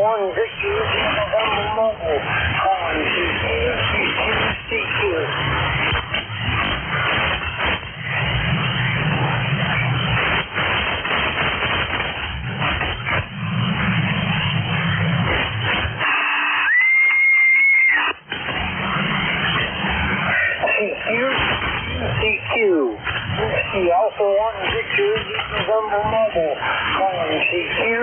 1 Victor November Mobile, calling CQ. CQ. Whiskey Alpha 1 Victor November Mobile, calling CQ.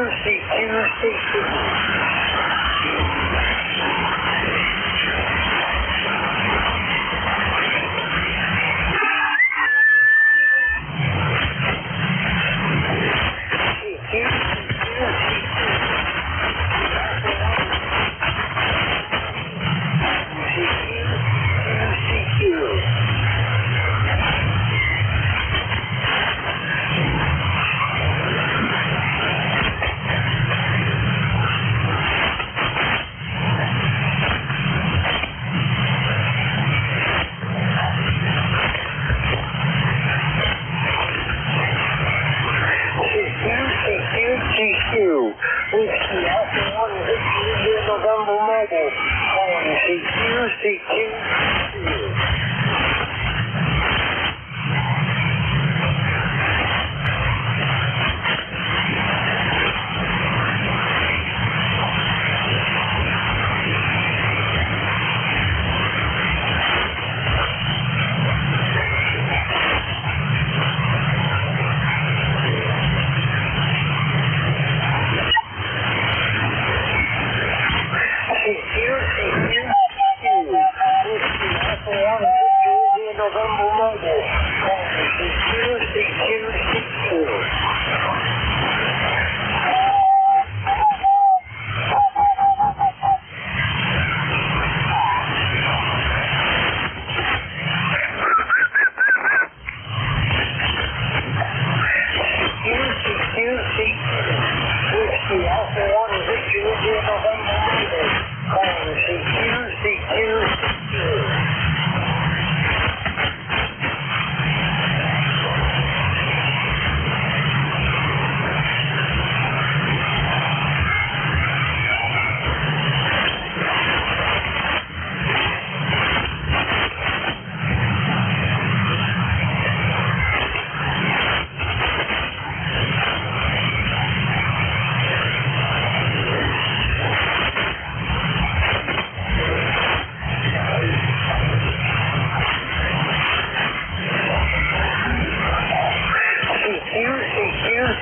Whiskey Alpha 1 Victor November Mobile, calling CQ. November Mobile, calling CQ. Whiskey Alpha 1 Victor November Mobile, calling CQ.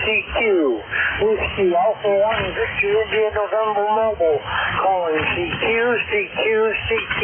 CQ. Whiskey Alpha 1 Victor November Mobile, calling CQ. CQ.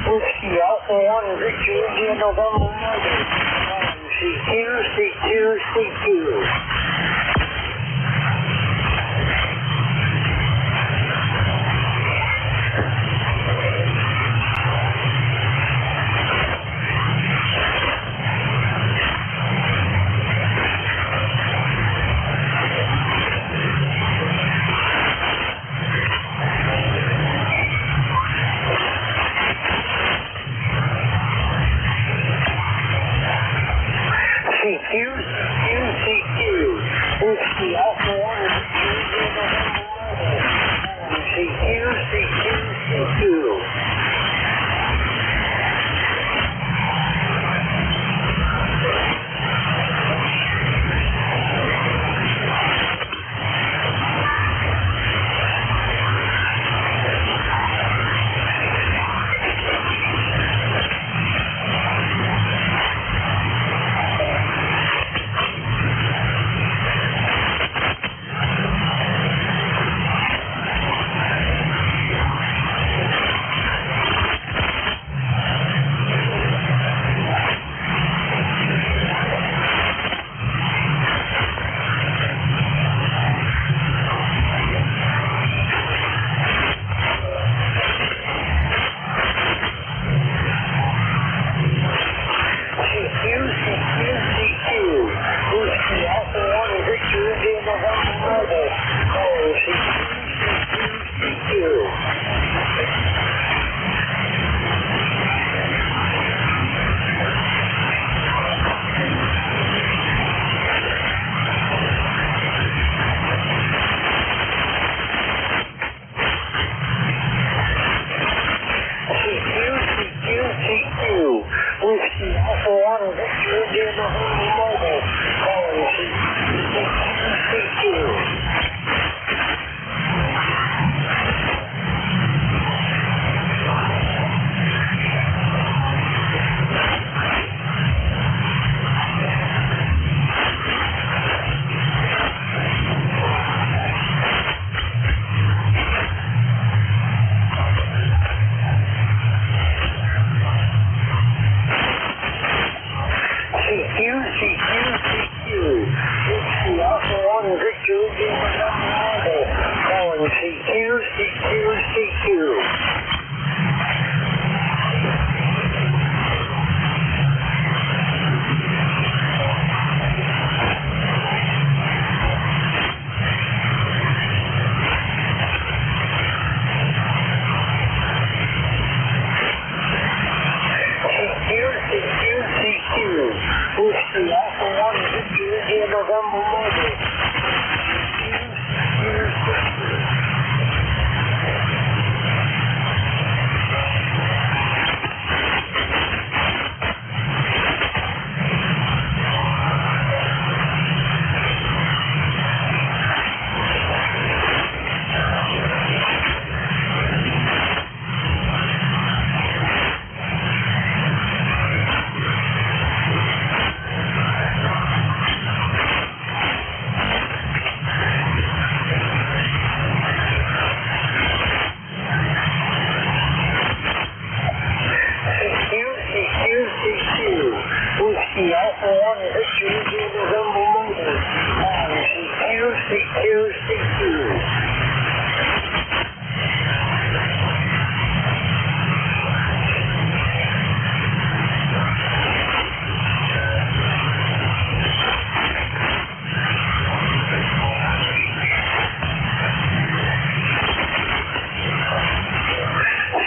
Whiskey Alpha 1 Victor November Mobile, calling CQ. CQ.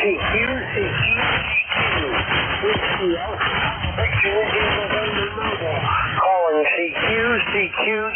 Whiskey Alpha 1 Victor India November Mobile. Calling CQ.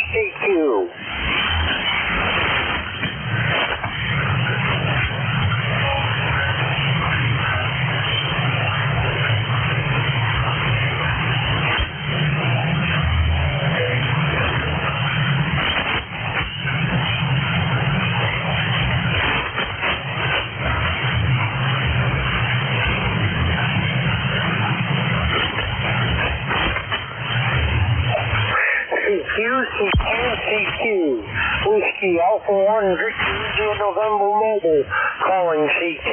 CQ. Whiskey Alpha 1 Victor India November Mobile. Calling CQ.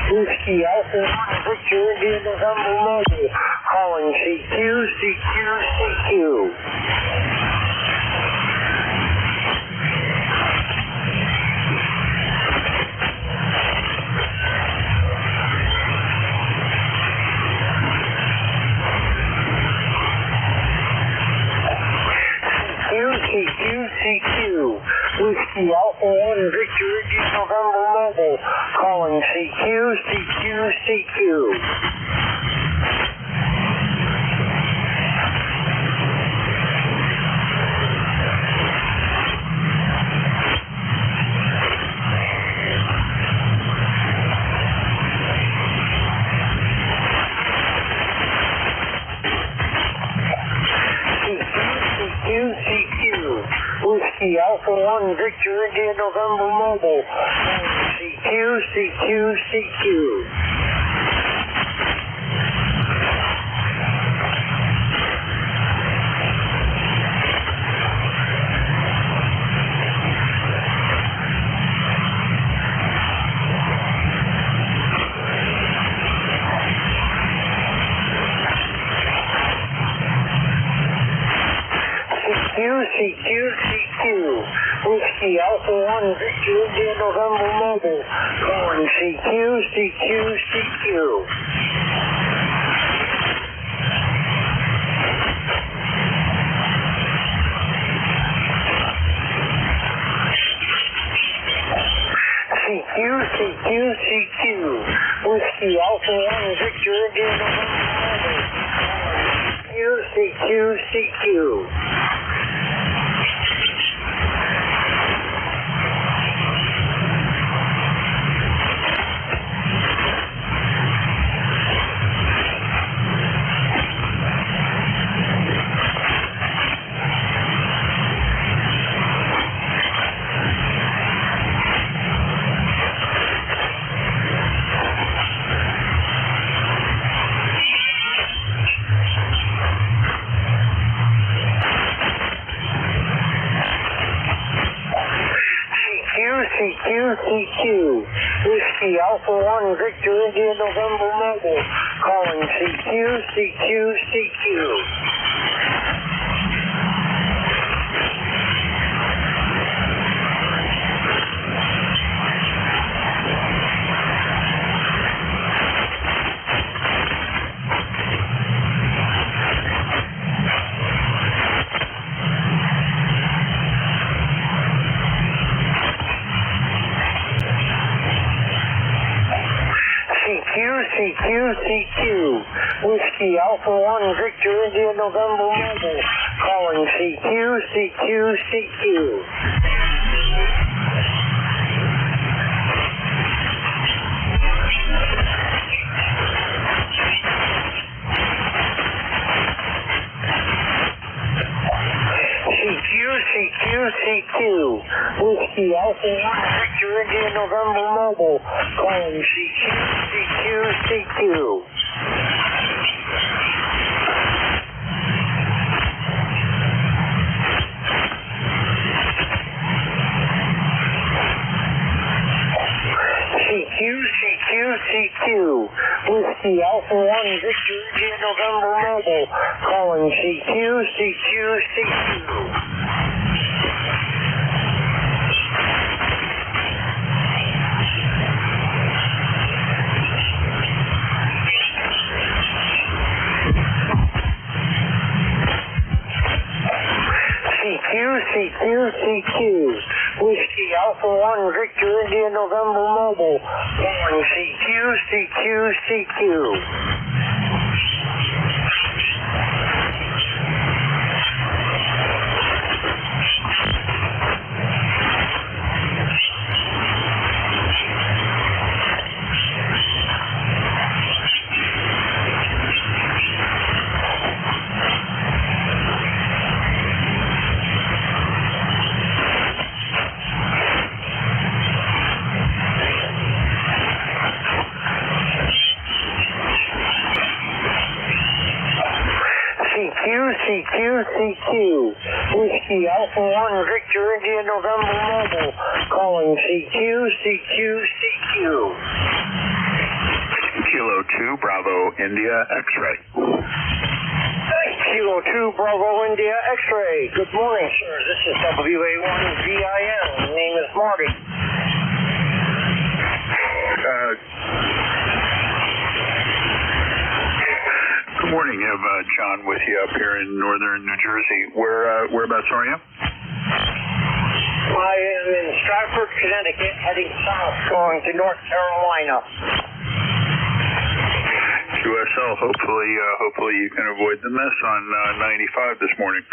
Whiskey Alpha 1 Victor India November Mobile. Calling CQ. Whiskey Alpha 1 Victor India November Mobile. Calling CQ. Whiskey Alpha 1 Victor India November Mobile. CQ. Whiskey Alpha 1 Victor India November Mobile. Calling CQ. Whiskey Alpha 1 Victor India November Mobile. CQ. Whiskey Alpha 1 Victor India November Mobile. Calling CQ. Whiskey Alpha 1 Victor India November Mobile. Calling CQ. Whiskey Alpha 1 Victor India November Mobile. Calling CQ. Whiskey Alpha 1 Victor India November Mobile. Calling CQ. Whiskey Alpha 1 Victor India November Mobile, calling CQ. CQ. Whiskey Alpha 1 Victor India November Mobile, calling CQ. Kilo 2 Bravo India X-ray. Kilo 2 Bravo India X-ray. Good morning, sir. This is WA1VIN. My name is Marty. Good morning. You have John with you up here in northern New Jersey. Whereabouts are you? I am in Stratford, Connecticut, heading south, going to North Carolina. QSL. Hopefully you can avoid the mess on 95 this morning.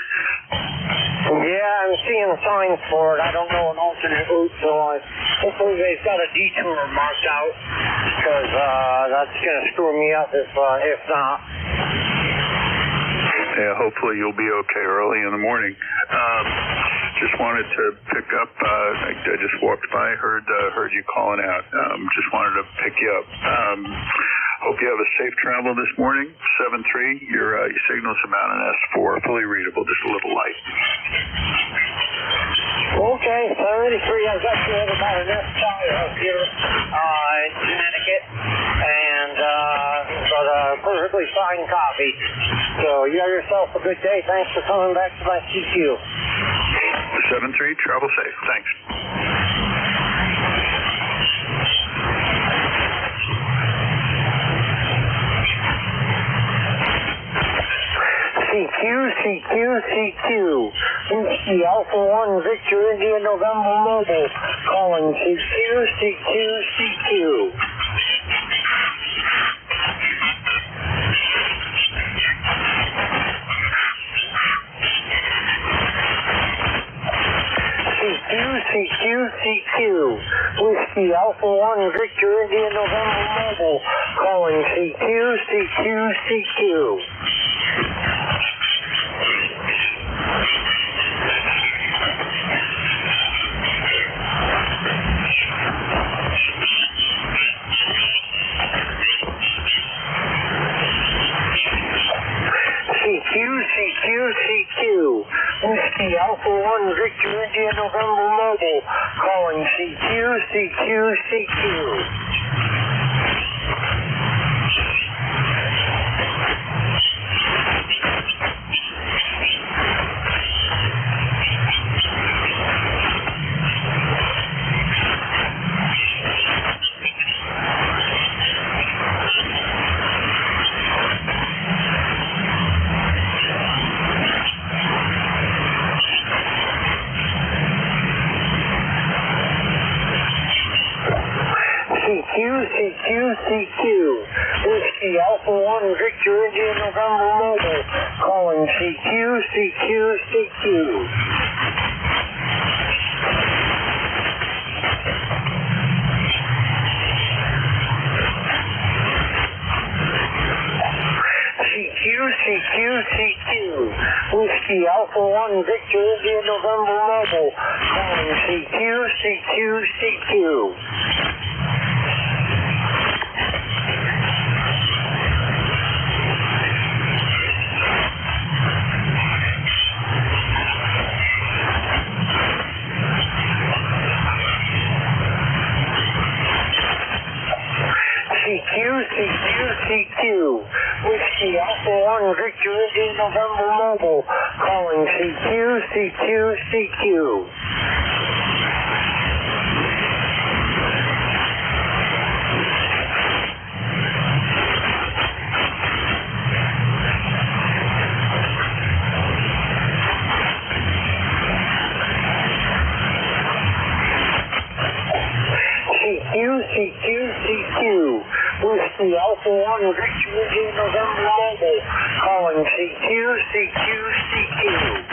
Yeah, I'm seeing signs for it. I don't know an alternate route, so hopefully they've got a detour marked out, because that's going to screw me up if not. Yeah, hopefully you'll be okay early in the morning. Just wanted to pick up. I just walked by, heard you calling out. Just wanted to pick you up. Hope you have a safe travel this morning. 7-3. Your signal's about an S4, fully readable, just a little light. Okay, 73. I've got you at about an S5 up here in Connecticut, and got a perfectly fine copy. So you have yourself a good day. Thanks for coming back to my CQ. 7-3, travel safe. Thanks. CQ. Whiskey Alpha 1 Victor India November Mobile, calling CQ. CQ. Whiskey Alpha 1 Victor India November Mobile, calling CQ. CQ. Whiskey Alpha 1 Victor India November Mobile, calling CQ. CQ. Whiskey Alpha 1 Victor India November Mobile, calling CQ. CQ. Whiskey Alpha 1 Victor India November Mobile, calling CQ. CQ. Whiskey Alpha 1 Victor India November Mobile, calling CQ. Whiskey Alpha 1 Victor India November Mobile, calling CQ, CQ, CQ.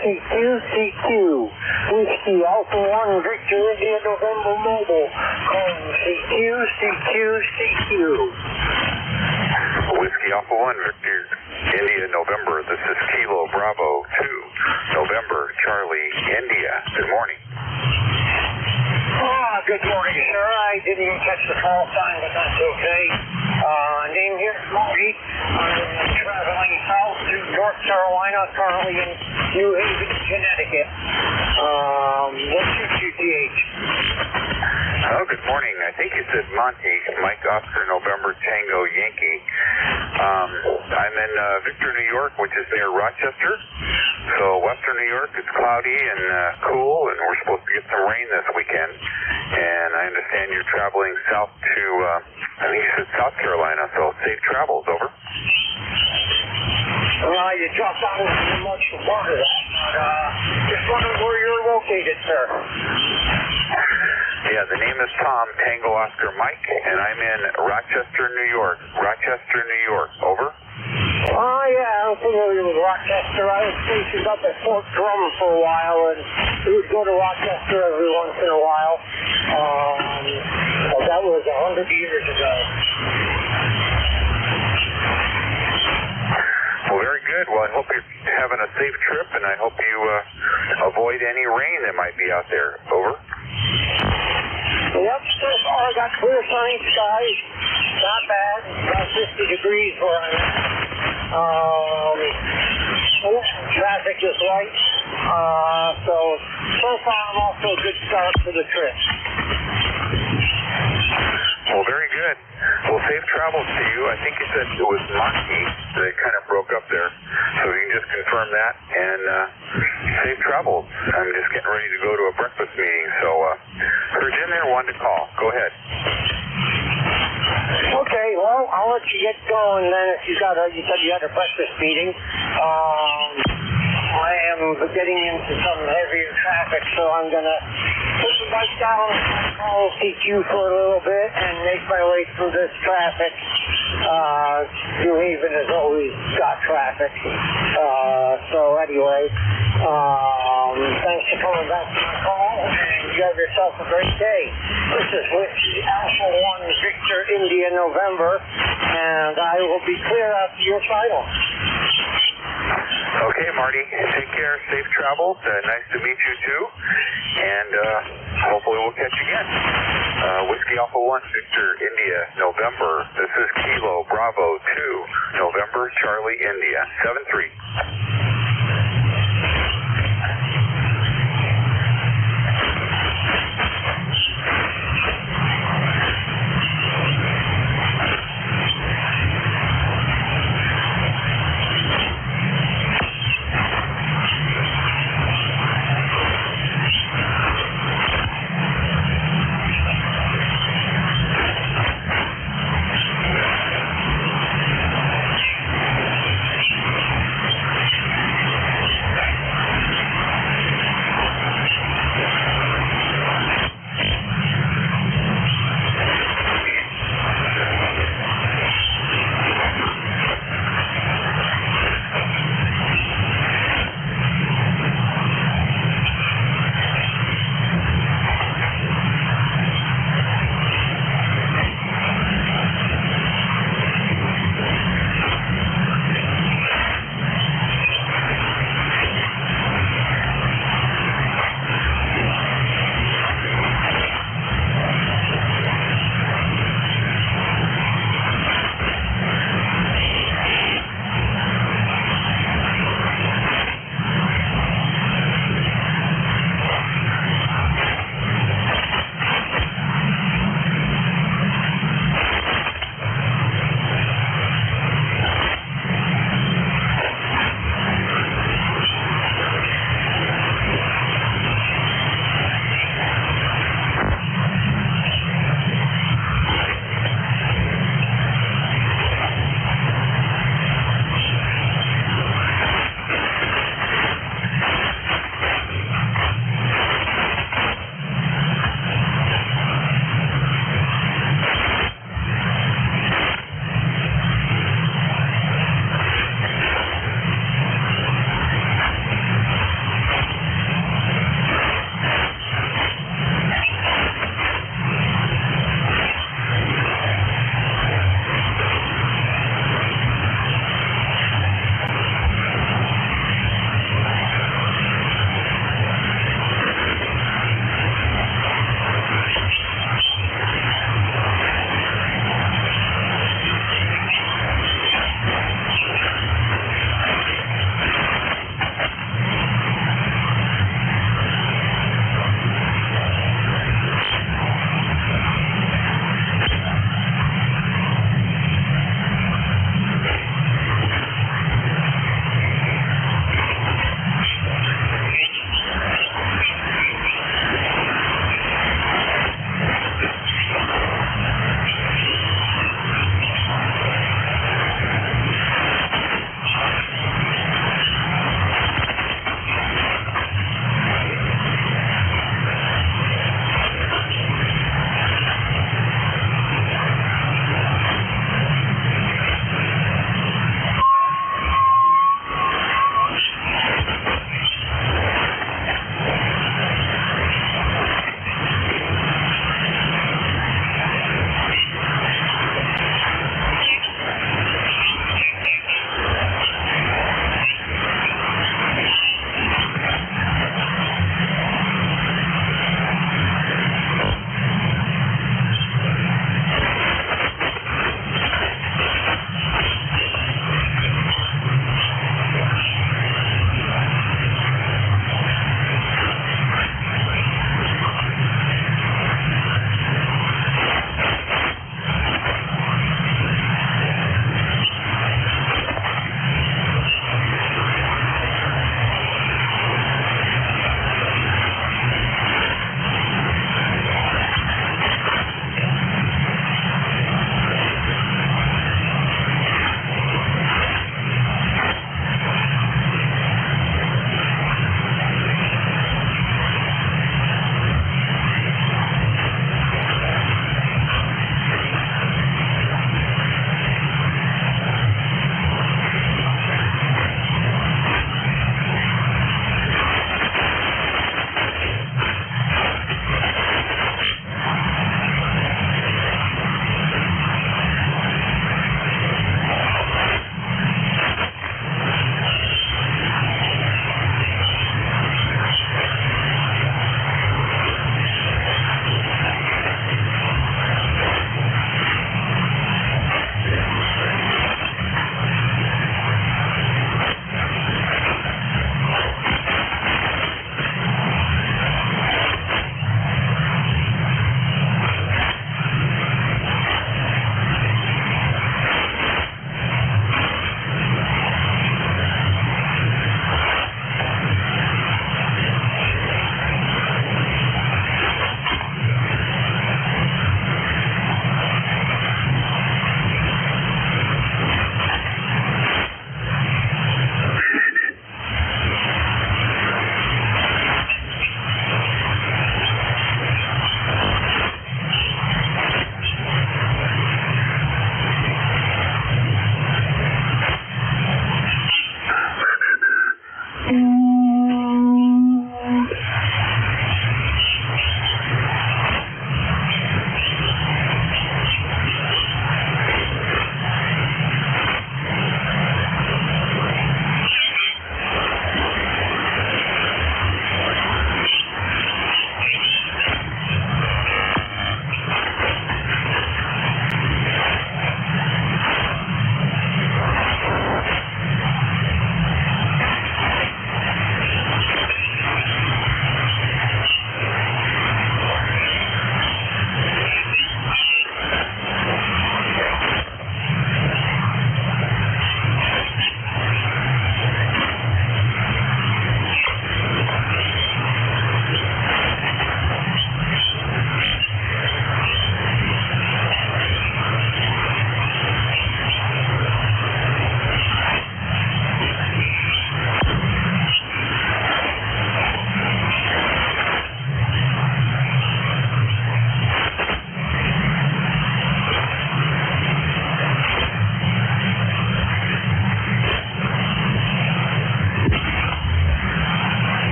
CQ, CQ, Whiskey Alpha 1 Victor India November Mobile, calling CQ, CQ, CQ. Whiskey Alpha 1 Victor India November, this is Kilo Bravo 2, November Charlie India. Good morning. Good morning, sir. I didn't even catch the call sign, but that's okay. Name here, Marty. I'm traveling south to North Carolina, currently in New Haven, Connecticut. What's your QTH? Oh, good morning. I think you said Monty, Mike Oscar November Tango Yankee. I'm in Victor, New York, which is near Rochester. So western New York, it's cloudy and cool, and we're supposed to get some rain this weekend. And I understand you're traveling south to, I think you said South Carolina, so safe travels, over. Well, you dropped out of much for part of that, but just wondering where you're located, sir. Yeah, the name is Tom, Tango Oscar Mike, and I'm in Rochester, New York. Rochester, New York, over. Oh, yeah, I'm familiar with Rochester. I was stationed up at Fort Drum for a while, and we would go to Rochester every once in a while. But that was 100 years ago. Well, very good. Well, I hope you're having a safe trip, and I hope you avoid any rain that might be out there. Over. Yep, so far I got clear sunny skies. Not bad. About 50 degrees where I'm at. Traffic is light. So far I'm off to a good start for the trip. Well, very good. Well, safe travels to you. I think you said it was Monty that kind of broke up there. So you can just confirm that. And safe travels. I'm just getting ready to go to a breakfast meeting. So heard you in there, wanted to call. Go ahead. Okay, well, I'll let you get going then. If you said you had a breakfast meeting. I am getting into some heavier traffic, so I'm going to put the bike down and call CQ for a little bit and make my way through this traffic. New Haven has always got traffic. So anyway, thanks for coming back to my call, and you have yourself a great day. This is Whiskey Alpha 1 Victor India November, and I will be clear after your final. Okay, Marty. Take care. Safe travels. Nice to meet you, too. And hopefully we'll catch you again. Whiskey Alpha 1 Victor India November. This is Kilo Bravo 2 November Charlie India 73.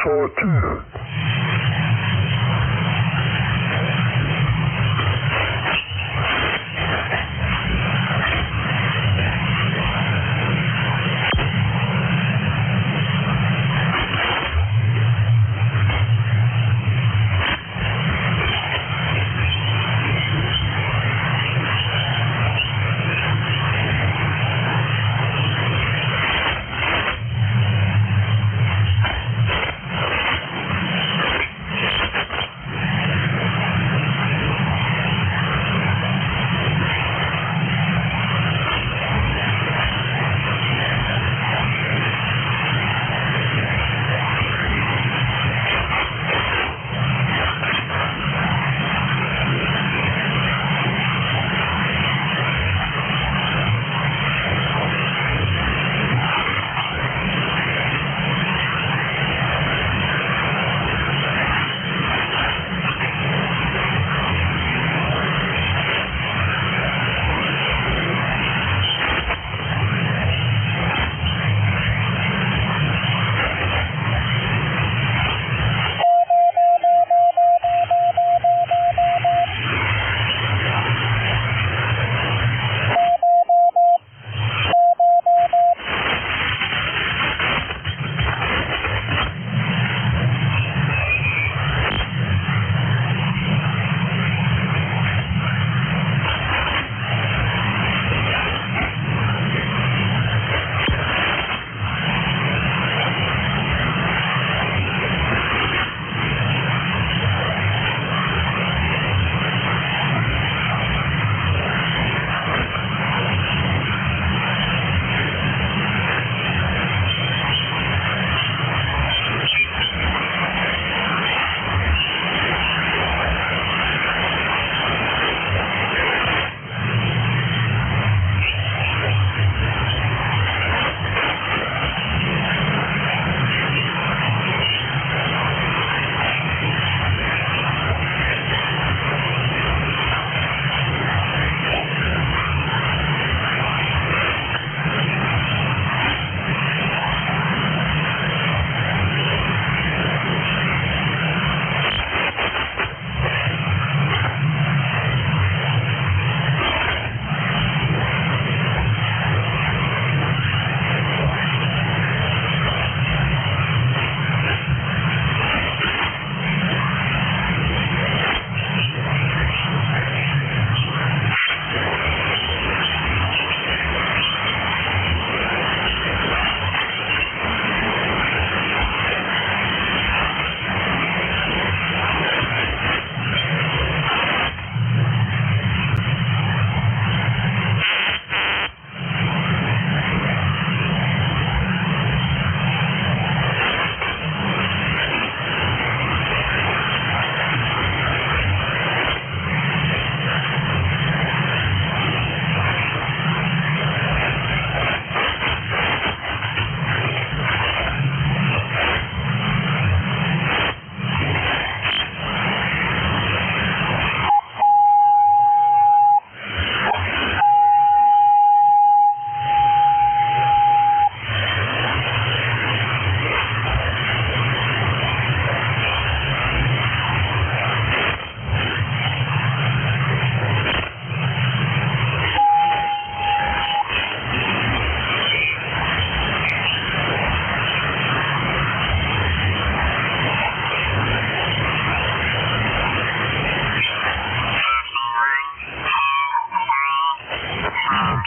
saw it too.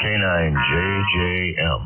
K9JJM.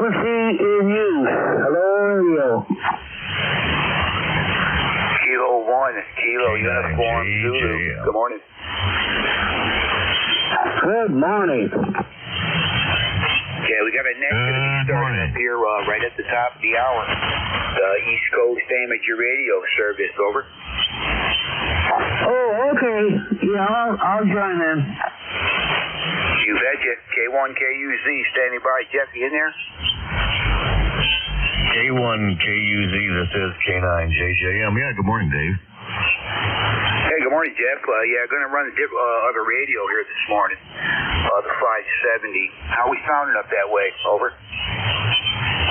frequency is used. Hello, radio. Kilo 1, Kilo Uniform Zulu. Good morning. Good morning. Yeah, we got a next going to be starting up here right at the top of the hour. The East Coast Amateur Radio Service, over. Oh, okay. Yeah, I'll join in. You betcha. K1KUZ standing by. Jeff, you in there? K1KUZ, this is K9JJM. Yeah, good morning, Dave. Hey, good morning, Jeff. Yeah, going to run the other radio here this morning, the 570. How we sounding up that way? Over.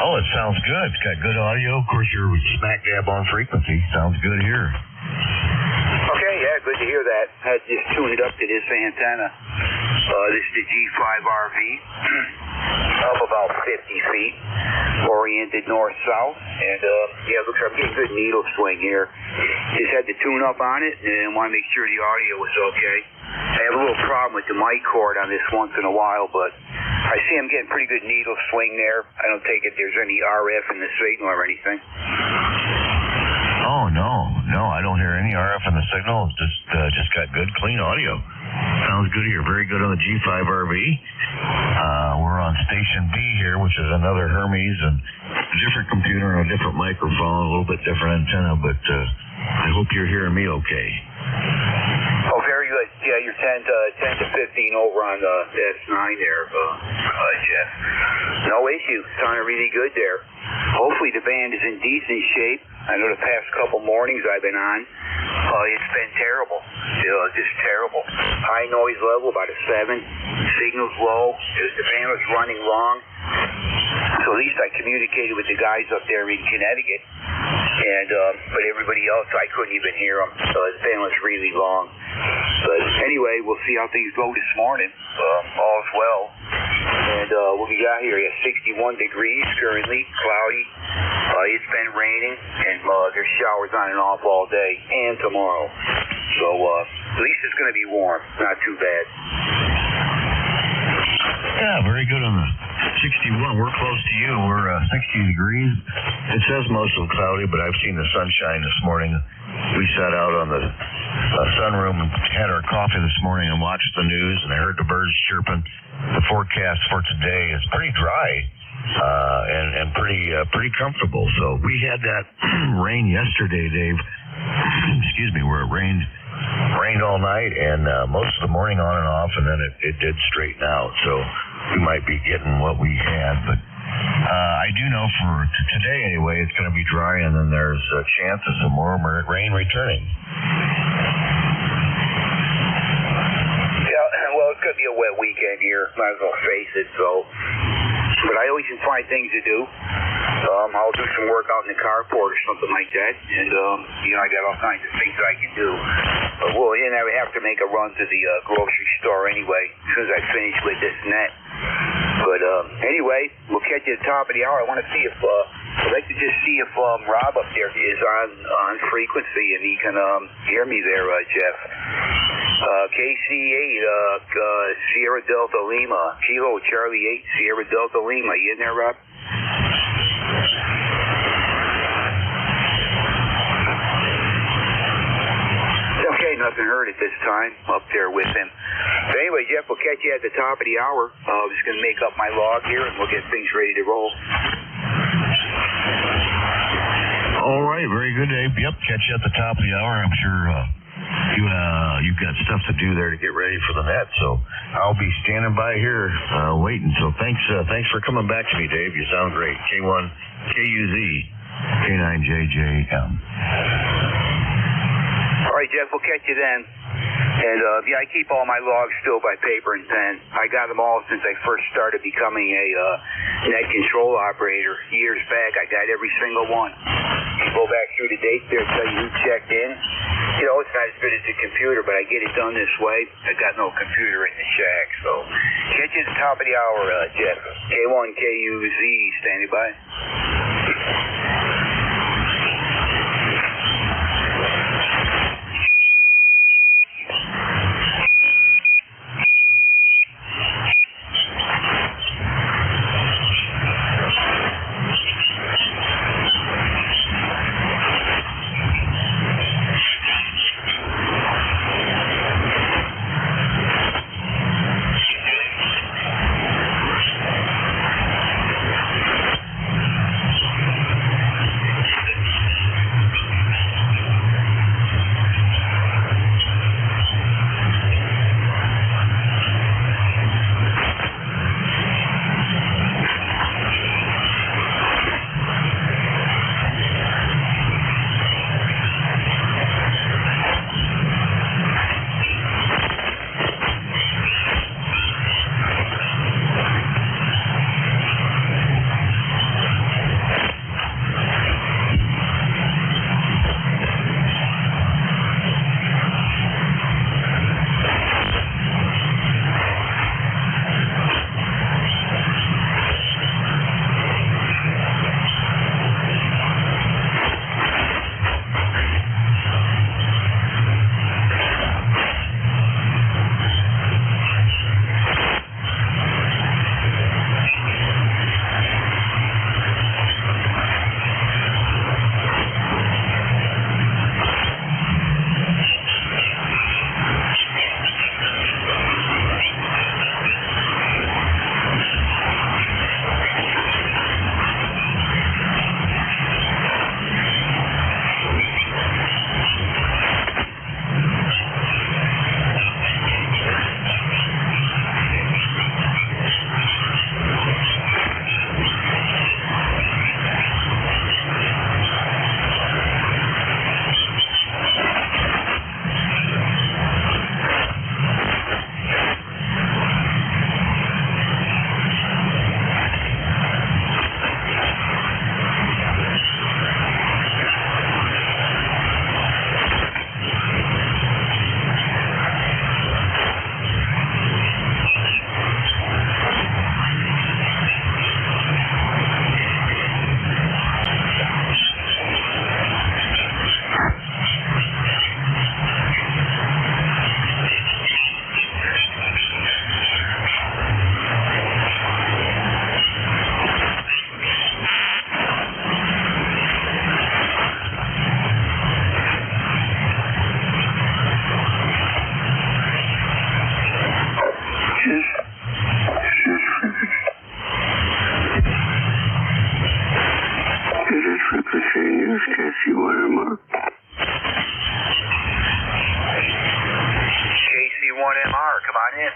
Oh, it sounds good. It's got good audio. Of course, you're smack dab on frequency. Sounds good here. Okay, yeah, good to hear that. I just tuned up to this antenna. This is the G5RV, up about 50 feet, oriented north-south, and yeah, looks like I'm getting good needle swing here. Just had to tune up on it and want to make sure the audio was okay. I have a little problem with the mic cord on this once in a while, but I see I'm getting pretty good needle swing there. I don't take it there's any RF in the signal or anything. Oh, no, I don't hear any RF in the signal. It's just got good, clean audio. Sounds good here. Very good on the G5RV. We're on Station B here, which is another Hermes, and a different computer and a different microphone, a little bit different antenna, but I hope you're hearing me okay. Oh, very good. Yeah, you're 10 to 15 over on the S9 there, Jeff. No issue. Sounding really good there. Hopefully the band is in decent shape. I know the past couple mornings I've been on, it's been terrible. Just terrible. High noise level, about a 7. Signal's low. The band was running long. So at least I communicated with the guys up there in Connecticut. And but everybody else, I couldn't even hear them. So the band was really long. But anyway, we'll see how things go this morning. All's well. And what we got here, 61 degrees currently, cloudy. It's been raining, and there's showers on and off all day and tomorrow. So at least it's going to be warm. Not too bad. Yeah, very good on the 61. We're close to you. We're 60 degrees. It says mostly cloudy, but I've seen the sunshine this morning. We sat out on the sunroom and had our coffee this morning and watched the news, and I heard the birds chirping. The forecast for today is pretty dry and pretty comfortable. So we had that rain yesterday, Dave. Excuse me, where it rained all night and most of the morning on and off, and then it did straighten out. So we might be getting what we had, but I do know for today anyway, it's going to be dry, and then there's a chance of some more rain returning. Yeah, well, it's going to be a wet weekend here. Might as well face it. So, but I always can find things to do. I'll do some work out in the carport or something like that, and I got all kinds of things I can do. But I would have to make a run to the grocery store anyway, as soon as I finish with this net. But anyway, we'll catch you at the top of the hour. I want to see if I'd like to just see if Rob up there is on frequency and he can hear me there, Jeff. KC8, Sierra Delta Lima, Kilo Charlie 8, Sierra Delta Lima. You in there, Rob? Okay, nothing heard at this time up there with him. So anyway, Jeff, we'll catch you at the top of the hour. I'm just going to make up my log here, and we'll get things ready to roll. All right, very good, Dave. Yep, catch you at the top of the hour. I'm sure you've got stuff to do there to get ready for the net, so I'll be standing by here waiting. So thanks for coming back to me, Dave. You sound great. K1 KUZ K9JJM. All right, Jeff, we'll catch you then. And I keep all my logs still by paper and pen. I got them all since I first started becoming a net control operator years back. I got every single one. You go back through the dates there, tell you who checked in. It's not as good as the computer, but I get it done this way. I got no computer in the shack, so catch you at the top of the hour, Jeff. K1 KUZ, standing by. Ricochet News, KC1MR. KC1MR, come on in.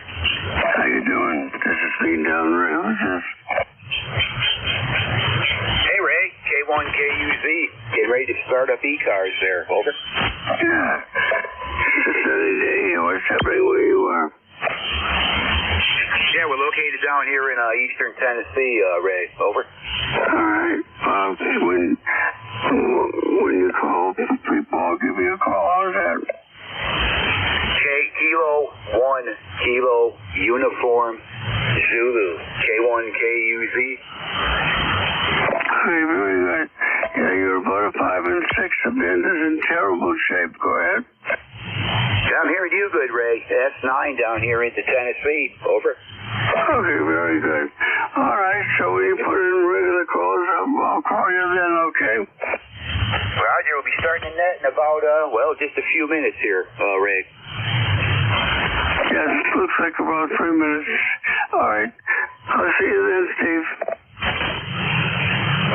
How you doing? This is Lean Down Ray. Who's this? Hey, Ray, K1KUZ. Getting ready to start up ECARS there. Over. Yeah. It's a sunny day. What's happening where you are? Yeah, we're located down here in eastern Tennessee, Ray. Over. All right. When you call people, I'll give you a call. How's that? Kilo 1 Kilo Uniform Zulu. K1KUZ. Okay, very good. Yeah, you're about a 5 and 6. The band is in terrible shape. Go ahead. I'm hearing you good, Ray. S9 down here into Tennessee. Over. Okay, very good. All right, so when you put in regular calls, I'll call you then, okay? Roger, we'll be starting the net in about, just a few minutes here, Ray. Yes, looks like about 3 minutes. All right. I'll see you then, Steve.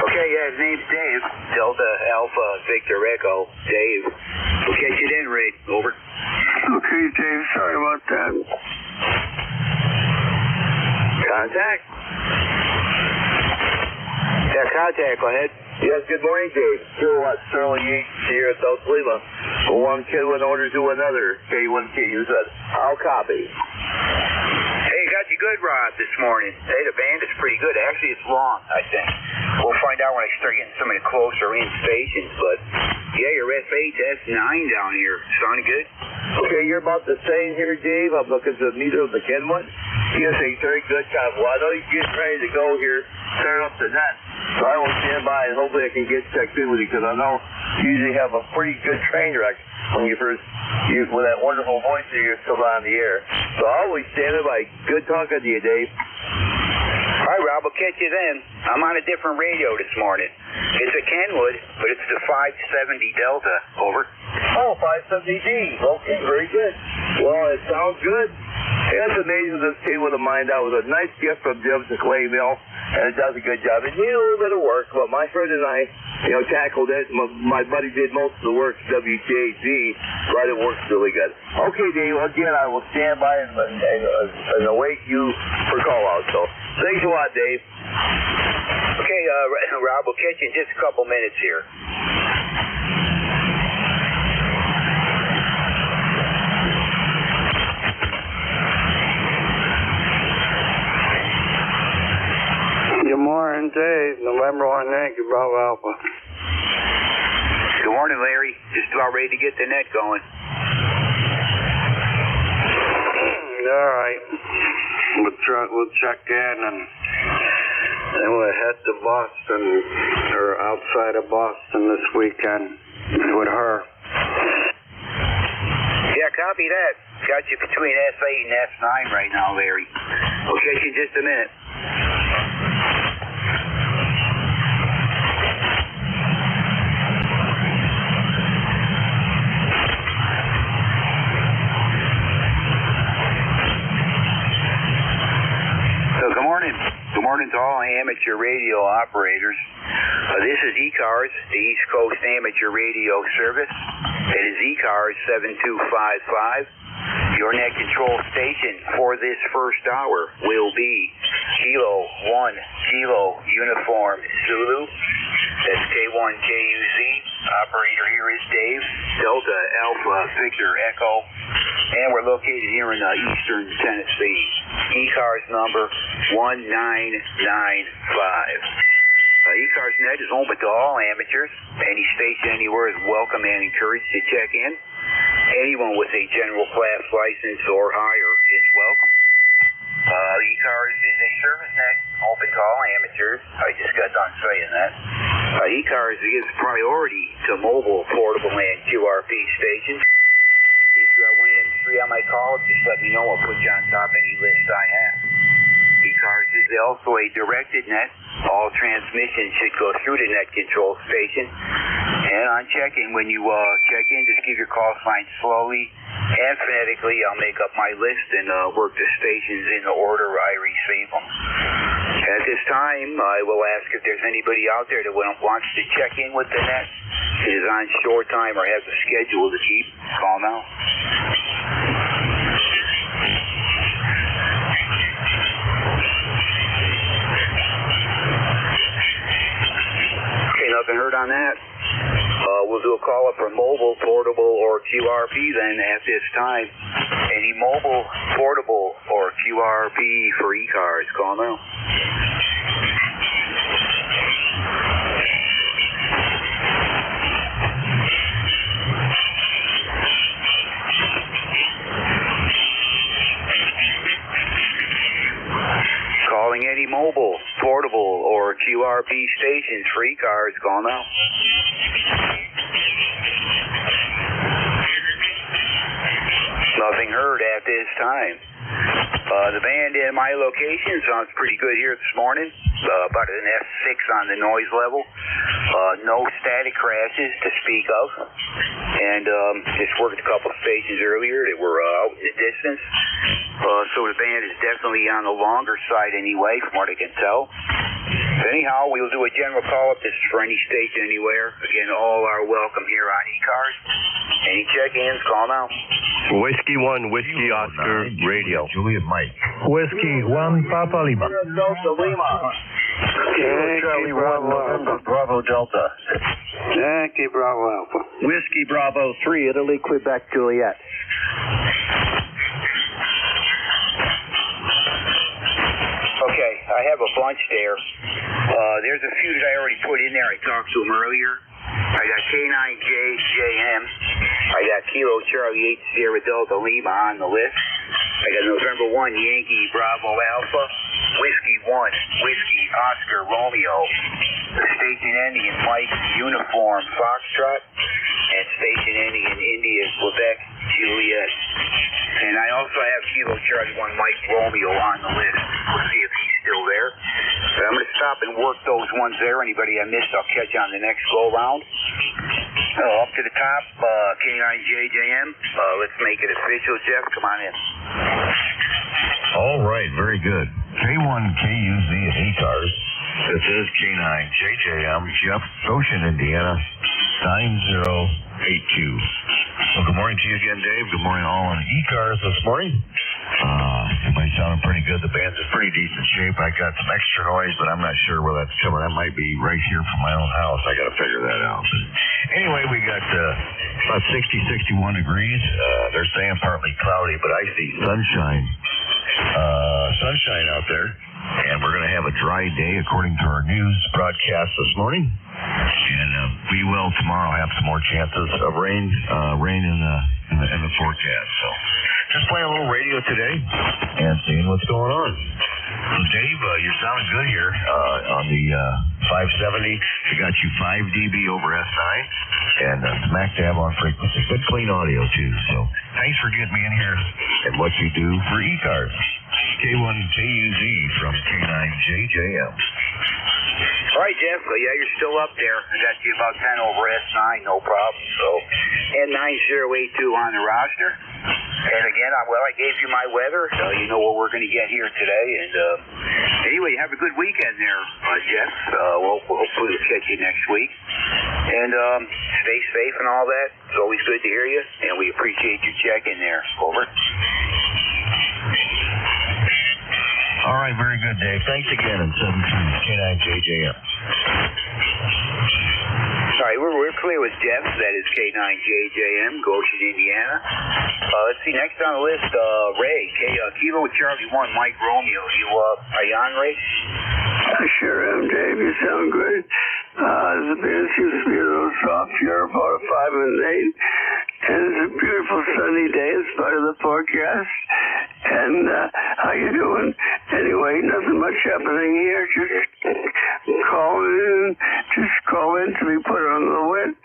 Okay, yeah, his name's Dave. Delta Alpha Victor Echo. Dave. We'll catch you then, Ray. Over. Okay, Dave. Sorry about that. Contact. Yeah, contact. Go ahead. Yes, good morning, Dave. Sterling Yates here at South Lima. One kid with order to another. K1KUZ. I'll copy. Hey, got you good, Rob, this morning. Hey, the band is pretty good. Actually, it's long, I think. We'll find out when I start getting some of the closer in stations, but yeah, your F8, S9 down here. Sounding good? Okay, you're about the same here, Dave. I'm looking to neither of the Kenwood. Yes, a very good job. Well, I know you're getting ready to go here, start up the net. So I will stand by and hopefully I can get checked in with you because I know you usually have a pretty good train wreck when you first, with that wonderful voice of yours come on the air. So I'll always stand by. Good talking to you, Dave. All right, Rob, we'll catch you then. I'm on a different radio this morning. It's a Kenwood, but it's the 570 Delta. Over. Oh, 570D. Okay, very good. Well, it sounds good. Hey, that's amazing this Kenwood of mine. That was a nice gift from Jim to Clay Mill, and it does a good job. It needs a little bit of work, but my friend and I, tackled it. My buddy did most of the work, WJZ, but it works really good. Okay, Dave, again, I will stand by and await you for call-out. So, thanks a lot, Dave. Okay, Rob, we'll catch you in just a couple minutes here. Good morning, Dave. November 1 Yankee Bravo Alpha. Good morning, Larry. Just about ready to get the net going. All right. We'll check in and then we'll head to Boston or outside of Boston this weekend with her. Yeah, copy that. Got you between S8 and S9 right now, Larry. We'll catch you in just a minute. Good morning to all amateur radio operators. This is ECARS, the East Coast Amateur Radio Service. It is ECARS 7255. Your net control station for this first hour will be Kilo 1 Kilo Uniform Zulu. That's K1KUZ. Operator here is Dave. Delta Alpha Victor Echo. And we're located here in eastern Tennessee. ECARS number 1995. ECARS net is open to all amateurs. Any station anywhere is welcome and encouraged to check in. Anyone with a general class license or higher is welcome. ECARS is a service net open to all amateurs. I just got done saying that. ECARS gives priority to mobile, portable, and QRP stations. If you are one of them three on my call, just let me know. I'll put you on top of any list I have. ECARS is also a directed net. All transmissions should go through the net control station. And on check-in, when you check in, just give your call sign slowly and phonetically. I'll make up my list and work the stations in the order I receive them. At this time, I will ask if there's anybody out there that wants to check in with the net, that is on shore time or has a schedule to keep. Call now. Okay, nothing heard on that. We'll do a call up for mobile, portable, or QRP then at this time. Any mobile, portable, or QRP for ECARS, call now. Calling any mobile, portable, or QRP stations for ECARS, call now. Nothing heard at this time. The band in my location sounds pretty good here this morning. About an S6 on the noise level. No static crashes to speak of. And just worked a couple of stations earlier that were out in the distance. So the band is definitely on the longer side anyway, from what I can tell. Anyhow, we'll do a general call-up. This is for any station anywhere. Again, all are welcome here on ECARS. Any check-ins, call now. Whiskey 1, Whiskey Oscar, radio. Juliet Mike. Whiskey 1, Papa Lima. Delta Lima. Yankee Bravo Alpha. Bravo Delta. Yankee Bravo Alpha. Whiskey Bravo 3, Italy, Quebec, Juliet. Okay, I have a bunch there. There's a few that I already put in there. I talked to them earlier. I got K9JJM. I got Kilo Charlie 8 Sierra Delta Lima on the list. I got November 1 Yankee Bravo Alpha. Whiskey 1 Whiskey Oscar Romeo. The station ending in Mike Uniform Foxtrot. And station ending in India Quebec Juliet. And I also have Kilo Charlie 1 Mike Romeo on the list. We'll see if he's still there. But I'm going to stop and work those ones there. Anybody I missed, I'll catch on the next go-round. Up to the top, K9JJM. Let's make it official. Jeff, come on in. All right, very good. K1KUZ at ECARS. This is K9JJM, Jeff, Goshen, Indiana, 9082. Well, good morning to you again, Dave. Good morning all on ECARS this morning. Everybody sounding pretty good. The band's in pretty decent shape. I got some extra noise, but I'm not sure where that's coming. That might be right here from my own house. I got to figure that out. But anyway, we got about 60, 61 degrees. They're saying partly cloudy, but I see sunshine. Sunshine out there. And we're going to have a dry day according to our news broadcast this morning. And we will tomorrow have some more chances of rain in the forecast. So just playing a little radio today and seeing what's going on. So Dave, you're sounding good here on the 570. We got you 5 dB over S9 and smack dab on frequency. Good clean audio too. So thanks for getting me in here and what you do for ECARS. K1KUZ from K9JJM. All right, Jeff. Yeah, you're still up there. I got you about 10 over S9, no problem. So, and 9082 on the roster. And again, I gave you my weather, so you know what we're going to get here today. And anyway, have a good weekend there, Jeff. Hopefully we'll catch you next week. And stay safe and all that. It's always good to hear you, and we appreciate you checking there. Over. All right, very good, Dave. Thanks again, and 17 K9JJM. All right, we're clear with Jeff. That is K9JJM, Goshen, Indiana. Let's see, next on the list, Ray, Kilo Charlie 1, Mike Romeo. Are you on, Ray? I sure am, Dave. You sound good. The band seems to be a little soft here, about a 5 and 8. And it's a beautiful sunny day in spite of the forecast. And how you doing? Anyway, nothing much happening here. Just call in to be put on the list,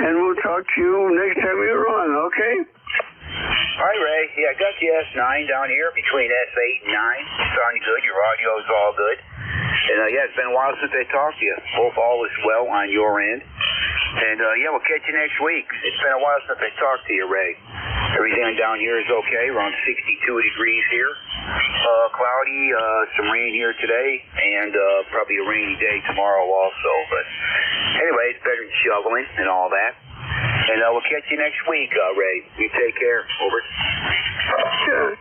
and we'll talk to you next time you're on, okay? All right, Ray. Yeah, I got you S9 down here between S8 and 9. Sounding good. Your audio is all good. And yeah, it's been a while since I talked to you. Hope all is well on your end. And yeah, we'll catch you next week. It's been a while since I talked to you, Ray. Everything down here is okay. Around 62 degrees here. Cloudy, some rain here today, and probably a rainy day tomorrow also. But anyway, it's better than shoveling and all that. And we'll catch you next week, Ray. You take care. Over. Yeah,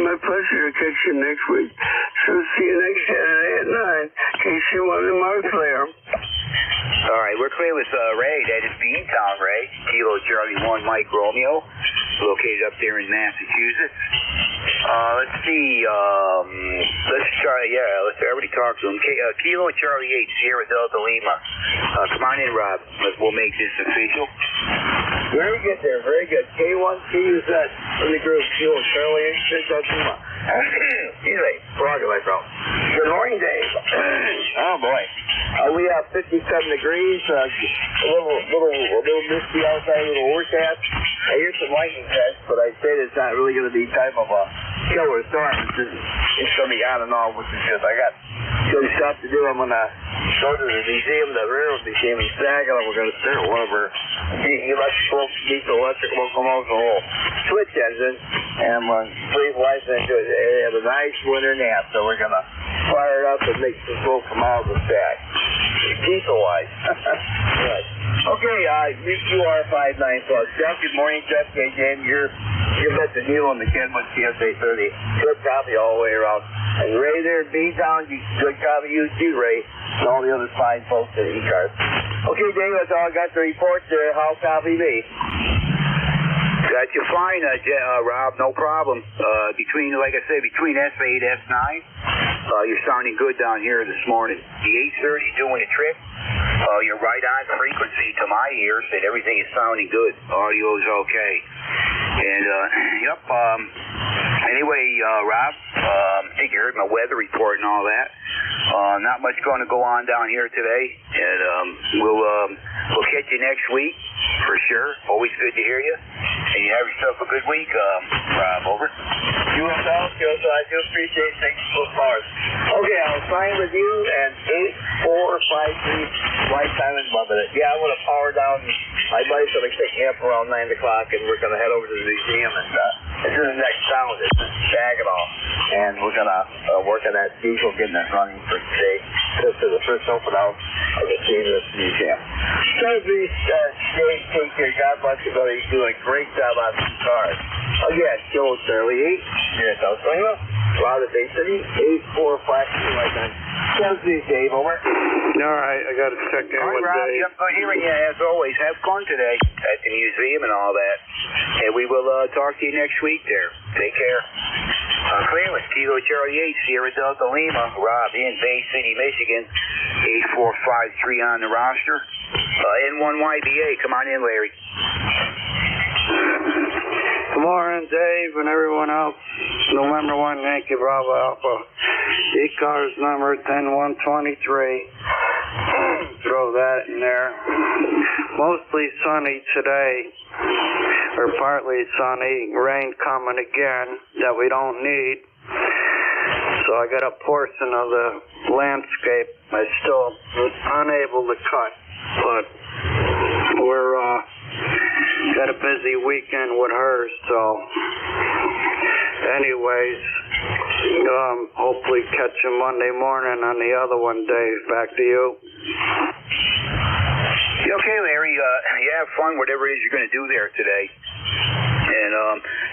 my pleasure to catch you next week. So see you next Saturday at 9. In case you want to mark clear. All right, we're clear with Ray. That is Beantown Ray, Kilo Charlie 1 Mike Romeo, located up there in Massachusetts. Let's see. Let's try. Yeah, let's already talk to him. Kilo Charlie 8 Sierra Delta Lima. Come on in, Rob. We'll make this official. Very good there, very good. K1QZ from the group, Kilo Charlie 8 Sierra Delta Lima. Anyway, frog in my throat. Good morning, Dave. Oh boy. We have 57 degrees, a little misty outside, a little overcast. I hear some lightning tests, but I say it's not really going to be type of a killer storm. It's going to be on and off, which is good. I got good stuff to do. I'm going to go to the museum, the railroad museum in Saginaw. We're going to start one of our diesel electric locomotives, a little switch engine, and I'm going to please license into it. They have a nice winter nap, so we're going to fire it up and make some smoke come out of the stack. Diesel-wise. Right. Okay, UR59 plus. Jeff, good morning, Jeff. KJ, you're at the Neil on the Kenwood CSA 30. Good copy all the way around. And Ray there, B-Town, good copy you too, Ray. And all the other fine folks at ECARS. Okay, Dave, that's all I got to report there. How copy me? Got you fine, Rob. No problem. Like I said, between S8, S9, you're sounding good down here this morning. The 830 doing a trick. You're right on frequency to my ears, and everything is sounding good. Audio is okay. And, yep. Anyway, Rob, I think you heard my weather report and all that. Not much going to go on down here today, and we'll catch you next week for sure. Always good to hear you. And you have yourself a good week, Rob. Over. You as well, I do appreciate things so far. Okay, I'll sign with you and 8453 lifetime is loving it. Yeah, I want to power down. My buddy's going to pick me up around 9 o'clock, and we're going to head over to the museum, and it's in the next town. It's in Saginaw, and we're going to work on that diesel, getting that running for today. This is the first open house of the museum. So please stay, take care. God bless you, buddy. You're doing a great job on these cars. Again, Joe Shirley 8, here at South Lima, Rob at Bay City, 8452 lifetime. Please, Dave, over. All right, I got to check in with Rob, Dave. yep, good hearing you as always. Have fun today at the museum and all that. And we will talk to you next week there. Take care. Clear with Kilo Charlie 8, Sierra Delta Lima, Rob in Bay City, Michigan, 8453 on the roster. N1YBA, come on in, Larry. Good morning, Dave, and everyone else. November 1, Yankee Bravo Alpha. ECARS number 10123. Throw that in there. Mostly sunny today, or partly sunny. Rain coming again that we don't need. So I got a portion of the landscape I still unable to cut, but we're got a busy weekend with her, so anyways, hopefully catch you Monday morning on the other one, Dave. Back to you. Okay, Larry, you have fun, whatever it is you're going to do there today. And,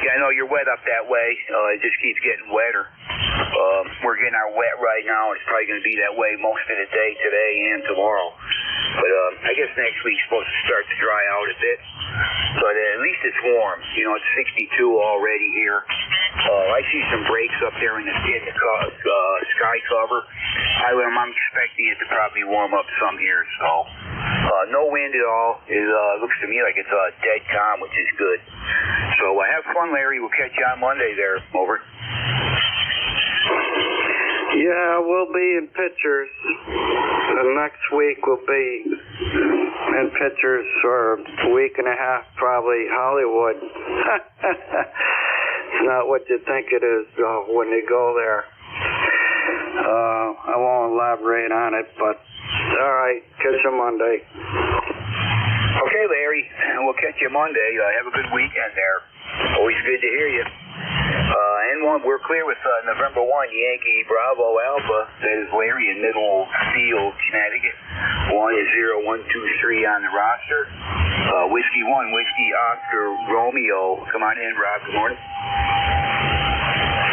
yeah, I know you're wet up that way. It just keeps getting wetter. We're getting our wet right now, and it's probably going to be that way most of the day today and tomorrow. But I guess next week's supposed to start to dry out a bit. But at least it's warm. You know, it's 62 already here. I see some breaks up there in the sky cover. I'm expecting it to probably warm up some here. So no wind at all. It looks to me like it's dead calm, which is good. So have fun, Larry. We'll catch you on Monday there. Over. Yeah, we'll be in pictures. Next week we'll be in pictures for a week and a half, probably Hollywood. It's not what you think it is when you go there. I won't elaborate on it, but all right, catch you Monday. Okay, Larry, we'll catch you Monday. Have a good weekend there. Always good to hear you. 1, we're clear with November 1, Yankee Bravo Alpha. That is Larry in Middlefield, Connecticut. 10123 on the roster. Whiskey 1, Whiskey Oscar Romeo. Come on in, Rob. Good morning.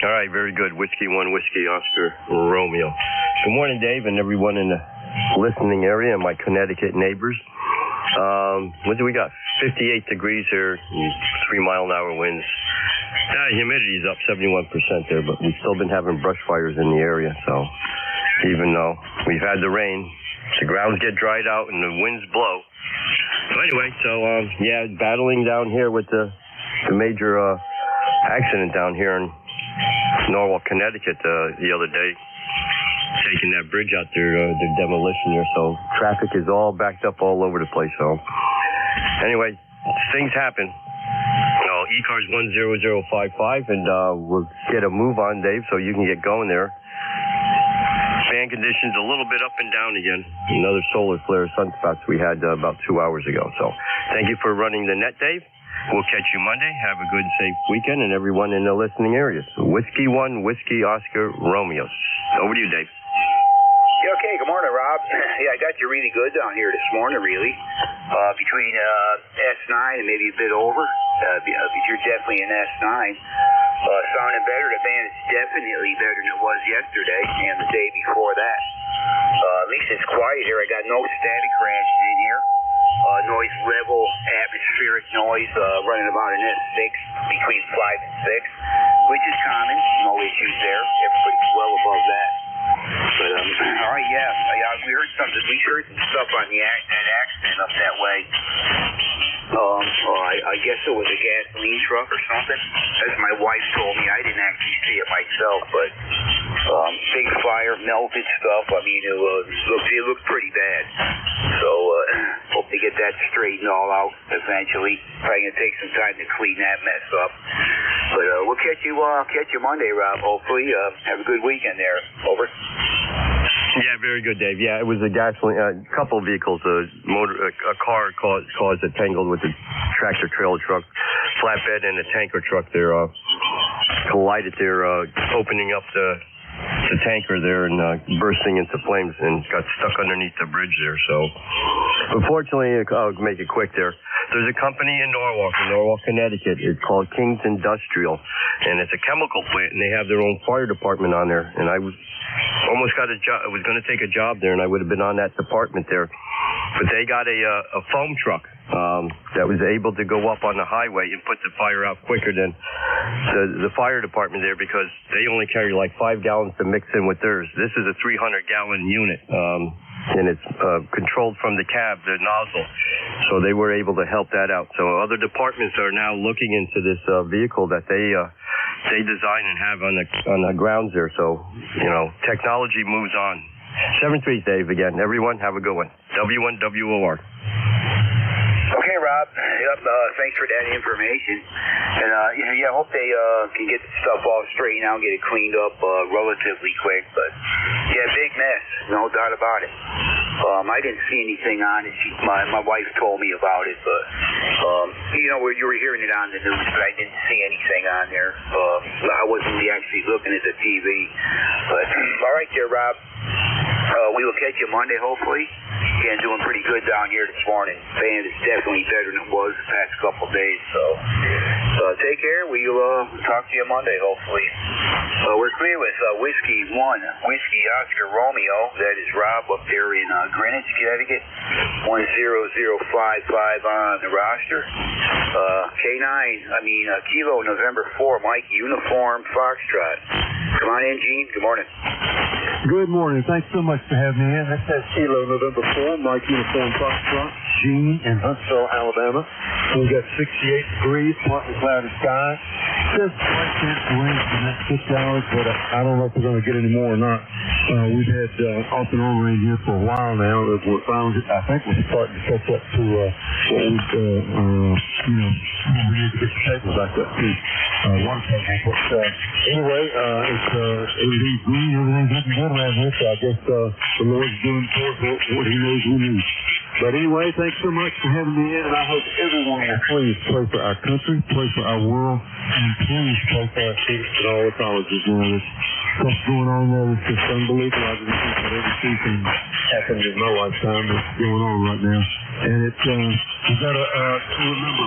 All right, very good. Whiskey 1, Whiskey Oscar Romeo. Good morning, Dave, and everyone in the listening area and my Connecticut neighbors. What do we got? 58 degrees here, 3-mile-an-hour winds. Humidity's up 71% there, but we've still been having brush fires in the area. So even though we've had the rain, the grounds get dried out and the winds blow. So anyway, battling down here with the major accident down here in Norwalk, Connecticut the other day, taking that bridge out there, the demolition there. So traffic is all backed up all over the place. So anyway, things happen. ECARS 10055, and we'll get a move on, Dave, so you can get going there. Fan conditions a little bit up and down again. Another solar flare sunspots we had about 2 hours ago. So thank you for running the net, Dave. We'll catch you Monday. Have a good, safe weekend, and everyone in the listening areas. Whiskey 1, Whiskey Oscar Romeo. Over to you, Dave. Yeah, okay, good morning, Rob. Yeah, I got you really good down here this morning, really. Between S9 and maybe a bit over. You're definitely in S9. Sounding better. The band is definitely better than it was yesterday and the day before that. At least it's quiet here. I got no static crashes in here. Noise level, atmospheric noise running about an S6 between 5 and 6, which is common. No issues there. Everybody's well above that. But all right, yeah, we heard some stuff on the accident up that way. I guess it was a gasoline truck or something. As my wife told me, I didn't actually see it myself, but big fire, melted stuff. I mean, it looked pretty bad. So hope to get that straightened all out eventually. Probably gonna take some time to clean that mess up. But we'll catch you Monday, Rob. Hopefully, have a good weekend there. Over. Yeah, very good, Dave. Yeah, it was a gasoline, a couple of vehicles, a car caused a tangle with a tractor trailer truck, flatbed, and a tanker truck there, collided there, opening up the tanker there and bursting into flames and got stuck underneath the bridge there. So, unfortunately, I'll make it quick there. There's a company in Norwalk, Connecticut. It's called King's Industrial, and it's a chemical plant, and they have their own fire department on there. And I almost got a job. I was going to take a job there, and I would have been on that department there. But they got a foam truck that was able to go up on the highway and put the fire out quicker than the fire department there, because they only carry like 5 gallons to mix in with theirs. This is a 300-gallon unit, and it's controlled from the cab, the nozzle. So they were able to help that out. So other departments are now looking into this vehicle that they design and have on the grounds there. So, technology moves on. 7-3, Dave, again. Everyone, have a good one. W1WOR. Okay, Rob. Yep, thanks for that information. And, I hope they can get the stuff all straightened out and get it cleaned up relatively quick. But, yeah, big mess. No doubt about it. I didn't see anything on it. My wife told me about it, but, you were hearing it on the news, but I didn't see anything on there. I wasn't actually looking at the TV. But, all right there, Rob. We will catch you Monday, hopefully. Again, doing pretty good down here this morning. Band is definitely better than it was the past couple of days. So take care. We'll talk to you Monday, hopefully. We're clear with Whiskey 1, Whiskey Oscar Romeo. That is Rob up there in Greenwich, Connecticut. 10055 on the roster. Kilo November 4, Mike Uniform Foxtrot. Come on in, Gene. Good morning. Good morning. Thanks so much for having me in. This is Kilo November 4, Mike Uniform Foxtrot, Gene in Huntsville, Alabama. We've got 68 degrees, partly cloudy sky. Just slight chance of rain for the next 6 hours, but I don't know if we're going to get any more or not. We've had off and on rain here for a while now. I think we're starting to catch up to what we need to get the table back up to one table. But anyway, everything's green, everything's looking good around here, so I guess the Lord's doing for us what He knows we need. But anyway, thanks so much for having me in, and I hope everyone will please pray for our country, pray for our world, and please pray for our students at all the colleges. You know, this stuff going on there is just unbelievable. I didn't think I'd ever see things happen in my lifetime that's going on right now. And it's, we've got to remember,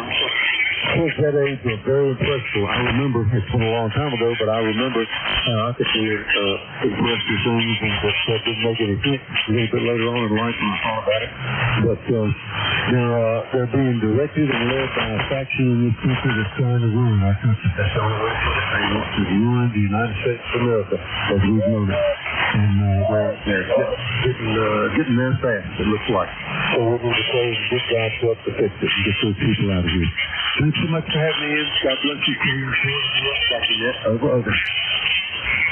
kids that age are very impressionable. I remember, it's been a long time ago, but I remember I could be impressed with things and that didn't make any sense a little bit later on in life when I thought about it. But they're being directed and led by a faction in this country that's trying to ruin our country. That's the only way to put it. They want to ruin the United States of America as we've known it. And they're getting there fast, it looks like. So we need to pray and get God to up to fix it and get those people out of here. Thanks so much for having me in. God bless you. Over.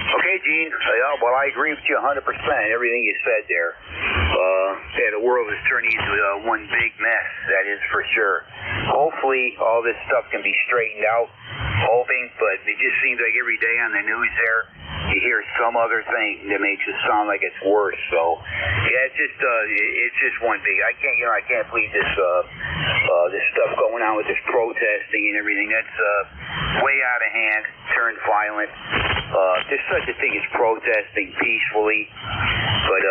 Okay, Gene. Well, I agree with you 100%. Everything you said there. The world is turning into one big mess. That is for sure. Hopefully, all this stuff can be straightened out. Hoping, but it just seems like every day on the news there, you hear some other thing that makes it sound like it's worse. So, yeah, it's just one big. I can't believe this stuff going on with this protesting and everything. That's way out of hand, turned violent. There's such a thing as protesting peacefully, but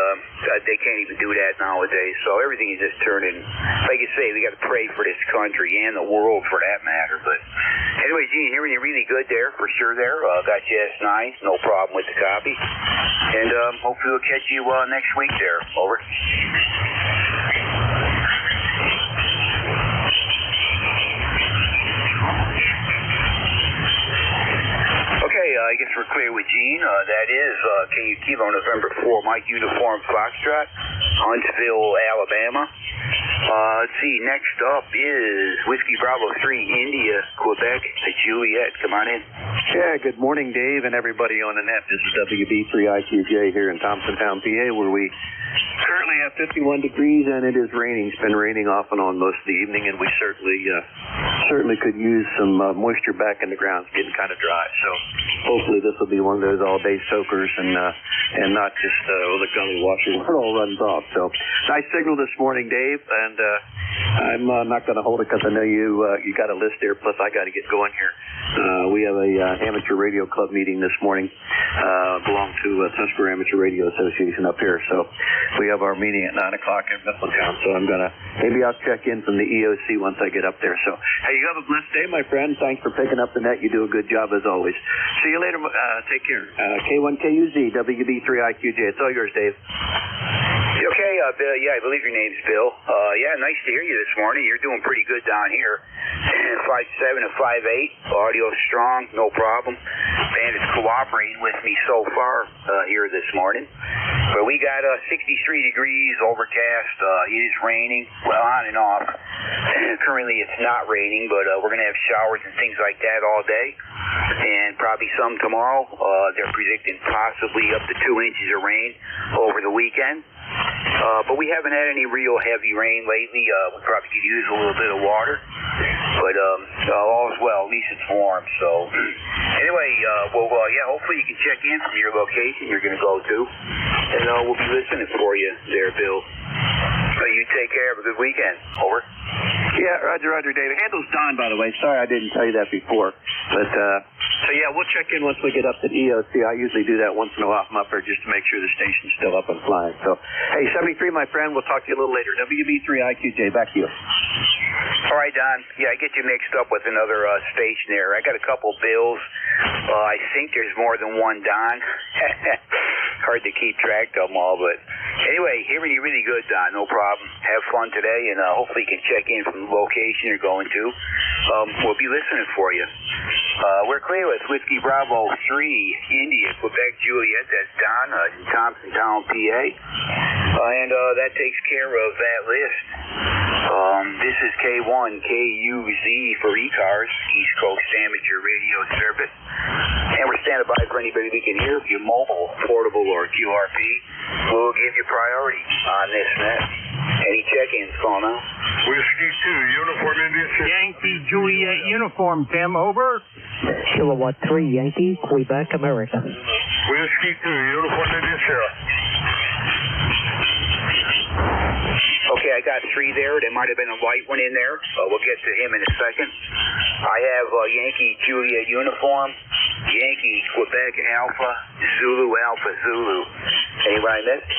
they can't even do that nowadays. So everything is just turning. Like you say, we got to pray for this country and the world for that matter. But anyway, Gene, hearing you really good there for sure. There, got you S9, no problem with the copy, and hopefully we'll catch you next week there. Over. Okay, I guess we're clear with Gene. That is KU Kilo November 4 Mike Uniform Foxtrot, Huntsville, Alabama. Let's see, next up is Whiskey Bravo 3 India, Quebec, Juliet. Come on in. Yeah, good morning, Dave, and everybody on the net. This is WB3IQJ here in Thompsontown, PA, where we currently have 51 degrees, and it is raining. It's been raining off and on most of the evening, and we certainly could use some moisture back in the ground. It's getting kind of dry, so hopefully this will be one of those all-day soakers and not just the gully washer where it all runs off. So nice signal this morning, Dave, and I'm not going to hold it because I know you got a list there, plus I got to get going here. We have a amateur radio club meeting this morning. Belong to Tuscarora Amateur Radio Association up here, so we have our meeting at 9 o'clock in Mifflintown, so maybe I'll check in from the EOC once I get up there. So, hey, you have a blessed day, my friend. Thanks for picking up the net. You do a good job as always. See you later. Take care. K1KUZ, WB3IQJ. It's all yours, Dave. Okay, Bill, yeah, I believe your name's Bill. Yeah, nice to hear you this morning. You're doing pretty good down here. 5'7" and 5'8", audio strong, no problem. Band is cooperating with me so far here this morning. But we got 63 degrees, overcast. It is raining, well, on and off. Currently it's not raining, but we're going to have showers and things like that all day. And probably some tomorrow. They're predicting possibly up to 2 inches of rain over the weekend. But we haven't had any real heavy rain lately. We probably could use a little bit of water. But all's well. At least it's warm. So anyway, hopefully you can check in from your location you're going to go to. And we'll be listening for you there, Bill. You take care. Have a good weekend. Over. Yeah, Roger, David. Handle's Don, by the way. Sorry I didn't tell you that before. But, so yeah, we'll check in once we get up to the EOC. I usually do that once in a while from up there just to make sure the station's still up and flying. So, hey, 73, my friend, we'll talk to you a little later. WB3IQJ, back to you. All right, Don. Yeah, I get you mixed up with another station there. I got a couple bills. I think there's more than one Don. Hard to keep track of them all, but anyway, hearing you really good, Don. No problem. Have fun today, and hopefully you can check in from the location you're going to. We'll be listening for you. We're clear with Whiskey Bravo 3, India, Quebec, Juliet. That's Don in Thompsontown, PA. And that takes care of that list. This is K1KUZ for ECARS, East Coast Amateur Radio Service. And we're standing by for anybody we can hear. If you're mobile, portable, or QRP, we'll give you priority on this net. Any check-ins, phone out. Whiskey 2, Uniform India. Yankee Juliet Uniform, Tim, over. Kilowatt 3, Yankee, Quebec, America. Whiskey 2, Uniform India, Sierra. Okay, I got 3 there. There might have been a light one in there. We'll get to him in a second. I have Yankee Juliet uniform, Yankee Quebec Alpha, Zulu Alpha Zulu. Anybody missed?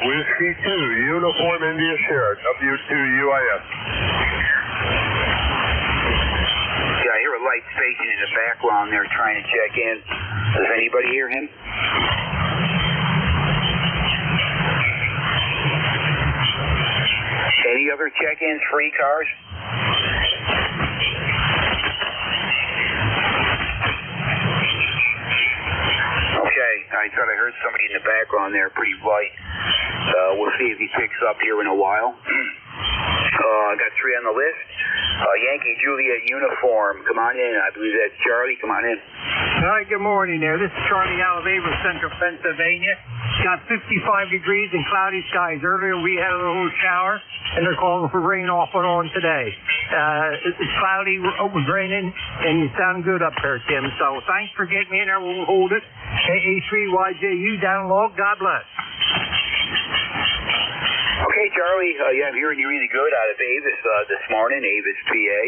Whiskey 2, Uniform India Sierra, W2UIS. Yeah, I hear a light station in the background there trying to check in. Does anybody hear him? Any other check-ins for ECARS? Okay, I thought I heard somebody in the background there, pretty light. We'll see if he picks up here in a while. I got 3 on the list. Yankee Juliet uniform, come on in. I believe that's Charlie. Come on in. Hi, good morning there. This is Charlie Alabama, Central Pennsylvania. Got 55 degrees and cloudy skies. Earlier we had a little shower, and they're calling for rain off and on today. It's cloudy, it was raining, and you sound good up there, Tim. So thanks for getting me in there. We'll hold it. KA3YJU download. God bless. Okay, Charlie. Yeah, I'm hearing you really good out of Avis this morning, Avis, PA.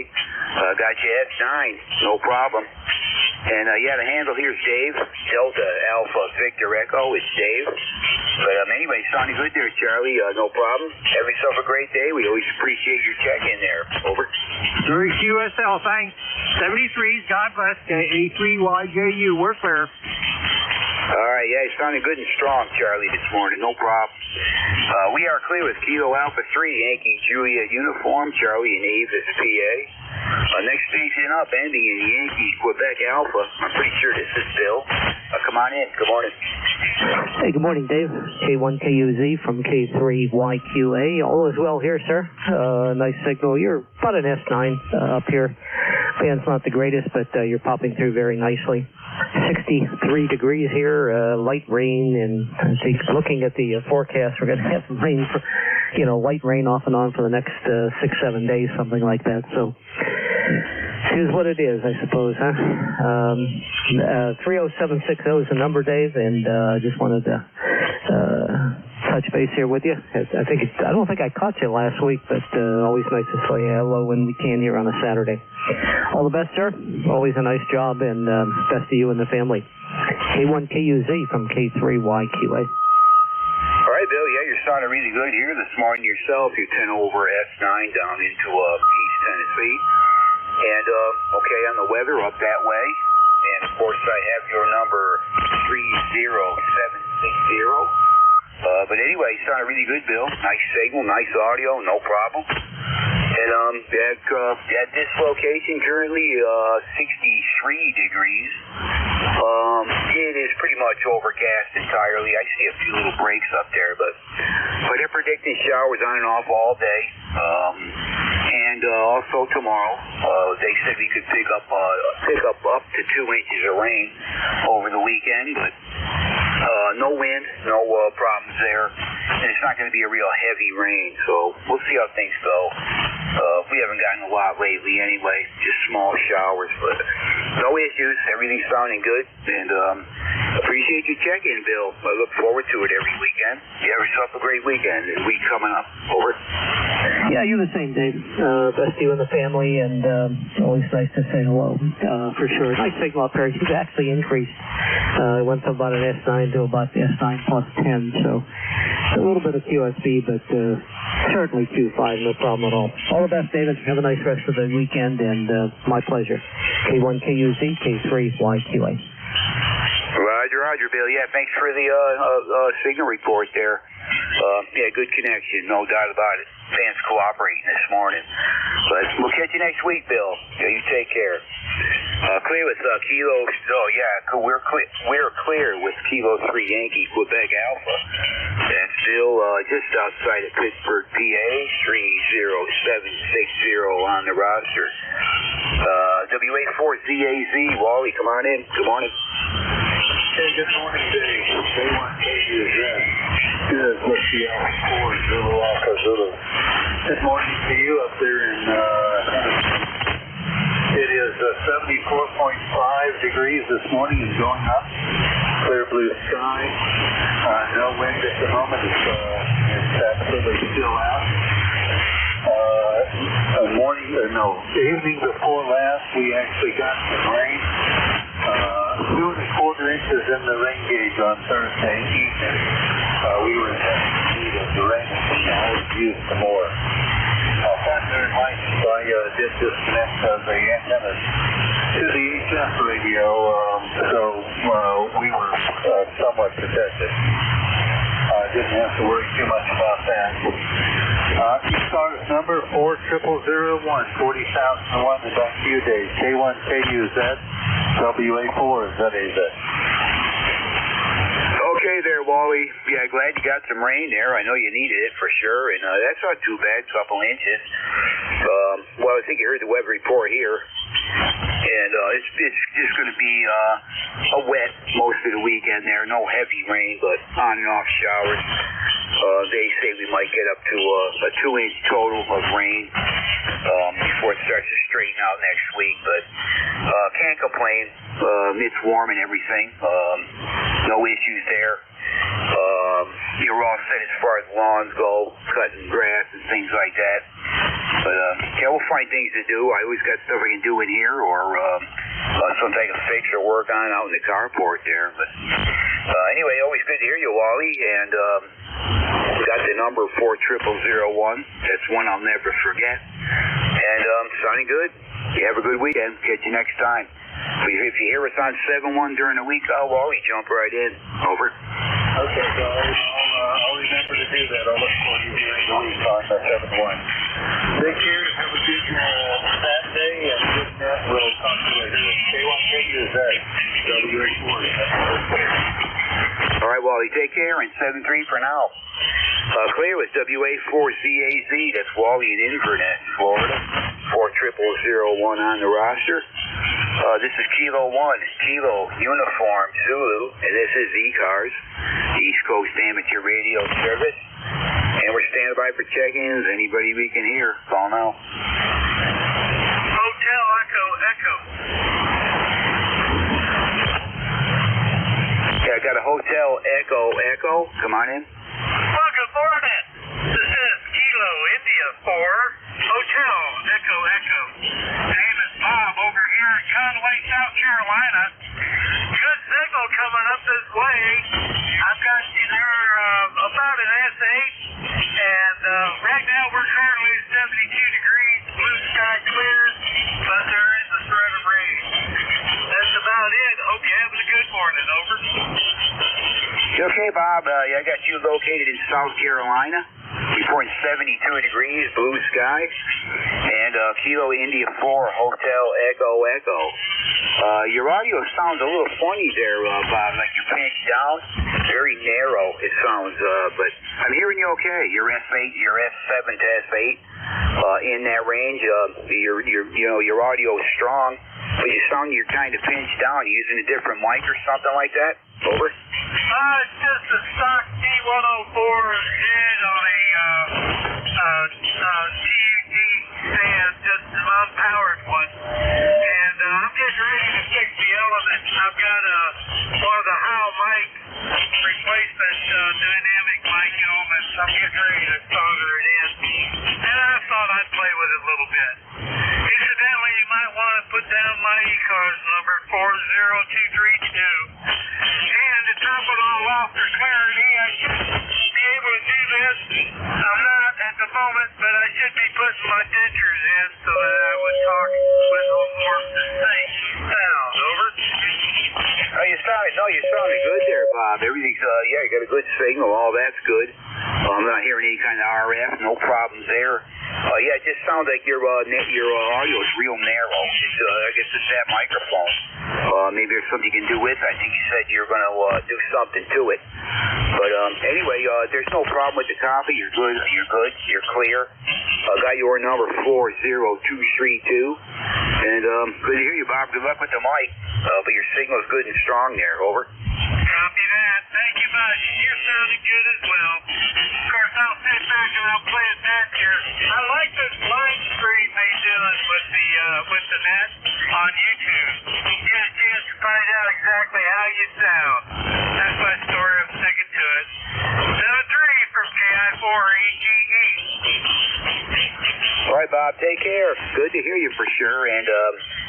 Got you S9, no problem. And yeah, the handle here is Dave, Delta Alpha Victor Echo. It's Dave. But anyway, sounding good there, Charlie. No problem. Have yourself a great day. We always appreciate your check-in there. Over. Zurich QSL, thanks. 73s, God bless. KA3YJU, we're clear. All right, yeah, you're sounding good and strong, Charlie, this morning. No problem. We are clear with Kilo Alpha 3, Yankee Juliet uniform, Charlie in Avis, PA. Next station up, ending in Yankee Quebec Alpha. I'm pretty sure this is Bill. Come on in. Good morning. Hey, good morning, Dave. K1KUZ from K3YQA. All is well here, sir. Nice signal. You're about an S9 up here. Fan's not the greatest, but you're popping through very nicely. 63 degrees here, light rain, and I think looking at the forecast, we're going to have rain for, light rain off and on for the next 6-7 days, something like that. So it is what it is, I suppose, huh? 30760 is the number, Dave, and just wanted to touch base here with you. I don't think I caught you last week, but always nice to say hello when we can here on a Saturday. All the best, sir. Always a nice job, and best to you and the family. K1KUZ from K3YQA. All right, Bill. Yeah, you're sounding really good here this morning yourself. You're 10 over S9 down into East Tennessee. And, okay, on the weather up that way. And, of course, I have your number 30760. But anyway, you sounded really good, Bill. Nice signal, nice audio, no problem. And at this location, currently 63 degrees. It is pretty much overcast entirely. I see a few little breaks up there, but they're predicting showers on and off all day. And also tomorrow, they said we could pick up up to 2 inches of rain over the weekend, but no wind, no problems there. And it's not going to be a real heavy rain, so we'll see how things go. We haven't gotten a lot lately anyway, just small showers, but no issues. Everything's sounding good, and appreciate your check-in, Bill. I look forward to it every weekend. You have yourself a great weekend. This week coming up. Over. Yeah, you're the same, Dave. Best to you and the family, and always nice to say hello, for sure. Nice signal up here. You've actually increased. It went from about an S9 to about S9 plus 10, so a little bit of QSB, but certainly Q5, no problem at all. All the best, David. Have a nice rest of the weekend, and my pleasure. K1KUZ, K3YQA. Roger, Bill. Yeah, thanks for the signal report there. Yeah, good connection, no doubt about it. Fans cooperating this morning. But we'll catch you next week, Bill. Yeah, you take care. Clear with Kilo. Oh, yeah, we're clear with Kilo 3 Yankee Quebec Alpha. And still just outside of Pittsburgh, PA, 30760 on the roster. WA4ZAZ, Wally, come on in. Good morning. Hey, good morning, Dave. K1KUZ. Good, Whiskey Alpha 4, Zulu Alpha Zulu. Good morning to you up there in it is 74.5 degrees this morning and going up. Clear blue sky. No wind at the moment. It's absolutely still out. the evening before last, we actually got some rain. 2¼ inches in the rain gauge on Thursday evening. We were in need of the rain, and I was used some more. Thunder and lightning, so I did disconnect the antennas to the HF radio, so we were somewhat protected. Didn't have to worry too much about that. ECARS number 40001, 40,001 is back to you, Dave. K1KUZ, WA4ZAZ. Okay there, Wally. Yeah, glad you got some rain there. I know you needed it for sure, and that's not too bad, couple inches. Well, I think you heard the weather report here, and it's just going to be a wet most of the weekend there. No heavy rain, but on and off showers. They say we might get up to a 2-inch total of rain before it starts to straighten out next week, but can't complain. It's warm and everything. No issues there. You're all set as far as lawns go, cutting grass and things like that. But yeah, we'll find things to do. I always got stuff I can do in here, or something I can fix or work on out in the carport there. But anyway, always good to hear you, Wally. And we got the number 40001. That's one I'll never forget. And sounding good. You have a good weekend. Catch you next time. If you hear us on 7-1 during the week, Wally, jump right in. Over. Okay, so I'll remember to do that. I'll look for you during the week on 7-1. Take care. Have a good Saturday, and good night. We'll talk to you later. K1KUZ, WA4. All right, Wally, take care, and 7-3 for now. Clear with WA4ZAZ. That's Wally in Inverness, Florida. 40001 on the roster. This is Kilo 1, Kilo Uniform Zulu, and this is ECARS, East Coast Amateur Radio Service. And we're standing by for check-ins. Anybody we can hear, call now. Hotel Echo Echo. Yeah, I got a Hotel Echo Echo. Come on in. Well, good morning. This is Kilo India 4, Hotel Echo Echo. Name is Bob over here in Conway, South Carolina. Good signal coming up this way. I've got you there about an S8, and right now we're currently at 72 degrees, blue sky clear, but there is a threat of rain. That's about it. Hope you're having a good morning. Over. Okay, Bob. I got you located in South Carolina. Reporting 72 degrees, blue sky. And Kilo India 4, Hotel Echo Echo. Your audio sounds a little funny there, Bob, like you're pinched down. Very narrow, it sounds, but I'm hearing you okay. You're F8, you're F7 to F8. In that range, your audio is strong, but you sound you're kind of pinched down. You using a different mic or something like that? Over. It's just a stock D104 head on a TUD stand, just an unpowered one. And I'm getting ready to fix the element. I've got one of the Howe mic replacement dynamic mic elements. I'm getting ready to solder it in. And I thought I'd play with it a little bit. Incidentally, you might want to put down my ECARS number 40232. And to top it all off for clarity, I should be able to do this. I'm not at the moment, but I should be putting my dentures in so that I would talk with a more distinct sound. Over. You sounded good there, Bob. Everything's, you got a good signal. All that's good. I'm not hearing any kind of RF. No problems there. It just sounds like your audio is real narrow. I guess it's that microphone. Maybe there's something you can do with it. I think you said you're going to do something to it. But anyway, there's no problem with the copy. You're good. You're clear. Got your number 40232. And good to hear you, Bob. Good luck with the mic. But your signal's good and strong there. Over. Copy that. Thank you much. You're sounding good as well. Of course, I'll sit back and I'll play it back here. I like this live stream they doing with the net on YouTube. You get a chance to find out exactly how you sound. That's my story. I'm sticking to it. 7-3 from KI4EGE. All right, Bob, take care. Good to hear you for sure, and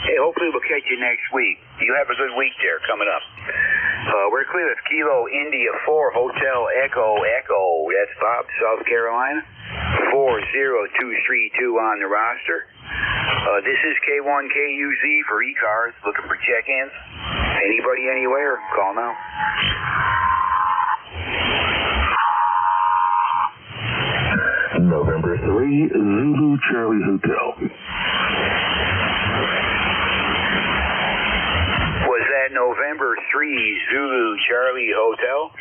hey, hopefully we'll catch you next week. You have a good week there coming up. We're clear. It's Kilo India 4 Hotel Echo Echo. That's Bob, South Carolina. 40232 on the roster. This is K1KUZ for ECARS, looking for check-ins. Anybody, anywhere, call now. November 3, Zulu Charlie Hotel. Was that November 3, Zulu Charlie Hotel?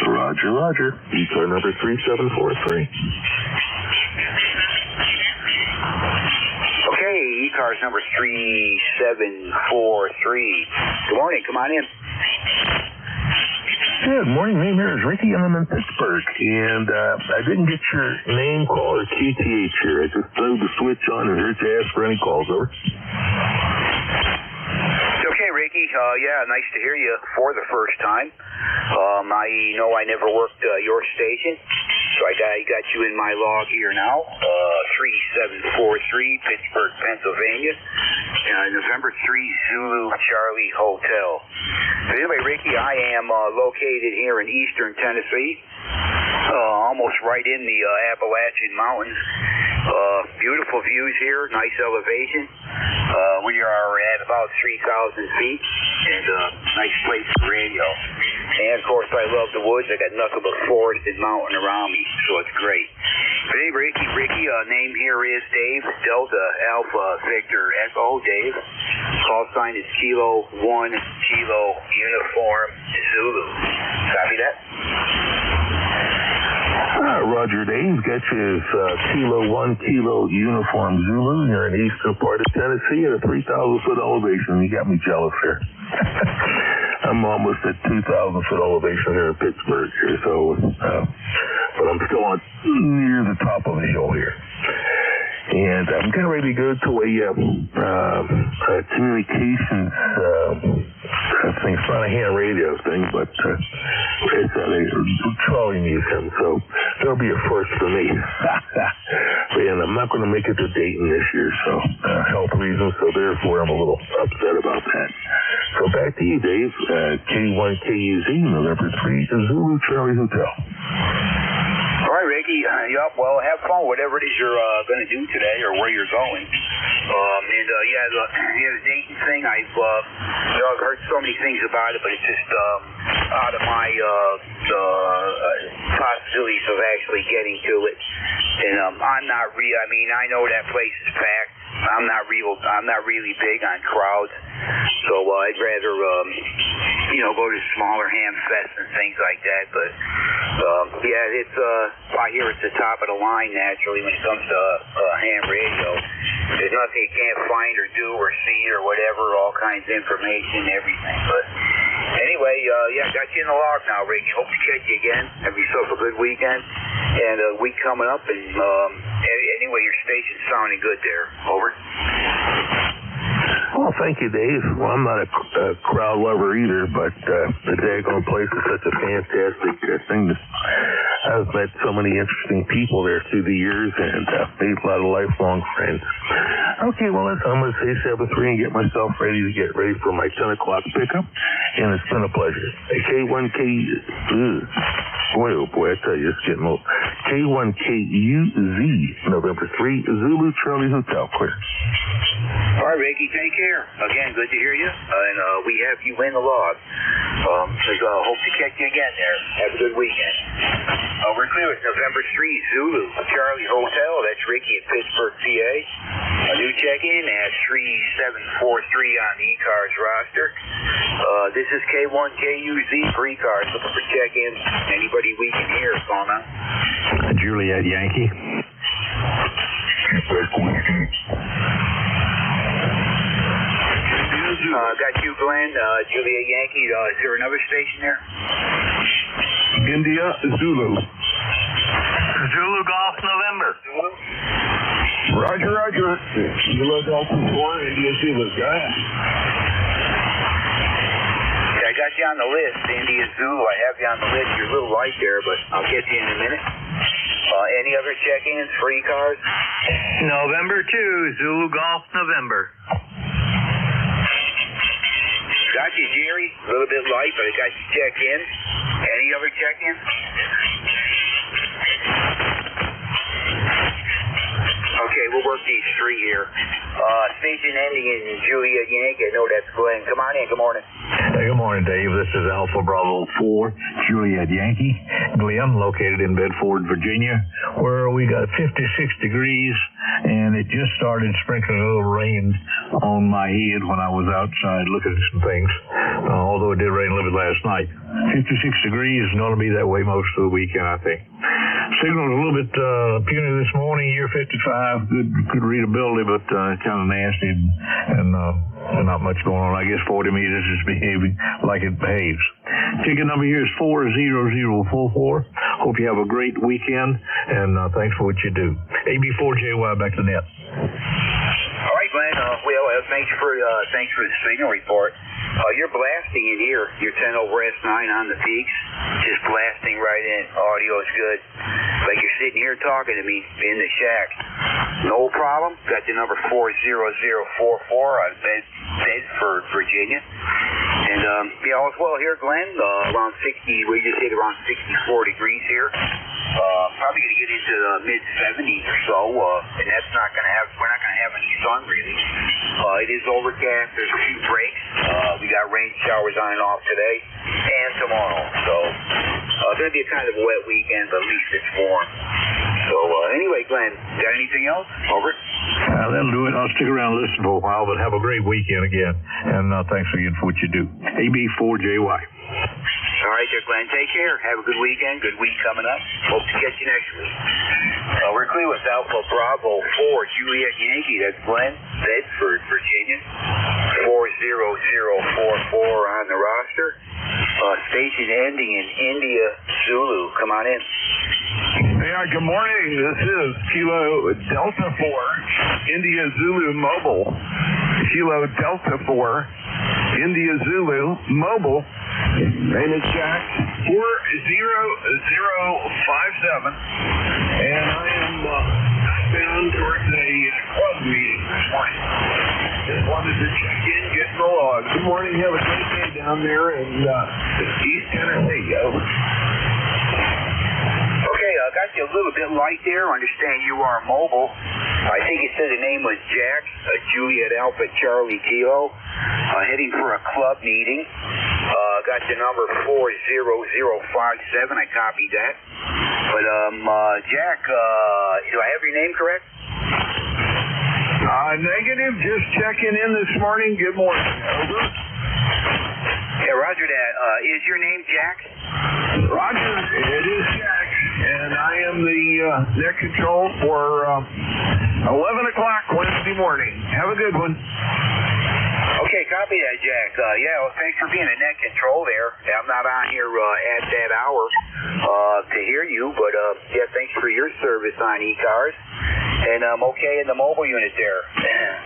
Roger, roger. ECAR number 3743. Okay, ECARS number 3743. Good morning, come on in. Good morning, name here is Ricky, and I'm in Pittsburgh, and I didn't get your name, call, or QTH here. I just threw the switch on and heard you ask for any calls, over. Okay, Ricky, yeah, nice to hear you for the first time. I know I never worked your station, so I got you in my log here now, 3743, Pittsburgh, Pennsylvania, November 3, Zulu Charlie Hotel. Anyway, Ricky, I am located here in eastern Tennessee, almost right in the Appalachian Mountains. Beautiful views here, nice elevation. We are at about 3,000 feet, and nice place for radio. And of course, I love the woods. I got nothing but forest and mountain around me, so it's great. But hey, Ricky, name here is Dave, Delta Alpha Victor Echo, Dave. Call sign is Kilo 1 Kilo Uniform Zulu. Copy that? Roger, Dave. Got you as Kilo 1 Kilo Uniform Zulu. You're in the eastern part of Tennessee at a 3,000-foot elevation. You got me jealous here. I'm almost at 2,000-foot elevation here in Pittsburgh here, so, but I'm still on near the top of the hill here. And I'm getting ready to go to a communications thing. It's not a hand radio thing, but it's at a trolley museum, so there'll be a first for me. And I'm not going to make it to Dayton this year, so health reasons, so therefore I'm a little upset about that. So back to you, Dave. K1KUZ, November 3, Zulu Charlie Hotel. All right, Ricky. Yup. Well, have fun, whatever it is you're going to do today or where you're going. The Dayton thing, I've heard so many things about it, but it's just out of my possibilities of actually getting to it. And I'm not I know that place is packed. I'm not really big on crowds, so I'd rather go to smaller ham fests and things like that. But it's I hear it's the top of the line naturally when it comes to ham radio. There's nothing you can't find or do or see or whatever, all kinds of information, everything. But anyway, got you in the log now, Ricky. Hope to catch you again. Have yourself a good weekend and a week coming up. And anyway, your station's sounding good there. Over. Well, thank you, Dave. Well, I'm not a crowd lover either, but the daggone place is such a fantastic thing. I've met so many interesting people there through the years and made a lot of lifelong friends. Okay, well, listen, I'm going to say 7-3 and get myself ready for my 10 o'clock pickup, and it's been a pleasure. Boy, I tell you, it's getting old. K1KUZ, November 3, Zulu Charlie Hotel, clear. All right, Ricky, take care. Again, good to hear you, and we have you in the log. Hope to catch you again there. Have a good weekend. We're clear with November 3, Zulu Charlie Hotel. That's Ricky in Pittsburgh, PA. A new check-in at 3743 on the ECARS roster. This is K1KUZ for ECARS. Looking for check-ins. Anybody we can hear, call now. Juliet Yankee. Got you, Glenn. Juliet Yankee. Is there another station there? India Zulu. Zulu Golf November. Roger. Zulu Golf 4, India Zulu. Go ahead. I got you on the list, India Zulu. I have you on the list. You're a little light there, but I'll get you in a minute. Any other check-ins for ECARS? November 2, Zulu Golf, November. Got you, Jerry. A little bit light, but I got you checked in. Any other check-ins? Okay, we'll work these three here. Station ending in Juliet Yankee. I know that's Glenn. Come on in. Good morning. Hey, good morning, Dave. This is Alpha Bravo 4, Juliet Yankee. Glenn, located in Bedford, Virginia, where we got 56 degrees, and it just started sprinkling a little rain on my head when I was outside looking at some things, although it did rain a little bit last night. 56 degrees is going to be that way most of the weekend, I think. Signal's a little bit puny this morning, year 55, good readability, but kind of nasty and not much going on. I guess 40 meters is behaving like it behaves. Ticket number here is 40044. Hope you have a great weekend, and thanks for what you do. AB4JY, back to net. All right, Glenn. Thanks for the signal report. You're blasting in here. You're 10 over S9 on the peaks. Just blasting right in. Audio's good. Like you're sitting here talking to me in the shack. No problem. Got the number 40044 on Bedford, Virginia. And, all's well here, Glenn. Around 60, we just hit around 64 degrees here. Probably going to get into the mid-70s or so, and that's not going to have, we're not going to have any sun really. It is overcast. There's a few breaks. We got rain showers on and off today and tomorrow. So, it's going to be a kind of a wet weekend, but at least it's warm. So, anyway, Glenn, got anything else? Over. That'll do it. I'll stick around and listen for a while, but have a great weekend again. And thanks again for what you do. AB4JY. All right there, Glenn. Take care. Have a good weekend. Good week coming up. Hope to catch you next week. We're clear with Alpha Bravo 4, Juliet Yankee. That's Glenn, Bedford, Virginia. 40044 on the roster. Station ending in India, Zulu. Come on in. Yeah, good morning. This is Kilo Delta 4, India Zulu Mobile. Kilo Delta 4, India Zulu Mobile. Name is Jack 40057, and I am bound towards a club meeting this morning. Just wanted to check in, get the log. Good morning. Have a great day down there in East Tennessee. Over. Okay, I got you a little bit light there. Understand you are mobile. I think you said the name was Jack, Juliet Alpha Charlie Kilo, heading for a club meeting. Got the number 40057. I copied that. But, Jack, do I have your name correct? Negative. Just checking in this morning. Good morning. Over. Yeah, roger that. Is your name Jack? Roger. It is Jack. And I am the net control for 11 o'clock Wednesday morning. Have a good one. Okay, copy that, Jack. Well, thanks for being a net control there. I'm not on here at that hour to hear you, but thanks for your service on ECARS. And I'm okay in the mobile unit there.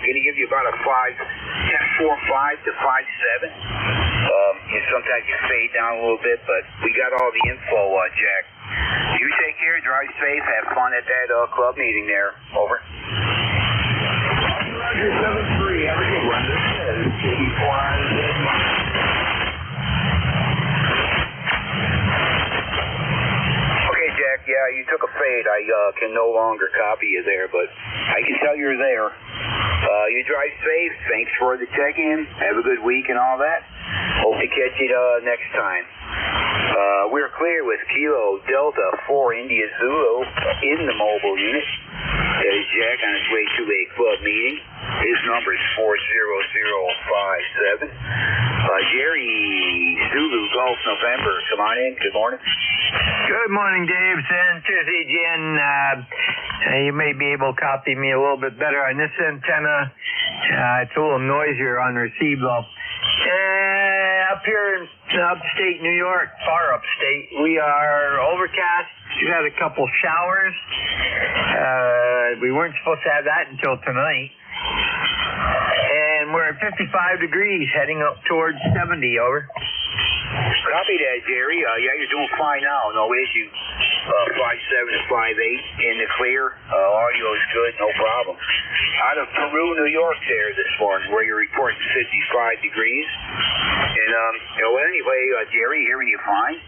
Going to give you about a 10.45 to 5.7. Sometimes you fade down a little bit, but we got all the info, Jack. You take care, drive safe, have fun at that club meeting there. Over. Roger 73. Have a good one. This is Okay, Jack. Yeah, you took a fade. I can no longer copy you there, but I can tell you're there. You drive safe. Thanks for the check-in. Have a good week and all that. Hope to catch you next time. We're clear with Kilo Delta 4 India Zulu in the mobile unit. There's Jack on his way to a club meeting. His number is 40057. Jerry, Zulu Golf November. Come on in. Good morning. Good morning, Dave. Santos again. You may be able to copy me a little bit better on this antenna. It's a little noisier on receive though. Up here in upstate New York, far upstate, we are overcast. We had a couple showers. We weren't supposed to have that until tonight. And we're at 55 degrees, heading up towards 70, over. Copy that, Jerry. Yeah, you're doing fine now. No issue. 5.7 to 5.8 in the clear. Audio is good. No problem. Out of Peru, New York there this morning, where you're reporting 55 degrees. And, anyway, Jerry, hearing you fine.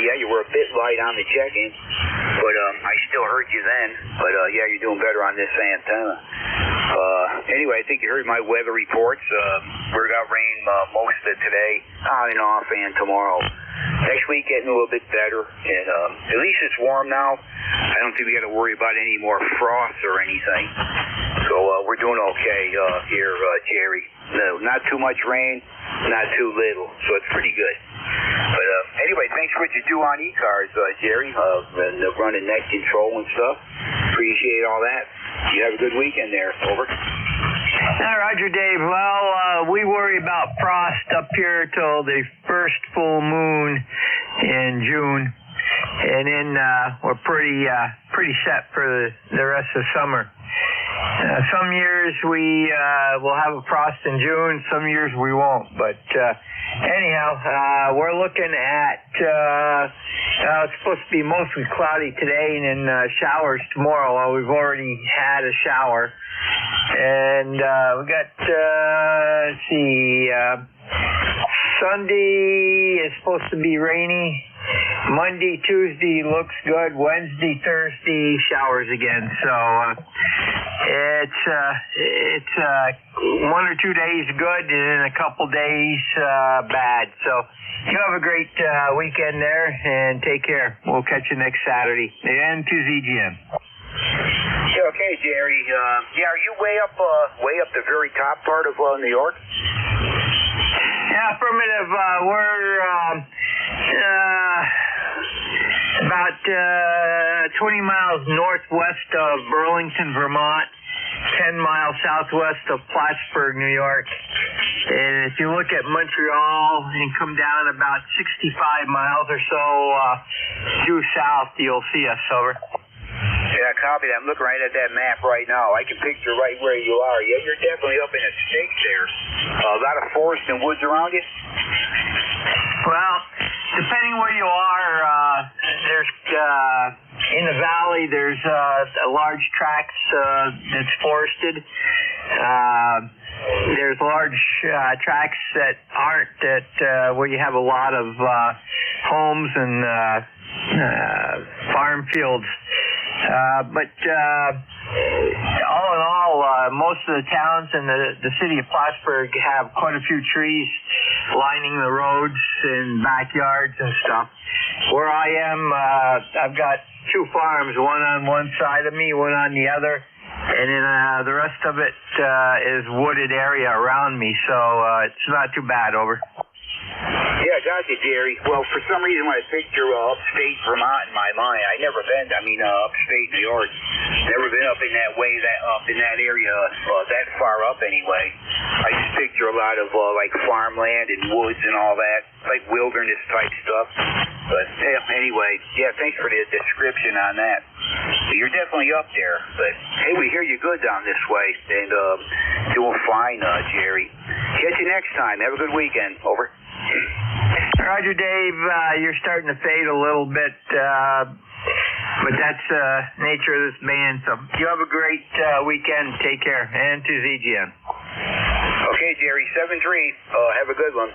Yeah, you were a bit light on the check-in, but I still heard you then. But, yeah, you're doing better on this antenna. Anyway, I think you heard my weather reports. We're got rain most of today, on and off, and tomorrow. Next week getting a little bit better, and at least it's warm now. I don't think we got to worry about any more frost or anything. So we're doing okay here, Jerry. No, not too much rain, not too little, so it's pretty good. But anyway, thanks for what you do on ECARS, Jerry, and running net control and stuff. Appreciate all that. You have a good weekend there. Over. Roger, Dave. Well, we worry about frost up here till the first full moon in June, and then we're pretty set for the rest of summer. Some years we will have a frost in June, some years we won't. But anyhow, we're looking at it's supposed to be mostly cloudy today and then showers tomorrow. Well, we've already had a shower. And we got, let's see, Sunday is supposed to be rainy. Monday, Tuesday looks good. Wednesday, Thursday, showers again. So it's 1 or 2 days good and then a couple days bad. So you have a great weekend there and take care. We'll catch you next Saturday. And to ZGM. Yeah, okay, Jerry. Yeah, are you way up the very top part of New York? Yeah, affirmative. We're about 20 miles northwest of Burlington, Vermont, 10 miles southwest of Plattsburgh, New York. And if you look at Montreal and come down about 65 miles or so due south, you'll see us. Over. Yeah, copy that. I'm looking right at that map right now. I can picture right where you are. Yeah, you're definitely up in a state there. A lot of forest and woods around you? Well, depending where you are, there's in the valley, there's a large tracts that's forested. There's large tracts that aren't, where you have a lot of homes and farm fields. But all in all, most of the towns in the city of Plattsburgh have quite a few trees lining the roads and backyards and stuff. Where I am, I've got 2 farms, one on one side of me, one on the other, and then the rest of it is wooded area around me, so it's not too bad. Over. Yeah, gotcha, Jerry. Well, for some reason, when I picture upstate Vermont in my mind, I never been. Upstate New York, never been up in that way, up in that area, that far up anyway. I just picture a lot of like farmland and woods and all that, like wilderness type stuff. But anyway, yeah, thanks for the description on that. You're definitely up there. But hey, we hear you good down this way, and doing fine, Jerry. Catch you next time. Have a good weekend. Over. Roger, Dave. You're starting to fade a little bit, but that's nature of this band. So you have a great weekend. Take care. And to ZGM. Okay, Jerry. 7-3. Have a good one.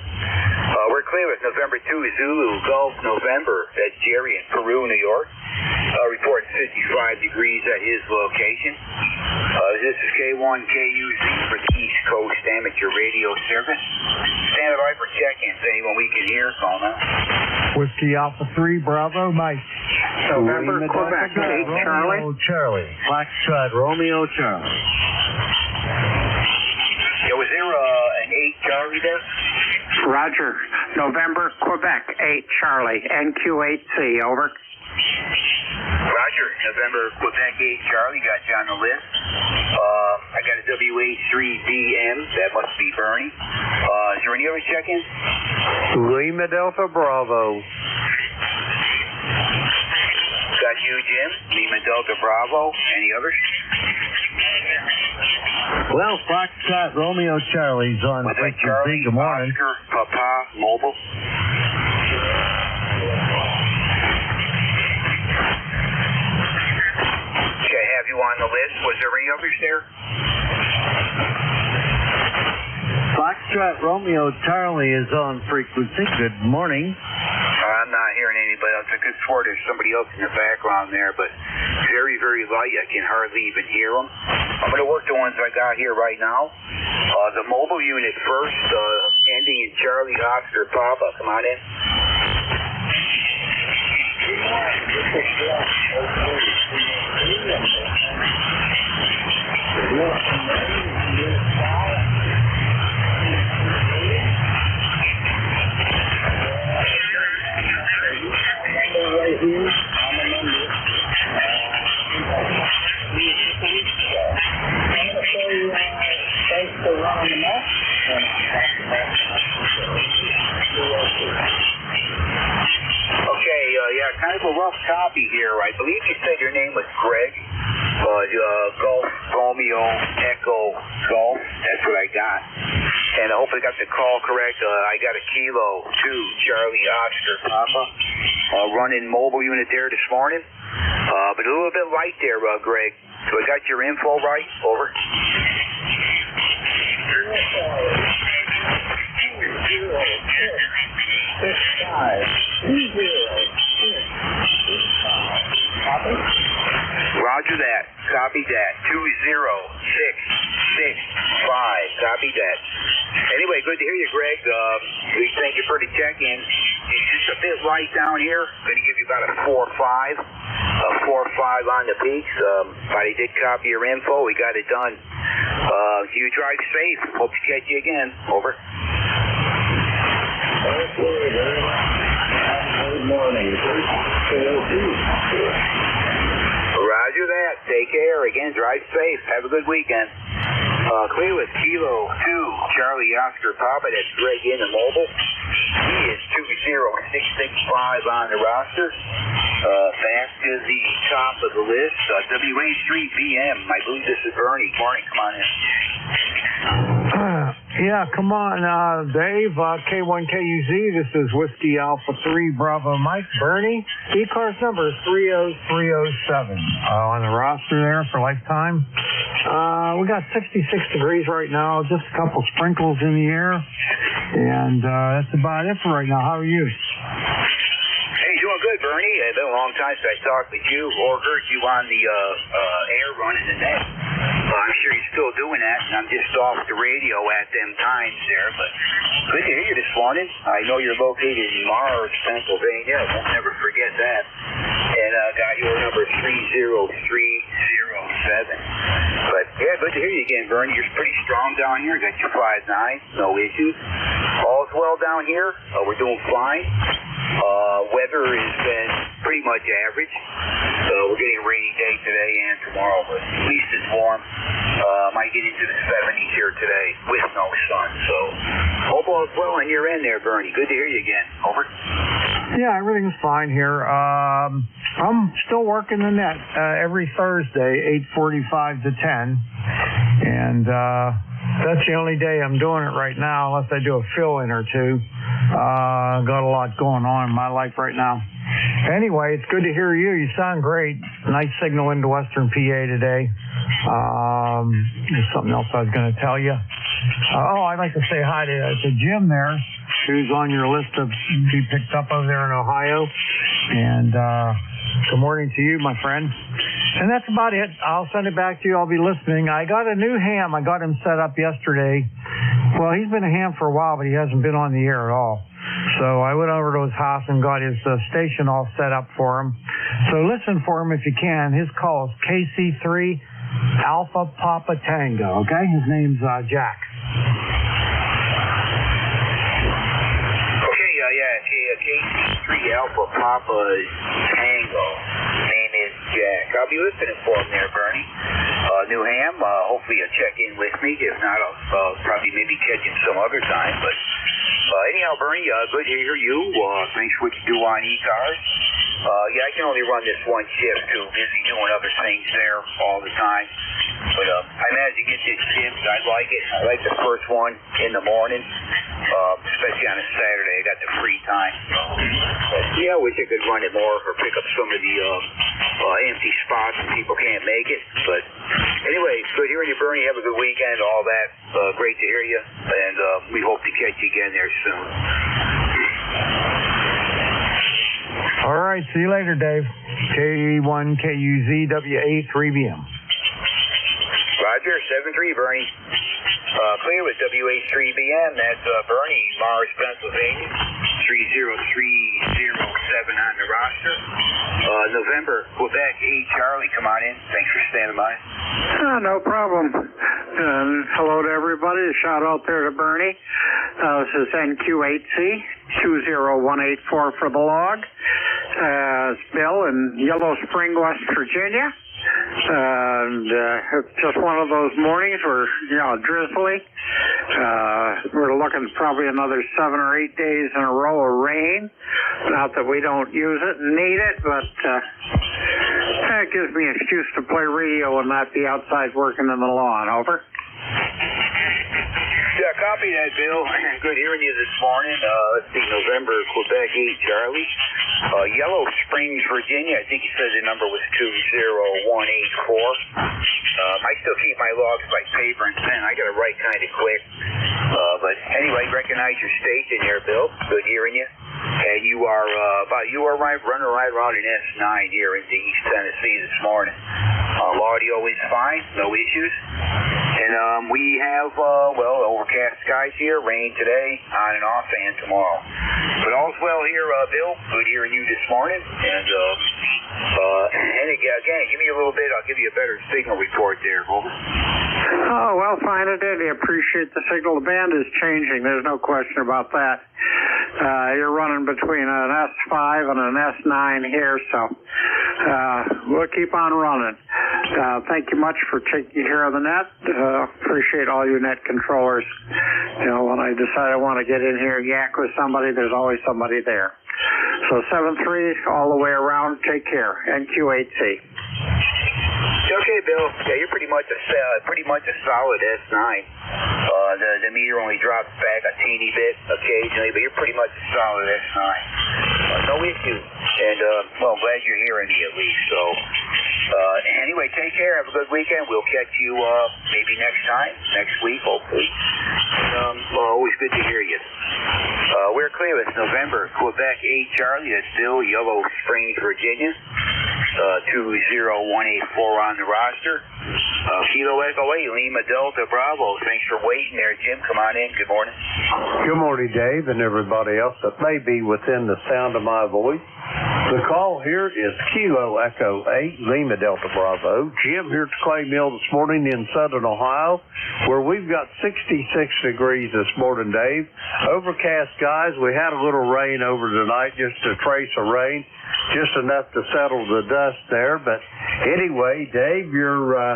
We're clear with November 2 Zulu Gulf November. That's Jerry in Peru, New York. Reporting 55 degrees at his location. This is K1KUZ for the East Coast Amateur Radio Service. Stand by for check-ins. Anyone we can hear, call now. Whiskey Alpha 3, Bravo, Mike. November, Quebec, 8 Charlie. Charlie. Foxtrot, Romeo, Charlie. Yeah, was there an 8 Charlie there? Roger. November, Quebec, 8 Charlie. NQ8C, over. Roger. November, Quebec, 8 Charlie. Got you on the list. I got a WH3DM. That must be Bernie. Is there any other check-ins? Lima Delta, Bravo. Got you, Jim. Lima Delta, Bravo. Any others? Well, Foxtrot, Romeo, Charlie's on. Was that Charlie, Good morning. Oscar, Papa, Mobile? on the list. Was there any others there? Foxtrot Romeo Charlie is on frequency. Good morning. I'm not hearing anybody else. I could swear there's somebody else in the background there, but very, very light. I can hardly even hear them. I'm going to work the ones I got here right now. The mobile unit first, ending in Charlie Oscar Papa. Come on in. Kind of a rough copy here. I believe you said your name was Greg. Golf, Romeo, Echo, Golf. That's what I got. And I hope I got the call correct. I got a Kilo 2, Charlie Oscar Papa. Running mobile unit there this morning. But a little bit light there, Greg. So I got your info right? Over. Roger that. Copy that. 20665. Copy that. Anyway, good to hear you, Greg. We thank you for the check-in. It's just a bit light down here. Going to give you about a 4.5. A 4.5 on the peaks. But I did copy your info. We got it done. You drive safe. Hope to catch you again. Over. Good morning. Roger that. Take care. Again, drive safe. Have a good weekend. Clear with Kilo 2, Charlie Oscar Papa. That's Greg in the mobile. He is 20665 on the roster. Back to the top of the list. WA Street BM. I believe this is Bernie. Morning. Come on in. Yeah, come on, Dave. K1KUZ, this is Whiskey Alpha 3 Bravo Mike. Bernie, ECARS number is 30307. On the roster there for lifetime. We got 66 degrees right now, just a couple sprinkles in the air. And that's about it for right now. How are you? Hey, doing good, Bernie. It's been a long time since I talked with you or heard you on the air running the net. I'm sure you're still doing that, and I'm just off the radio at them times there, but good to hear you this morning. I know you're located in Mars, Pennsylvania. I won't never forget that. And got your number 30307. But yeah, good to hear you again, Bernie. You're pretty strong down here. Got your 5.9, no issues. All's well down here. We're doing fine. Weather has been pretty much average. We're getting a rainy day today and tomorrow, but at least it's warm. Might get into the 70s here today with no sun. So hope all's well on your end there, Bernie. Good to hear you again. Over. Yeah, everything's fine here. I'm still working the net every Thursday, 8:45 to 10. And that's the only day I'm doing it right now, unless I do a fill-in or two. Got a lot going on in my life right now. Anyway, it's good to hear you. You sound great. Nice signal into Western PA today. There's something else I was going to tell you. I'd like to say hi to Jim there, who's on your list to be picked up over there in Ohio. And good morning to you, my friend. And that's about it. I'll send it back to you. I'll be listening. I got a new ham. I got him set up yesterday. Well, he's been a ham for a while, but he hasn't been on the air at all. So I went over to his house and got his station all set up for him. So listen for him if you can. His call is KC3 Alpha Papa Tango, okay? His name's Jack. Okay, KC3 Alpha Papa Tango. Name is Jack. I'll be listening for him there, Bernie. New ham, hopefully you'll check in with me. If not, I'll probably maybe catch him some other time. But anyhow, Bernie, good to hear you. Thanks for what you do on ECARS. Yeah, I can only run this one shift, too. Busy doing other things there all the time. But I managed to get this shift. I like it. I like the first one in the morning, especially on a Saturday. I got the free time. But, yeah, I wish I could run it more or pick up some of the empty spots when people can't make it. But hearing you, Bernie. Have a good weekend, all that. Great to hear you, and we hope to catch you again there soon. All right, see you later, Dave. K1KUZ WA3BM. Roger, 7-3, Bernie. Clear with WA3BM. That's Bernie, Mars, Pennsylvania. 30307 on the roster. November, Quebec, 8 Charlie, come on in. Thanks for standing by. No problem. Hello to everybody. A shout out there to Bernie. This is NQ8C 20184 for the log. It's Bill in Yellow Spring, West Virginia. And it's just one of those mornings where, drizzly. We're looking probably another 7 or 8 days in a row of rain. Not that we don't use it and need it, but it gives me an excuse to play radio and not be outside working in the lawn. Over. Yeah, copy that, Bill. Good hearing you this morning. Let's see, November, Quebec, 8 Charlie. Yellow Springs, Virginia. I think you said the number was 20184. I still keep my logs by paper and pen. I got to write kind of quick. But anyway, recognize your station there, Bill. Good hearing you. And you are running right around in S9 here into East Tennessee this morning. Audio is fine, no issues. And we have, overcast skies here, rain today, on and off, and tomorrow. But all's well here, Bill. Good hearing you this morning. And again, give me a little bit, I'll give you a better signal report there, over. Oh, well, fine and dandy. Appreciate the signal. The band is changing. There's no question about that. You're running between an S5 and an S9 here, so we'll keep on running. Thank you much for taking care of the net. Appreciate all you net controllers. When I decide I want to get in here and yak with somebody, there's always somebody there. So 7-3 all the way around. Take care. NQ8C. Okay, Bill. Yeah, you're pretty much a solid S9. The meter only drops back a teeny bit occasionally, but you're pretty much a solid S9. No issues. And I'm glad you're hearing me at least. So anyway, take care. Have a good weekend. We'll catch you maybe next week, hopefully. Always good to hear you. We're clear. It's November, Quebec, 8 Charlie. That's Bill, Yellow Springs, Virginia. 20184 on the roster. Kilo Echo 8, Lima Delta Bravo. Thanks for waiting there, Jim. Come on in. Good morning. Good morning, Dave, and everybody else that may be within the sound of my voice. The call here is Kilo Echo 8, Lima Delta Bravo. Jim here at the Clay Mill this morning in southern Ohio, where we've got 66 degrees this morning, Dave. Overcast skies. We had a little rain over tonight, just a trace of rain, just enough to settle the dust there. But anyway, Dave, you're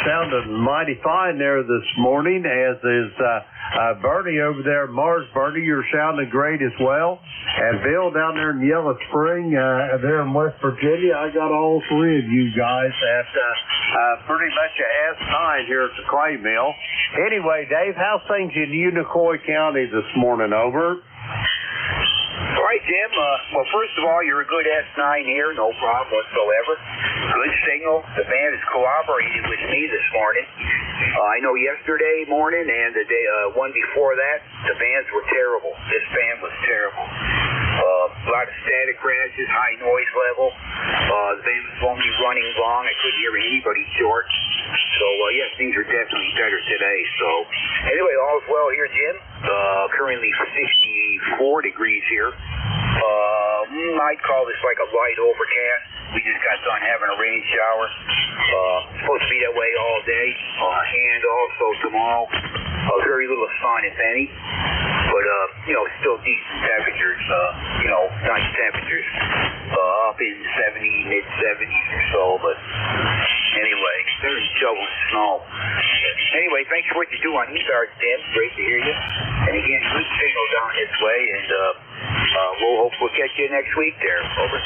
sounding mighty fine there this morning, as is Bernie over there, Mars. Bernie, you're sounding great as well. And Bill down there in Yellow Spring, there in West Virginia, I got all three of you guys at pretty much a S9 here at the Clay Mill. Anyway, Dave, how's things in Unicoi County this morning? Over. All right, Jim. Well, first of all, you're a good S9 here, no problem whatsoever. Good signal. The band has cooperated with me this morning. I know yesterday morning and the day one before that, the bands were terrible. This band was terrible. A lot of static crashes, high noise level. The band was only running long. I couldn't hear anybody short. So, yes, things are definitely better today. So, anyway, all's well here, Jim. Currently 64 degrees here. I'd call this like a light overcast. We just got done having a rain shower. Supposed to be that way all day. And also tomorrow, very little sun, if any. But, still decent temperatures, nice temperatures. Up in mid-70s or so. But anyway, they're shoveling snow. Anyway, thanks for what you do on ECARS, Tim. Great to hear you. And again, good signal down this way. And we'll catch you next week there. Over.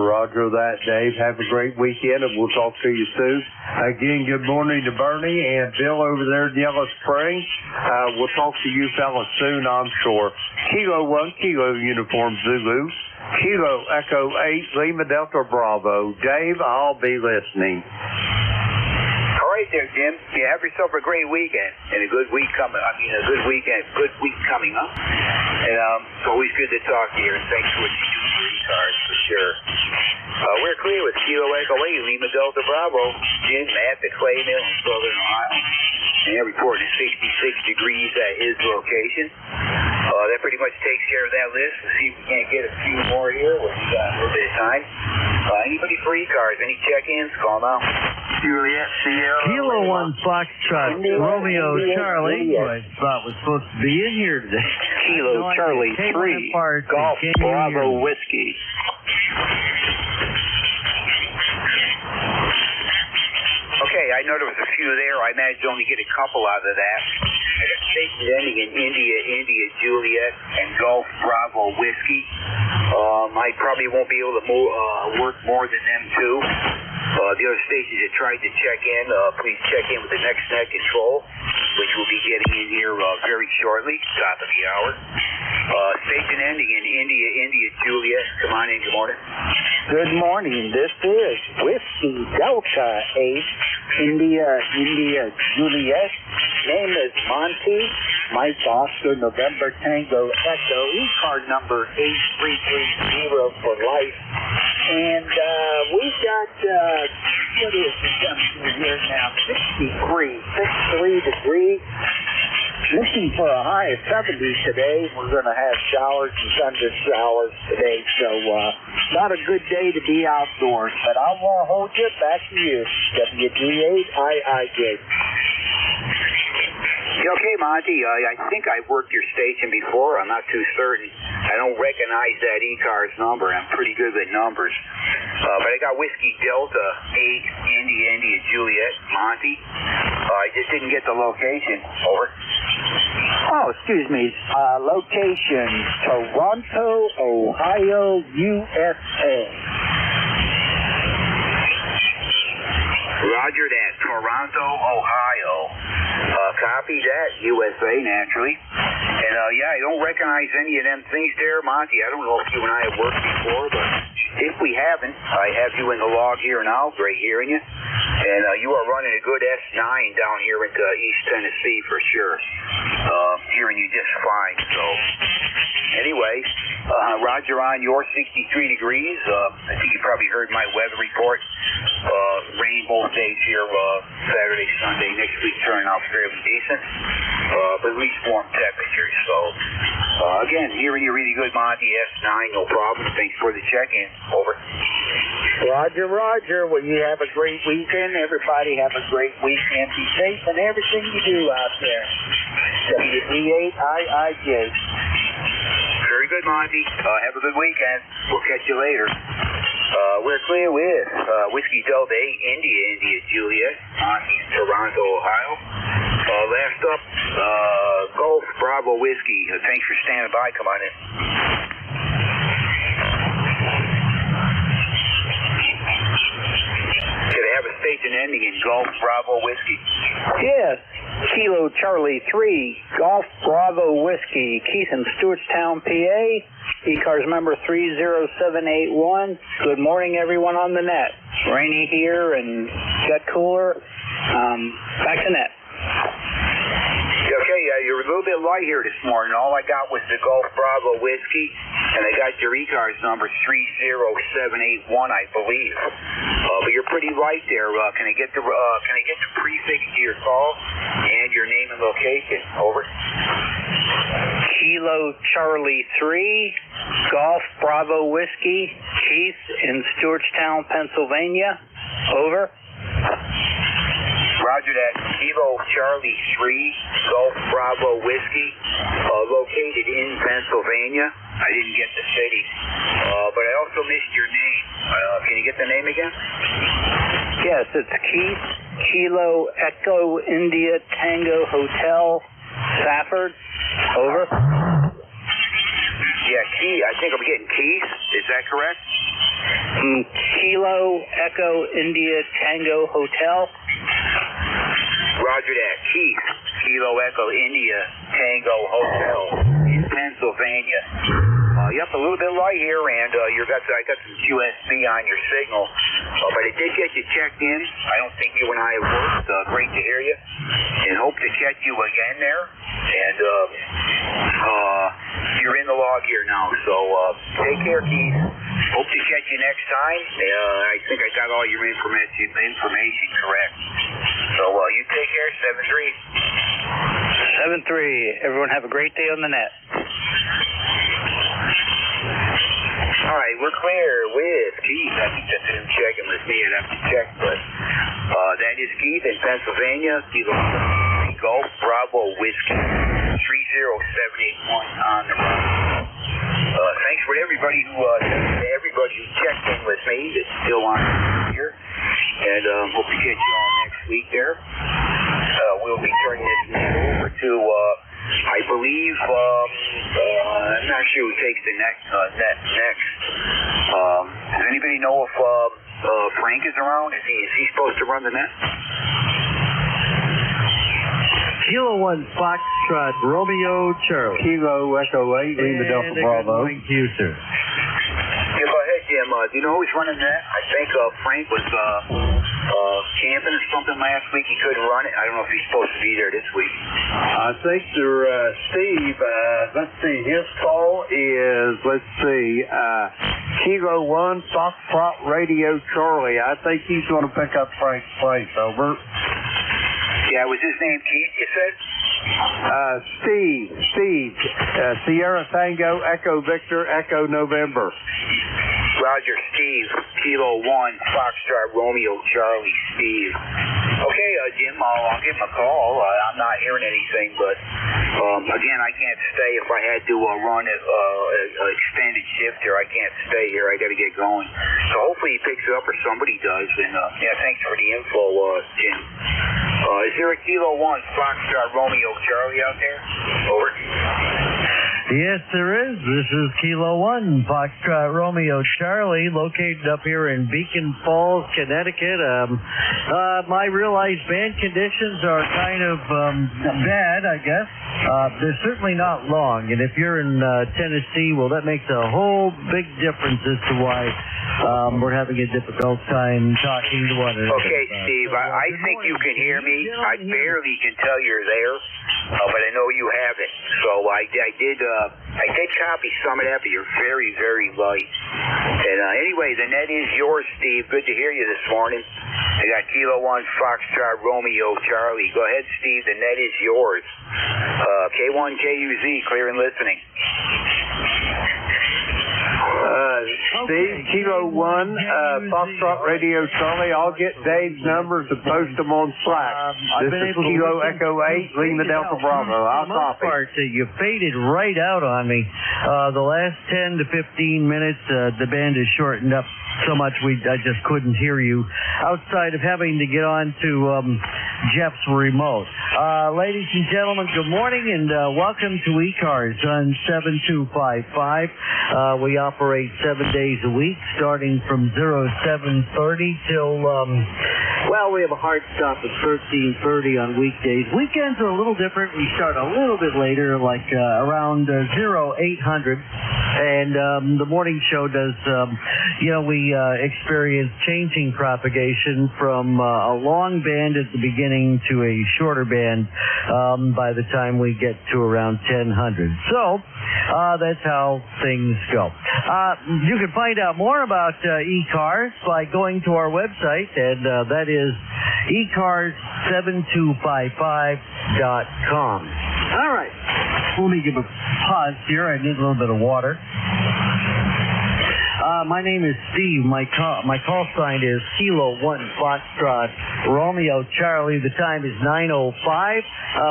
Roger that, Dave. Have a great weekend, and we'll talk to you soon. Again, good morning to Bernie and Bill over there in Yellow Spring. We'll talk to you fellas soon, I'm sure. Kilo 1, Kilo Uniform Zulu. Kilo Echo 8, Lima Delta Bravo. Dave, I'll be listening. All right there, Jim. have yourself a great weekend and a good week coming. A good week coming up. And it's always good to talk to you. And thanks for what you do for ECARS for sure. We're clear with Kilo Echo 8, Lima Delta Bravo, Jim at the Clay Mill in Southern Ohio. And they're reporting 66 degrees at his location. That pretty much takes care of that list. We'll see if we can't get a few more here. We've got a little bit of time. Anybody for ECARS? Any check-ins? Call now. Juliet, Sierra. Kilo 1 Foxtrot, Romeo Charlie, who I thought was supposed to be in here today. Kilo Charlie 3, Golf Bravo Whiskey. Okay, I know there was a few there. I managed to only get a couple out of that. I got stations ending in India, Juliet, and Golf Bravo Whiskey. I probably won't be able to work more than them two. The other stations that tried to check in, please check in with the next net control, which will be getting in here very shortly, top of the hour. Station ending in India, Juliet. Come on in, good morning. Good morning. This is Whiskey Delta 8, India, Juliet. Name is Monty. Mike Oscar, November Tango Echo. E-card number 8330 for life. And we've got, what is the temperature here now? 63 degrees. Looking for a high of 70 today. We're going to have showers and thunder showers today. So not a good day to be outdoors. But I want to hold you back to you. WG8IIJ. Okay, Monty, I think I've worked your station before. I'm not too certain. I don't recognize that ECARS number. I'm pretty good with numbers. But I got Whiskey Delta 8, India, Juliet, Monty. I just didn't get the location. Over. Oh, excuse me. Location, Toronto, Ohio, USA. Roger that. Toronto, Ohio. Copy that. USA, naturally. And, I don't recognize any of them things there, Monty. I don't know if you and I have worked before, but if we haven't, I have you in the log here now. Great hearing you. And you are running a good S9 down here into East Tennessee for sure. Hearing you just fine. So, anyway, Roger on your 63 degrees. I think you probably heard my weather report. Rain both days here, Saturday, Sunday. Next week turning out fairly decent. But at least warm temperatures. So, again, hearing you really good, Monty. S9, no problem. Thanks for the check-in. Over. Roger. Well, you have a great weekend. Everybody have a great weekend. Be safe in everything you do out there. WG8IIJ. Very good, Monty. Have a good weekend. We'll catch you later. We're clear with Whiskey Delta 8, India, Juliet, in Toronto, Ohio. Last up, Golf Bravo Whiskey. Thanks for standing by. Come on in. Should I have a station ending in Golf Bravo Whiskey? Yes. Kilo Charlie 3, Golf Bravo Whiskey, Keith in Stewartstown, PA. ECARS number 30781. Good morning, everyone on the net. Rainy here and got cooler. Back to net. Okay, you're a little bit light here this morning. All I got was the Golf Bravo Whiskey, and I got your ECARS number 30781, I believe. But you're pretty light there. Can I get the prefix to your call and your name and location? Over. Kilo Charlie 3, Golf Bravo Whiskey, Keith in Stewartstown, Pennsylvania. Over. Roger that. Kilo Charlie 3, Golf Bravo Whiskey, located in Pennsylvania. I didn't get the city, but I also missed your name. Can you get the name again? Yes, it's Keith, Kilo Echo India Tango Hotel, Safford. Over. Yeah, I think I'm getting Keith. Is that correct? Kilo Echo India Tango Hotel. Roger that. Keith, Kilo Echo India Tango Hotel in Pennsylvania. Yep, a little bit light here, and I got some QSB on your signal. But I did get you checked in. I don't think you and I have worked. Great to hear you. hope to catch you again there. And you're in the log here now, so take care, Keith. Hope to catch you next time. I think I got all your information correct. So you take care, 7-3. 7-3. Everyone have a great day on the net. All right, we're clear with Keith. I think that's him checking with me. I'd have to check, but that is Keith in Pennsylvania. Kilo Golf Bravo Whiskey 30781 on the run. Thanks for everybody who checked in with me that's still on here, and hope to catch you all next week there. We'll be turning this over to I believe I'm not sure who takes the net next. Does anybody know if Frank is around? Is he supposed to run the net? Kilo 1 Foxtrot Romeo Charlie. Kilo Echo 8, Lima Delta Bravo. Thank you, sir. Yeah, go ahead, Jim. Do you know who's running that? I think Frank was camping or something last week. He couldn't run it. I don't know if he's supposed to be there this week. I think Steve, let's see, his call is, Kilo 1 Foxtrot Radio Charlie. I think he's going to pick up Frank's place. Over. Yeah, was his name Keith, you said? Steve, Sierra Tango, Echo Victor, Echo November. Roger, Steve, Kilo 1, Foxtrot Romeo Charlie, Steve. Okay, Jim, I'll give him a call. I'm not hearing anything, but again, I can't stay. If I had to run an extended shift here, I can't stay here. I got to get going. So hopefully he picks it up or somebody does. And yeah, thanks for the info, Jim. Is there a Kilo 1 Foxtrot Romeo Charlie out there? Over. Yes, there is. This is Kilo 1 Foxtrot Romeo Charlie, located up here in Beacon Falls, Connecticut. My realized band conditions are kind of bad, I guess. They're certainly not long, and if you're in Tennessee, well, that makes a whole big difference as to why we're having a difficult time talking to one another. Okay, Steve, I think you can hear me. I barely can tell you're there, but I know you haven't. So I did copy some of that, but you're very, very light. And anyway, the net is yours, Steve. Good to hear you this morning. I got Kilo 1 Foxtrot Romeo Charlie. Go ahead, Steve. The net is yours. K1KUZ, clear and listening. Steve, Kilo 1, Foxtrot Radio Charlie. I'll get Dave's numbers and post them on Slack. This is Kilo Echo 8, Lima Delta Bravo. I'll copy. You faded right out on me. The last 10 to 15 minutes, the band is shortened up so much I just couldn't hear you outside of having to get on to Jeff's remote. Ladies and gentlemen, good morning and welcome to ECARS on 7255. We operate 7 days a week, starting from 0730 till, we have a hard stop at 1330 on weekdays. Weekends are a little different. We start a little bit later, like around 0800. And the morning show does, we experience changing propagation from a long band at the beginning to a shorter band by the time we get to around 1000. So that's how things go. You can find out more about ECARS by going to our website, and that is ECARS7255.com. All right. Let me give a pause here. I need a little bit of water. My name is Steve. My call sign is Kilo 1 Foxtrot Romeo Charlie. The time is 9:05.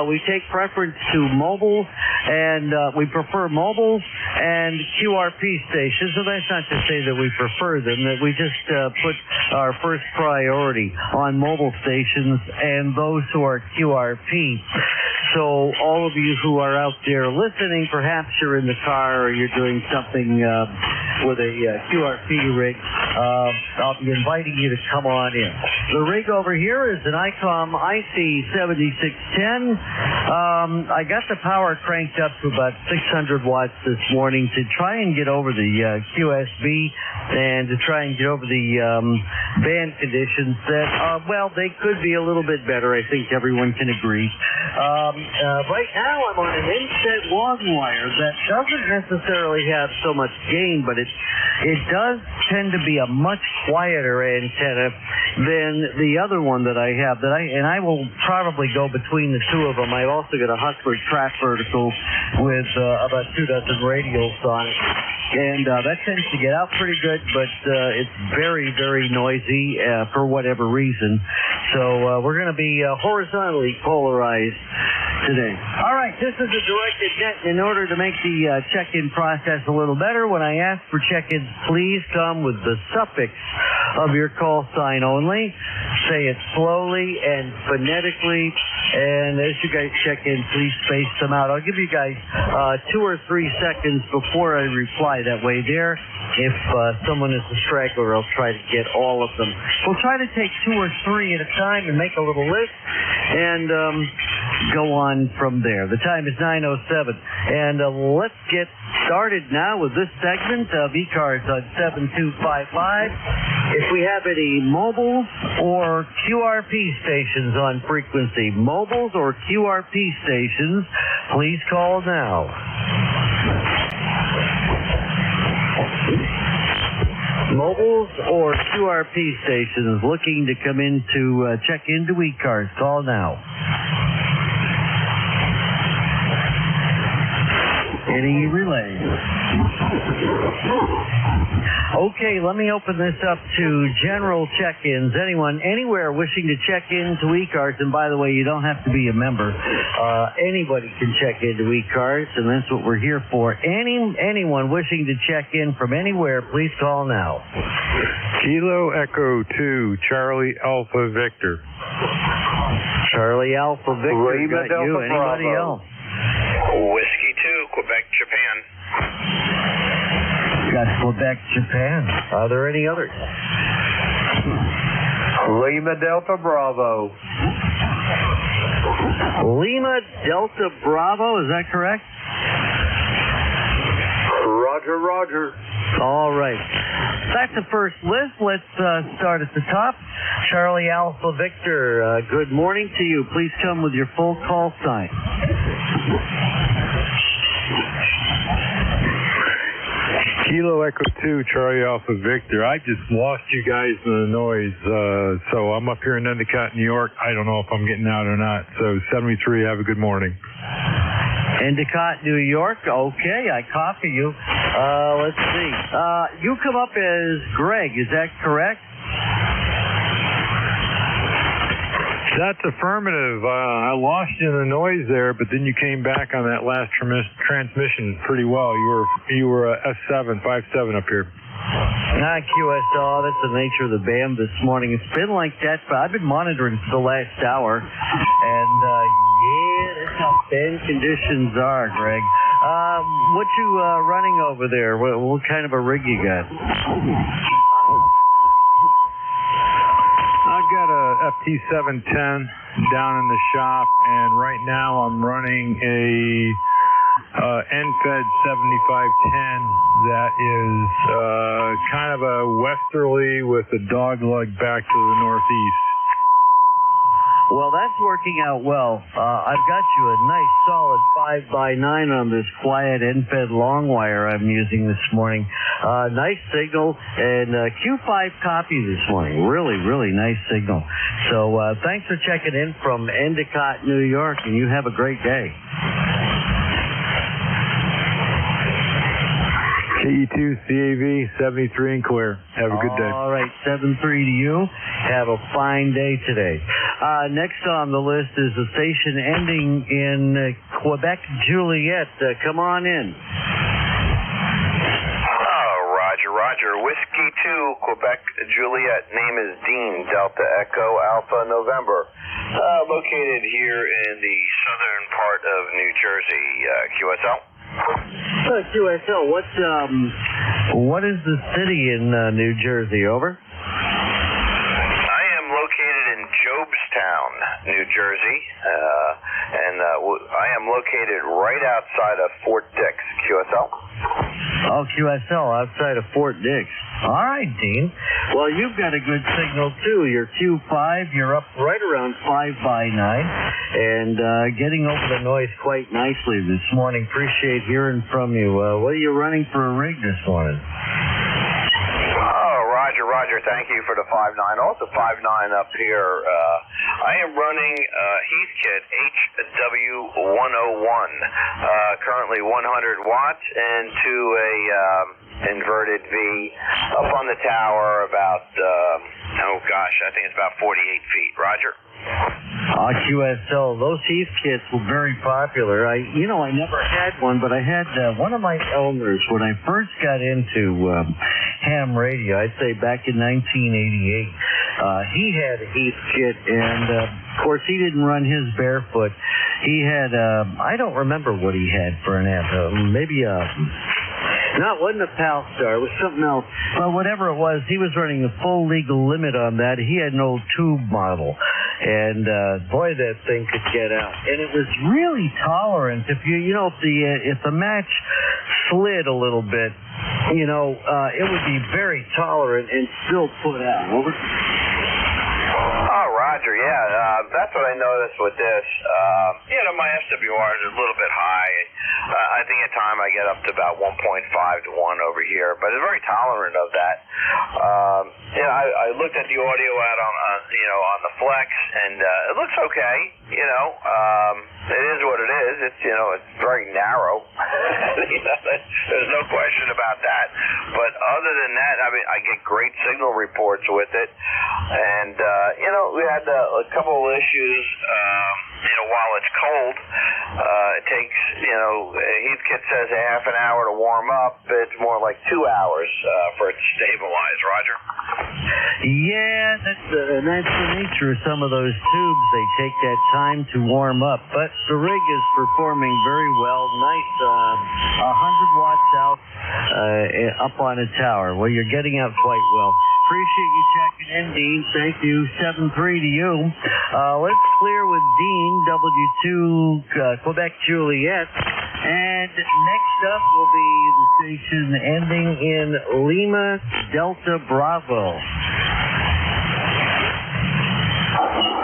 We take preference to mobile, and we prefer mobile and QRP stations. So that's not to say that we prefer them, that we just put our first priority on mobile stations and those who are QRP. So all of you who are out there listening, perhaps you're in the car or you're doing something with a QRP rig, I'll be inviting you to come on in. The rig over here is an ICOM IC7610. I got the power cranked up to about 600 watts this morning to try and get over the QSB and to try and get over the band conditions that, well, they could be a little bit better. I think everyone can agree. Right now I'm on an inset long wire that doesn't necessarily have so much gain, but it does tend to be a much quieter antenna than the other one that I have. And I will probably go between the two of them. I've also got a Hustler track vertical with about 2 dozen radials on it. And that tends to get out pretty good, but it's very, very noisy for whatever reason. So we're going to be horizontally polarized today. All right, this is a directed net. In order to make the check-in process a little better, when I ask for check-ins, please come with the suffix of your call sign only. Say it slowly and phonetically. And as you guys check in, please space them out. I'll give you guys 2 or 3 seconds before I reply. That way there, if someone is a straggler, I'll try to get all of them. We'll try to take 2 or 3 at a time and make a little list and go on from there. The time is 9:07. And let's get started now with this segment of ECARS on 7255. If we have any mobiles or QRP stations on frequency, mobiles or QRP stations, please call now. Mobiles or QRP stations looking to come in to check into ECARS, call now. Any relays? Okay, let me open this up to general check-ins. Anyone, anywhere wishing to check into ECARS, and by the way, you don't have to be a member. Anybody can check into ECARS, and that's what we're here for. Anyone wishing to check in from anywhere, please call now. Kilo Echo 2, Charlie Alpha Victor. Charlie Alpha Victor, Lima got Delta you. Anybody Bravo. else? Whiskey 2, Quebec, Japan. Got Quebec, Japan. Are there any others? Lima Delta Bravo. Lima Delta Bravo, is that correct? Roger, Roger. All right. That's the first list. Let's start at the top. Charlie Alpha Victor, good morning to you. Please come with your full call sign. Kilo Echo 2, Charlie Alpha Victor. I just lost you guys in the noise, so I'm up here in Endicott, New York. I don't know if I'm getting out or not. So 73, have a good morning. Endicott, New York. Okay, I copy you. Let's see. You come up as Greg, is that correct? That's affirmative. I lost you in the noise there, but then you came back on that last transmission pretty well. You were S7, 5-7 up here. Not QSL. That's the nature of the band this morning. It's been like that, but I've been monitoring for the last hour. And, yeah, that's how band conditions are, Greg. What you running over there? What kind of a rig you got? I've got a FT710 down in the shop, and right now I'm running a NFED 7510 that is kind of a westerly with a dog leg back to the northeast. Well, that's working out well. I've got you a nice solid 5x9 on this quiet NFED long wire I'm using this morning. Nice signal and Q5 copy this morning. Really, really nice signal. So thanks for checking in from Endicott, New York, and you have a great day. KE2 CAV 73 and clear. Have a good day. All right, 7-3 to you. Have a fine day today. Next on the list is the station ending in Quebec, Juliet. Come on in. Roger. Whiskey 2, Quebec, Juliet. Name is Dean, Delta Echo Alpha November. Located here in the southern part of New Jersey. QSL? QSL, What is the city in New Jersey? Over. I am located in Jobstown, New Jersey, and I am located right outside of Fort Dix, QSL. Oh, QSL, outside of Fort Dix. All right, Dean. Well, you've got a good signal, too. You're Q5. You're up right around 5 by 9 and getting over the noise quite nicely this morning. Appreciate hearing from you. What are you running for a rig this morning? Roger, thank you for the 5.9. Also 5.9 up here. I am running Heathkit HW101, currently 100 watts into a inverted V up on the tower about, I think it's about 48 feet. Roger. QSL, those Heathkits were very popular. I never had one, but I had one of my elders when I first got into ham radio, I'd say back in 1988. He had a Heathkit, and of course he didn't run his barefoot. He had, I don't remember what he had for an amp, maybe wasn't a Pal Star, it was something else. Well, whatever it was, he was running the full legal limit on that. He had an old tube model. And boy, that thing could get out. And it was really tolerant. If if the match slid a little bit, it would be very tolerant and still put out. Over. Oh, Roger, yeah. That's what I noticed with this. My SWR is a little bit high. I think at time I get up to about 1.5 to 1 over here, but it's very tolerant of that. I looked at the audio out on the Flex, and it looks okay. It is what it is. It's it's very narrow. There's no question about that. But other than that, I get great signal reports with it, and we had a couple of issues. While it's cold, it takes Heathkit says a half an hour to warm up. It's more like 2 hours for it to stabilize. Roger. Yeah, that's the nature of some of those tubes. They take that time to warm up. But the rig is performing very well. Nice 100 watts out up on a tower. Well, you're getting out quite well. Appreciate you checking in, Dean. Thank you. 7-3 to you. Let's clear with Dean, W2 Quebec Juliet. And next up will be the station ending in Lima Delta Bravo.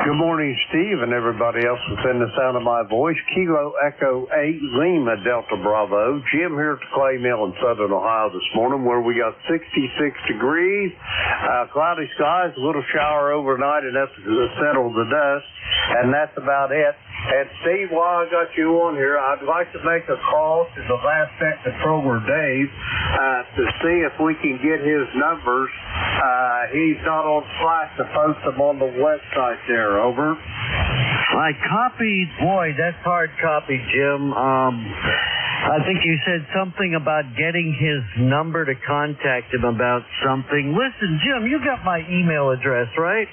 Good morning, Steve, and everybody else within the sound of my voice. Kilo Echo 8 Lima Delta Bravo. Jim here at the Clay Mill in Southern Ohio this morning, where we got 66 degrees, cloudy skies, a little shower overnight, and that's settled the dust, and that's about it. And Steve, while I got you on here, I'd like to make a call to the last set controller, Dave, to see if we can get his numbers. He's not on Slack to post them on the website there. Over. I copied. Boy, that's hard copy, Jim. I think you said something about getting his number to contact him about something. Listen, Jim, you got my email address, right?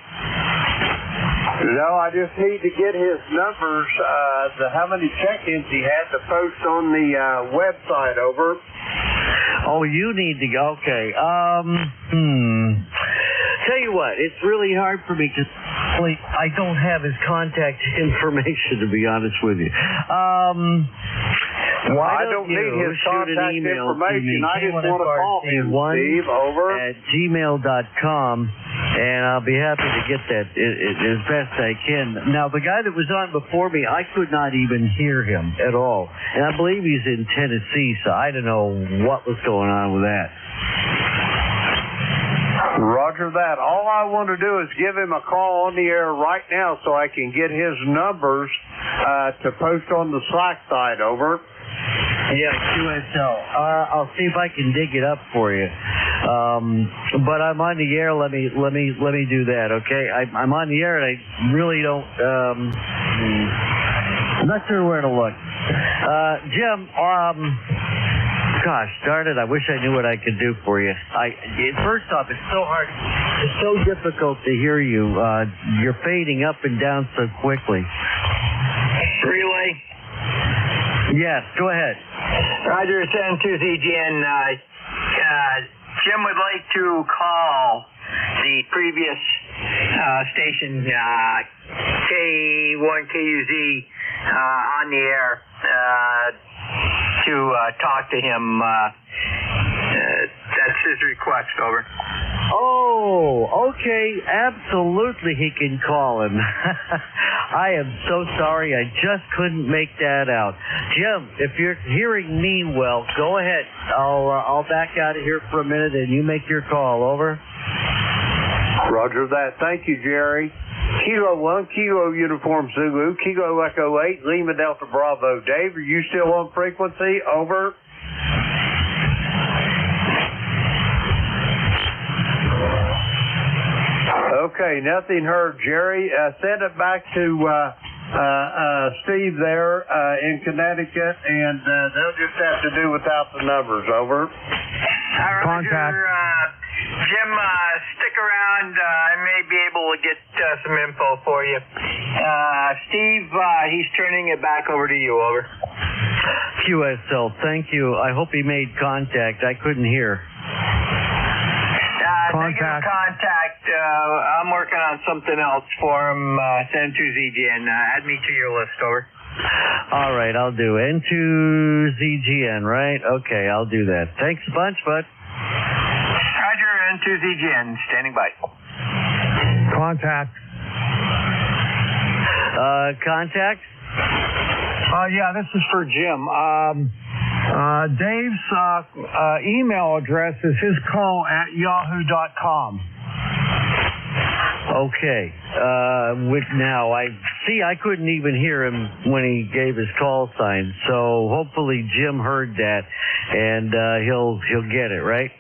No, I just need to get his numbers, how many check-ins he had to post on the website. Over. Oh, you need to go. Okay. Tell you what, it's really hard for me because I don't have his contact information, to be honest with you. Why don't need his contact information. I just want to call him, Steve. Over. At gmail.com, and I'll be happy to get that as best I can. Now, the guy that was on before me, I could not even hear him at all. And I believe he's in Tennessee, so I don't know what was going on with that. Roger that. All I want to do is give him a call on the air right now so I can get his numbers to post on the Slack side. Over. Yeah, QSL. I'll see if I can dig it up for you. But I'm on the air. Let me do that. Okay. I'm on the air, and I really don't. I'm not sure where to look. Jim. Gosh darn it, I wish I knew what I could do for you. First off, it's so hard. It's so difficult to hear you. You're fading up and down so quickly. Relay? Yes, go ahead. Roger, 72CGN. Jim would like to call the previous station, K1KUZ, on the air to talk to him. That's his request, over. Oh, okay. Absolutely, he can call him. I am so sorry. I just couldn't make that out. Jim, if you're hearing me well, go ahead. I'll back out of here for a minute and you make your call. Over. Roger that. Thank you, Jerry. Kilo 1, Kilo Uniform Zulu, Kilo Echo 8, Lima Delta Bravo. Dave, are you still on frequency? Over. Okay, nothing heard, Jerry. Send it back to Steve there in Connecticut, and they'll just have to do without the numbers. Over. Contact. Jim, stick around. I may be able to get some info for you. Steve, he's turning it back over to you. Over. QSL, thank you. I hope he made contact. I couldn't hear. Negative contact. I'm working on something else for him. Send to ZGN. Add me to your list. Over. All right, I'll do N2ZGN, right? Okay, I'll do that. Thanks a bunch, bud. Roger, N2ZGN, standing by. Contact. Contact? Yeah, this is for Jim. Dave's email address is hiscall@yahoo.com. Okay. Now, I couldn't even hear him when he gave his call sign, so hopefully Jim heard that, and he'll get it, right?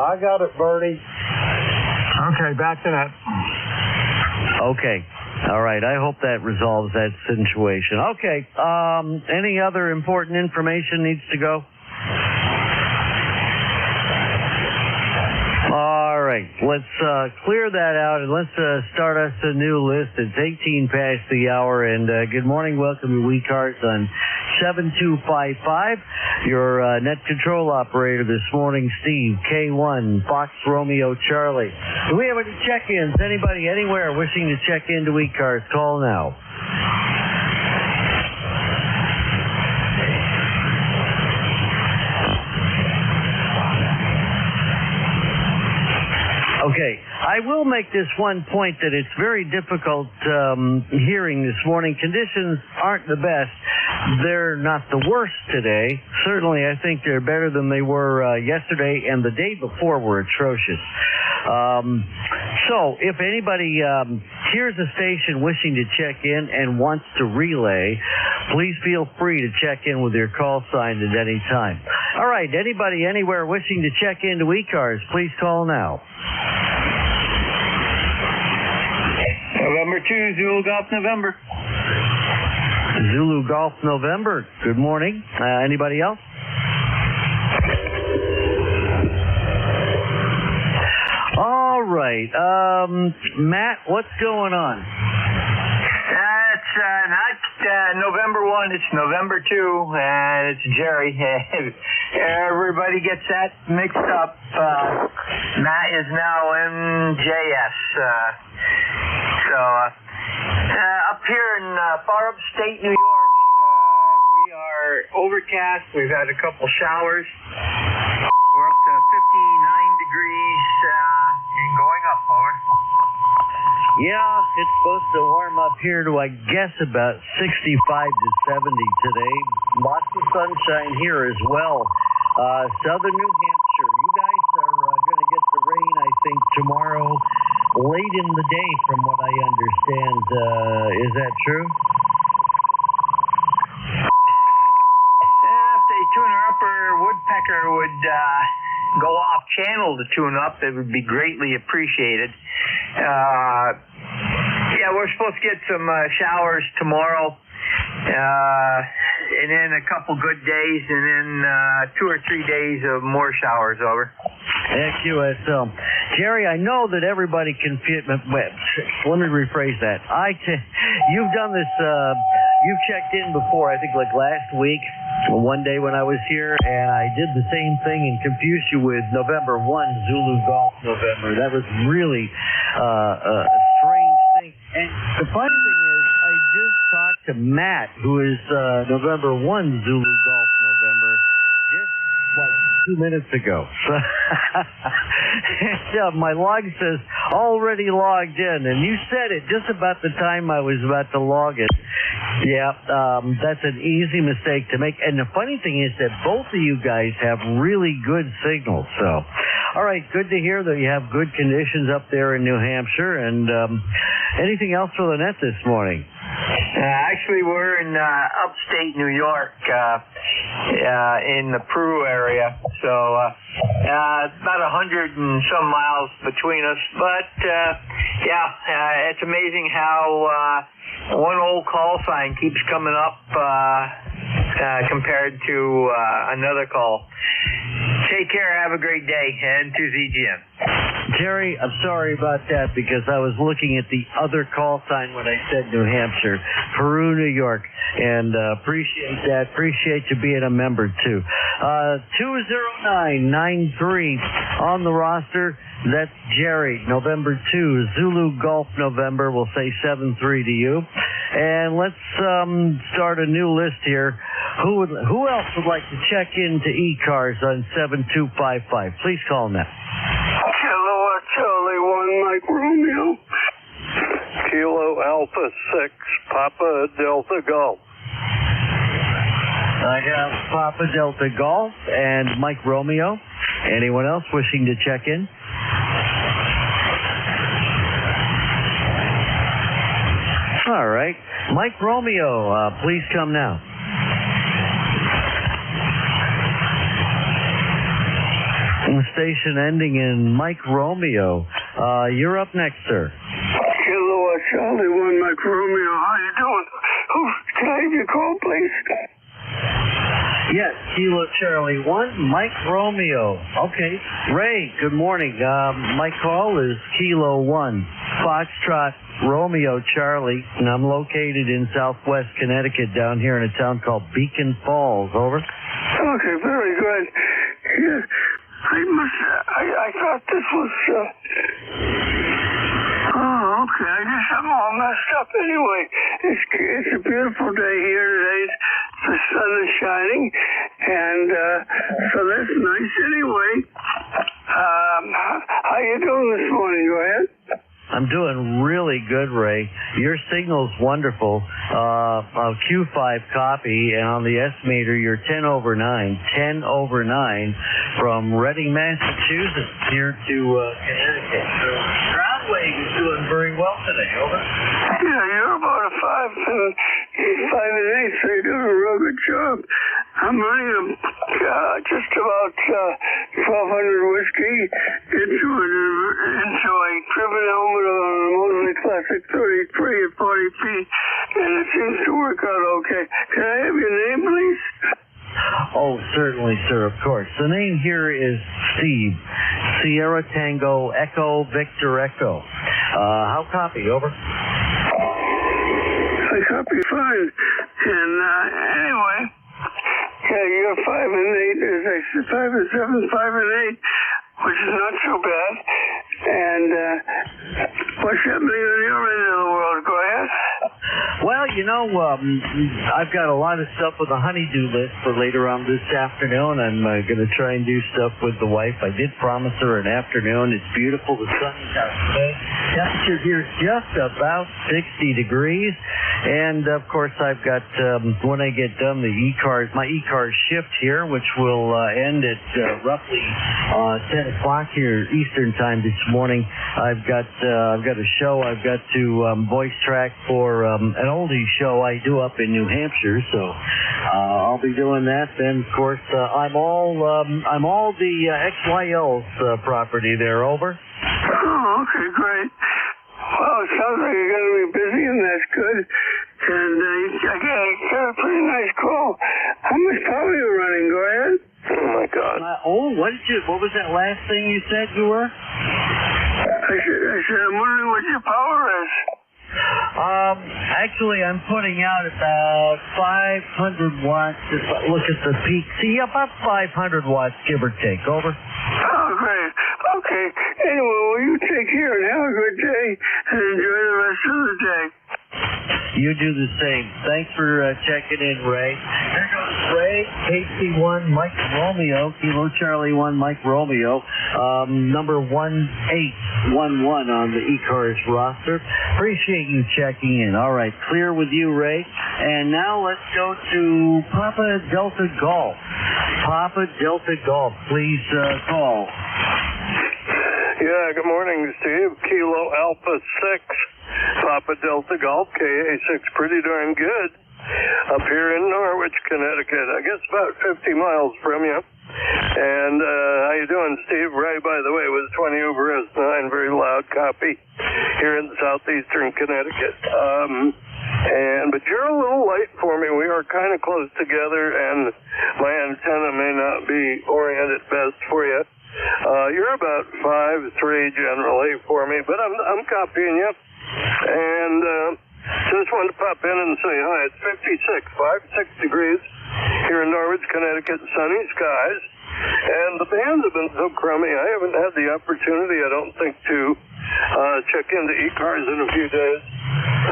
I got it, Bertie. Okay, back to that. Okay. All right. I hope that resolves that situation. Okay. Any other important information needs to go? All right. Let's clear that out and let's start us a new list. It's 18 past the hour, and good morning. Welcome to ECARS on 7255. Your net control operator this morning, Steve, K1, Fox Romeo Charlie. Do we have any check-ins? Anybody anywhere wishing to check into ECARS, call now. Okay, I will make this one point that it's very difficult hearing this morning. Conditions aren't the best. They're not the worst today. Certainly, I think they're better than they were yesterday, and the day before were atrocious. So, if anybody hears a station wishing to check in and wants to relay, please feel free to check in with your call sign at any time. All right, anybody anywhere wishing to check into ECARS, please call now. November 2, Zulu Golf November. Zulu Golf November. Good morning. Anybody else? All right. Matt, what's going on? It's not November 1, it's November 2, and it's Jerry. Everybody gets that mixed up. Matt is now MJS. Up here in far upstate New York, we are overcast. We've had a couple showers. We're up to 59 degrees and going up. Over. Yeah, it's supposed to warm up here to, I guess, about 65 to 70 today. Lots of sunshine here as well. Southern New Hampshire, you guys are going to get the rain, I think, tomorrow, late in the day, from what I understand. Is that true? If the tuner-upper woodpecker would go off channel to tune up, it would be greatly appreciated. Yeah, we're supposed to get some showers tomorrow, and then a couple good days, and then 2 or 3 days of more showers. Over. QSL. Jerry, I know that everybody can fit. Let me rephrase that. You've done this. You've checked in before, I think, like last week, one day when I was here, and I did the same thing and confused you with November 1, Zulu Golf November. That was really a strange thing. And the funny thing is, I just talked to Matt, who is November 1, Zulu Golf November, just like 2 minutes ago. And, my log says, already logged in. And you said it just about the time I was about to log it. Yeah, that's an easy mistake to make. And the funny thing is that both of you guys have really good signals. So, all right, good to hear that you have good conditions up there in New Hampshire. And anything else for the net this morning? Actually, we're in upstate New York, in the Peru area. So about 100 and some miles between us. But it's amazing how one old call sign keeps coming up compared to another call. Take care. Have a great day. And to ZGM. Jerry, I'm sorry about that because I was looking at the other call sign when I said New Hampshire, Peru, New York, and appreciate that. Appreciate you being a member, too. 20993 on the roster. That's Jerry, November 2, Zulu Golf November. We'll say 7-3 to you. And let's start a new list here. Who else would like to check into ECARS on 7255? Please call now. Kilo Charlie 1, Mike Romeo. Kilo Alpha 6, Papa Delta Golf. I have Papa Delta Golf and Mike Romeo. Anyone else wishing to check in? All right. Mike Romeo, please come now. Station ending in Mike Romeo. You're up next, sir. Kilo Charlie 1, Mike Romeo. How you doing? Can I have your call, please? Yes, Kilo Charlie 1, Mike Romeo. Okay. Ray, good morning. My call is Kilo 1, Foxtrot Romeo Charlie, and I'm located in Southwest Connecticut down here in a town called Beacon Falls. Over. Okay, very good. Yeah. I thought this was, okay. I guess I'm all messed up anyway. It's a beautiful day here today. The sun is shining, and so that's nice anyway. How you doing this morning? Go ahead. I'm doing really good, Ray. Your signal's wonderful. Q5 copy, and on the estimator, you're 10 over 9 from Reading, Massachusetts, here to Connecticut. So ground wave is doing very well today. Over. Yeah, you're about a 5 and 8, so you're doing a real good job. I'm running just about 1,200 whiskey into a Trivet helmet on a Mosley Classic 33 at 40 feet, and it seems to work out okay. Can I have your name, please? Oh, certainly, sir, of course. The name here is Steve. Sierra Tango Echo Victor Echo. How copy? Over. I copy fine. And anyway, yeah, you're 5 and 8. As I said, 5 and 7, 5 and 8, which is not too bad. And what's happening on your end of the world? Go ahead. Well, you know, I've got a lot of stuff with the honey-do list for later on this afternoon. I'm going to try and do stuff with the wife. I did promise her an afternoon. It's beautiful. The sun's out today. Temperature here is just about 60 degrees. And, of course, I've got, when I get done, my ECARS shift here, which will end at roughly 10 o'clock here Eastern time this morning. I've got a show I've got to voice track for an oldie show I do up in New Hampshire, so I'll be doing that. Then, of course, I'm all the XYL's property there. Over. Oh, okay, great. Well, it sounds like you're going to be busy, and that's good. And I got a pretty nice call. How much power are you running? Go ahead. Oh my God. What was that last thing you said you were? I said I'm wondering what your power is. Actually, I'm putting out about 500 watts. If I look at the peak, see, about 500 watts, give or take. Over. Oh, great. Okay. Anyway, well, you take care and have a good day and enjoy the rest of the day. You do the same. Thanks for checking in, Ray. There goes Ray, KC1, Mike Romeo, Kilo Charlie 1, Mike Romeo, number 1811 on the ECARS roster. Appreciate you checking in. All right, clear with you, Ray. And now let's go to Papa Delta Golf. Papa Delta Golf, please call. Yeah, good morning, Steve. Kilo Alpha 6, Papa Delta Golf, KA6, pretty darn good. Up here in Norwich, Connecticut. I guess about 50 miles from you. And how you doing, Steve? Ray, by the way, was 20 over S9, very loud copy here in southeastern Connecticut. But you're a little late for me. We are kind of close together, and my antenna may not be oriented best for you. You're about 5'3" generally for me, but I'm copying you. And just wanted to pop in and say hi. It's 56 degrees here in Norwich, Connecticut, sunny skies. And the bands have been so crummy, I haven't had the opportunity, I don't think, to check into ECARS in a few days.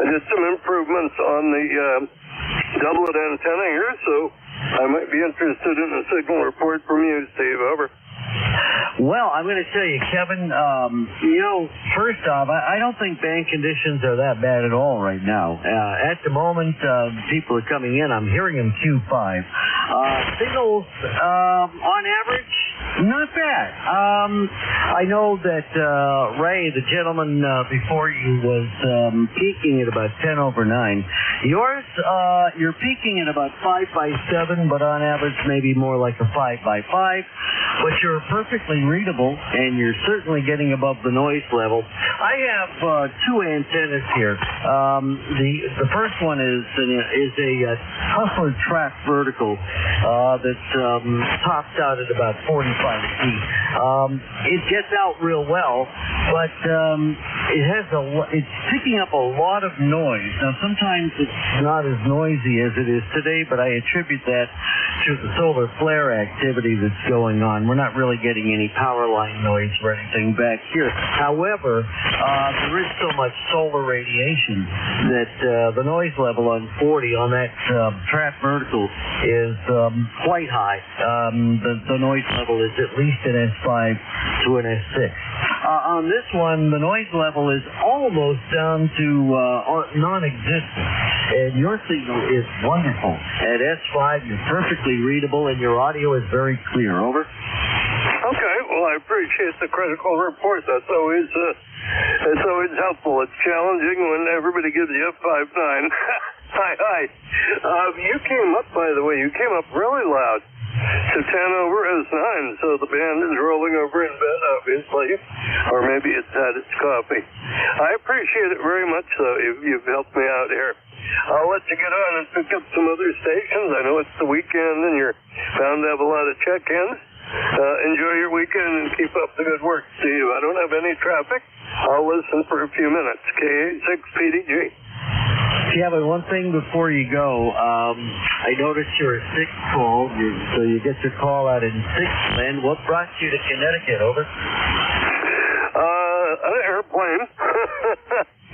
I did some improvements on the doublet antenna here, so I might be interested in a signal report from you, Steve. Over. Well, I'm going to tell you, Kevin, first off, I don't think band conditions are that bad at all right now. At the moment, people are coming in. I'm hearing them Q5. Signals, on average, not bad. I know that Ray, the gentleman before you, was peaking at about 10 over 9. Yours, you're peaking at about 5x7, but on average maybe more like a 5x5. But you're perfectly readable, and you're certainly getting above the noise level. I have two antennas here. The first one is a Hustler Track Vertical that tops out at about 45 feet. It gets out real well, but it's picking up a lot of noise. Now, sometimes it's not as noisy as it is today, but I attribute that to the solar flare activity that's going on. We're not really getting any power line noise or anything back here. However, there is so much solar radiation that the noise level on 40 on that Track Vertical is quite high. The noise level is at least an S5 to an S6. On this one, the noise level is almost down to non-existent, and your signal is wonderful. At S5, you're perfectly readable, and your audio is very clear. Over. Okay, well, I appreciate the critical report. That's always helpful. It's challenging when everybody gives you a 5.9. Hi. You came up, by the way, really loud to 10 over S9, so the band is rolling over in bed, obviously, or maybe it's had its coffee. I appreciate it very much, though. You've helped me out here. I'll let you get on and pick up some other stations. I know it's the weekend, and you're bound to have a lot of check-ins. Enjoy your weekend and keep up the good work, Steve. I don't have any traffic. I'll listen for a few minutes. KA6PDG. Kevin, one thing before you go, I noticed you're a 6 call, so you get your call out in 6 land. What brought you to Connecticut? Over. An airplane.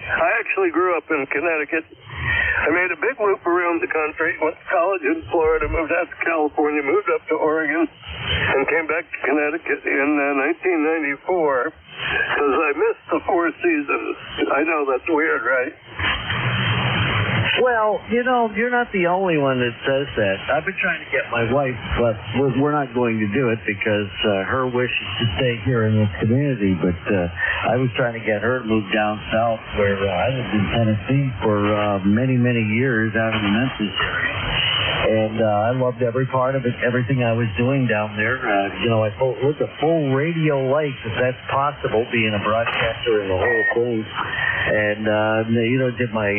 I actually grew up in Connecticut. I made a big loop around the country, went to college in Florida, moved out to California, moved up to Oregon, and came back to Connecticut in 1994 because I missed the 4 seasons. I know that's weird, right? Well, you're not the only one that says that. I've been trying to get my wife, but we're not going to do it because her wish is to stay here in this community. But I was trying to get her to move down south where I lived in Tennessee for many, many years out in the Memphis area. And I loved every part of it, everything I was doing down there. I lived a full radio life, if that's possible, being a broadcaster and the whole thing. And, did my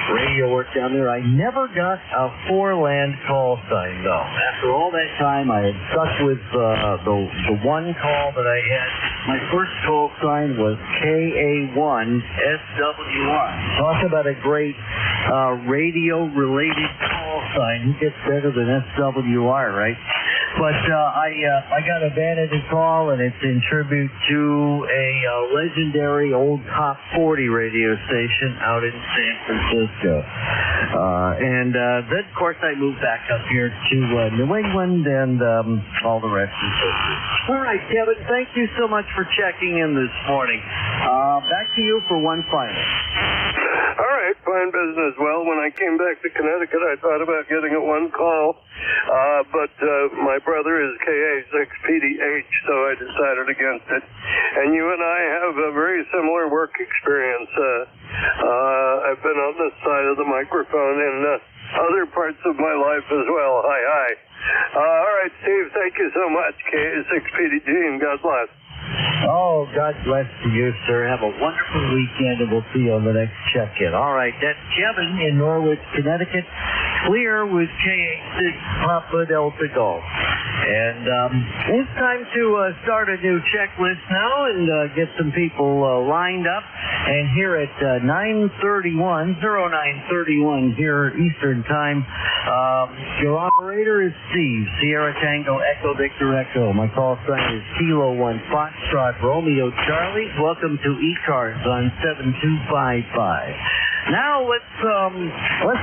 radio work down there. I never got a 4-land call sign, though. After all that time, I had stuck with the one call that I had My first call sign was KA1SWR. Talk about a great radio-related call sign. Who gets better than SWR, right? But I got a vanity call, and it's in tribute to a legendary old top 40 radio station out in San Francisco. And then, of course, I moved back up here to New England, and all the rest is history. All right, Kevin, thank you so much for checking in this morning. Back to you for one final. All right, fine business. Well, when I came back to Connecticut, I thought about getting a one call, but my brother is KA6PDH, so I decided against it. And you and I have a very similar work experience. I've been on this side of the microphone in other parts of my life as well. Hi. All right, Steve, thank you so much, KA6PDG, and God bless. Oh, God bless you, sir. Have a wonderful weekend, and we'll see you on the next check-in. All right, that's Kevin in Norwich, Connecticut. Clear with KA6 Papa Delta Golf. And it's time to start a new checklist now and get some people lined up. And here at 0931 here Eastern Time, your operator is Steve, Sierra Tango Echo Victor Echo. My call sign is Kilo 1 Foxtrot Romeo Charlie. Welcome to ECARS on 7255. Now let's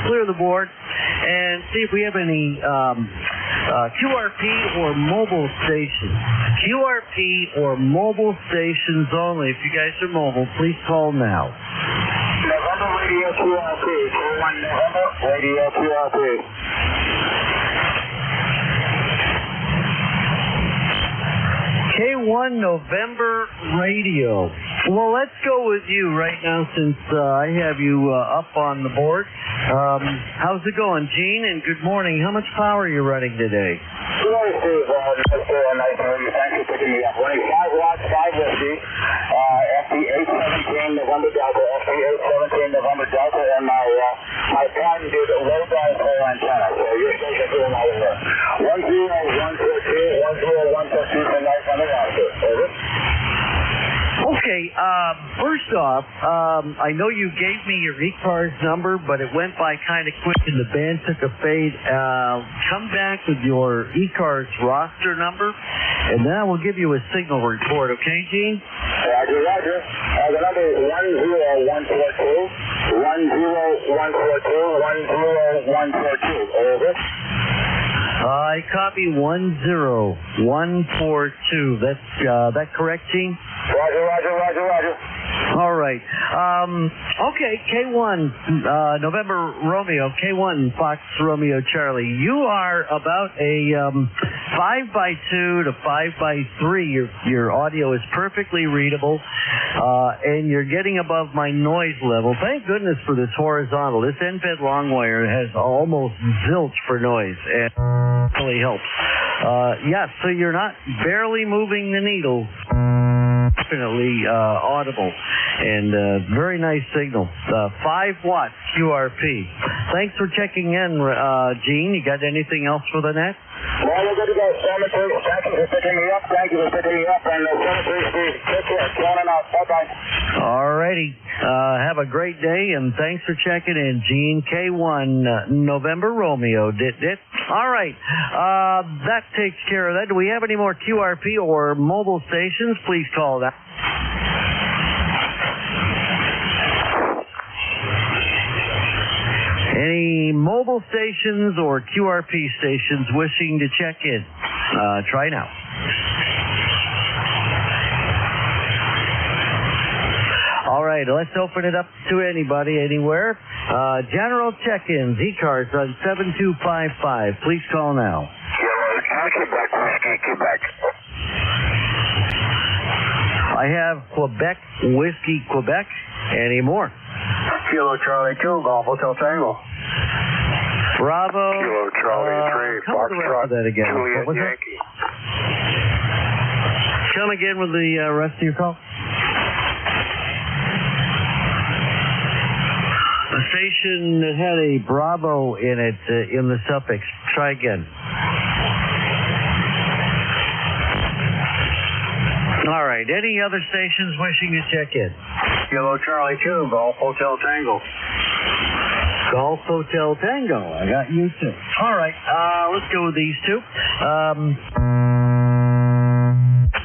clear the board and see if we have any QRP or mobile stations. QRP or mobile stations only. If you guys are mobile, please call now. November Radio QRP. 41 November Radio QRP. K1 November Radio. Well, let's go with you right now since I have you up on the board. How's it going, Gene? And good morning. How much power are you running today? Nice to you. Thanks for picking me up. Running 5 watts, 5 whiskey, FD817 November Delta, FD817 November Delta, and my patented low dipole antenna. So your station's doing all of work. 10142 for nice on the roster. Over. Okay, first off, I know you gave me your ECARS number, but it went by kind of quick and the band took a fade. Come back with your ECARS roster number, and then I will give you a signal report, okay, Gene? Roger. The number is 10142, 10142. Over. I copy 10142. That correct, Gene? Roger. All right. Okay, K1 November Romeo, K1 Fox Romeo Charlie. You are about a 5x2 to 5x3. Your audio is perfectly readable, and you're getting above my noise level. Thank goodness for this horizontal. This end-fed long wire has almost zilch for noise, and it really helps. Yes, so you're not barely moving the needle. Definitely audible and very nice signal. 5 watts QRP. Thanks for checking in, Gene. You got anything else for the net? Well, we're good to go. Cemetery, thank you for picking me up. And Cemetery, take care. Going on out. Bye-bye. All righty. Have a great day, and thanks for checking in, Gene. K1 November Romeo. Dit. All right. That takes care of that. Do we have any more QRP or mobile stations? Please call that. Any mobile stations or QRP stations wishing to check in? Try now. All right, let's open it up to anybody, anywhere. General check-ins, ECARS on 7255. Please call now. Quebec. I have Quebec, Whiskey, Quebec. Any more? Kilo Charlie 2, Golf Hotel Tango. Bravo. Kilo Charlie 3, Foxtrot, that again. Juliet Yankee. Come again with the rest of your call. A station that had a Bravo in it in the suffix. Try again. All right. right. Any other stations wishing to check in? Kilo Charlie 2, Golf Hotel Tango. Golf Hotel Tango. I got you too. All right. Let's go with these two.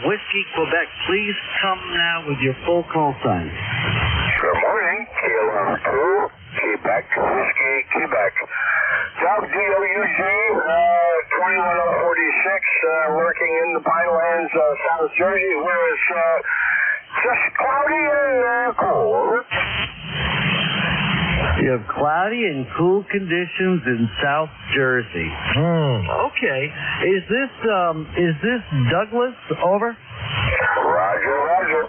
Whiskey Quebec, please come now with your full call sign. Good morning. Kilo 2, Quebec, Whiskey, Quebec. Doug DOUG, 21046, working in the Pinelands, South Jersey, where it's just cloudy and cool. Over. You have cloudy and cool conditions in South Jersey. Okay. Is this Douglas? Over. Roger.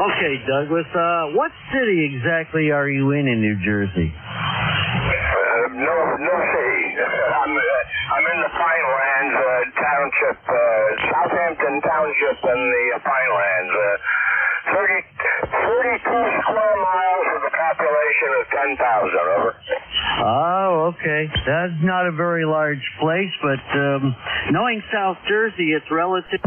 Okay, Douglas. What city exactly are you in New Jersey? No city. I'm in the Pinelands Township, Southampton Township in the Pinelands. 32 square miles with a population of 10,000. Over. Oh, okay. That's not a very large place, but knowing South Jersey, it's relative.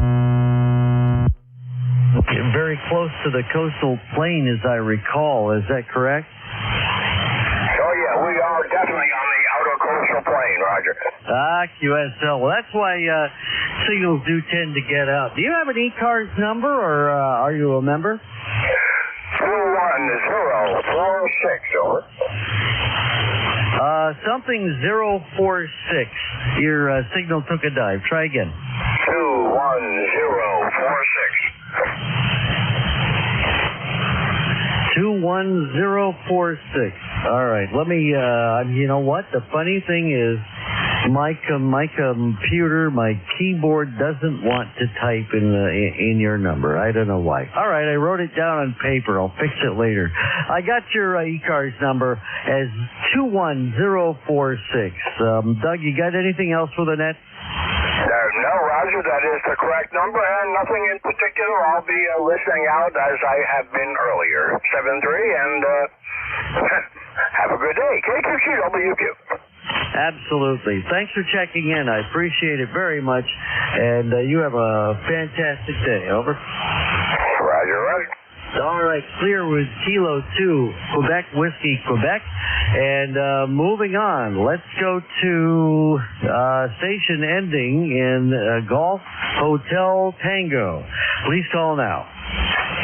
Very close to the coastal plain, as I recall. Is that correct? Oh, yeah, we are definitely on the outer coastal plain, Roger. QSL. Well, that's why signals do tend to get out. Do you have an ECARS number, or are you a member? 21046, over. Something 046. Your signal took a dive. Try again. 21046. 21046. All right. Let me. You know what? The funny thing is, my computer, my keyboard doesn't want to type in your number. I don't know why. All right. I wrote it down on paper. I'll fix it later. I got your ECARS number as 21046. Doug, you got anything else for the net? No, Roger, that is the correct number, and nothing in particular. I'll be listening out as I have been earlier. 7-3, and have a good day. KQQWQ. Absolutely. Thanks for checking in. I appreciate it very much, and you have a fantastic day. Over. Roger. All right, clear with Kilo 2, Quebec Whiskey, Quebec. And moving on, let's go to station ending in Golf Hotel Tango. Please call now.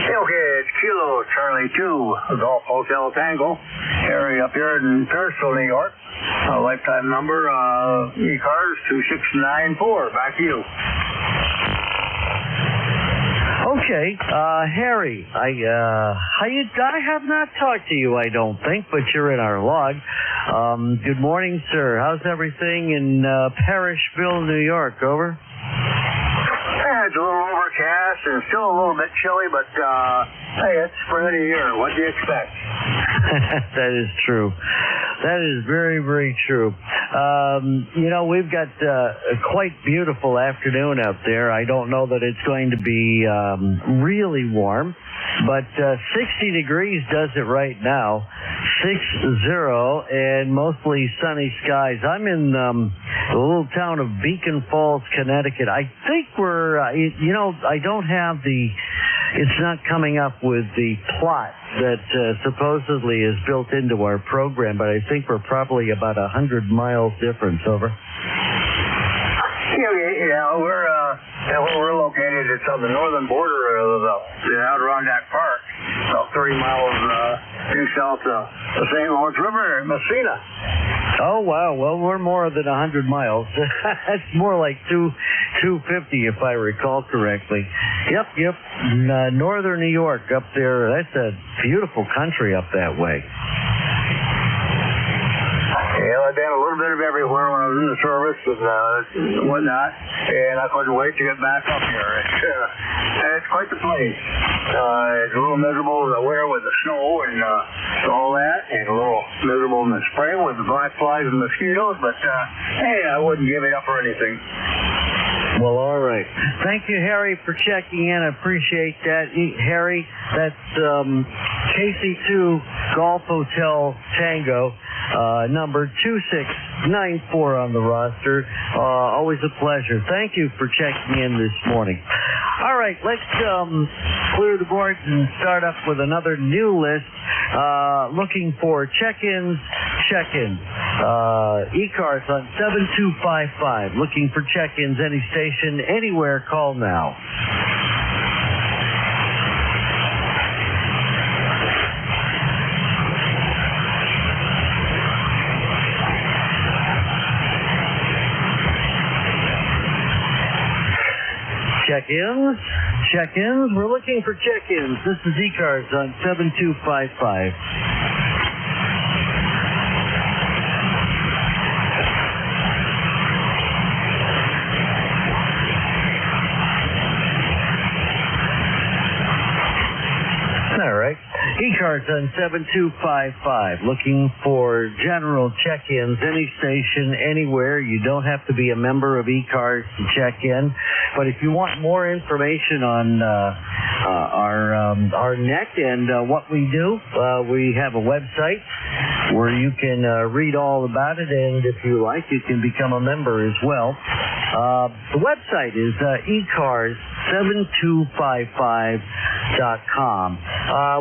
Okay, it's Kilo Charlie 2, Golf Hotel Tango. Area up here in Pearsall, New York. Lifetime number, ECARS 2694. Back to you. Okay, Harry, I have not talked to you, I don't think, but you're in our log. Good morning, sir. How's everything in Parrishville, New York? Over. It's a little overcast and still a little bit chilly, but hey, it's spring of the year. What do you expect? That is true. That is very, very true. We've got a quite beautiful afternoon out there. I don't know that it's going to be really warm, but 60 degrees does it right now. 60 and mostly sunny skies. I'm in the little town of Beacon Falls, Connecticut. I think we're, I don't have it's not coming up with the plot that supposedly is built into our program, but I think we're probably about 100 miles difference. Over. Yeah, we're located. It's on the northern border of the Adirondack Park, about 30 miles due south of the St. Lawrence River in Messina. Oh, wow. Well, we're more than 100 miles. That's more like 250, if I recall correctly. Yep. Northern New York up there. That's a beautiful country up that way. Yeah, I've done a little bit of everywhere when I was in the service and whatnot, and I couldn't wait to get back up here. It's quite the place. It's a little miserable in the winter with the snow and all that, and a little miserable in the spring with the black flies and mosquitoes, but hey, I wouldn't give it up for anything. Well, all right. Thank you, Harry, for checking in. I appreciate that. Harry, that's KC2 Golf Hotel Tango, number 26 94 on the roster. Always a pleasure. Thank you for checking in this morning. All right, let's clear the boards and start up with another new list. Looking for check-ins. ECARS on 7255. Looking for check-ins, any station, anywhere, call now. Check-ins. We're looking for check-ins. This is ECARS on 7255. All right. ECARS on 7255. Looking for general check-ins, any station, anywhere. You don't have to be a member of ECARS to check in. But if you want more information on our net and what we do, we have a website where you can read all about it. And if you like, you can become a member as well. The website is ECARS7255.com.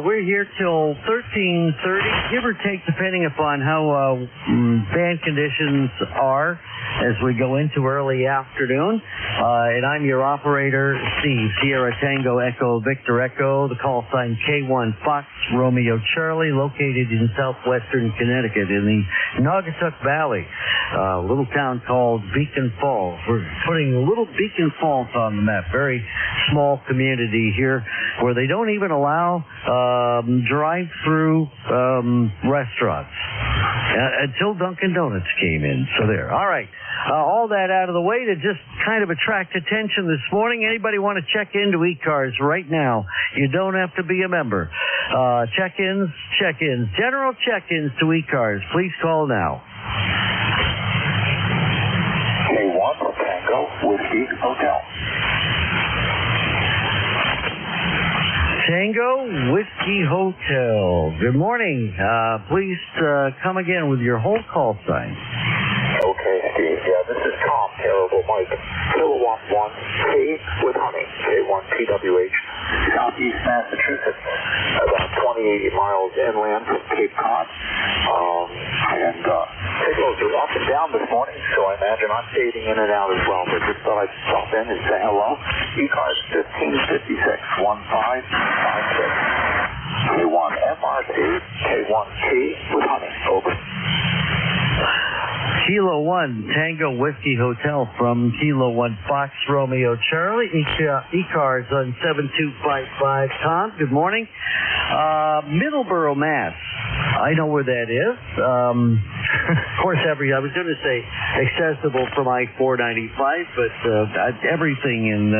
We're here till 13:30, give or take, depending upon how band conditions are as we go into early afternoon. And I'm your operator, Steve, Sierra Tango Echo Victor Echo, the call sign K1 Fox Romeo Charlie, located in southwestern Connecticut in the Naugatuck Valley, a little town called Beacon Falls. We're putting a little Beacon Falls on the map, very small community here where they don't even allow drive-through restaurants until Dunkin' Donuts came in. So there. All right. All that out of the way to just kind of attract attention this morning. Anybody want to check into ECARS right now? You don't have to be a member. Check-ins. General check-ins to ECARS. Please call now. K1 Tango Whiskey Hotel. Tango Whiskey Hotel. Good morning. Please come again with your whole call sign. Okay, Steve. Yeah, this is Tom, Terrible Mike. Kilowatt 1, K with honey, K1 TWH, Southeast Massachusetts, about 20 miles inland from Cape Cod. Signals are up and down this morning, so I imagine I'm fading in and out as well, but just thought I'd stop in and say hello. ECARS 1556, 1556. K1 MRT, K1T with honey, over. Kilo 1 Tango Whiskey Hotel from Kilo 1 Fox Romeo Charlie, ECARS on 7255. Tom, good morning. Middleborough, Mass. I know where that is. Of course, I was going to say accessible from I-495, but everything in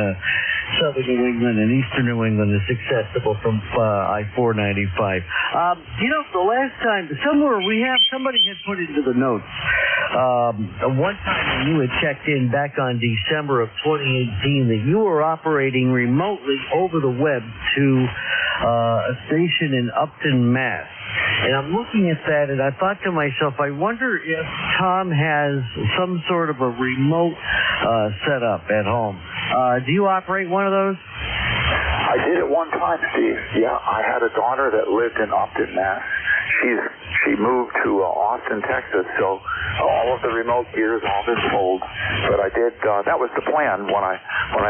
southern New England and eastern New England is accessible from I-495. The last time, somebody had put into the notes, one time when you had checked in back on December of 2018 that you were operating remotely over the web to a station in Upton, Mass. And I'm looking at that, and I thought to myself, I wonder if Tom has some sort of a remote setup at home. Do you operate one of those? I did at one time, Steve. Yeah, I had a daughter that lived in Upton, Mass. She moved to Austin, Texas, so all of the remote gear is all been sold. But I did. That was the plan when I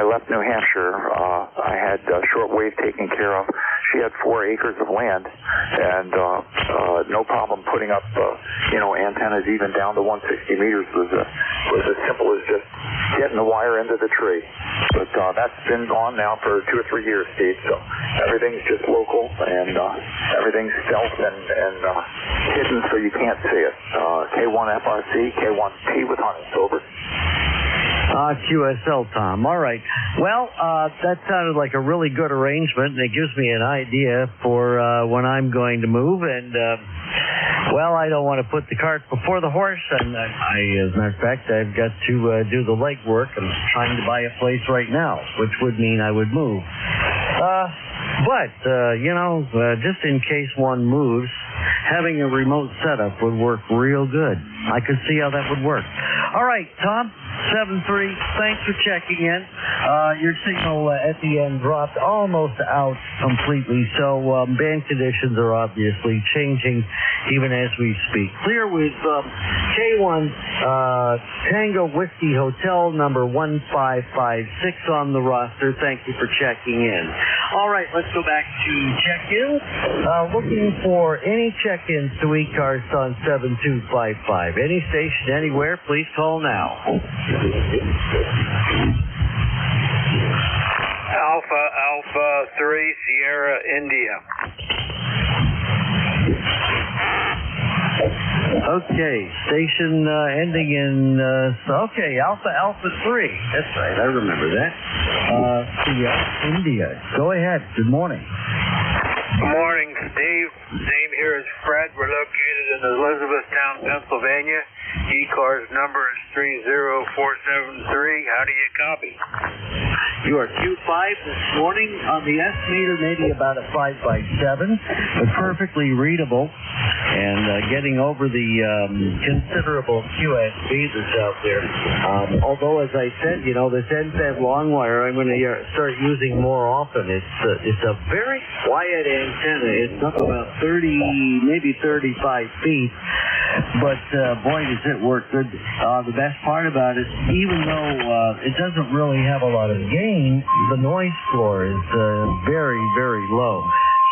left New Hampshire. I had shortwave taken care of. She had 4 acres of land, and no problem putting up antennas even down to 160 meters was as simple as just getting the wire into the tree. But that's been gone now for 2 or 3 years, Steve. So everything's just local, and everything's stealth and hidden so you can't see it. K1 FRC, K1T with honey. Over. QSL, Tom. All right. Well, that sounded like a really good arrangement, and it gives me an idea for when I'm going to move. And, I don't want to put the cart before the horse. And as a matter of fact, I've got to do the legwork. I'm trying to buy a place right now, which would mean I would move. Just in case one moves, having a remote setup would work real good. I could see how that would work. All right, Tom, 7-3, thanks for checking in. Your signal at the end dropped almost out completely, so band conditions are obviously changing even as we speak. Clear with K1 Tango Whiskey Hotel number 1556 on the roster. Thank you for checking in. All right, let's go back to check-ins. Looking for any check-ins to ECARS on 7255. Any station, anywhere, please call now. Alpha 3 Sierra India. Okay, station ending in, Alpha 3. That's right, I remember that. Sierra India. Go ahead, good morning. Good morning, Steve. Name here is Fred. We're located in Elizabethtown, Pennsylvania. ECARS number is 30473. How do you copy? You are Q5 this morning on the S meter, maybe about a 5x7, but perfectly readable and getting over the considerable QSB that's out there. Although, as I said, this NFED long wire I'm going to start using more often. It's a very quiet antenna. It's up about 30, maybe 35 feet. But boy, does it work good. The best part about it, even though it doesn't really have a lot of gain, the noise floor is very, very low.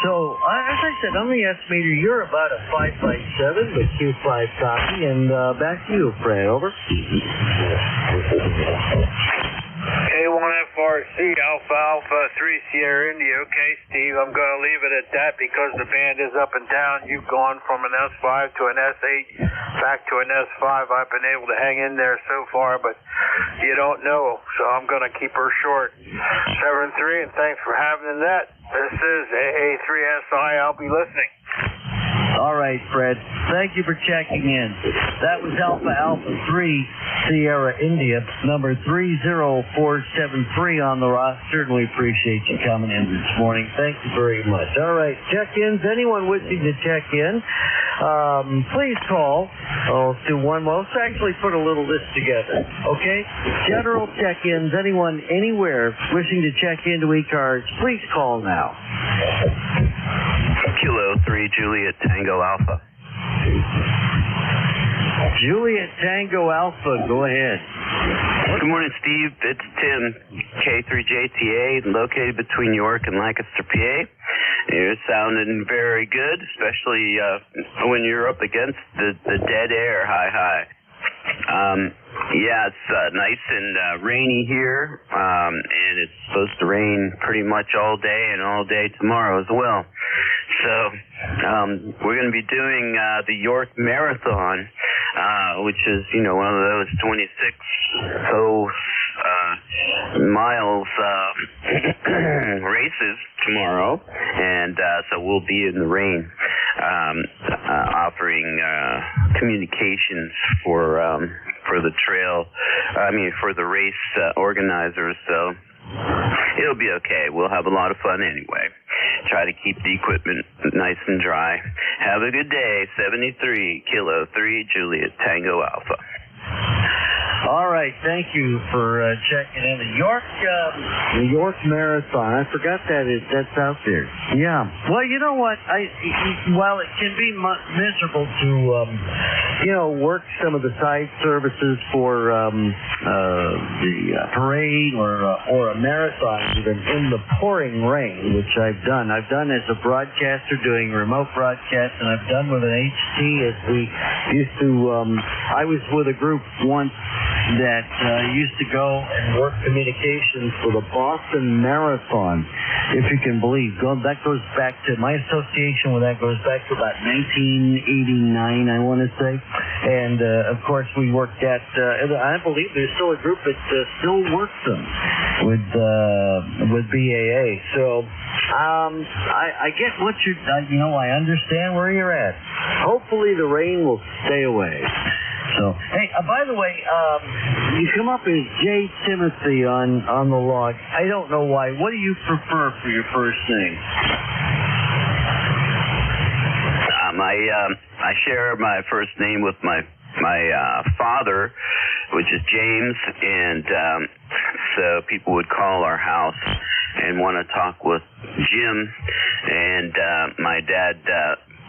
So, as I said, on the S meter, you're about a 5x7, the Q5 copy, and back to you, Fred. Over. K1FRC Alpha 3 Sierra India. Okay, Steve, I'm going to leave it at that because the band is up and down. You've gone from an S5 to an S8 back to an S5. I've been able to hang in there so far, but you don't know, so I'm going to keep her short. 7-3, and thanks for having that. This is AA3SI. I'll be listening. All right, Fred. Thank you for checking in. That was Alpha 3 Sierra India, number 30473 on the roster, and we appreciate you coming in this morning. Thank you very much. All right, check-ins. Anyone wishing to check in, please call. Let's do one more. Let's actually put a little list together, okay? General check-ins. Anyone, anywhere wishing to check into ECARS, please call now. Kilo 3 Juliet Tango Alpha. Juliet Tango Alpha, go ahead. Good morning, Steve. It's Tim, K3JTA, located between York and Lancaster, PA. You're sounding very good, especially when you're up against the dead air, hi. Yeah, it's nice and rainy here, and it's supposed to rain pretty much all day and all day tomorrow as well. So we're going to be doing the York Marathon, which is, one of those 26 miles races tomorrow, and so we'll be in the rain offering communications for the trail, for the race organizers, so it'll be okay. We'll have a lot of fun anyway. Try to keep the equipment nice and dry. Have a good day. 73 Kilo 3 Juliet Tango Alpha. All right, thank you for checking in. The York Marathon. I forgot that's out there. Yeah. Well, you know what? While it can be miserable to, work some of the side services for the parade or a marathon, even in the pouring rain, which I've done. I've done as a broadcaster doing remote broadcasts, and I've done with an HT as we used to. I was with a group once that used to go and work communications for the Boston Marathon, if you can believe. That goes back to, my association with that goes back to about 1989, I want to say. And, of course, we worked at, I believe there's still a group that still works them with BAA. So, I get what I understand where you're at. Hopefully the rain will stay away. So, hey, by the way, you come up as J. Timothy on the log. I don't know why. What do you prefer for your first name? I share my first name with my my father, which is James, and so people would call our house and want to talk with Jim, and my dad,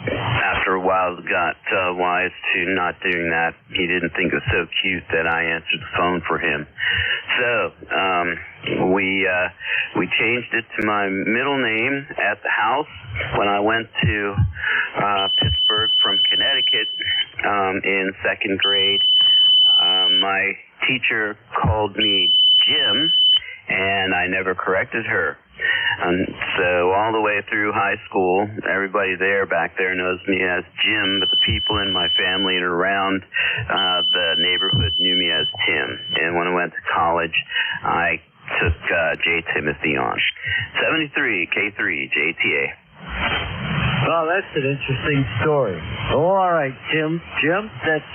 after a while, got wise to not doing that. He didn't think it was so cute that I answered the phone for him. So we changed it to my middle name at the house. When I went to Pittsburgh from Connecticut in second grade, my teacher called me Jim, and I never corrected her. So all the way through high school, everybody back there knows me as Jim, but the people in my family and around the neighborhood knew me as Tim. And when I went to college, I took J. Timothy on. 73 K3 JTA. Well, that's an interesting story. Oh, all right, Jim, that's...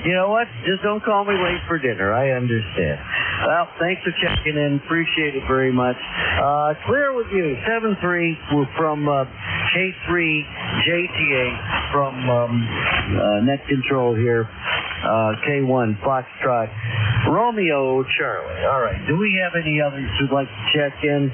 You know what? Just don't call me late for dinner. I understand. Well, thanks for checking in. Appreciate it very much. Clear with you. 7-3. We're from K3 JTA from Net Control here. K1 Foxtrot Romeo Charlie. All right. Do we have any others who'd like to check in?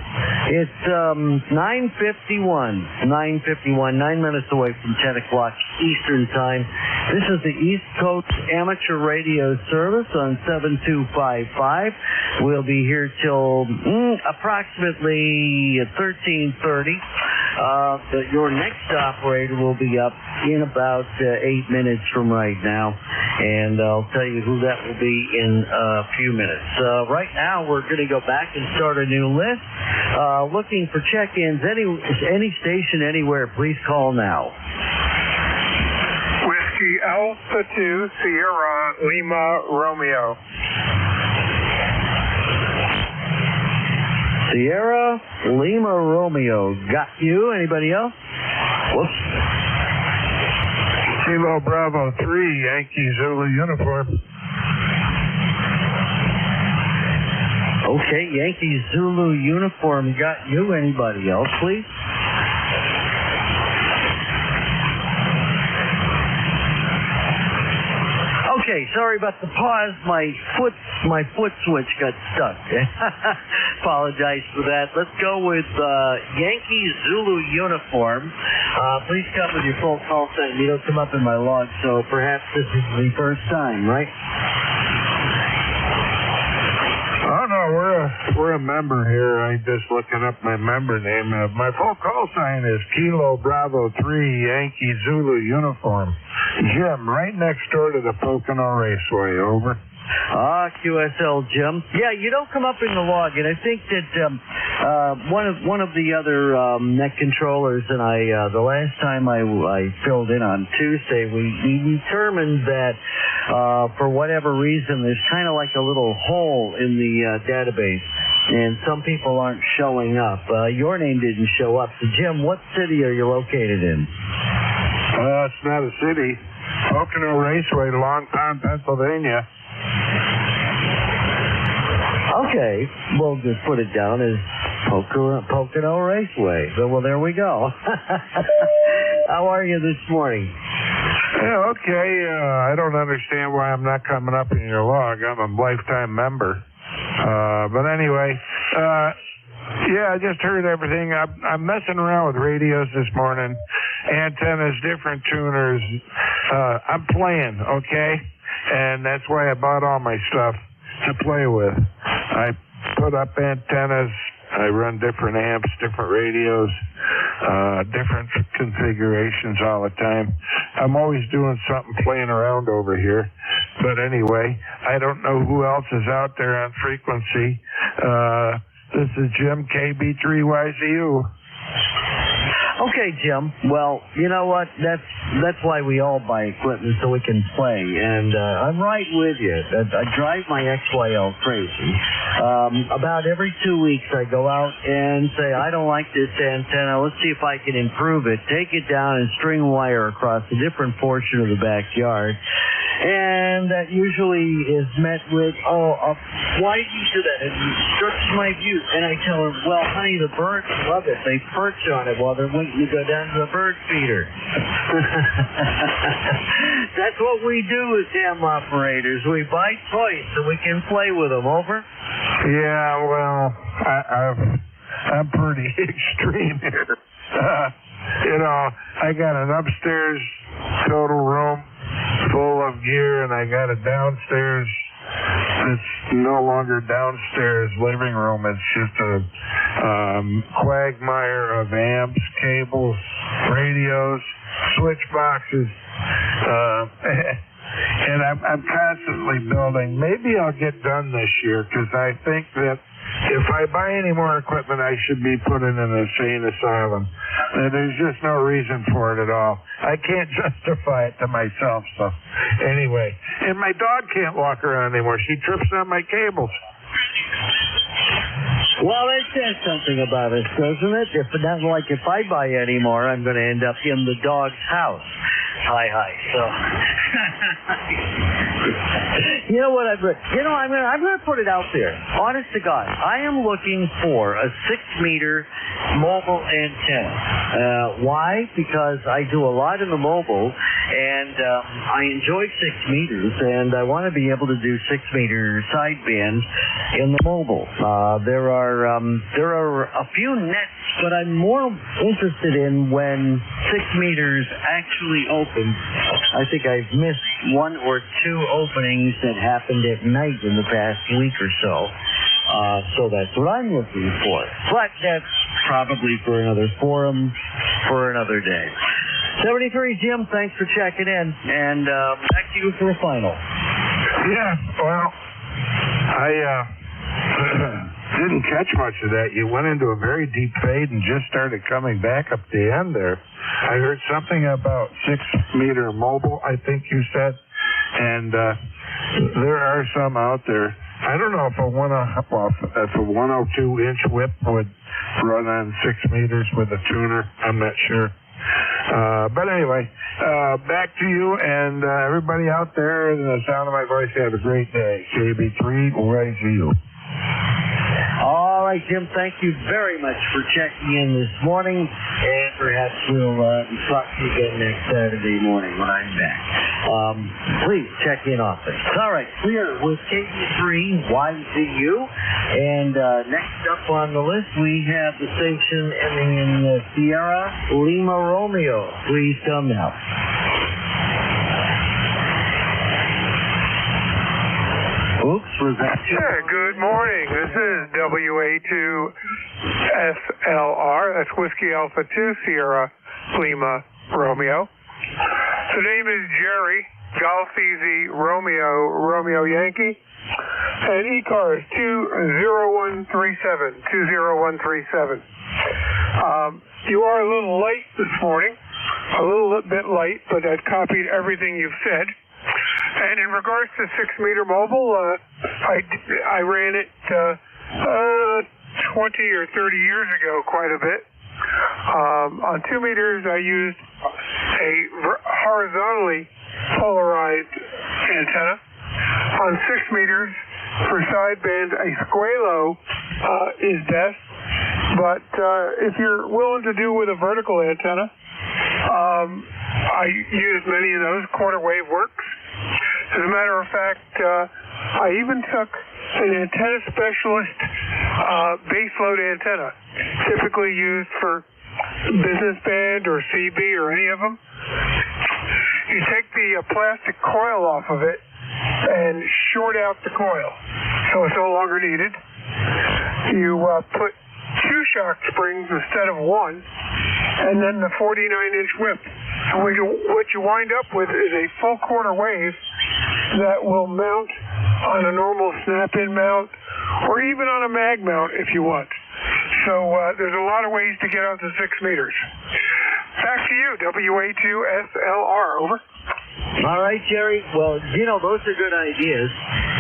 It's 9:51. 9:51. 9 minutes away from 10 o'clock Eastern Time. This is the East Coast Amateur Radio Service on 7255. We'll be here till approximately 13:30. Your next operator will be up in about 8 minutes from right now, and I'll tell you who that will be in a few minutes. Right now, we're going to go back and start a new list. Looking for check-ins. Any station anywhere, please call now. Whiskey Alpha 2 Sierra Lima Romeo. Sierra Lima Romeo. Got you. Anybody else? Whoops. Kilo Bravo 3 Yankee Zulu uniform. Okay, Yankee Zulu uniform. Got you. Anybody else, please? Okay, sorry about the pause. My foot switch got stuck. Apologize for that. Let's go with Yankee Zulu uniform. Please come with your full call sign. You don't come up in my log, so perhaps this is the first time, right? Oh no, we're a member here. I'm just looking up my member name. My full call sign is Kilo Bravo 3 Yankee Zulu uniform. Jim, right next door to the Pocono Raceway. Over. QSL Jim. Yeah, you don't come up in the log, and I think that one of the other net controllers and I, the last time I filled in on Tuesday, we determined that for whatever reason, there's kind of like a little hole in the database, and some people aren't showing up. Your name didn't show up. So, Jim, what city are you located in? It's not a city. Pocono Raceway, Long Pond, Pennsylvania. Okay, we'll just put it down as Pocono Raceway. So, well, there we go. How are you this morning? Yeah, okay. I don't understand why I'm not coming up in your log. I'm a lifetime member. But anyway, yeah, I just heard everything. I'm messing around with radios this morning, antennas, different tuners. I'm playing, okay? And that's why I bought all my stuff to play with. I put up antennas. I run different amps, different radios, different configurations all the time. I'm always doing something, playing around over here. But anyway, I don't know who else is out there on frequency. This is Jim, KB3YZU. Okay, Jim. Well, you know what? That's why we all buy equipment, so we can play. And I'm right with you. I drive my XYL crazy. About every 2 weeks, I go out and say, I don't like this antenna. Let's see if I can improve it. Take it down and string wire across a different portion of the backyard. And and that usually is met with, why do you do that? It obstructs my view. And I tell her, well, honey, the birds love it. They perch on it while they're waiting to go down to the bird feeder. That's what we do as ham operators. We buy toys so we can play with them. Over? Yeah, well, I'm pretty extreme here. I got an upstairs total room full of gear, and I got a downstairs that's no longer downstairs living room. It's just a quagmire of amps, cables, radios, switch boxes, and I'm constantly building. Maybe I'll get done this year, because I think that if I buy any more equipment, I should be put in an insane asylum. There's just no reason for it at all. I can't justify it to myself, so anyway. And my dog can't walk around anymore. She trips on my cables. Well, it says something about us, doesn't it? If I buy any more, I'm going to end up in the dog's house. Hi. So, you know what I'm going to put it out there. Honest to God, I am looking for a 6-meter mobile antenna. Why? Because I do a lot in the mobile, and I enjoy 6 meters, and I want to be able to do 6-meter sideband in the mobile. There are a few nets, but I'm more interested in when 6 meters actually open. I think I've missed 1 or 2 openings that happened at night in the past week or so. So that's what I'm looking for. But that's probably for another forum for another day. 73 Jim, thanks for checking in, and back to you for a final. Yeah, well, I didn't catch much of that. You went into a very deep fade and just started coming back up the end there. I heard something about 6-meter mobile, I think you said, and there are some out there. I don't know if a 102-inch whip would run on 6 meters with a tuner. I'm not sure. But anyway, back to you and everybody out there in the sound of my voice. Have a great day. KB3, right to you. All right, Jim, thank you very much for checking in this morning, and perhaps we'll talk to you again next Saturday morning when I'm back. Please check in often. All right, we are with KB3YZU, and next up on the list we have the station ending in Sierra Lima Romeo. Please come now. Oops, was that? Yeah, good morning. This is WA2SLR. That's Whiskey Alpha 2 Sierra Lima Romeo. The name is Jerry, Golf Easy Romeo Yankee, and ECARS 20137. You are a little late this morning, a little bit late, but I've copied everything you've said. And in regards to 6-meter mobile, I ran it 20 or 30 years ago, quite a bit. On 2 meters, I used a horizontally polarized antenna. On 6 meters, for sideband, a squalo is best. But if you're willing to do with a vertical antenna, I use many of those. Quarter wave works. As a matter of fact, I even took an antenna specialist base load antenna, typically used for business band or CB or any of them. You take the plastic coil off of it and short out the coil, so it's no longer needed. You put 2 shock springs instead of 1, and then the 49-inch whip. So what you wind up with is a full quarter wave that will mount on a normal snap-in mount, or even on a mag mount if you want. So there's a lot of ways to get out to 6 meters. Back to you, WA2SLR, over. All right, Jerry. Well, those are good ideas.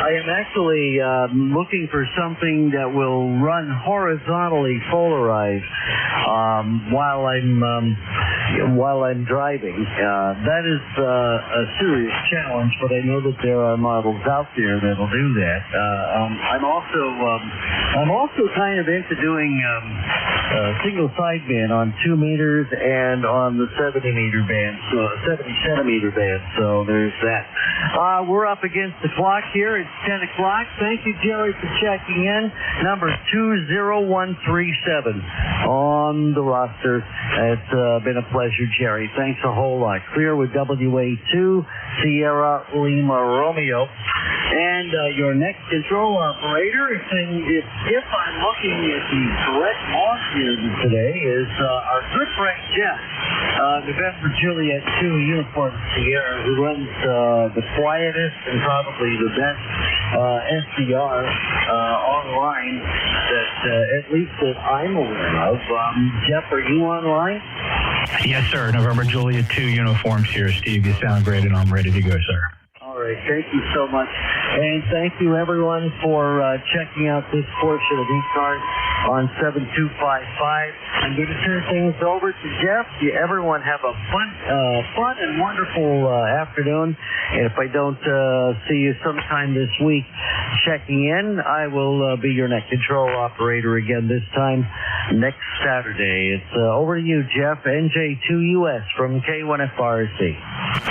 I am actually looking for something that will run horizontally polarized while I'm driving. That is a serious challenge, but I know that there are models out there that'll do that. I'm also kind of into doing single sideband on 2 meters and on the 70 centimeter band. So there's that. We're up against the clock here. It's 10 o'clock. Thank you, Jerry, for checking in. Number 20137 on the roster. It's been a pleasure, Jerry. Thanks a whole lot. Clear with WA2, Sierra Lima Romeo. And your next control operator, if I'm looking at the correct mark here today, is our good friend Jeff, November Juliet 2 Uniform Sierra, who runs the quietest and probably the best SDR online that at least that I'm aware of. Jeff, are you online? Yes, sir. November Juliet 2 Uniforms here. Steve, you sound great, and I'm ready to go, sir. All right. Thank you so much. And thank you, everyone, for checking out this portion of ECARS on 7255. I'm going to turn things over to Jeff. Everyone have a fun and wonderful afternoon. And if I don't see you sometime this week checking in, I will be your next control operator again, this time next Saturday. It's over to you, Jeff, NJ2US from K1FRC.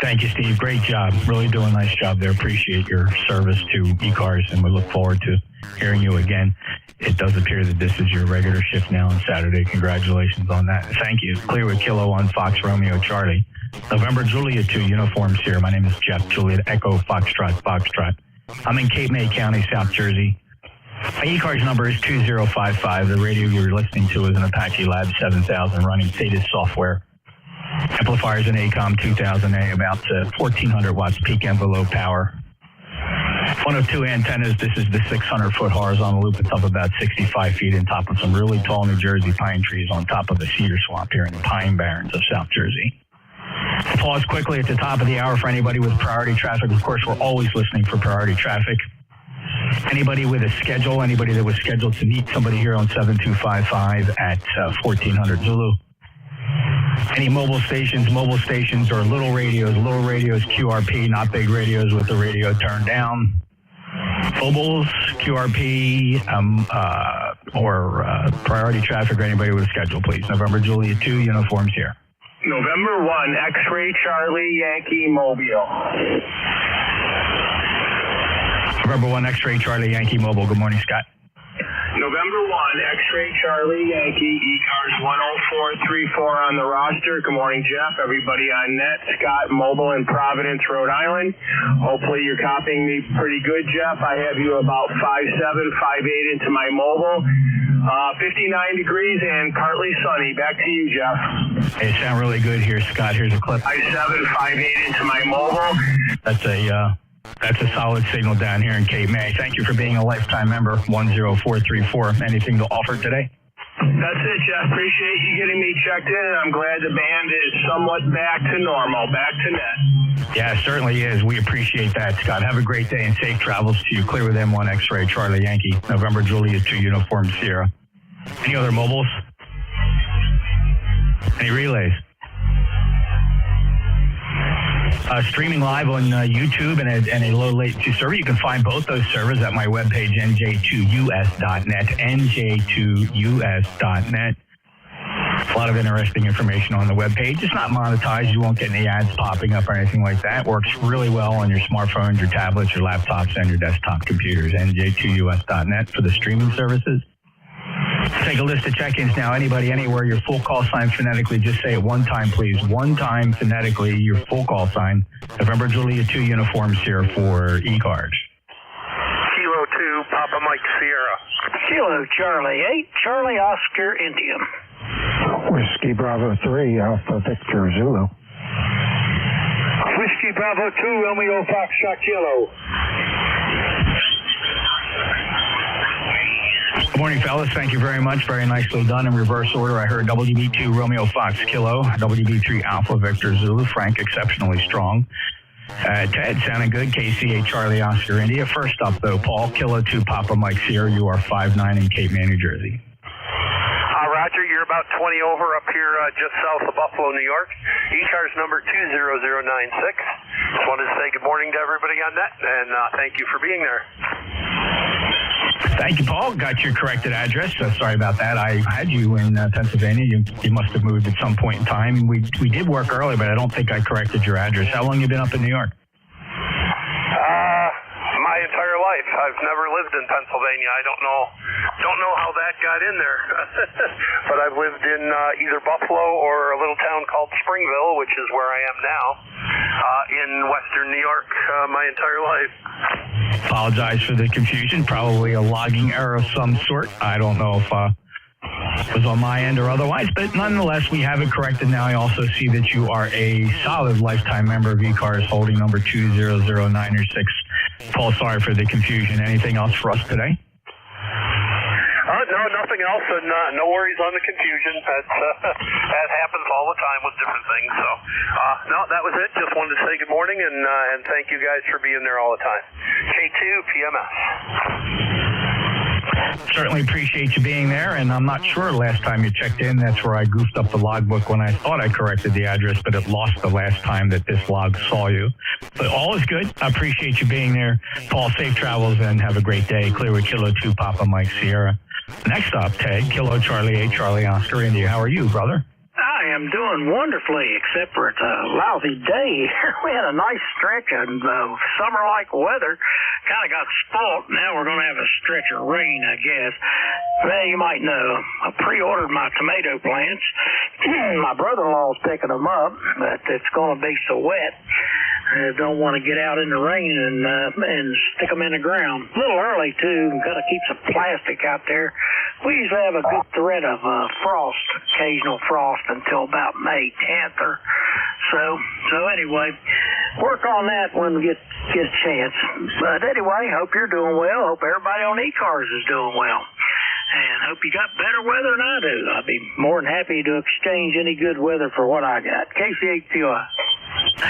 Thank you, Steve. Great job. Really doing a nice job there. Appreciate your service to ECARS, and we look forward to hearing you again. It does appear that this is your regular shift now on Saturday. Congratulations on that. Thank you. Clear with Kilo on Fox Romeo Charlie. November Juliet 2 Uniforms here. My name is Jeff Juliet Echo Foxtrot. I'm in Cape May County, South Jersey. My ECARS number is 2055. The radio you're listening to is an Apache Lab 7000 running SATIS software. Amplifiers in ACOM 2000A, about 1,400 watts peak envelope power. One of two antennas. This is the 600-foot horizontal loop. It's up about 65 feet on top of some really tall New Jersey pine trees on top of a cedar swamp here in the Pine Barrens of South Jersey. Pause quickly at the top of the hour for anybody with priority traffic. Of course, we're always listening for priority traffic. Anybody with a schedule, anybody that was scheduled to meet somebody here on 7255 at 1400 Zulu. Any mobile stations or little radios, QRP, not big radios with the radio turned down. Mobiles, QRP, or priority traffic or anybody with a schedule, please. November Juliet 2 Uniforms here. November 1, X-Ray Charlie Yankee Mobile. November 1, X-Ray Charlie Yankee Mobile. Good morning, Scott. November 1, X-Ray Charlie Yankee, ECARS 10434 on the roster. Good morning, Jeff. Everybody on net. Scott, mobile in Providence, Rhode Island. Hopefully you're copying me pretty good, Jeff. I have you about 5'7", 5'8" into my mobile. 59 degrees and partly sunny. Back to you, Jeff. Hey, sound really good here, Scott. Here's a clip. 5'7", 5'8" into my mobile. That's a solid signal down here in Cape May. Thank you for being a lifetime member, 10434. Anything to offer today? That's it, Jeff. Appreciate you getting me checked in. I'm glad the band is somewhat back to normal, back to net. Yeah, it certainly is. We appreciate that, Scott. Have a great day and safe travels to you. Clear with M1 X-Ray Charlie Yankee, November Juliet 2 Uniform Sierra. Any other mobiles? Any relays? Streaming live on YouTube and a low latency server. You can find both those servers at my webpage, nj2us.net, nj2us.net. A lot of interesting information on the webpage. It's not monetized. You won't get any ads popping up or anything like that. It works really well on your smartphones, your tablets, your laptops, and your desktop computers. nj2us.net for the streaming services. Take a list of check-ins now. Anybody, anywhere, your full call sign phonetically. Just say it one time, please. One time phonetically, your full call sign. November Juliet 2 Uniforms here for ECARS. Kilo 2, Papa Mike Sierra. Kilo Charlie 8, Charlie Oscar Indian. Whiskey Bravo 3, Alpha Victor Zulu. Whiskey Bravo 2, Romeo Foxtrot Kilo. Good morning, fellas. Thank you very much. Very nicely done in reverse order. I heard WB2 Romeo Fox Kilo, WB3 Alpha Victor Zulu, Frank exceptionally strong, Ted, sounding good. KCA Charlie Oscar India. First up, though, Paul, Kilo 2 Papa Mike Sierra. You are 5'9" in Cape May, New Jersey. Roger, you're about 20 over up here just south of Buffalo, New York. ECARS number 20096. Just wanted to say good morning to everybody on that, and thank you for being there. Thank you, Paul. Got your corrected address. Sorry about that. I had you in Pennsylvania. You must have moved at some point in time. We did work early, but I don't think I corrected your address. How long have you been up in New York? My entire life. I've never lived in Pennsylvania. I don't know how that got in there. But I've lived in either Buffalo or a little town called Springville, which is where I am now, in western New York my entire life. Apologize for the confusion. Probably a logging error of some sort. I don't know if it was on my end or otherwise, but nonetheless, we have it corrected now. I also see that you are a solid lifetime member of ECARS, holding number 20096. Paul, sorry for the confusion. Anything else for us today? No, nothing else, and no worries on the confusion. That happens all the time with different things. So, no, that was it. Just wanted to say good morning and thank you guys for being there all the time. K2 PMS. Certainly appreciate you being there, and I'm not sure last time you checked in. That's where I goofed up the logbook when I thought I corrected the address, but it lost the last time that this log saw you. But all is good. I appreciate you being there. Paul, safe travels and have a great day. Clear with Kilo 2 Papa Mike Sierra. Next up, Ted, Kilo Charlie 8 Charlie Oscar India. How are you, brother? I am doing wonderfully, except for it's a lousy day here. We had a nice stretch of summer-like weather. Kind of got spoiled. Now we're going to have a stretch of rain, I guess. Well, you might know, I pre-ordered my tomato plants. My brother-in-law's picking them up, but it's going to be so wet. I don't want to get out in the rain and stick them in the ground. A little early, too. Got to keep some plastic out there. We usually have a good threat of frost, occasional frost, until about May 10th or so anyway, work on that when we get a chance. But anyway, hope you're doing well. Hope everybody on ECARS is doing well. And hope you got better weather than I do. I'd be more than happy to exchange any good weather for what I got. KCHTI.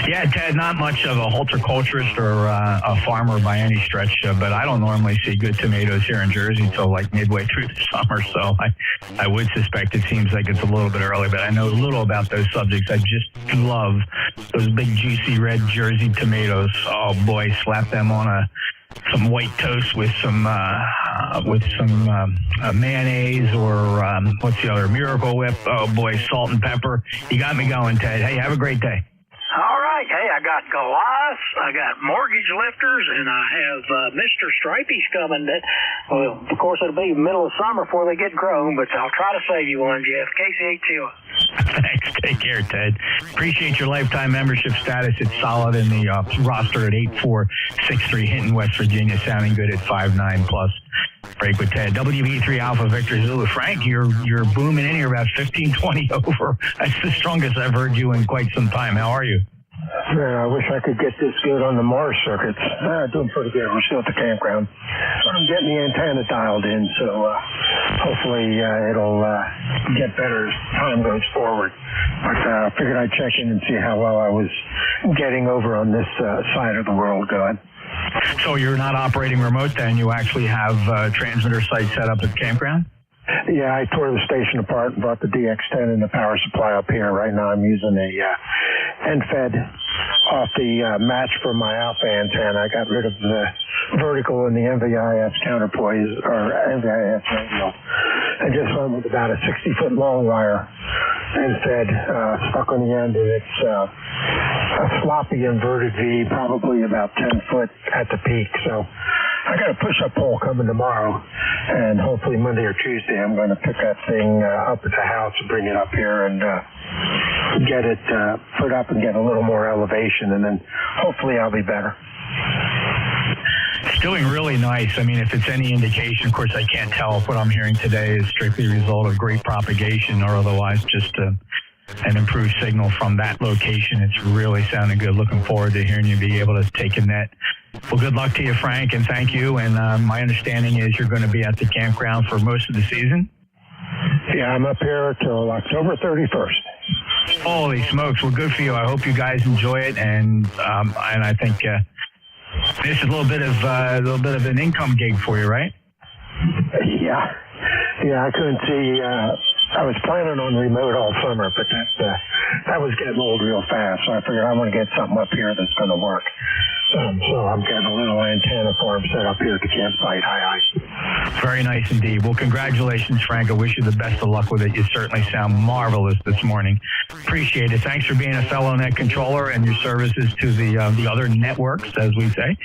Yeah, Ted, not much of a horticulturist or a farmer by any stretch, but I don't normally see good tomatoes here in Jersey until like midway through the summer, so I would suspect it seems like it's a little bit early, but I know a little about those subjects. I just love those big, juicy red Jersey tomatoes. Oh, boy, slap them on some white toast with some mayonnaise or what's the other, Miracle Whip. Oh, boy, salt and pepper. You got me going, Ted. Hey, have a great day. All right. Hey, I got Goliath, I got mortgage lifters, and I have Mr. Stripey's coming. Well, of course, it'll be middle of summer before they get grown, but I'll try to save you one, Jeff. KCHTO. Thanks. Take care, Ted. Appreciate your lifetime membership status. It's solid in the roster at 8463 Hinton, West Virginia. Sounding good at 5'9 plus. Break with Ted. WB3 Alpha Victor Zulu. Frank, you're booming in here about 15-20 over. That's the strongest I've heard you in quite some time. How are you? Man, I wish I could get this good on the Mars circuits. Doing pretty good. We're still at the campground. I'm getting the antenna dialed in, so hopefully it'll get better as time goes forward. But I figured I'd check in and see how well I was getting over on this side of the world going. So you're not operating remote then? You actually have transmitter site set up at the campground? Yeah, I tore the station apart and brought the DX10 and the power supply up here. Right now I'm using a end-fed off the match for my alpha antenna. I got rid of the vertical and the MVIS counterpoise, or MVIS radio, and just went with about a 60-foot long wire end-fed stuck on the end, and it's a floppy inverted V, probably about 10 foot at the peak. So I got a push-up pole coming tomorrow, and hopefully Monday or Tuesday I'm going to pick that thing up at the house and bring it up here and get it put up and get a little more elevation, and then hopefully I'll be better. It's doing really nice. I mean, if it's any indication, of course, I can't tell if what I'm hearing today is strictly a result of great propagation or otherwise just an improved signal from that location. It's really sounding good. Looking forward to hearing you be able to take a net. Well, good luck to you, Frank, and thank you. And my understanding is you're going to be at the campground for most of the season? Yeah, I'm up here till October 31st. Holy smokes! Well, good for you. I hope you guys enjoy it, and I think this is a little bit of an income gig for you, right? Yeah, I couldn't see. I was planning on remote all summer, but that was getting old real fast. So I figured I want to get something up here that's going to work. So I'm getting a little antenna for him set up here at the campsite. Hi. Very nice indeed. Well, congratulations, Frank. I wish you the best of luck with it. You certainly sound marvelous this morning. Appreciate it. Thanks for being a fellow net controller and your services to the other networks, as we say.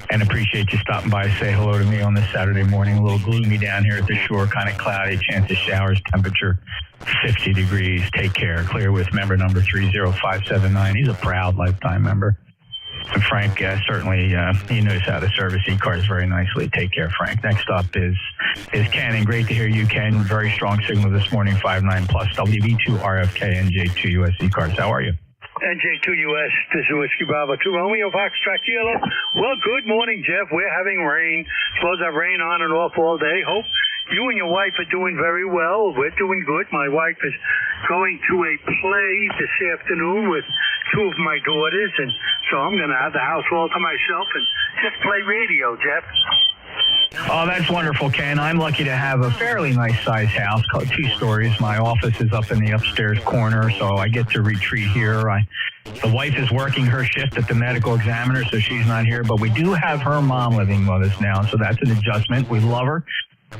And appreciate you stopping by to say hello to me on this Saturday morning. A little gloomy down here at the shore, kind of cloudy, chance of showers, temperature 50 degrees. Take care. Clear with member number 30579. He's a proud lifetime member. And Frank, certainly, he knows how to service ECARS very nicely. Take care, Frank. Next up is Ken, and great to hear you, Ken. Very strong signal this morning, 5.9 plus WB2 RFK and J2 US ECARS. How are you? NJ2US, this is Whiskey Bravo 2 Romeo Foxtrot Kilo. Well, good morning, Jeff. We're having rain. Supposed to have rain on and off all day. Hope you and your wife are doing very well. We're doing good. My wife is going to a play this afternoon with two of my daughters, and so I'm going to have the house all to myself and just play radio, Jeff. Oh, that's wonderful, Ken. I'm lucky to have a fairly nice-sized house, 2 stories. My office is up in the upstairs corner, so I get to retreat here. The wife is working her shift at the medical examiner, so she's not here, but we do have her mom living with us now, so that's an adjustment. We love her,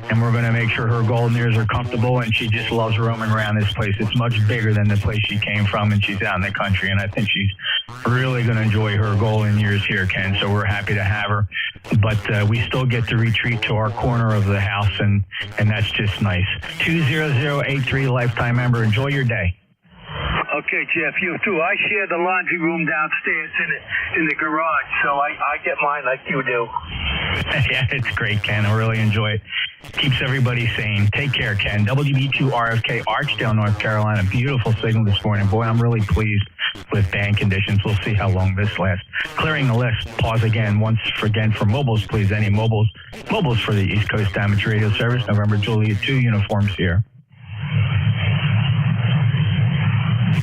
and we're going to make sure her golden ears are comfortable, and she just loves roaming around this place. It's much bigger than the place she came from, and she's out in the country, and I think she's really going to enjoy her golden years here, Ken, so we're happy to have her. But we still get to retreat to our corner of the house, and that's just nice. 20083 lifetime member. Enjoy your day. Okay, Jeff, you too. I share the laundry room downstairs in the garage, so I get mine like you do. Yeah, it's great, Ken. I really enjoy it. Keeps everybody sane. Take care, Ken. WB2 RFK, Archdale, North Carolina. Beautiful signal this morning. Boy, I'm really pleased with band conditions. We'll see how long this lasts. Clearing the list. Pause again. Once again for mobiles, please. Any mobiles? Mobiles for the East Coast Amateur Radio Service. November Juliet 2 uniforms here.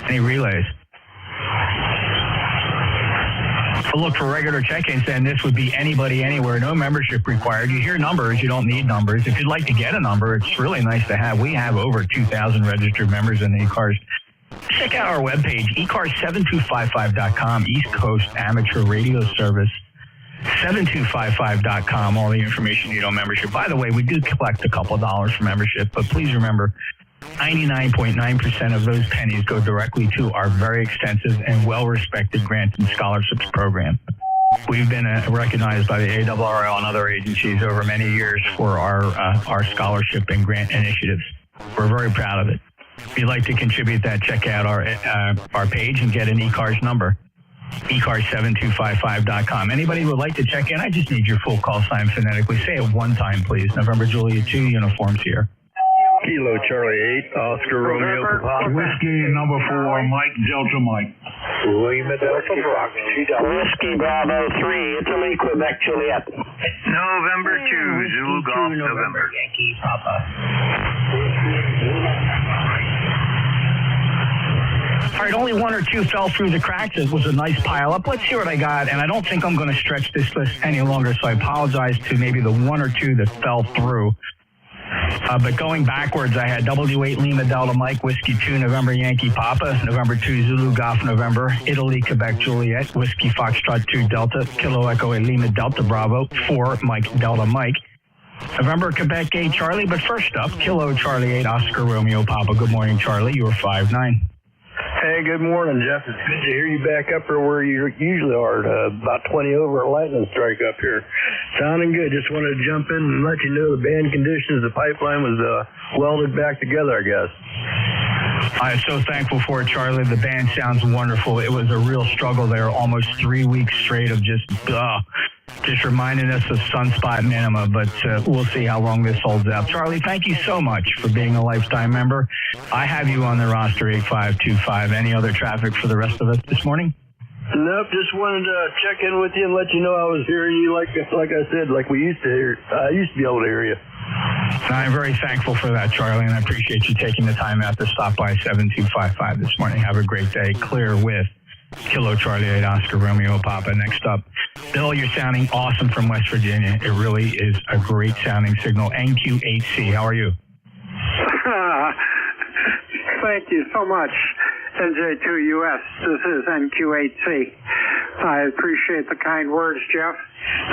Any relays? We'll look for regular check-ins, and this would be anybody, anywhere, no membership required. You hear numbers, you don't need numbers. If you'd like to get a number, it's really nice to have. We have over 2,000 registered members in the ECARS. Check out our webpage, ECARS7255.com, East Coast Amateur Radio Service. 7255.com, all the information you need on membership. By the way, we do collect a couple of dollars for membership, but please remember, 99.9% of those pennies go directly to our very extensive and well-respected grants and scholarships program. We've been recognized by the ARRL and other agencies over many years for our scholarship and grant initiatives. We're very proud of it. If you'd like to contribute that, check out our page and get an ECARS number, ECARS7255.com. Anybody who would like to check in, I just need your full call sign phonetically. Say it one time, please. November Juliet 2 uniforms here. Kilo Charlie 8, Oscar Romeo Papa. Whiskey number 4, Mike Delta Mike. William Delta Brock. Whiskey Bravo 3, Italy, Quebec, Juliet. November 2, Zulu Golf, November. Yankee Papa. All right, only 1 or 2 fell through the cracks. It was a nice pile up. Let's see what I got, and I don't think I'm going to stretch this list any longer, so I apologize to maybe the 1 or 2 that fell through. But going backwards, I had W8 Lima Delta Mike, Whiskey 2, November Yankee Papa, November 2 Zulu Golf, November, Italy, Quebec Juliet, Whiskey Foxtrot 2 Delta, Kilo Echo 8 Lima Delta Bravo, 4 Mike Delta Mike, November Quebec 8 Charlie, but first up, Kilo Charlie 8 Oscar Romeo Papa. Good morning, Charlie. You were 5-9. Hey, good morning, Jeff. It's good to hear you back up here where you usually are, about 20 over a lightning strike up here. Sounding good. Just wanted to jump in and let you know the band conditions, the pipeline was welded back together, I guess. I'm so thankful for it, Charlie. The band sounds wonderful. It was a real struggle there, almost 3 weeks straight of just reminding us of sunspot minima, but we'll see how long this holds out. Charlie, thank you so much for being a lifetime member. I have you on the roster, 8525. Any other traffic for the rest of us this morning? Nope, just wanted to check in with you and let you know I was hearing you like I said, like we used to hear. I used to be able to hear you. I'm very thankful for that, Charlie, and I appreciate you taking the time out to stop by 7255 this morning. Have a great day. Clear with Kilo Charlie 8 Oscar Romeo Papa. Next up, Bill, you're sounding awesome from West Virginia. It really is a great sounding signal. NQ8C, how are you? Thank you so much, NJ2US. This is NQ8C. I appreciate the kind words, Jeff.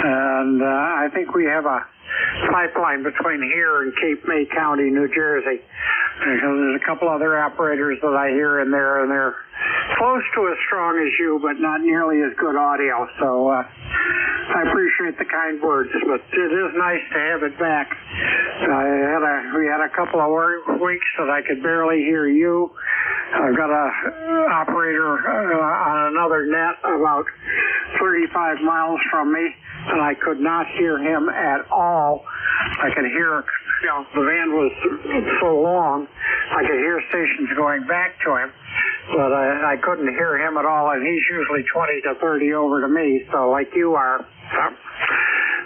And I think we have a pipeline between here and Cape May County, New Jersey. There's a couple other operators that I hear in there, and they're close to as strong as you, but not nearly as good audio. So I appreciate the kind words, but it is nice to have it back. We had a couple of weeks that I could barely hear you. I've got a operator on another net about 35 miles from me, and I could not hear him at all. I could hear, the band was so long, I could hear stations going back to him, but I couldn't hear him at all, and he's usually 20 to 30 over to me, so like you are.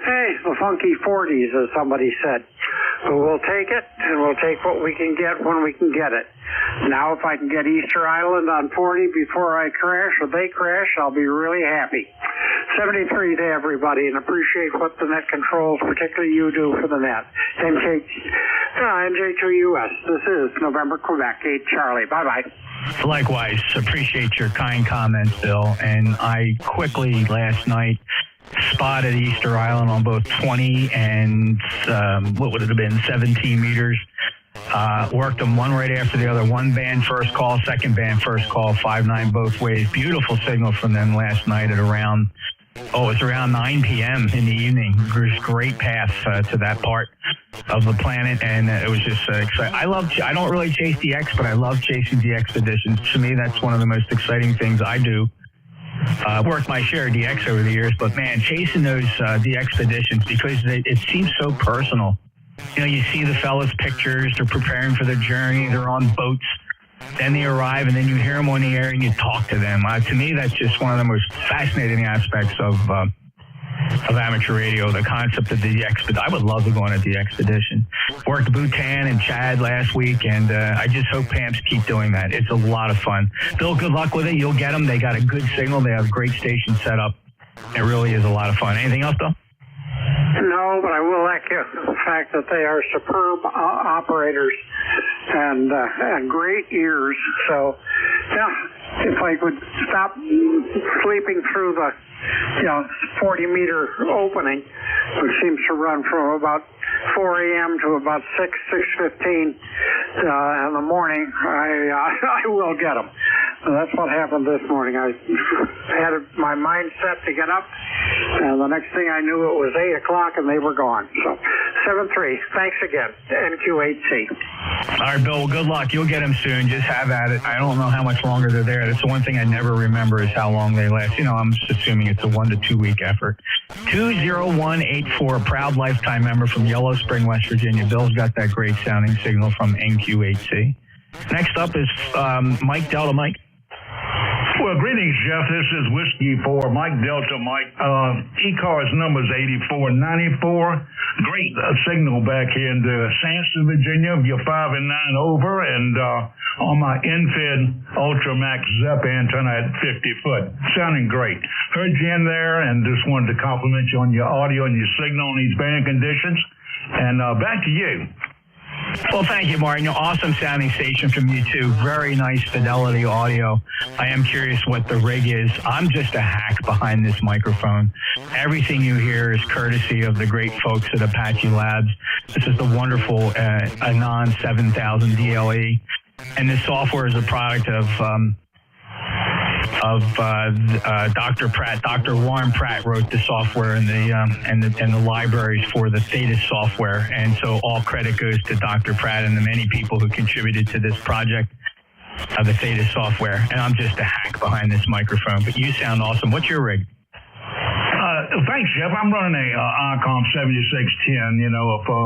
Hey, the funky 40s, as somebody said. But we'll take it, and we'll take what we can get when we can get it. Now, if I can get Easter Island on 40 before I crash, or they crash, I'll be really happy. 73 to everybody, and appreciate what the net controls, particularly you, do for the net. NJ2US, this is November, Quebec, 8 Charlie. Bye-bye. Likewise, appreciate your kind comments, Bill. And I quickly, last night, spotted Easter Island on both 20 and, what would it have been, 17 meters. Worked them one right after the other. One band first call, second band first call, 5-9 both ways. Beautiful signal from them last night at around 9 p.m. in the evening. There's great paths to that part of the planet, and it was just exciting. I don't really chase DX, but I love chasing the expeditions. To me, that's one of the most exciting things I do. Worked my share of DX over the years, but man, chasing those the expeditions, because it seems so personal. You see the fellas' pictures, they're preparing for their journey, they're on boats, then they arrive, and then you hear them on the air and you talk to them. To me, that's just one of the most fascinating aspects of amateur radio, the concept of the expedition. I would love to go on a the expedition. Worked Bhutan and Chad last week, and I just hope PAMPs keep doing that. It's a lot of fun. Bill, good luck with it. You'll get them. They got a good signal. They have a great station set up. It really is a lot of fun. Anything else, Bill? No, but I will echo the fact that they are superb operators and great ears. So, yeah, if I could stop sleeping through the 40-meter opening, which seems to run from about 4 a.m. to about 6:15 in the morning, I will get them. So that's what happened this morning. I had my mind set to get up, and the next thing I knew, it was 8 o'clock, and they were gone. So 7-3. Thanks again, NQ8C. All right, Bill, well, good luck. You'll get them soon. Just have at it. I don't know how much longer they're there. That's the one thing I never remember is how long they last. I'm just assuming it's a 1 to 2 week effort. 20184, proud lifetime member from Yellow Spring, West Virginia. Bill's got that great sounding signal from NQ8C. Next up is Mike Delta. Mike. Well, greetings, Jeff. This is Whiskey 4, Mike Delta Mike. ECARS number is 8494. Great signal back here in Sansom, Virginia. You're 5 and 9 over, and on my Infed Ultramax ZEP antenna at 50 foot. Sounding great. Heard you in there, and just wanted to compliment you on your audio and your signal in these band conditions. And back to you. Well, thank you, Martin. Awesome sounding station from you, too. Very nice fidelity audio. I am curious what the rig is. I'm just a hack behind this microphone. Everything you hear is courtesy of the great folks at Apache Labs. This is the wonderful Anon 7000 DLE. And this software is a product of Dr. Pratt. Dr. Warren Pratt wrote the software and the libraries for the Thetis software, and so all credit goes to Dr. Pratt and the many people who contributed to this project of the Thetis software. And I'm just a hack behind this microphone, but you sound awesome. What's your rig? Thanks, Jeff. I'm running a ICOM 7610, a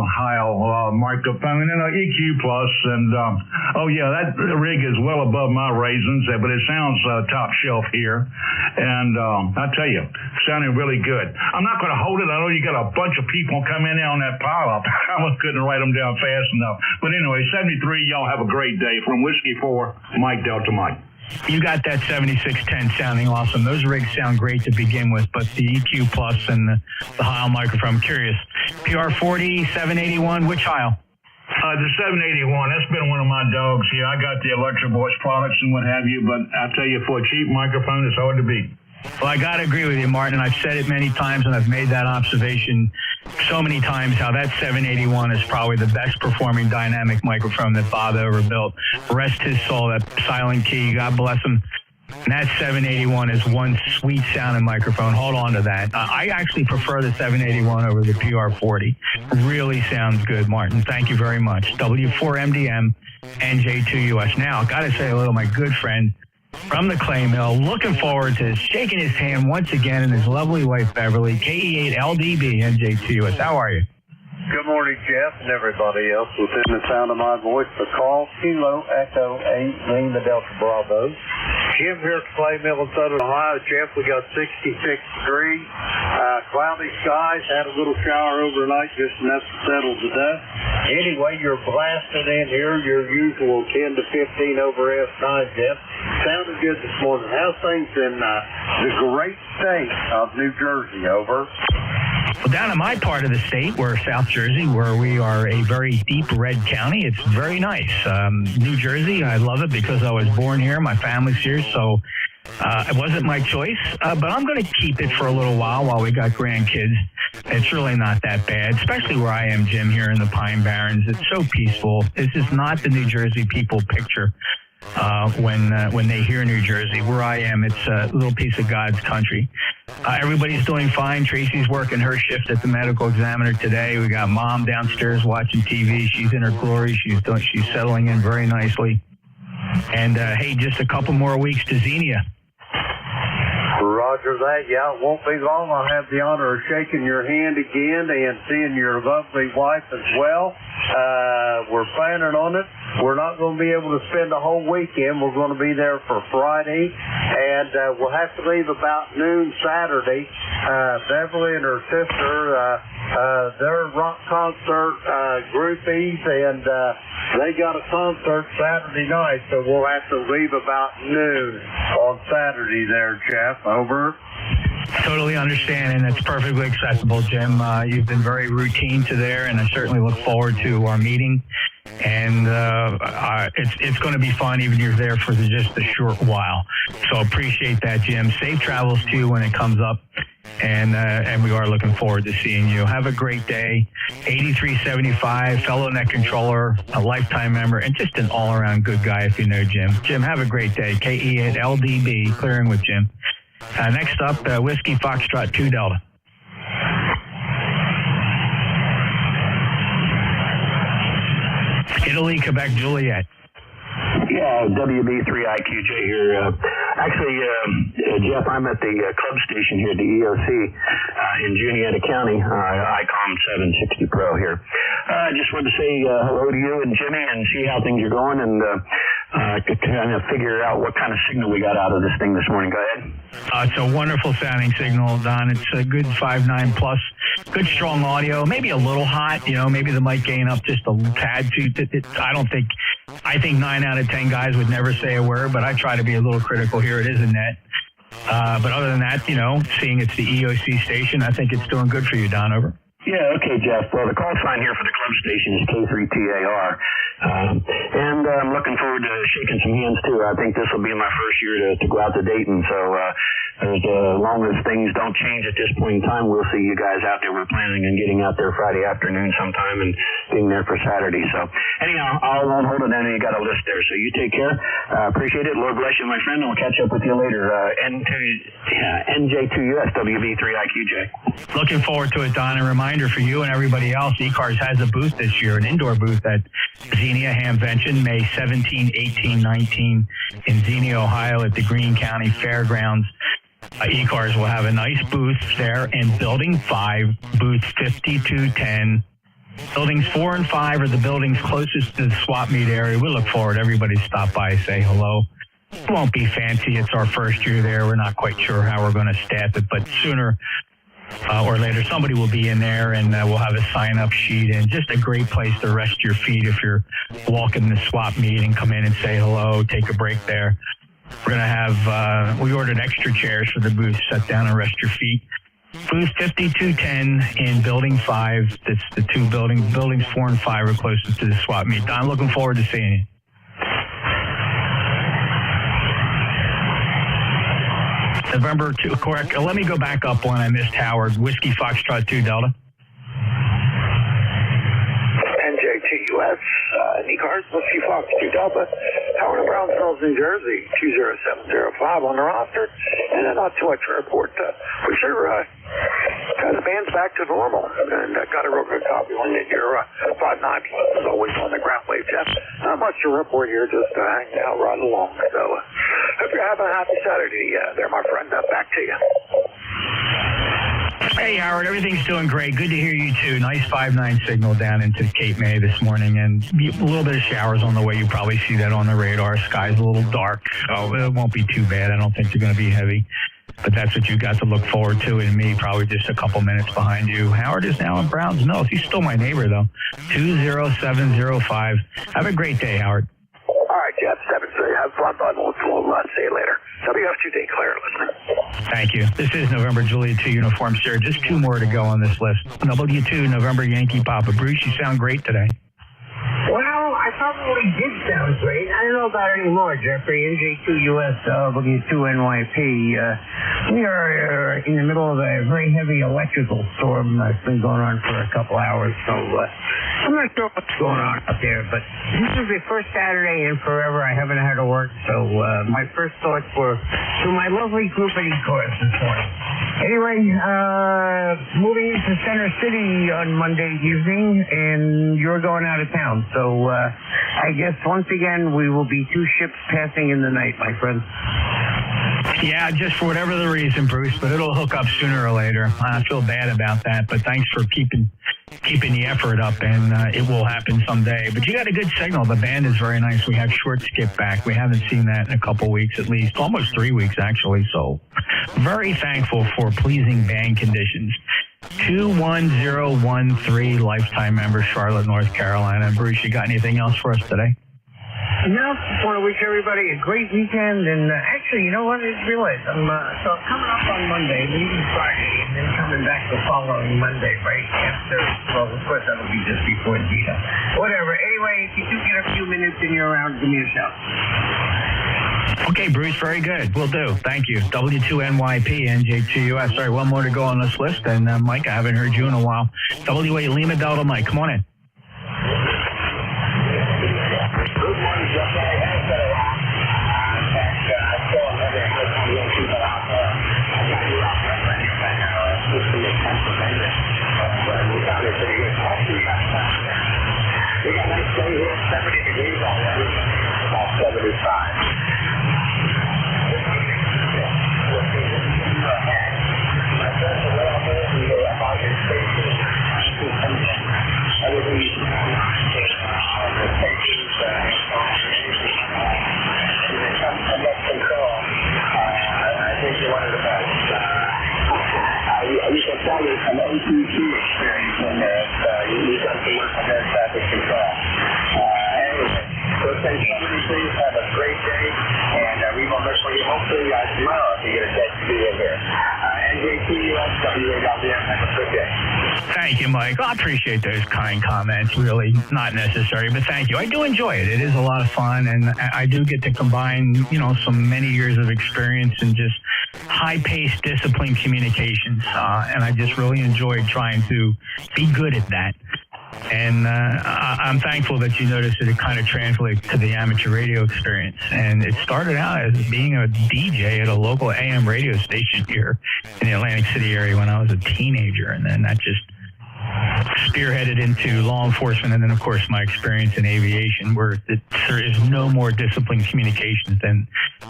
Heil microphone and an EQ Plus, and that rig is well above my raisins, but it sounds top shelf here. And I tell you, sounding really good. I'm not going to hold it. I know you got a bunch of people come in there on that pile-up. I couldn't write them down fast enough. But anyway, 73, y'all have a great day. From Whiskey 4, Mike Delta Mike. You got that 7610 sounding awesome. Those rigs sound great to begin with, but the EQ Plus and the Heil microphone, I'm curious. PR40, 781, which Heil? The 781, that's been one of my dogs here. I got the Electro Voice products and what have you, but I tell you, for a cheap microphone, it's hard to beat. Well, I got to agree with you, Martin. I've said it many times, and I've made that observation so many times, how that 781 is probably the best performing dynamic microphone that Bob ever built. Rest his soul, that silent key, God bless him. And that 781 is one sweet sounding microphone. Hold on to that. I actually prefer the 781 over the PR40. Really sounds good, Martin. Thank you very much. W4MDM, NJ2US. Now, got to say hello to my good friend from the Clay Mill. Looking forward to shaking his hand once again and his lovely wife, Beverly. KE8LDB, NJ2US. How are you? Good morning, Jeff, and everybody else within the sound of my voice. The call, Kilo Echo 8, Lima Delta Bravo. Jim here at Clay Mill in Southern Ohio. Jeff, we got 66 degrees, cloudy skies, had a little shower overnight just enough to settle the dust. Anyway, you're blasting in here, your usual 10 to 15 over F9, Jeff. Sounded good this morning. How's things in the great state of New Jersey, over? Well, down in my part of the state, we're South Jersey, where we are a very deep red county. It's very nice. New Jersey, I love it because I was born here. My family's here, so it wasn't my choice. But I'm going to keep it for a little while we got grandkids. It's really not that bad, especially where I am, Jim, here in the Pine Barrens. It's so peaceful. This is not the New Jersey people picture when they hear New Jersey. Where I am, it's a little piece of God's country. Everybody's doing fine. Tracy's working her shift at the medical examiner today. We got Mom downstairs watching TV. She's in her glory. She's settling in very nicely. And hey, just a couple more weeks to Xenia. Roger that. Yeah, it won't be long. I'll have the honor of shaking your hand again and seeing your lovely wife as well. We're planning on it. We're not going to be able to spend the whole weekend. We're going to be there for Friday, and we'll have to leave about noon Saturday. Beverly and her sister, they're rock concert groupies, and they got a concert Saturday night, so we'll have to leave about noon on Saturday there, Jeff. Over. Totally understand, and that's perfectly acceptable, Jim. You've been very routine to there, and I certainly look forward to our meeting. And it's going to be fun, even if you're there for just a short while. So appreciate that, Jim. Safe travels to you when it comes up, and we are looking forward to seeing you. Have a great day. 8375, fellow net controller, a lifetime member, and just an all-around good guy if you know Jim. Jim, have a great day. KE8LDB, clearing with Jim. Next up, Whiskey Foxtrot 2 Delta. Italy, Quebec, Juliet. Yeah, WB3IQJ here. Actually, Jeff, I'm at the club station here at the EOC in Juniata County, ICOM 760 Pro here. I just wanted to say hello to you and Jimmy and see how things are going and kind of figure out what kind of signal we got out of this thing this morning. Go ahead. It's a wonderful sounding signal, Don. It's a good 5.9 plus, good strong audio, maybe a little hot, maybe the mic gain up just a tad too. I think 9 out of 10 guys would never say a word, but I try to be a little critical here. It is a net. But other than that, seeing it's the EOC station, I think it's doing good for you, Don. Over. Yeah, okay, Jeff. Well, the call sign here for the club station is K3TAR. And I'm looking forward to shaking some hands, too. I think this will be my first year to go out to Dayton. So as long as things don't change at this point in time, we'll see you guys out there. We're planning on getting out there Friday afternoon sometime and being there for Saturday. So anyhow, I won't hold it down. You got a list there. So you take care. Appreciate it. Lord bless you, my friend. And we'll catch up with you later. NJ2US, WV3IQJ. Looking forward to it, Don. And reminder for you and everybody else, ECARS has a booth this year, an indoor booth at Xenia Hamvention, May 17, 18, 19 in Xenia, Ohio at the Greene County Fairgrounds. ECARS will have a nice booth there in Building 5, booth 5210. Buildings 4 and 5 are the buildings closest to the swap meet area. We look forward to everybody to stop by, say hello. It won't be fancy. It's our first year there. We're not quite sure how we're going to staff it, but sooner or later somebody will be in there, and we'll have a sign-up sheet, and just a great place to rest your feet if you're walking the swap meet and come in and say hello, take a break there. We're going to have, we ordered extra chairs for the booth, sit down and rest your feet. Booth 5210 in Building 5. That's the two buildings. Buildings 4 and 5 are closest to the swap meet. Don, looking forward to seeing you. November 2, correct. Let me go back up one. I missed Howard. Whiskey Foxtrot 2 Delta. NJTUS, ECARS, Whiskey Fox 2 Delta. Howard of Brownsville, New Jersey, 20705 on the roster. And not too much to report. We sure the band's back to normal. And got a real good copy on it. Your 5.9 plus is always on the ground wave, Jeff. Not much to report here, just hanging out, riding along. So hope you're having a happy Saturday there, my friend. Back to you. Hey, Howard, everything's doing great. Good to hear you, too. Nice 5.9 signal down into Cape May this morning, and a little bit of showers on the way. You probably see that on the radar. Sky's a little dark, so it won't be too bad. I don't think they're going to be heavy, but that's what you got to look forward to, and me probably just a couple minutes behind you. Howard is now in Browns Mills. He's still my neighbor, though. 20705. Have a great day, Howard. All right, Jeff. 7-3. Have fun, bud. We'll see you later. WF2D, clear, listener. Thank you. This is November Juliet 2 Uniform Sierra. Just two more to go on this list. W2, November Yankee Papa. Bruce, you sound great today. Well, I probably did sound great. I don't know about it anymore, Jeffrey. NJ2US, W2NYP. We are in the middle of a very heavy electrical storm that's been going on for a couple hours, so I'm not sure what's going on up there, but this is the first Saturday in forever I haven't had to work, so my first thoughts were to my lovely group at ECARS this morning. Anyway, moving into Center City on Monday evening, and you're going out of town. So I guess once again we will be two ships passing in the night, my friend. Yeah, just for whatever the reason, Bruce, but it'll hook up sooner or later. I feel bad about that, but thanks for keeping the effort up, and it will happen someday. But you got a good signal. The band is very nice. We have short skip back. We haven't seen that in a couple weeks at least, almost 3 weeks actually. So very thankful for pleasing band conditions. 21013, lifetime member, Charlotte, North Carolina. Bruce, you got anything else for us today? No, just want to wish everybody a great weekend, and actually, you know what, I just realized, I'm coming up on Monday, leaving Friday, and then coming back the following Monday, right after, well, of course, that'll be just before Dita. Whatever, anyway, if you do get a few minutes and you're around, give me a shout. Okay, Bruce, very good. Will do. Thank you. W2NYP, NJ2US. Sorry, one more to go on this list, and Mike, I haven't heard you in a while. WA Lima Delta Mike, come on in. We got a nice day here, 70 degrees already, about 75. I think you're one of the best. You can tell there's some OTC experience in there. You've done some work on air traffic control. Anyway, so say somebody please have a great day, and we will look for you hopefully tomorrow if you get a chance to be in here. NJTUS, WAWM, have a good day. Thank you, Mike. I appreciate those kind comments. Really not necessary, but thank you. I do enjoy it. It is a lot of fun, and I do get to combine, some many years of experience and just high-paced, disciplined communications, and I just really enjoyed trying to be good at that. And I'm thankful that you noticed that it kind of translates to the amateur radio experience. And it started out as being a DJ at a local AM radio station here in the Atlantic City area when I was a teenager. And then that just spearheaded into law enforcement, and then, of course, my experience in aviation, where there is no more disciplined communications than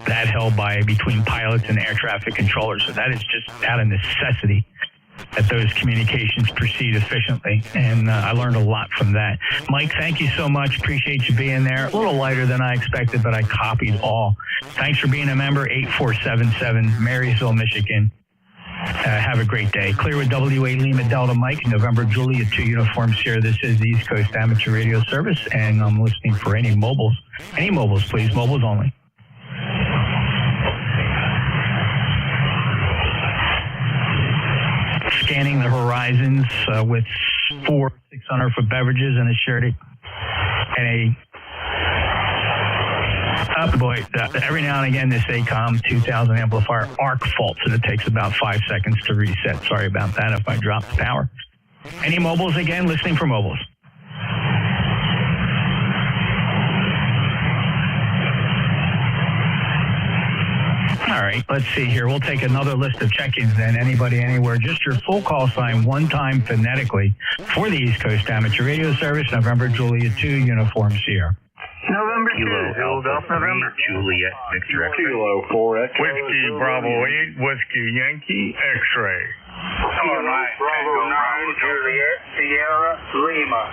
that held by between pilots and air traffic controllers. So that is just out of necessity. that those communications proceed efficiently. And I learned a lot from that. Mike, thank you so much. Appreciate you being there. A little lighter than I expected, but I copied all. Thanks for being a member. 8477 Marysville, Michigan. Have a great day. Clear with WA Lima Delta Mike, November Juliet 2 Uniform Sierra. This is the East Coast Amateur Radio Service, and I'm listening for any mobiles. Any mobiles, please. Mobiles only. Scanning the horizons with 4 600-foot beverages and a shared every now and again, this ACOM 2000 amplifier arc faults, and it takes about 5 seconds to reset. Sorry about that if I drop the power. Any mobiles again? Listening for mobiles. All right, let's see here. We'll take another list of check-ins then. Anybody, anywhere. Just your full call sign one time phonetically for the East Coast Amateur Radio Service, November Juliet 2 Uniform Sierra. November 2, Kilo Alpha 3, Juliet Victor X-ray. Kilo 4 Echo. Whiskey Bravo 8, Whiskey Yankee X-ray. All right, Bravo 9, Juliet Sierra Lima.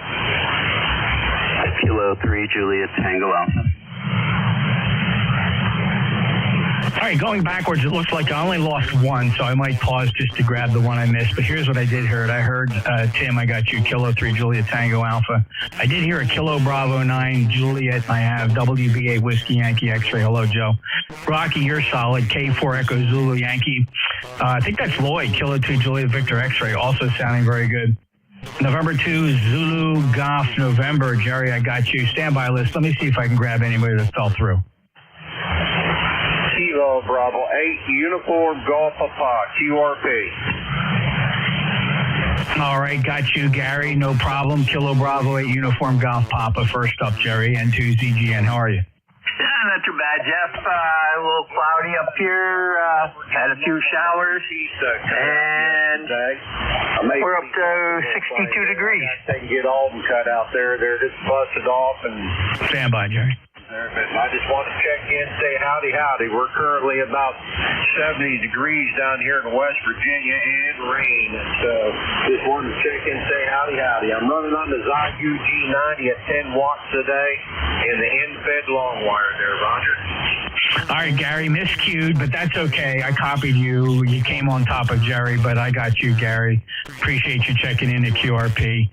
Kilo 3, Juliet Tango Alpha. All right, going backwards, it looks like I only lost one, so I might pause just to grab the one I missed. But here's what I did hear. I heard, Tim, I got you, Kilo 3, Juliet Tango Alpha. I did hear a Kilo Bravo 9, Juliet. I have WB8 Whiskey Yankee X-ray. Hello, Joe. Rocky, you're solid. K4 Echo Zulu Yankee. I think that's Lloyd, Kilo 2, Juliet Victor X-ray, also sounding very good. November 2, Zulu Golf November. Jerry, I got you. Standby list. Let me see if I can grab anybody that fell through. Kilo Bravo 8, Uniform Golf Papa, QRP. All right, got you, Gary. No problem. Kilo Bravo 8, Uniform Golf Papa. First up, Jerry, N2ZGN. How are you? Not too bad, Jeff. A little cloudy up here. Had a few showers. And we're up to 62 degrees. They can get all of them cut out there. They're just busted off. And stand by, Jerry. I just want to check in, say howdy. We're currently about 70 degrees down here in West Virginia and rain. So just wanted to check in, say howdy. I'm running on the Zygu G90 at 10 watts a day in the end-fed long wire there, Roger. All right, Gary, miscued, but that's okay. I copied you. You came on top of Jerry, but I got you, Gary. Appreciate you checking in at QRP.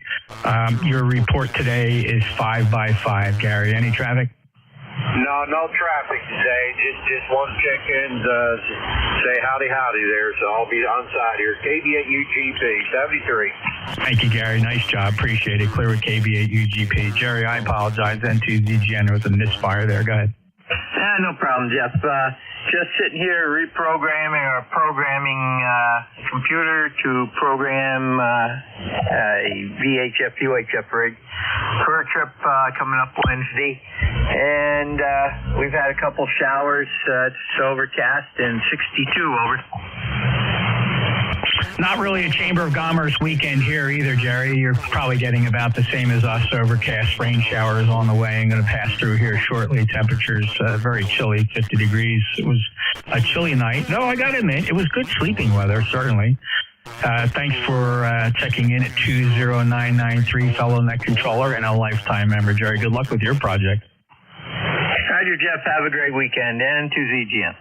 Your report today is 5 by 5, Gary. Any traffic? No traffic today. Just want to check in, say howdy there. So I'll be on site here. KB8UGP 73. Thank you, Gary. Nice job. Appreciate it. Clear with KB8UGP. Jerry, I apologize. N2ZGN, there was a misfire there. Go ahead. No problem, Jeff. Just sitting here reprogramming or programming computer to program a VHF, UHF rig for a trip coming up Wednesday. And we've had a couple showers. It's overcast and 62 over. Not really a Chamber of Commerce weekend here either, Jerry. You're probably getting about the same as us. Overcast, rain showers on the way. I'm going to pass through here shortly. Temperatures very chilly, 50 degrees. It was a chilly night. No, I got to admit, it was good sleeping weather, certainly. Thanks for checking in at 20993, fellow net controller and a lifetime member, Jerry. Good luck with your project. Roger, Jeff. Have a great weekend. And to ZGN.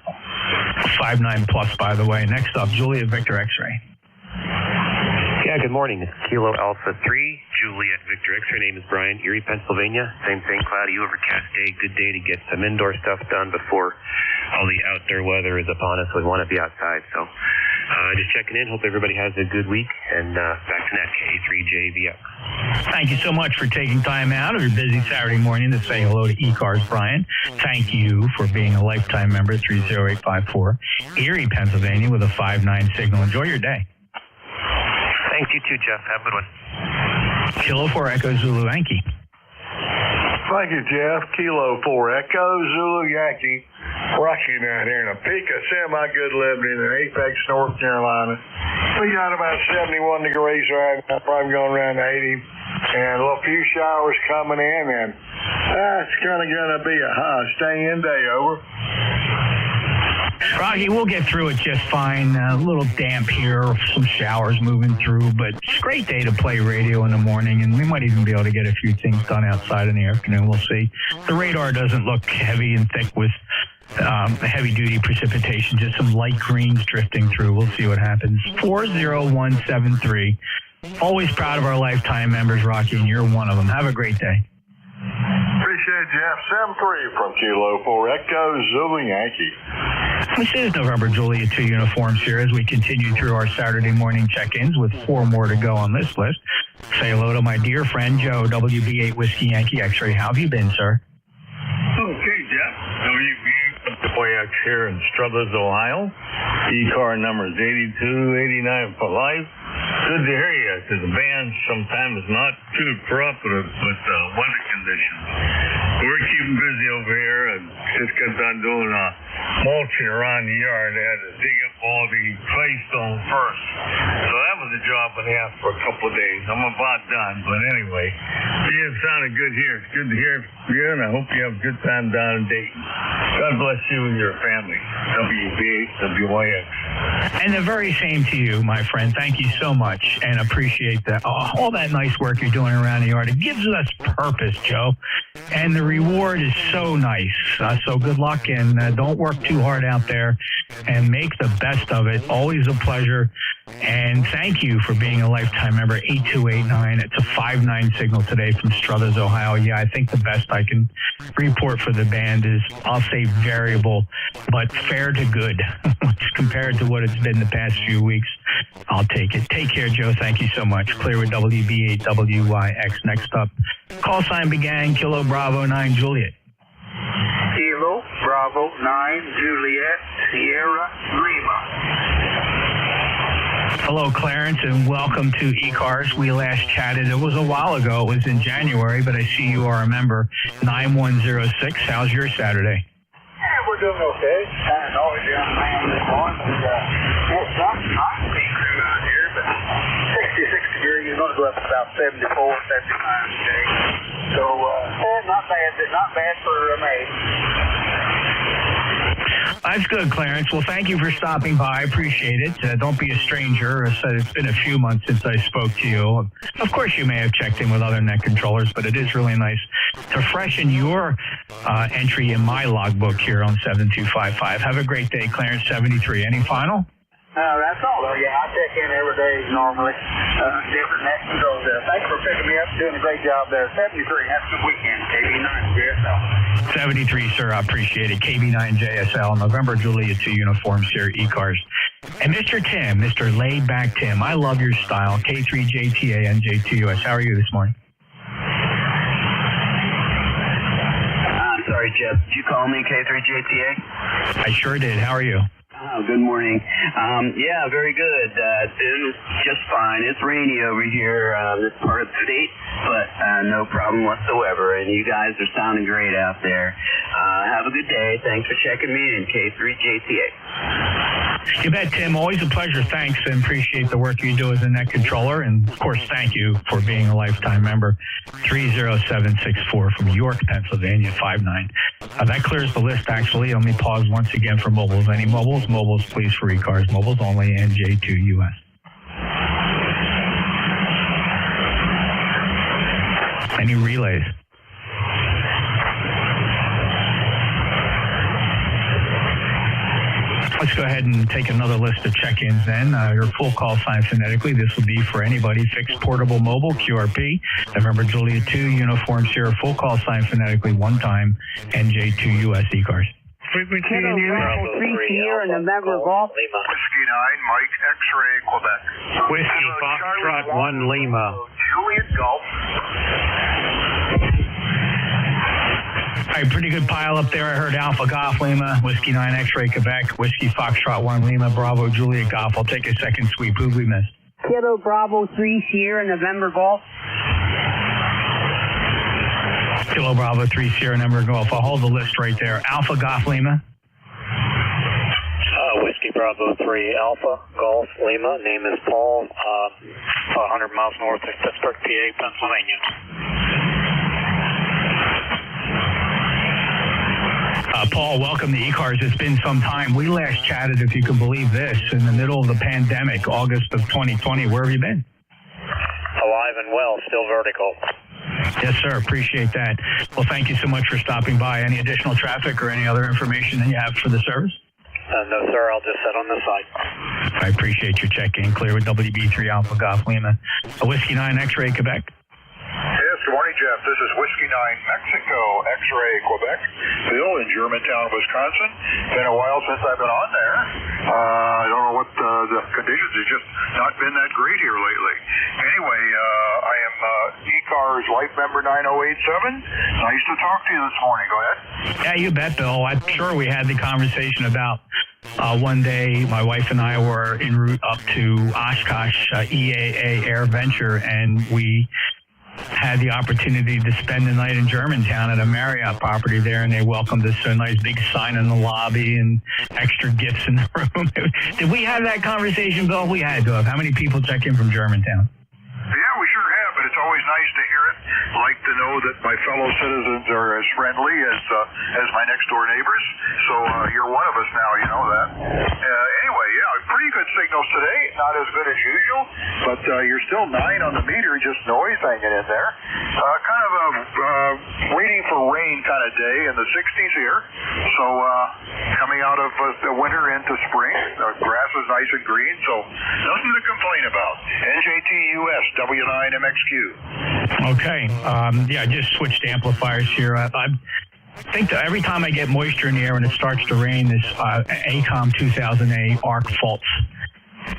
59 plus, by the way. Next up, Juliet Victor X-ray. Yeah, good morning. It's Kilo Alpha 3, Juliet Victor X-ray. Name is Brian, Erie, Pennsylvania. Same thing, cloudy, overcast day. Good day to get some indoor stuff done before all the outdoor weather is upon us. We want to be outside, so just checking in. Hope everybody has a good week. And back to net, K3JVX. Thank you so much for taking time out of your busy Saturday morning to say hello to ECARS, Brian. Thank you for being a lifetime member, 30854, Erie, Pennsylvania, with a 5-9 signal. Enjoy your day. Thanks, you too, Jeff. Have a good one. Kilo 4 Echo Zulu Yankee. Thank you, Jeff. Kilo 4 Echo Zulu Yankee. Rocky down here in Topeka, semi-good living in Apex, North Carolina. We got about 71 degrees right now, probably going around 80. And a little few showers coming in, and it's kind of going to be a stay-in day, over. Rocky, we'll get through it just fine. A little damp here, some showers moving through, but it's a great day to play radio in the morning, and we might even be able to get a few things done outside in the afternoon. We'll see. The radar doesn't look heavy and thick with heavy-duty precipitation, just some light greens drifting through. We'll see what happens. 40173. Always proud of our lifetime members, Rocky, and you're one of them. Have a great day. Appreciate it, Jeff. 7-3 from Kilo 4 Echo Zulu Yankee. This is November Juliet 2 uniforms here as we continue through our Saturday morning check-ins with 4 more to go on this list. Say hello to my dear friend Joe, WB8 Whiskey Yankee X-Ray. How have you been, sir? Okay, Jeff. WB8 here in Struthers, Ohio. ECAR number is 8289 for life. Good to hear you, because the band sometimes is not too cooperative with weather conditions. We're keeping busy over here and just got done doing mulching around the yard. They had to dig up all the clay stone first. So that was a job and a half for a couple of days. I'm about done, but anyway, it sounded good here. It's good to hear you, and I hope you have a good time down in Dayton. God bless you and your family. WB8WYX. And the very same to you, my friend. Thank you so much, and appreciate that all that nice work you're doing around the yard. It gives us purpose, Joe, and the reward is so nice. So good luck, and don't work too hard out there, and make the best of it. Always a pleasure, and thank you for being a lifetime member. 8289. It's a 5-9 signal today from Struthers, Ohio. Yeah, I think the best I can report for the band is, I'll say variable, but fair to good compared to what it's been the past few weeks. I'll take it. Take care, Joe. Thank you so much. Clear with WB8WYX. Next up, call sign began, Kilo Bravo 9 Juliet. Kilo Bravo 9 Juliet Sierra Lima. Hello, Clarence, and welcome to ECARS. We last chatted, it was a while ago. It was in January, but I see you are a member. 9106. How's your Saturday? Yeah, we're doing okay. Kind of noisy on the man this morning. It's not crew out here, but 66 degrees. It's going to go up to about 74, 75 today. So, not bad for May. That's good, Clarence. Well, thank you for stopping by. I appreciate it. Don't be a stranger. I said it's been a few months since I spoke to you. Of course, you may have checked in with other net controllers, but it is really nice to freshen your entry in my logbook here on 7255. Have a great day, Clarence. 73. Any final? That's all, though. Yeah, I check in every day normally. Different net controls there. Thanks for picking me up. Doing a great job there. 73. Have a good weekend. KB9 JSL. 73, sir. I appreciate it. KB9 JSL. November Juliet 2 uniforms here at ECARS. And Mr. Tim, Mr. Laid Back Tim. I love your style. K3JTA NJ2US. How are you this morning? I'm sorry, Jeff. Did you call me K3JTA? I sure did. How are you? Oh, good morning. Yeah, very good. Doing just fine. It's rainy over here, this part of the state, but no problem whatsoever. And you guys are sounding great out there. Have a good day. Thanks for checking me in, K3JTA. You bet, Tim. Always a pleasure. Thanks, and appreciate the work you do as a net controller. And, of course, thank you for being a lifetime member. 30764 from York, Pennsylvania, 59. That clears the list, actually. Let me pause once again for mobiles. Any mobiles? Mobiles, please, for ECARS. Mobiles only, NJ2US. Any relays? Let's go ahead and take another list of check-ins then. Your full call sign phonetically. This will be for anybody. Fixed, portable, mobile, QRP. November Juliet 2, uniforms here. Full call sign phonetically one time. NJ2US ECARS. Frequency in here. Bravo 3 Sierra November Golf. Whiskey 9 Mike X-Ray Quebec. Whiskey Foxtrot 1 Lima. Juliet Golf. All right, pretty good pile up there. I heard Alpha Golf Lima, Whiskey 9 X-Ray Quebec, Whiskey Foxtrot 1 Lima, Bravo Juliet Golf. I'll take a second sweep. Who we missed? Kilo Bravo 3 Sierra November Golf. Kilo Bravo 3 Sierra November Golf. I'll hold the list right there. Alpha Golf Lima. Whiskey Bravo 3 Alpha Golf Lima. Name is Paul. 100 miles north of Pittsburgh, PA, Pennsylvania. Paul, welcome to ECARS. It's been some time. We last chatted, if you can believe this, in the middle of the pandemic, August of 2020. Where have you been? Alive and well, still vertical. Yes, sir. Appreciate that. Well, thank you so much for stopping by. Any additional traffic or any other information that you have for the service? No, sir. I'll just set on this side. I appreciate your check-in. Clear with WB3 Alpha Golf Lima. A Whiskey 9 X-Ray, Quebec. Yes, good morning, Jeff. This is Whiskey 9 Mexico, X-Ray, Quebec. Bill in Germantown, Wisconsin. Been a while since I've been on there. I don't know what the conditions. It's just not been that great here lately. Anyway, I am ECARS Life Member 9087. Nice to talk to you this morning. Go ahead. Yeah, you bet, Bill. I'm sure we had the conversation about one day my wife and I were en route up to Oshkosh EAA Air Venture, and we had the opportunity to spend the night in Germantown at a Marriott property there, and they welcomed us to a nice big sign in the lobby and extra gifts in the room. Did we have that conversation, Bill? We had to have. How many people check in from Germantown? Yeah, we sure have, but it's always nice to hear it. I like to know that my fellow citizens are as friendly as my next door neighbors. So you're one of us now, you know that. Anyway, yeah, pretty good signals today. Not as good as usual, but you're still 9 on the meter, just noise hanging in there. Kind of a waiting for rain kind of day in the 60s here. So coming out of the winter into spring, the grass is nice and green, so nothing to complain about. NJT US W9MXQ. Okay. Yeah, I just switched amplifiers here. I think that every time I get moisture in the air and it starts to rain, this ACOM 2000A arc faults.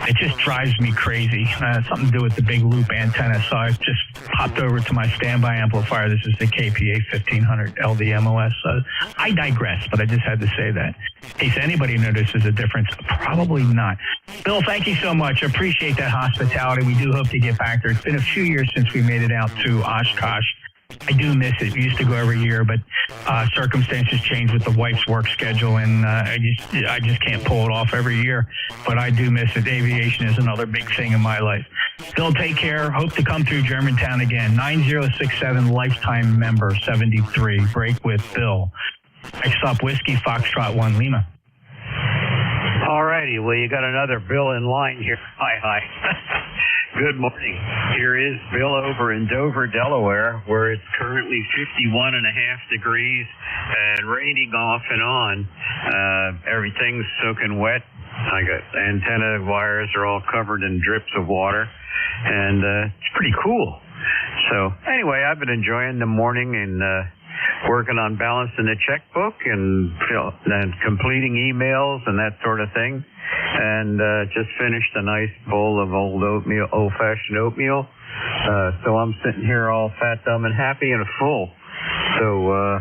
It just drives me crazy. Something to do with the big loop antenna. So I just popped over to my standby amplifier. This is the KPA 1500 LDMOS. I digress, but I just had to say that. In case anybody notices a difference, probably not. Bill, thank you so much. I appreciate that hospitality. We do hope to get back there. It's been a few years since we made it out to Oshkosh. I do miss it. We used to go every year, but circumstances change with the wife's work schedule, and I just can't pull it off every year. But I do miss it. Aviation is another big thing in my life. Bill, take care. Hope to come through Germantown again. 9067 lifetime member 73. Break with Bill. Next up, Whiskey Foxtrot 1 Lima. All righty. Well, you got another Bill in line here. Hi. Good morning. Here is Bill over in Dover, Delaware, where it's currently 51.5 degrees and raining off and on. Everything's soaking wet. I got antenna wires are all covered in drips of water, and it's pretty cool. So anyway, I've been enjoying the morning and working on balancing the checkbook and completing emails and that sort of thing. And just finished a nice bowl of old-fashioned oatmeal. So I'm sitting here all fat, dumb, and happy and full. So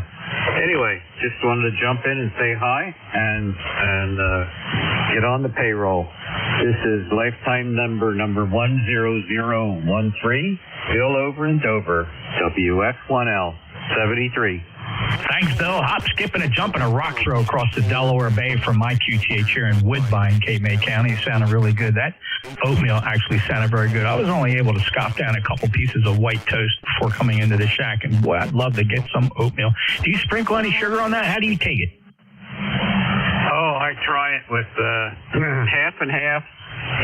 anyway, just wanted to jump in and say hi and get on the payroll. This is lifetime number 10013, Bill over in Dover, WF1L 73. Thanks, Bill. Hop, skip, and a jump and a rock throw across the Delaware Bay from my QTH here in Woodbine, Cape May County. It sounded really good. That oatmeal actually sounded very good. I was only able to scoff down a couple pieces of white toast before coming into the shack, and boy, I'd love to get some oatmeal. Do you sprinkle any sugar on that? How do you take it? Oh, I try it with half and half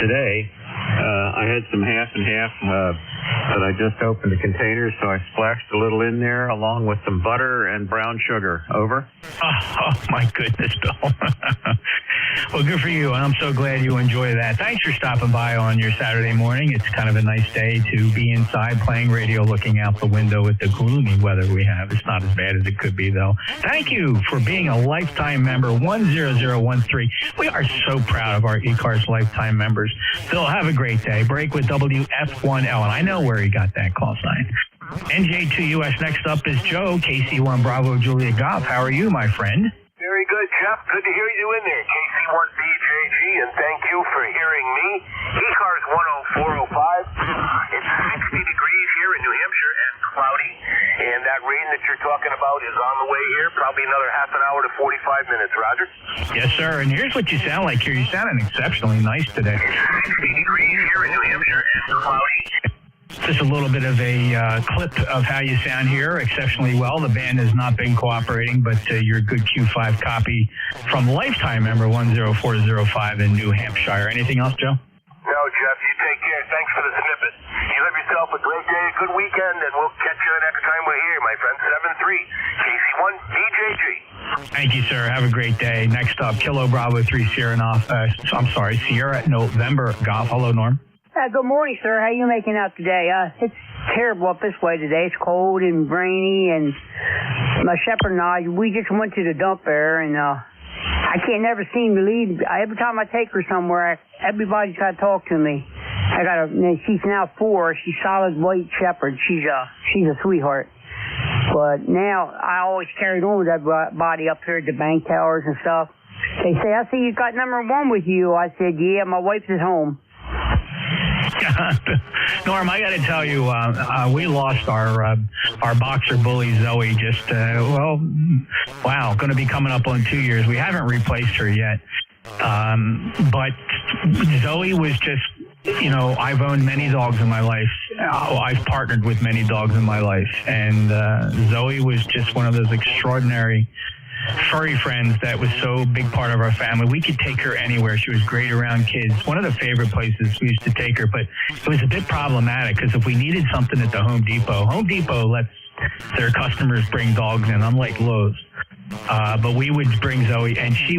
today. I had some half and half that I just opened the container, so I splashed a little in there along with some butter and brown sugar. Over. Oh my goodness, Bill. Well, good for you, and I'm so glad you enjoy that. Thanks for stopping by on your Saturday morning. It's kind of a nice day to be inside playing radio, looking out the window with the gloomy weather we have. It's not as bad as it could be, though. Thank you for being a lifetime member, 10013. We are so proud of our ECARS lifetime members. Bill, have a great day. Break with WF1L, and I know where he got that call sign. NJ2US. Next up is Joe, KC1 Bravo Julia Golf. How are you, my friend? Very good, Jeff. Good to hear you in there. KC1BJG, and thank you for hearing me. ECARS 10405. It's 60 degrees here in New Hampshire and cloudy, and that rain that you're talking about is on the way here. Probably another half an hour to 45 minutes, Roger. Yes, sir. And here's what you sound like here. You sounded exceptionally nice today. 60 degrees here in New Hampshire and cloudy. Just a little bit of a clip of how you sound here exceptionally well. The band has not been cooperating, but your good Q5 copy from lifetime member 10405 in New Hampshire. Anything else, Joe? No, Jeff, you take care. Thanks for the snippet. You have yourself a great day, a good weekend, and we'll catch you next time we're here, my friend. 7-3, KC1, DJG. Thank you, sir. Have a great day. Next up, Kilo Bravo 3 Sierra November Golf. Hello, Norm. Good morning, sir. How you making out today? It's terrible up this way today. It's cold and rainy, and my shepherd and I, we just went to the dump there, and I can't never seem to leave. Every time I take her somewhere, everybody's got to talk to me. She's now 4. She's solid white shepherd. She's a sweetheart. But now I always carried on with everybody up here at the bank towers and stuff. They say, I see you got number 1 with you. I said, yeah, my wife is home. Norm, I got to tell you, we lost our boxer bully Zoe. Just going to be coming up on 2 years. We haven't replaced her yet, but Zoe was just, I've owned many dogs in my life. I've partnered with many dogs in my life, and Zoe was just one of those extraordinary furry friends that was so big part of our family. We could take her anywhere. She was great around kids. One of the favorite places we used to take her, but it was a bit problematic because if we needed something at the Home Depot lets their customers bring dogs in, unlike Lowe's. But we would bring Zoe, and she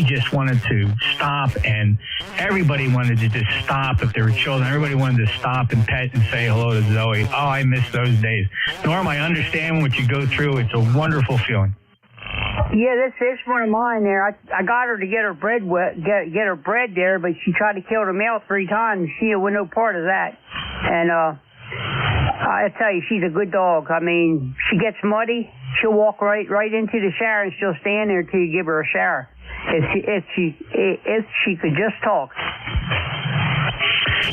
just wanted to stop, and everybody wanted to just stop. If there were children, everybody wanted to stop and pet and say hello to Zoe. Oh, I miss those days. Norm, I understand what you go through. It's a wonderful feeling. Yeah, that's one of mine there. I got her to get her bred there, but she tried to kill the male 3 times. She was no part of that. And I tell you, she's a good dog. I mean, she gets muddy, she'll walk right into the shower, and she'll stand there till you give her a shower. If she could just talk.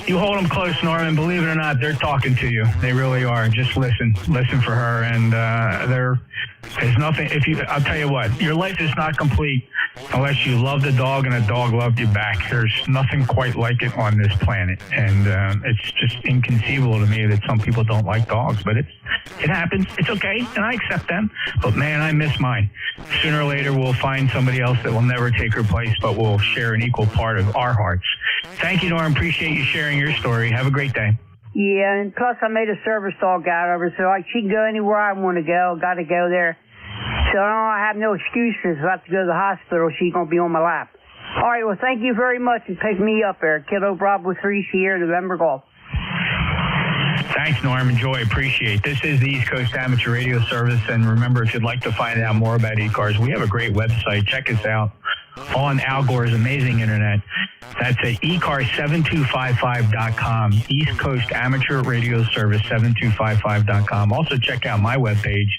You hold them close, Norm, and believe it or not, they're talking to you. They really are. Just listen for her, and there's nothing. I'll tell you what, your life is not complete unless you loved a dog and a dog loved you back. There's nothing quite like it on this planet, and it's just inconceivable to me that some people don't like dogs, but it happens. It's okay, and I accept them. But man, I miss mine. Sooner or later, we'll find somebody else that will never take her place, but will share an equal part of our hearts. Thank you, Norm. Appreciate you sharing your story. Have a great day. Yeah, and plus I made a service dog out of her, so she can go anywhere I want to go. Got to go there. So I have no excuses. If I have to go to the hospital, she's going to be on my lap. All right, well, thank you very much for picking me up there. Kilo Bravo 3 Sierra November Golf. Thanks, Norm. Enjoy. Appreciate. This is the East Coast Amateur Radio Service, and remember, if you'd like to find out more about ECARS, we have a great website. Check us out on Al Gore's amazing internet. That's at ECARS7255.com, East Coast Amateur Radio Service 7255.com. Also check out my webpage,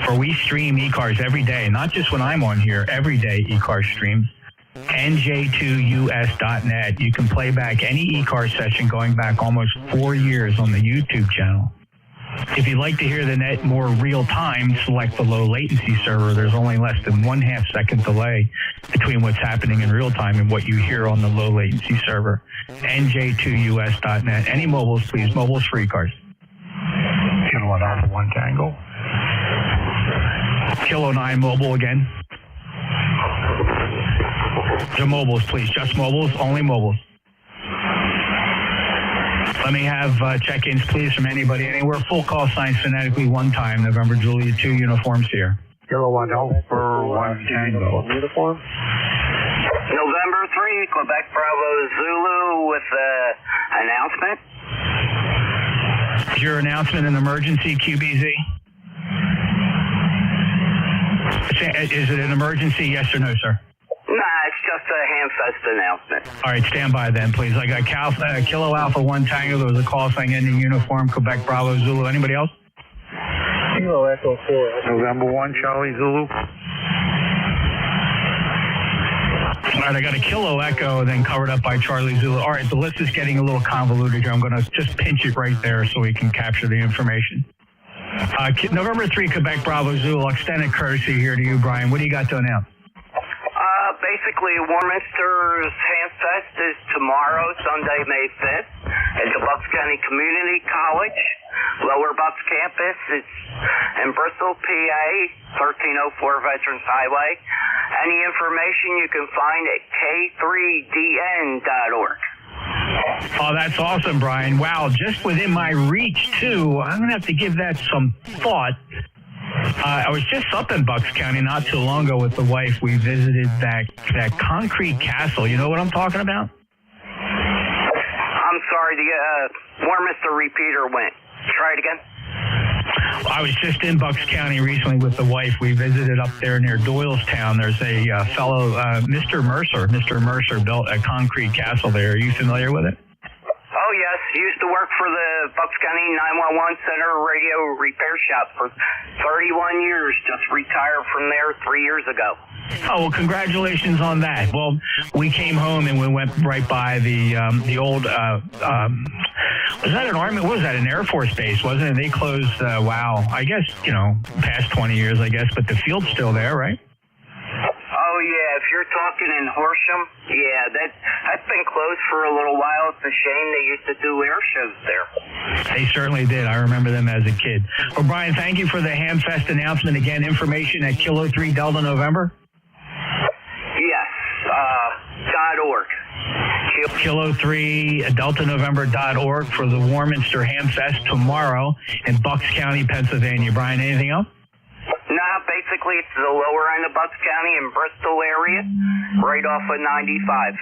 where we stream ECARS every day, not just when I'm on here, every day ECARS streams. NJ2US.net. You can play back any ECARS session going back almost 4 years on the YouTube channel. If you'd like to hear the net more real time, select the low latency server. There's only less than 1/2 second delay between what's happening in real time and what you hear on the low latency server. NJ2US.net. Any mobiles, please. Mobiles for ECARS. Kilo Alpha 1 Tango. Kilo 9 mobile again. The mobiles, please. Just mobiles, only mobiles. Let me have check-ins, please, from anybody, anywhere. Full call signs phonetically 1 time. November Juliet 2 uniforms here. Kilo 1 Alpha 1 Tango. Uniform. November 3, Quebec Bravo Zulu with announcement. Is your announcement an emergency, QBZ? Is it an emergency, yes or no, sir? Nah, it's just a Hamfest announcement. All right, stand by then, please. I got Kilo Alpha 1 Tango. There was a call saying ending uniform, Quebec Bravo Zulu. Anybody else? Kilo Echo 4. November 1 Charlie Zulu. All right, I got a Kilo Echo, then covered up by Charlie Zulu. All right, the list is getting a little convoluted here. I'm going to just pinch it right there so we can capture the information. November 3, Quebec Bravo Zulu. Extended courtesy here to you, Brian. What do you got to announce? Basically, Warminster's Hamfest is tomorrow, Sunday, May 5th. It's a Bucks County Community College, Lower Bucks campus. It's in Bristol, PA, 1304 Veterans Highway. Any information you can find at k3dn.org. Oh, that's awesome, Brian. Wow, just within my reach, too. I'm going to have to give that some thought. I was just up in Bucks County not too long ago with the wife. We visited that concrete castle. You know what I'm talking about? I'm sorry, where Mr. Repeater went. Try it again. I was just in Bucks County recently with the wife. We visited up there near Doylestown. There's a fellow, Mr. Mercer. Mr. Mercer built a concrete castle there. Are you familiar with it? Oh, yes. Used to work for the Bucks County 911 Center radio repair shop for 31 years. Just retired from there 3 years ago. Oh, well, congratulations on that. Well, we came home and we went right by the old, was that an Army? What was that, an Air Force base, wasn't it? They closed, I guess, past 20 years, I guess, but the field's still there, right? Oh, yeah, if you're talking in Horsham, yeah, that's been closed for a little while. It's a shame they used to do air shows there. They certainly did. I remember them as a kid. Well, Brian, thank you for the Hamfest announcement. Again, information at Kilo 3 Delta November? Yes, .org. Kilo 3 DeltaNovember.org for the Warminster Hamfest tomorrow in Bucks County, Pennsylvania. Brian, anything else? No, basically it's the lower end of Bucks County in Bristol area, right off of 95.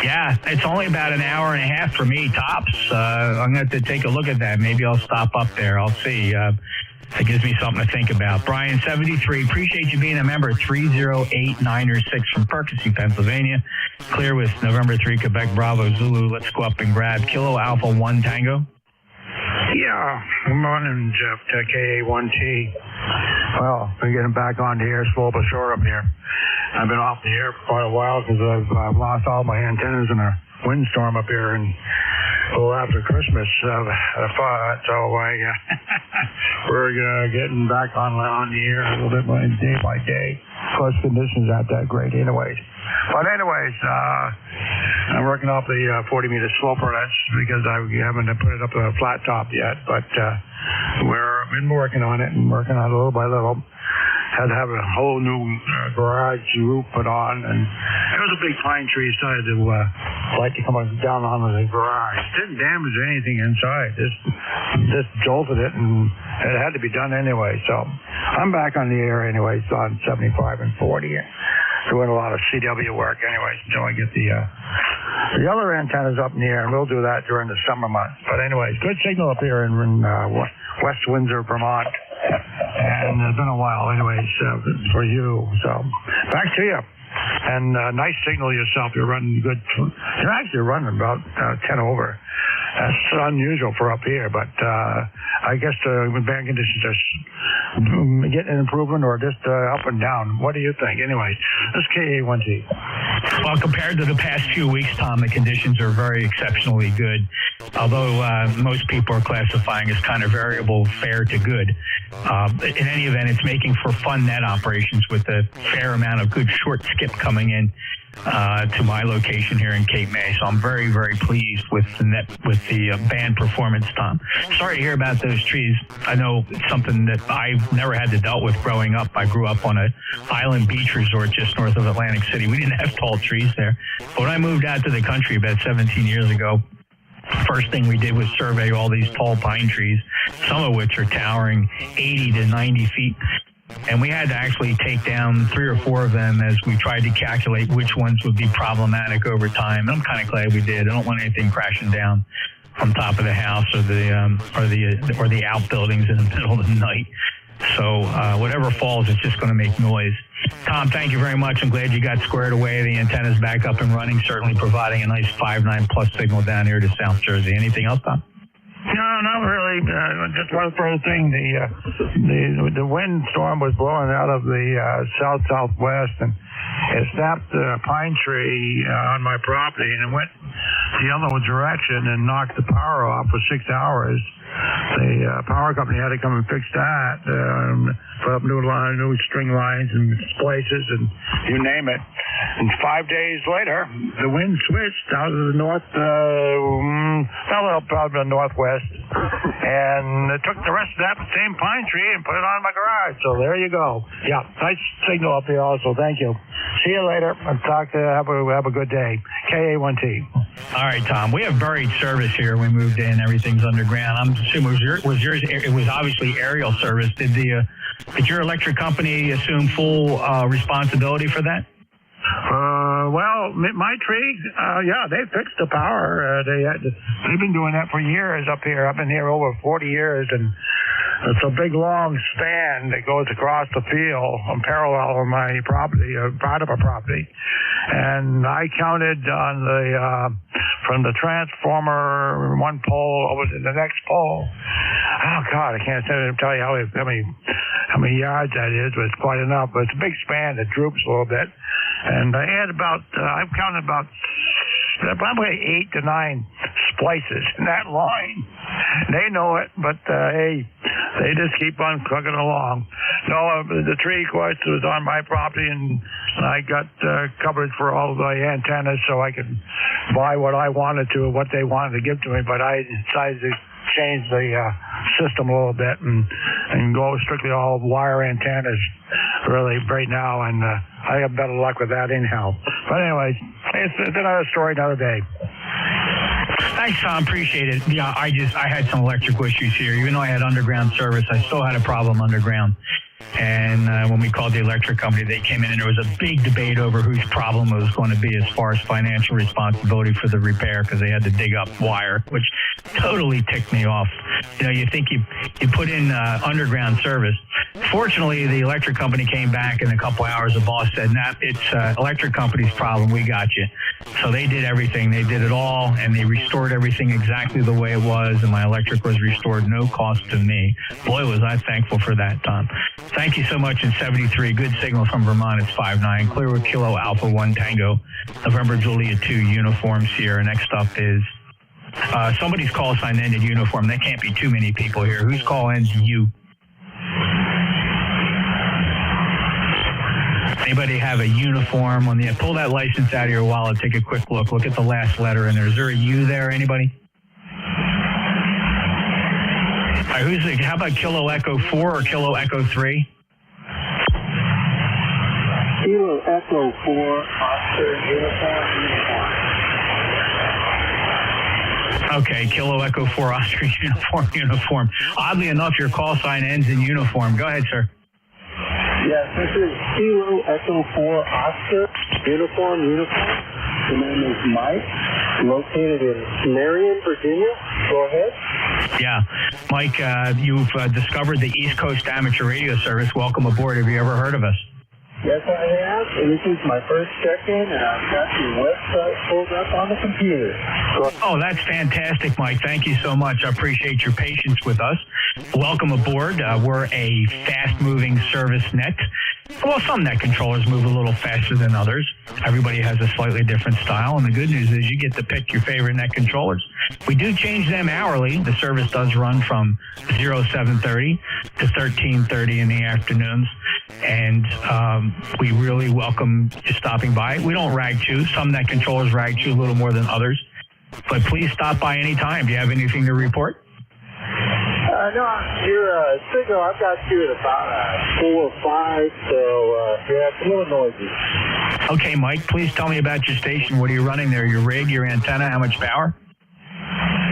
Yeah, it's only about an hour and a half for me, tops. I'm going to take a look at that. Maybe I'll stop up there. I'll see. That gives me something to think about. Brian, 73, appreciate you being a member. 308906 from Percy, Pennsylvania. Clear with November 3, Quebec Bravo Zulu. Let's go up and grab Kilo Alpha 1 Tango. Yeah, good morning, Jeff, KA1T. Well, we're getting back on the air slow but sure up here. I've been off the air for quite a while because I've lost all my antennas in a windstorm up here and a little after Christmas. So we're getting back on the air a little bit day by day. Plus conditions aren't that great anyways. But anyways, I'm working off the 40-meter sloper. That's because I haven't put it up a flat top yet. But we've been working on it and working on it little by little. Had to have a whole new garage roof put on, and it was a big pine tree started to come down on the garage. It didn't damage anything inside. Just jolted it, and it had to be done anyway. So I'm back on the air anyway. So on 75 and 40, doing a lot of CW work anyways until I get the other antennas up in the air, and we'll do that during the summer months. But anyways, good signal up here in West Windsor, Vermont. And it's been a while anyways for you. So back to you. And nice signal yourself. You're running good. You're actually running about 10 over. That's unusual for up here, but I guess when band conditions are getting an improvement or just up and down. What do you think? Anyway, this KA1T. Well, compared to the past few weeks, Tom, the conditions are very exceptionally good. Although most people are classifying as kind of variable fair to good. In any event, it's making for fun net operations with a fair amount of good short skip coming in to my location here in Cape May. So I'm very, very pleased with the band performance, Tom. Sorry to hear about those trees. I know it's something that I've never had to deal with growing up. I grew up on an island beach resort just north of Atlantic City. We didn't have tall trees there. But when I moved out to the country about 17 years ago, first thing we did was survey all these tall pine trees, some of which are towering 80 to 90 feet. And we had to actually take down 3 or 4 of them as we tried to calculate which ones would be problematic over time. And I'm kind of glad we did. I don't want anything crashing down from top of the house or the outbuildings in the middle of the night. So whatever falls, it's just going to make noise. Tom, thank you very much. I'm glad you got squared away. The antenna's back up and running, certainly providing a nice 5.9 plus signal down here to South Jersey. Anything else, Tom? No, not really. Just one further thing. The windstorm was blowing out of the southwest, and it snapped the pine tree on my property, and it went the other direction and knocked the power off for 6 hours. The power company had to come and fix that, put up new string lines and splices and you name it. And 5 days later, the wind switched out of the north, probably the northwest, and it took the rest of that same pine tree and put it on my garage. So there you go. Yeah, nice signal up here also. Thank you. See you later. And have a good day. KA1T. All right, Tom. We have buried service here. We moved in. Everything's underground. I'm assuming it was yours. It was obviously aerial service. Did your electric company assume full responsibility for that? Well, my tree, they fixed the power. They've been doing that for years up here. I've been here over 40 years, and it's a big, long span that goes across the field parallel with my property, part of a property. And I counted on from the transformer, one pole over to the next pole. Oh, God, I can't tell you how many yards that is, but it's quite enough. But it's a big span that droops a little bit. And I had I've counted about probably 8 to 9 splices in that line. They know it, but hey, they just keep on plugging along. No, the tree, of course, was on my property, and I got coverage for all the antennas so I could buy what I wanted to, what they wanted to give to me, but I decided to change the system a little bit and go strictly all wire antennas really right now, and I have better luck with that anyhow. But anyways, it's another story, another day. Thanks, Tom. Appreciate it. Yeah, I had some electrical issues here. Even though I had underground service, I still had a problem underground. And when we called the electric company, they came in and there was a big debate over whose problem it was going to be as far as financial responsibility for the repair, because they had to dig up wire, which totally ticked me off. You think you put in underground service. Fortunately, the electric company came back in a couple hours. The boss said, "Nah, it's electric company's problem. We got you." So they did everything. They did it all, and they restored everything exactly the way it was, and my electric was restored, no cost to me. Boy, was I thankful for that, Tom. Thank you so much. In 73, good signal from Vermont. It's 5-9. Clearwood Kilo Alpha 1 Tango. November Juliet 2 uniforms here. Next up is somebody's call sign ended uniform. There can't be too many people here. Whose call ends U? Anybody have a uniform on the end? Pull that license out of your wallet. Take a quick look. Look at the last letter in there. Is there a U there? Anybody? All right, how about Kilo Echo 4 or Kilo Echo 3? Kilo Echo 4, Oscar, uniform. Okay, Kilo Echo 4, Oscar, uniform. Oddly enough, your call sign ends in uniform. Go ahead, sir. Yes, this is Kilo Echo 4, Oscar, uniform. The name is Mike, located in Marion, Virginia. Go ahead. Yeah. Mike, you've discovered the East Coast Amateur Radio Service. Welcome aboard. Have you ever heard of us? Yes, I have. And this is my first check-in, and I've got your website pulled up on the computer. Oh, that's fantastic, Mike. Thank you so much. I appreciate your patience with us. Welcome aboard. We're a fast-moving service net. Well, some net controllers move a little faster than others. Everybody has a slightly different style, and the good news is you get to pick your favorite net controllers. We do change them hourly. The service does run from 07:30 to 13:30 in the afternoons, and we really welcome you stopping by. We don't rag chew. Some net controllers rag chew a little more than others, but please stop by any time. Do you have anything to report? No, your signal, I've got you at about 4 or 5, so yeah, it's a little noisy. Okay, Mike, please tell me about your station. What are you running there? Your rig, your antenna, how much power?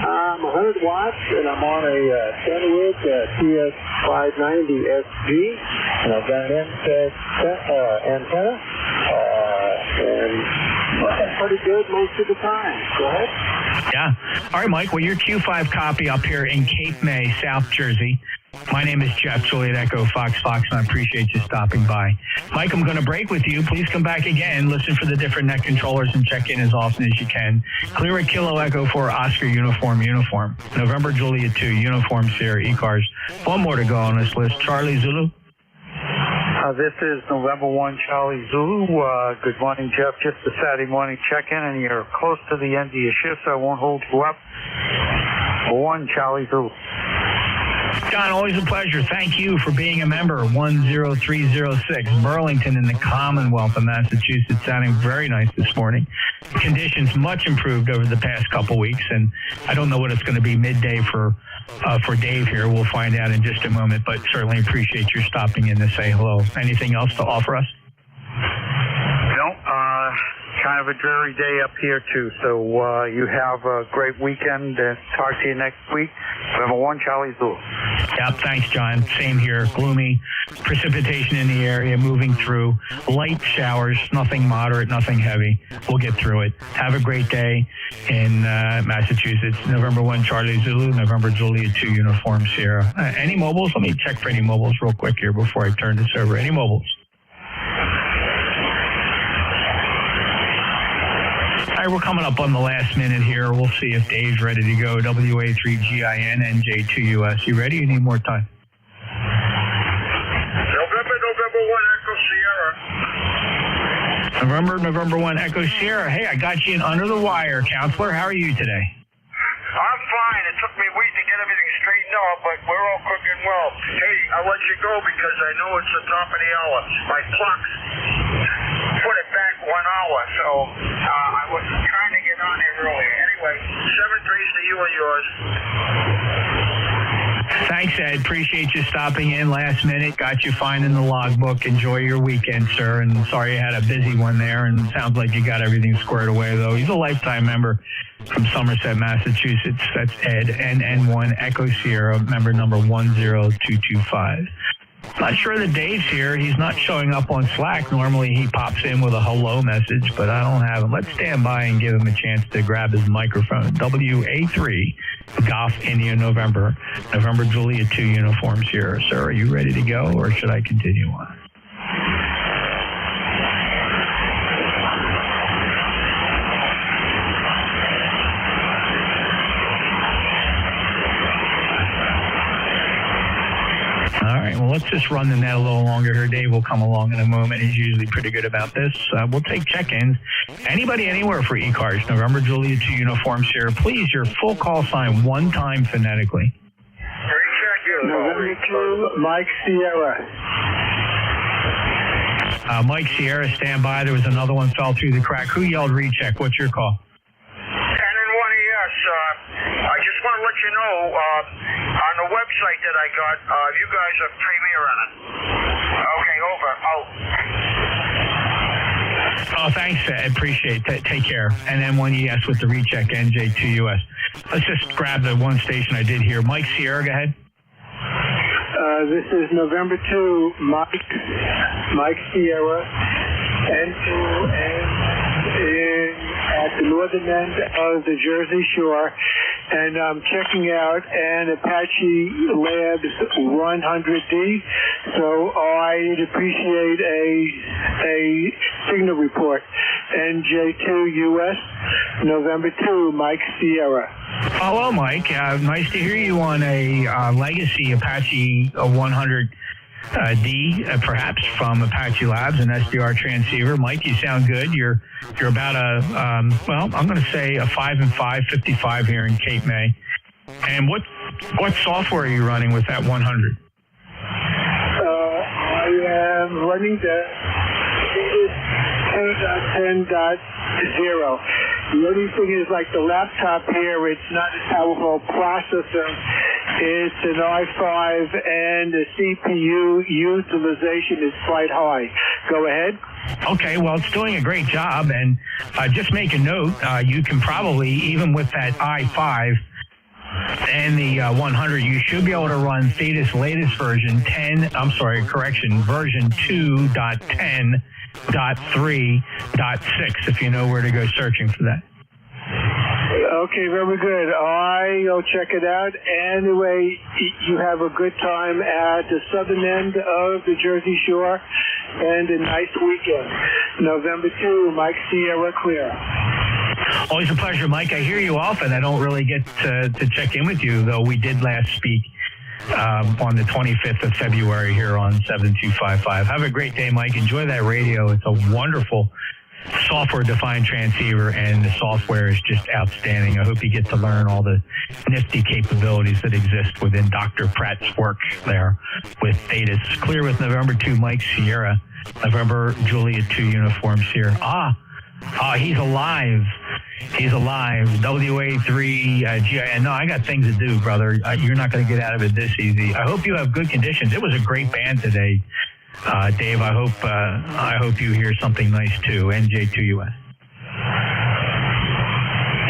I'm 100 watts, and I'm on a 10-wick TS590SG, and I've got an antenna, and looking pretty good most of the time. Go ahead. Yeah. All right, Mike. Well, your Q5 copy up here in Cape May, South Jersey. My name is Jeff, Juliet Echo Fox, and I appreciate you stopping by. Mike, I'm going to break with you. Please come back again. Listen for the different net controllers and check in as often as you can. Clear a Kilo Echo 4 Oscar uniform. November Juliet 2 uniform Sierra ECARS. One more to go on this list. Charlie Zulu. This is November 1 Charlie Zulu. Good morning, Jeff. Just a Saturday morning check-in, and you're close to the end of your shift, so I won't hold you up. 1 Charlie Zulu. John, always a pleasure. Thank you for being a member. 10306, Burlington in the Commonwealth of Massachusetts, sounding very nice this morning. Conditions much improved over the past couple weeks, and I don't know what it's going to be midday for Dave here. We'll find out in just a moment, but certainly appreciate your stopping in to say hello. Anything else to offer us? No, kind of a dreary day up here, too. So you have a great weekend. Talk to you next week. Number 1, Charlie Zulu. Yep, thanks, John. Same here. Gloomy. Precipitation in the area, moving through. Light showers, nothing moderate, nothing heavy. We'll get through it. Have a great day in Massachusetts. November 1, Charlie Zulu. November Juliet 2, Uniform Sierra. Any mobiles? Let me check for any mobiles real quick here before I turn this over. Any mobiles? All right, we're coming up on the last minute here. We'll see if Dave's ready to go. WA3GIN, NJ2US. You ready? You need more time? November 1, Echo Sierra. Hey, I got you in under the wire, Counselor. How are you today? I'm fine. It took me a week to get everything straightened out, but we're all cooking well. Hey, I'll let you go because I know it's the top of the hour. My clock's put it back 1 hour, so I was trying to get on here earlier. Anyway, 7-3 to you and yours. Thanks, Ed. Appreciate you stopping in last minute. Got you finding the logbook. Enjoy your weekend, sir. And sorry you had a busy one there. And it sounds like you got everything squared away, though. He's a lifetime member from Somerset, Massachusetts. That's Ed, NN1 Echo Sierra, member number 10225. Not sure that Dave's here. He's not showing up on Slack. Normally he pops in with a hello message, but I don't have him. Let's stand by and give him a chance to grab his microphone. WA3, Golf India November Juliet 2 Uniform Sierra. Sir, are you ready to go, or should I continue on? All right, well, let's just run the net a little longer here. Dave will come along in a moment. He's usually pretty good about this. We'll take check-ins. Anybody, anywhere for ECARS, November Juliet 2 Uniform Sierra. Please, your full call sign one time phonetically. November 2, Mike Sierra. Mike Sierra, stand by. There was another one fell through the crack. Who yelled recheck? What's your call? I just want to let you know, on the website that I got, you guys are premier on it. Okay, over. Out. Oh, thanks, Ed. Appreciate it. Take care. And then one ES with the recheck, NJ2US. Let's just grab the one station I did here. Mike Sierra, go ahead. This is November 2, Mike Sierra, N2N at the northern end of the Jersey Shore, and I'm checking out an Apache Labs 100D, so I'd appreciate a signal report. NJ2US, November 2, Mike Sierra. Hello, Mike. Nice to hear you on a legacy Apache 100D, perhaps from Apache Labs, an SDR transceiver. Mike, you sound good. You're about I'm going to say a 5 and 5, 55 here in Cape May. And what software are you running with that 100? I am running the 10.10.0. The only thing is, like the laptop here, it's not a powerful processor. It's an i5, and the CPU utilization is quite high. Go ahead. Okay, well, it's doing a great job, and just make a note, you can probably, even with that i5 and the 100, you should be able to run Theta's latest version, version 2.10.3.6, if you know where to go searching for that. Okay, very good. I'll check it out. Anyway, you have a good time at the southern end of the Jersey Shore, and a nice weekend. November 2, Mike Sierra, clear. Always a pleasure, Mike. I hear you often. I don't really get to check in with you, though we did last speak on the 25th of February here on 7255. Have a great day, Mike. Enjoy that radio. It's a wonderful software-defined transceiver, and the software is just outstanding. I hope you get to learn all the nifty capabilities that exist within Dr. Pratt's work there with Thetis. Clear with November 2 Mike Sierra, November Juliet 2 Uniform Sierra. He's alive. He's alive. WA3 GIN. No, I got things to do, brother. You're not going to get out of it this easy. I hope you have good conditions. It was a great band today, Dave. I hope you hear something nice too. NJ2US.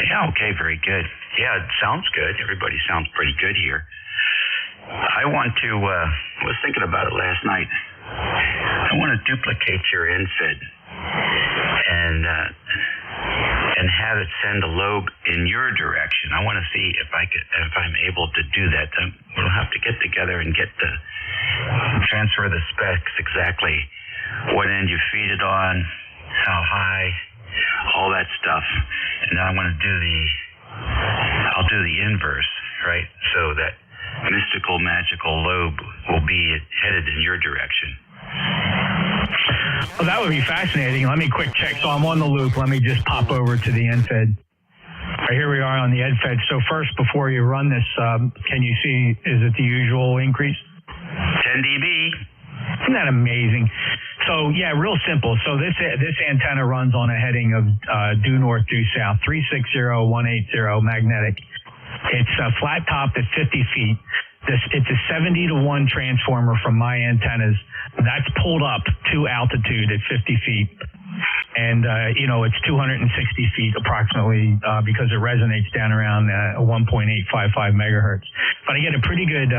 Yeah. Okay. Very good. Yeah, it sounds good. Everybody sounds pretty good here. I want to. I was thinking about it last night. I want to duplicate your infid and have it send a lobe in your direction. I want to see if I'm able to do that. We'll have to get together and transfer the specs exactly. What end you feed it on, how high, all that stuff. And then I'll do the inverse, right? So that mystical, magical lobe will be headed in your direction. Well, that would be fascinating. Let me quick check. So I'm on the loop. Let me just pop over to the NFED. Right, here we are on the NFED. So first, before you run this, can you see, is it the usual increase? 10 dB. Isn't that amazing? So, yeah, real simple. So this antenna runs on a heading of due north, due south, 360180 magnetic. It's flat topped at 50 feet. It's a 70-to-1 transformer from my antennas. That's pulled up to altitude at 50 feet. And, it's 260 feet approximately because it resonates down around 1.855 megahertz. But I get a pretty good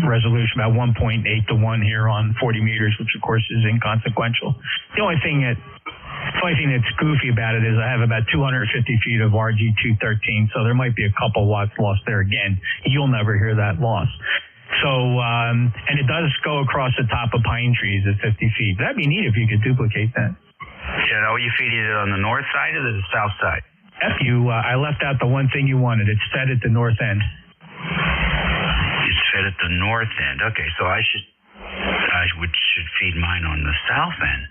resolution, about 1.8 to 1 here on 40 meters, which, of course, is inconsequential. The only thing that's goofy about it is I have about 250 feet of RG213, so there might be a couple watts lost there again. You'll never hear that loss. So, and it does go across the top of pine trees at 50 feet. That'd be neat if you could duplicate that. You feeding it on the north side or the south side? I left out the one thing you wanted. It's fed at the north end. It's fed at the north end. Okay, so I should feed mine on the south end.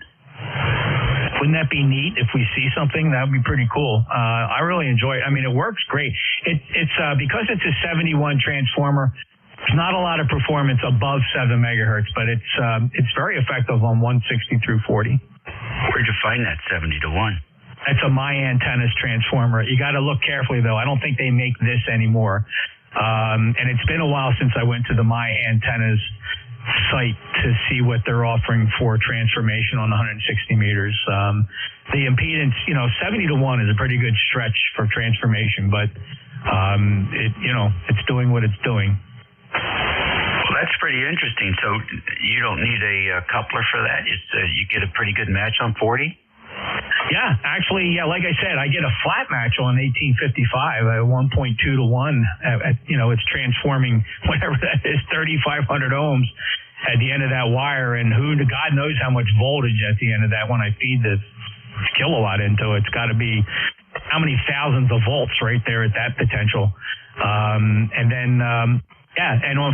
Wouldn't that be neat if we see something? That would be pretty cool. I really enjoy it. I mean, it works great. It's because it's a 71 transformer. There's not a lot of performance above 7 megahertz, but it's very effective on 160 through 40. Where'd you find that 70 to 1? That's a My Antennas transformer. You got to look carefully, though. I don't think they make this anymore. And it's been a while since I went to the My Antennas site to see what they're offering for transformation on 160 meters. The impedance, 70 to 1 is a pretty good stretch for transformation, but it's doing what it's doing. Well, that's pretty interesting. So you don't need a coupler for that? You get a pretty good match on 40? Yeah, actually, like I said, I get a flat match on 1855 at 1.2 to 1. It's transforming whatever that is, 3,500 ohms at the end of that wire, and God knows how much voltage at the end of that when I feed the kilowatt into it. It's got to be how many thousands of volts right there at that potential. And then on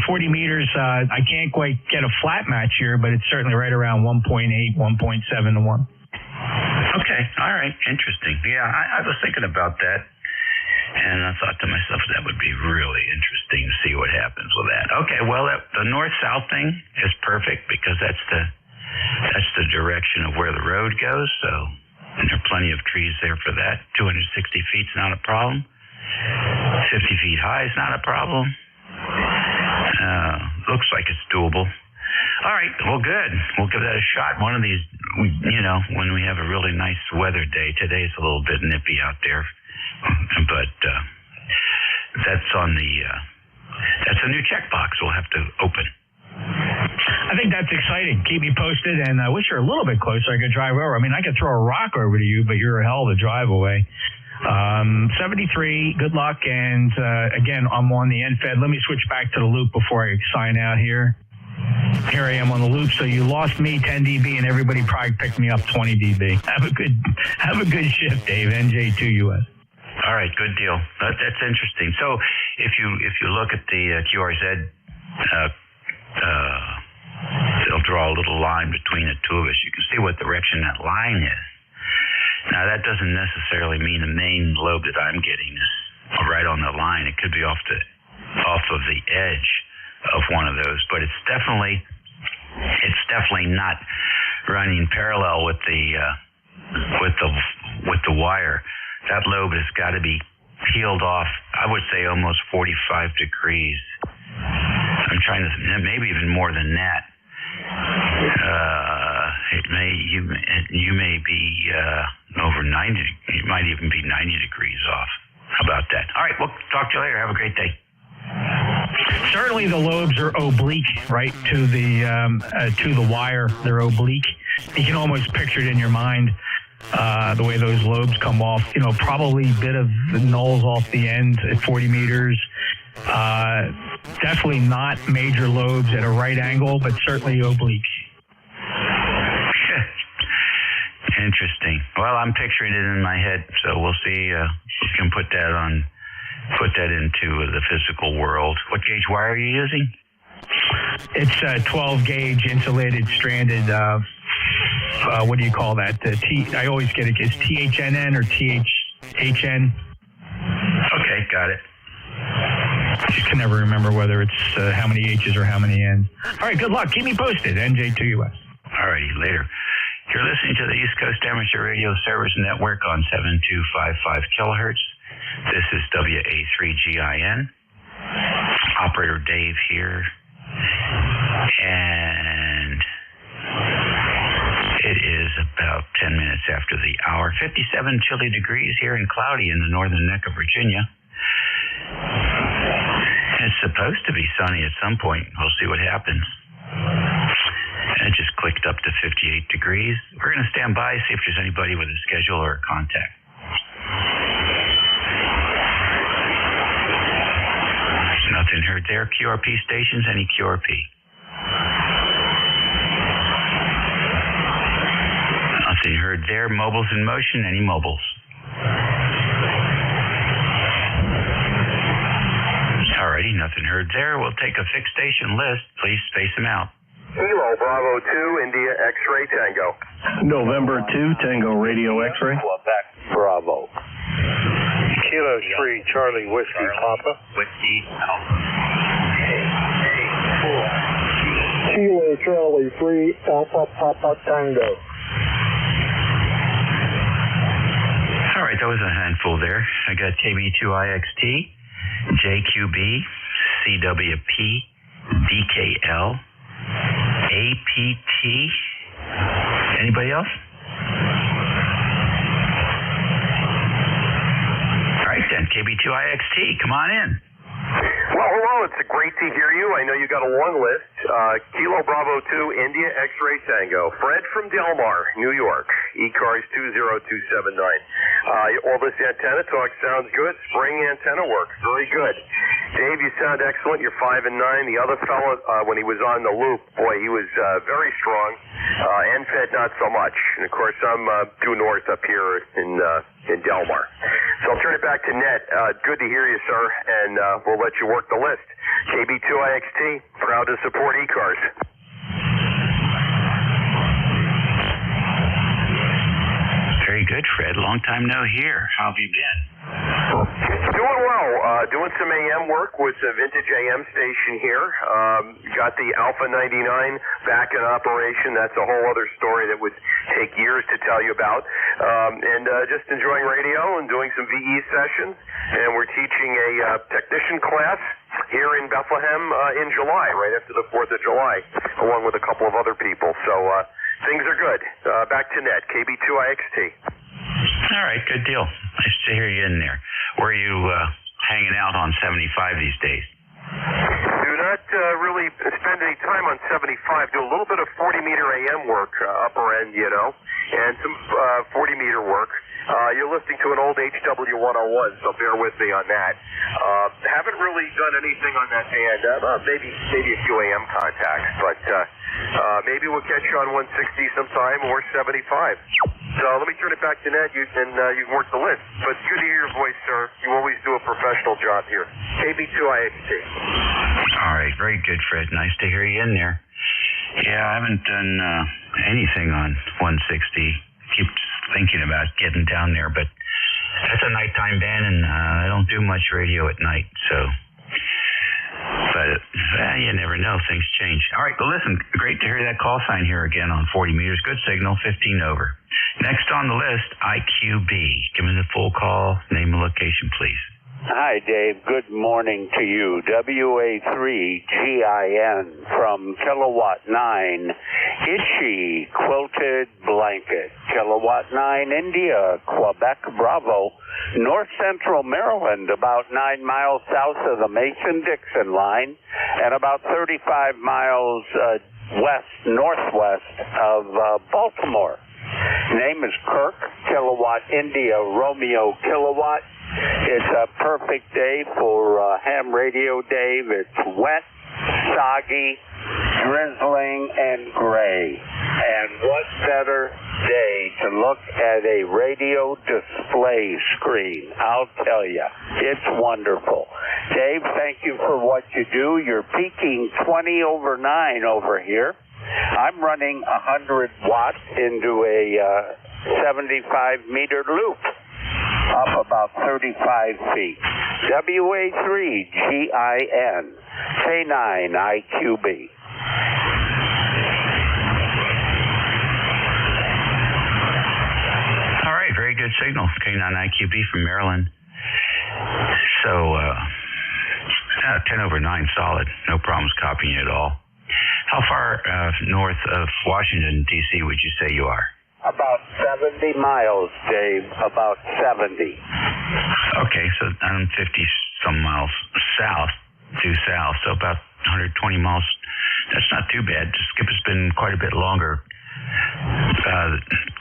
40 meters, I can't quite get a flat match here, but it's certainly right around 1.8, 1.7 to 1. Okay. All right. Interesting. Yeah, I was thinking about that, and I thought to myself that would be really interesting to see what happens with that. Okay. Well, the north-south thing is perfect because that's the direction of where the road goes. So there are plenty of trees there for that. 260 feet's not a problem. 50 feet high is not a problem. Looks like it's doable. All right. Well, good. We'll give that a shot. One of these, when we have a really nice weather day. Today it's a little bit nippy out there, but that's a new checkbox we'll have to open. I think that's exciting. Keep me posted, and I wish you were a little bit closer. I could drive over. I mean, I could throw a rock over to you, but you're a hell of a drive away. 73, good luck, and again, I'm on the NFED. Let me switch back to the loop before I sign out here. Here I am on the loop. So you lost me 10 dB, and everybody probably picked me up 20 dB. Have a good shift, Dave. NJ2US. All right, good deal. That's interesting. So if you look at the QRZ, they'll draw a little line between the two of us. You can see what direction that line is. Now, that doesn't necessarily mean the main lobe that I'm getting is right on the line. It could be off of the edge of one of those, but it's definitely not running parallel with the wire. That lobe has got to be peeled off, I would say almost 45 degrees. I'm trying to, maybe even more than that. You may be over 90. It might even be 90 degrees off. How about that? All right, we'll talk to you later. Have a great day. Certainly the lobes are oblique, right, to the wire. They're oblique. You can almost picture it in your mind, the way those lobes come off. Probably a bit of nulls off the end at 40 meters. Definitely not major lobes at a right angle, but certainly oblique. Interesting. Well, I'm picturing it in my head, so we'll see if we can put that into the physical world. What gauge wire are you using? It's a 12 gauge insulated stranded, what do you call that? I always get it. Is THNN or THN? Okay, got it. You can never remember whether it's how many H's or how many N's. All right, good luck. Keep me posted. NJ2US. All righty, later. You're listening to the East Coast Amateur Radio Service Network on 7255 kilohertz. This is WA3GIN. Operator Dave here. And it is about 10 minutes after the hour. 57 chilly degrees here and cloudy in the northern neck of Virginia. It's supposed to be sunny at some point. We'll see what happens. And it just clicked up to 58 degrees. We're going to stand by, see if there's anybody with a schedule or a contact. Nothing heard there. QRP stations, any QRP? Nothing heard there. Mobiles in motion, any mobiles? Alrighty, nothing heard there. We'll take a fixed station list. Please space them out. Kilo Bravo 2, India X-Ray Tango. November 2, Tango Radio X-Ray. Quebec Bravo. Kilo 3, Charlie Whiskey Papa. Whiskey Alpha. Kilo Charlie 3, Alpha Papa Tango. All right, that was a handful there. I got KB2IXT, JQB, CWP, DKL, APT. Anybody else? All right then, KB2IXT, come on in. Well, hello, it's great to hear you. I know you got a long list. Kilo Bravo 2, India X-Ray Tango. Fred from Del Mar, New York. ECARS 20279. All this antenna talk sounds good. Spring antenna work, very good. Dave, you sound excellent. You're 5 and 9. The other fellow, when he was on the loop, boy, he was very strong. NFED not so much. And of course, I'm due north up here in Del Mar. So I'll turn it back to Ned. Good to hear you, sir, and we'll let you work the list. KB2IXT, proud to support ECARS. Very good, Fred. Long time no hear. How have you been? Doing well. Doing some AM work with the Vintage AM station here. Got the Alpha 99 back in operation. That's a whole other story that would take years to tell you about. And just enjoying radio and doing some VE sessions. And we're teaching a technician class here in Bethlehem in July, right after the 4th of July, along with a couple of other people. So things are good. Back to Ned, KB2IXT. All right, good deal. Nice to hear you in there. Where are you hanging out on 75 these days? Do not really spend any time on 75. Do a little bit of 40-meter AM work, upper end, and some 40-meter work. You're listening to an old HW101, so bear with me on that. Haven't really done anything on that band. Maybe a few AM contacts, but maybe we'll catch you on 160 sometime or 75. So let me turn it back to Ned. You can work the list. But good to hear your voice, sir. You always do a professional job here. KB2IXT. All right, very good, Fred. Nice to hear you in there. Yeah, I haven't done anything on 160. Keeps thinking about getting down there, but that's a nighttime band, and I don't do much radio at night, so. But you never know. Things change. All right, well, listen, great to hear that call sign here again on 40 meters. Good signal, 15 over. Next on the list, IQB. Give me the full call, name and location, please. Hi, Dave. Good morning to you. WA3GIN from Kilowatt 9, Itchy Quilted Blanket. Kilowatt 9, India, Quebec, Bravo, North Central Maryland, about 9 miles south of the Mason-Dixon line, and about 35 miles northwest of Baltimore. Name is Kirk, Kilowatt India, Romeo Kilowatt. It's a perfect day for ham radio, Dave. It's wet, soggy, drizzling, and gray. And what better day to look at a radio display screen? I'll tell you, it's wonderful. Dave, thank you for what you do. You're peaking 20 over 9 over here. I'm running 100 watts into a 75-meter loop. Up about 35 feet. WA3GIN, K9IQB. All right, very good signal. K9IQB from Maryland. So, 10 over 9, solid. No problems copying it at all. How far north of Washington, D.C. would you say you are? About 70 miles, Dave. About 70. Okay, so I'm 50-some miles due south, so about 120 miles. That's not too bad. The skip has been quite a bit longer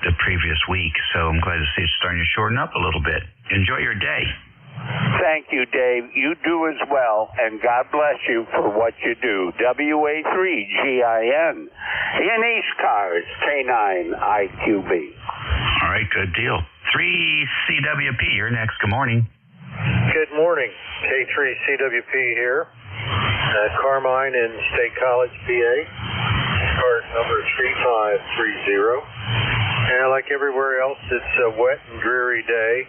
the previous week, so I'm glad to see it's starting to shorten up a little bit. Enjoy your day. Thank you, Dave. You do as well, and God bless you for what you do. WA3GIN in ECARS, K9IQB. All right, good deal. 3CWP, you're next. Good morning. Good morning. K3CWP here. Carmine in State College, PA. Card number 3530. And like everywhere else, it's a wet and dreary day.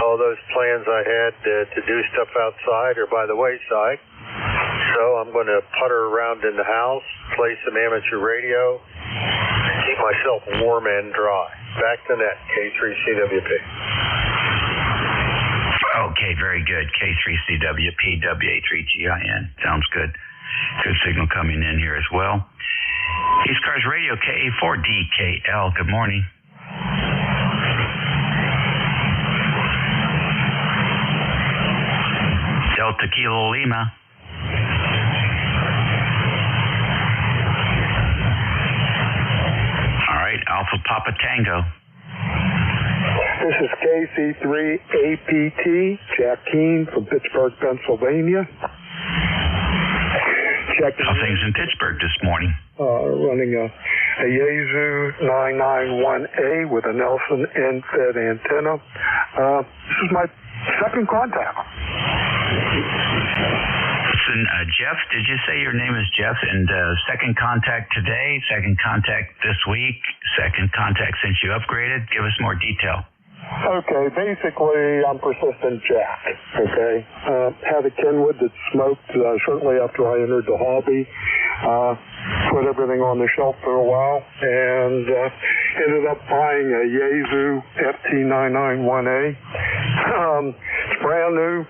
All those plans I had to do stuff outside are by the wayside. So I'm going to putter around in the house, play some amateur radio, and keep myself warm and dry. Back to net, K3CWP. Okay, very good. K3CWP, WA3GIN. Sounds good. Good signal coming in here as well. ECARS Radio, KA4DKL. Good morning. Delta Kilo Lima. All right, Alpha Papa Tango. This is KC3APT, Jack Keene from Pittsburgh, Pennsylvania. How things in Pittsburgh this morning? Running a Yaesu 991A with a Nelson end-fed antenna. This is my second contact. Listen, Jeff, did you say your name is Jeff? And second contact today, second contact this week, second contact since you upgraded? Give us more detail. Okay, basically, I'm Persistent Jack, okay? Had a Kenwood that smoked shortly after I entered the hobby. Put everything on the shelf for a while, and ended up buying a Yaesu FT991A. It's brand new.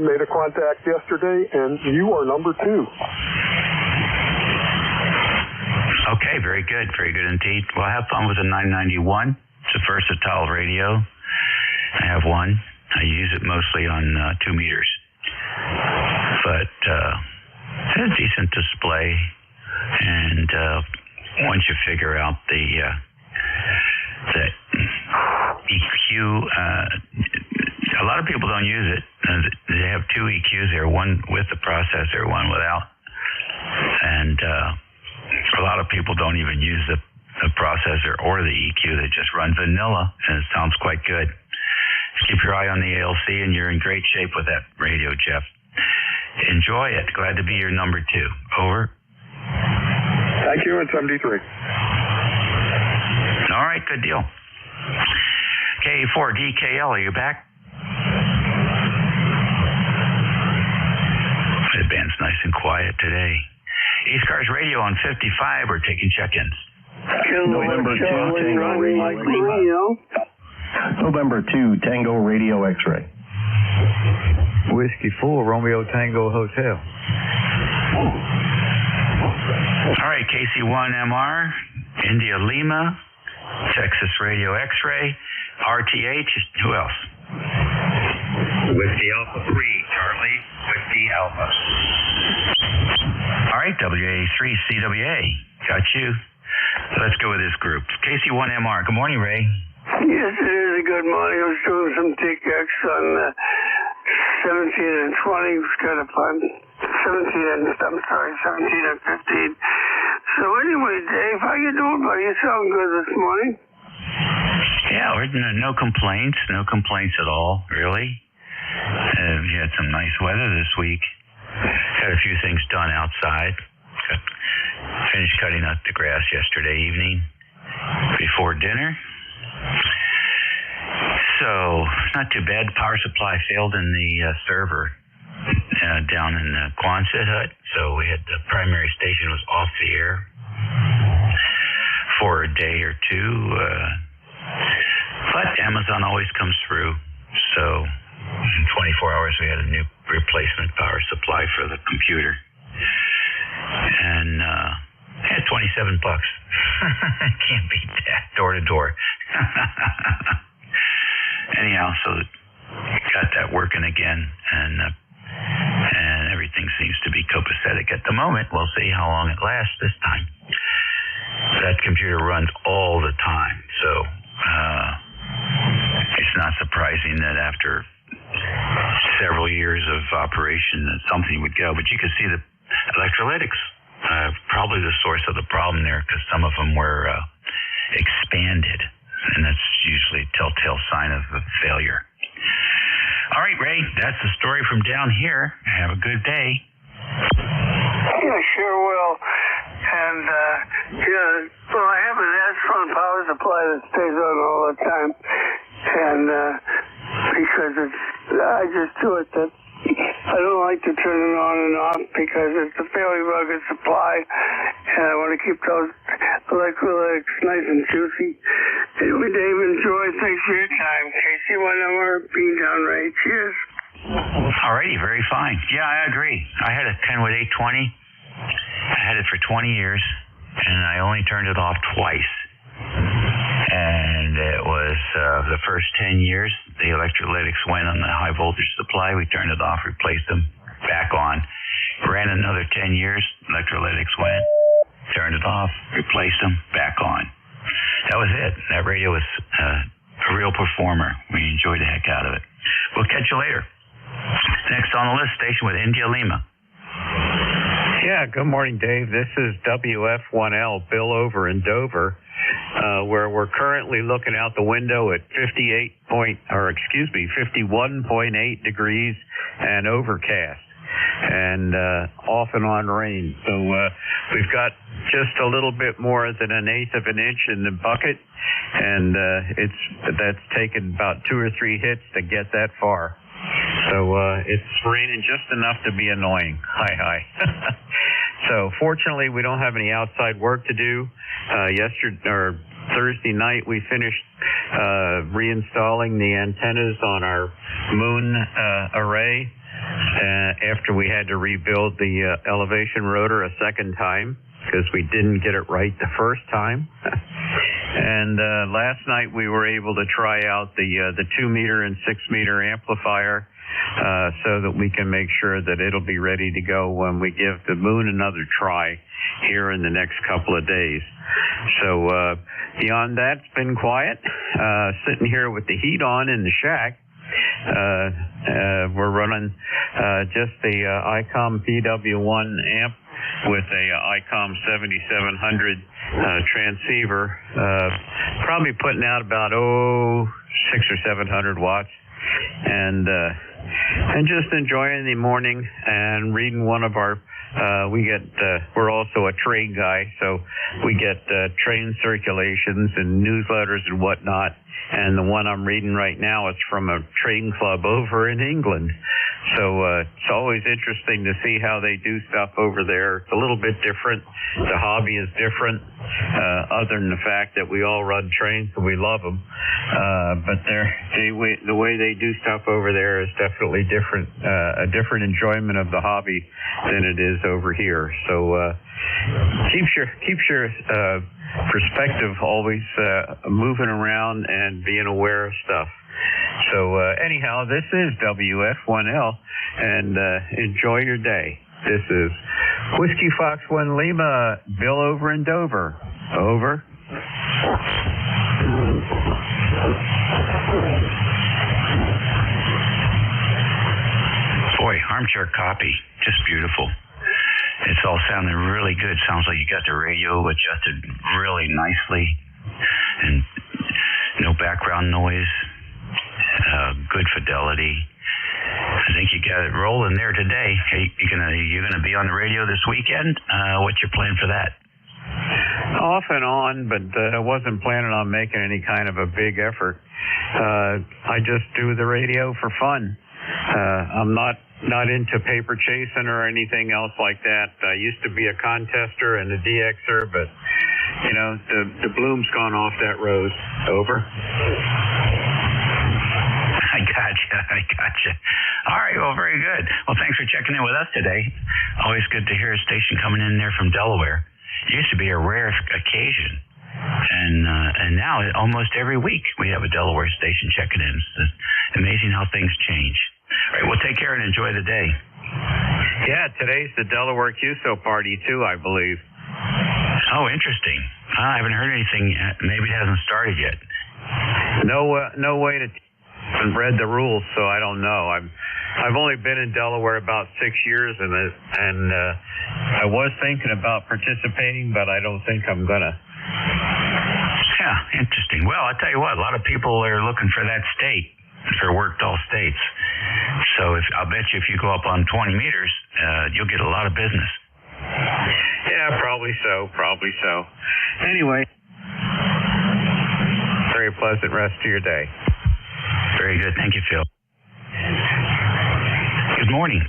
Made a contact yesterday, and you are number 2. Okay, very good indeed. Well, have fun with the 991. It's a versatile radio. I have one. I use it mostly on 2 meters. But it's a decent display. And once you figure out the EQ, a lot of people don't use it. They have 2 EQs there, one with the processor, one without. And a lot of people don't even use the processor or the EQ. They just run vanilla, and it sounds quite good. Just keep your eye on the ALC, and you're in great shape with that radio, Jeff. Enjoy it. Glad to be your number 2. Over. Thank you, and 73. All right, good deal. K4DKL, are you back? The band's nice and quiet today. ECARS Radio on 55, we're taking check-ins. November 2, Tango Radio. November 2, Tango Radio X-Ray. Whiskey 4, Romeo Tango Hotel. All right, KC1MR, India Lima, Texas Radio X-Ray, RTH, who else? Whiskey Alpha 3, Charlie, Whiskey Alpha. All right, WA3CWA, got you. Let's go with this group. KC1MR, good morning, Ray. Yes, it is a good morning. I was doing some TKX on 17 and 20. It was kind of fun. 17 and 15. So anyway, Dave, how you doing, buddy? You sound good this morning. Yeah, no complaints at all, really. We had some nice weather this week. Had a few things done outside. Finished cutting up the grass yesterday evening before dinner. So, not too bad. The power supply failed in the server down in the Quonset hut. So we had the primary station was off the air for a day or two. But Amazon always comes through. So in 24 hours we had a new replacement power supply for the computer. And I had $27. Can't beat that. Door to door. Anyhow, so got that working again, and everything seems to be copacetic at the moment. We'll see how long it lasts this time. That computer runs all the time, so it's not surprising that after several years of operation that something would go. But you could see the electrolytics, probably the source of the problem there, because some of them were expanded, and that's usually a telltale sign of a failure. All right, Ray, that's the story from down here. Have a good day. Yeah, sure will. And, well, I have an Astron power supply that stays on all the time. And, because I just do it that I don't like to turn it on and off because it's a fairly rugged supply, and I want to keep those electrolytics nice and juicy. Anyway, Dave, enjoy. Thanks for your time. KC1MR, being down right. Cheers. Alrighty, very fine. Yeah, I agree. I had a Kenwood 820. I had it for 20 years, and I only turned it off twice. And it was the first 10 years, the electrolytics went on the high voltage supply. We turned it off, replaced them, back on. Ran another 10 years, electrolytics went, turned it off, replaced them, back on. That was it. That radio was a real performer. We enjoyed the heck out of it. We'll catch you later. Next on the list, station with India Lima. Yeah, good morning, Dave. This is WF1L, Bill over in Dover, where we're currently looking out the window at 51.8 degrees and overcast, and off and on rain. So we've got just a little bit more than an eighth of an inch in the bucket, and that's taken about 2 or 3 hits to get that far. So it's raining just enough to be annoying. Hi. So fortunately, we don't have any outside work to do. Thursday night, we finished reinstalling the antennas on our moon array after we had to rebuild the elevation rotor a second time because we didn't get it right the first time. And last night we were able to try out the 2-meter and 6-meter amplifier so that we can make sure that it'll be ready to go when we give the moon another try here in the next couple of days. So beyond that, it's been quiet. Sitting here with the heat on in the shack. We're running just the ICOM PW1 amp with a ICOM 7700 transceiver, probably putting out about 600 or 700 watts, and just enjoying the morning and reading one of our we're also a train guy, so we get train circulations and newsletters and whatnot. And the one I'm reading right now is from a train club over in England. So it's always interesting to see how they do stuff over there. It's a little bit different. The hobby is different, other than the fact that we all run trains and we love them. But the way they do stuff over there is definitely different, a different enjoyment of the hobby than it is over here. So keeps your perspective always moving around and being aware of stuff. So anyhow, this is WF1L, and enjoy your day. This is Whiskey Fox 1 Lima, Bill over in Dover. Over. Boy, armchair copy, just beautiful. It's all sounding really good. Sounds like you got the radio adjusted really nicely, and no background noise. Good fidelity. I think you got it rolling there today. Hey, you're gonna be on the radio this weekend. What's your plan for that? Off and on, but I wasn't planning on making any kind of a big effort. I just do the radio for fun. I'm not into paper chasing or anything else like that. I used to be a contester and a DXer, but the bloom's gone off that road. Over. I gotcha. All right, well, very good. Well, thanks for checking in with us today. Always good to hear a station coming in there from Delaware. It used to be a rare occasion, and now almost every week we have a Delaware station checking in. It's amazing how things change. All right, well, take care and enjoy the day. Yeah, today's the Delaware QSO party, too, I believe. Oh, interesting. I haven't heard anything. Maybe it hasn't started yet. No way to... haven't read the rules, so I don't know. I've only been in Delaware about 6 years, and I was thinking about participating, but I don't think I'm gonna. Yeah, interesting. Well, I tell you what, a lot of people are looking for that state for worked all states. So I'll bet you if you go up on 20 meters, you'll get a lot of business. Yeah, probably so. Anyway, very pleasant rest of your day. Very good. Thank you, Phil. Good morning.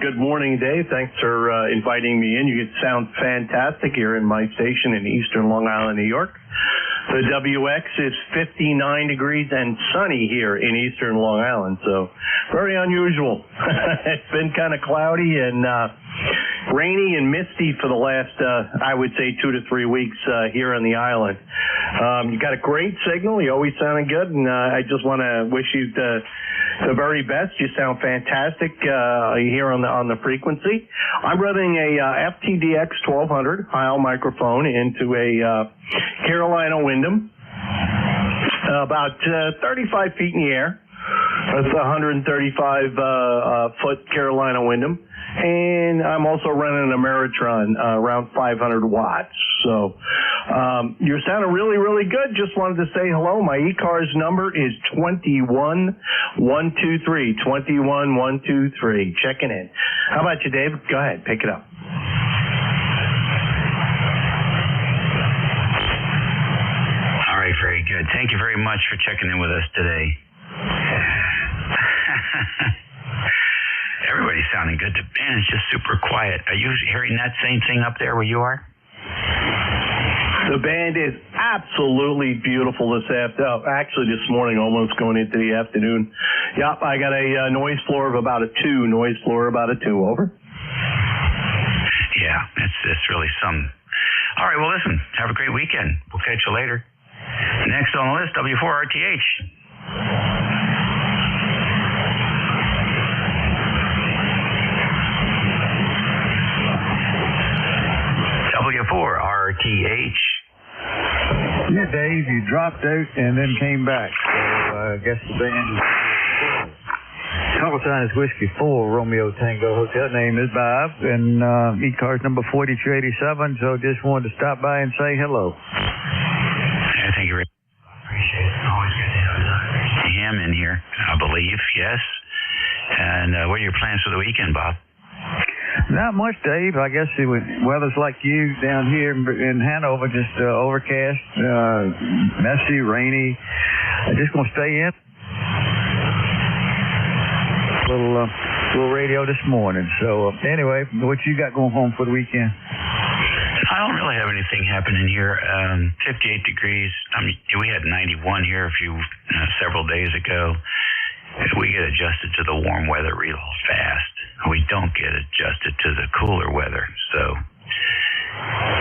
Good morning, Dave. Thanks for inviting me in. You sound fantastic here in my station in Eastern Long Island, New York. The WX is 59 degrees and sunny here in Eastern Long Island, so very unusual. It's been kind of cloudy and rainy and misty for the last, I would say, 2 to 3 weeks here on the island. You got a great signal. You always sounded good, and I just want to wish you the very best. You sound fantastic here on the frequency. I'm running a FTDX 1200 Heil microphone into a Carolina Windham, about 35 feet in the air. That's a 135 foot Carolina Windham. And I'm also running an Ameritron around 500 watts. So you're sounding really, really good. Just wanted to say hello. My ECARS number is 21123. 21123. Checking in. How about you, Dave? Go ahead. Pick it up. All right. Very good. Thank you very much for checking in with us today. Everybody's sounding good. Man, it's just super quiet. Are you hearing that same thing up there where you are? The band is absolutely beautiful this afternoon. Actually, this morning, almost going into the afternoon. Yep, I got a noise floor of about a 2. Noise floor about a 2. Over. Yeah, it's really some. All right, well, listen, have a great weekend. We'll catch you later. Next on the list, W4RTH. W4RTH. Yeah, Dave, you dropped out and then came back. So I guess the band is call sign is Whiskey 4 Romeo Tango Hotel. Name is Bob, and ECARS number 4287. So just wanted to stop by and say hello. Yeah, thank you very much. Appreciate it. Always good to have him in here, I believe. Yes. And what are your plans for the weekend, Bob? Not much, Dave. I guess weather's like you down here in Hanover, just overcast, messy, rainy. I'm just going to stay in. Little radio this morning. So anyway, what you got going home for the weekend? I don't really have anything happening here. 58 degrees. We had 91 here several days ago. We get adjusted to the warm weather real fast. We don't get adjusted to the cooler weather. So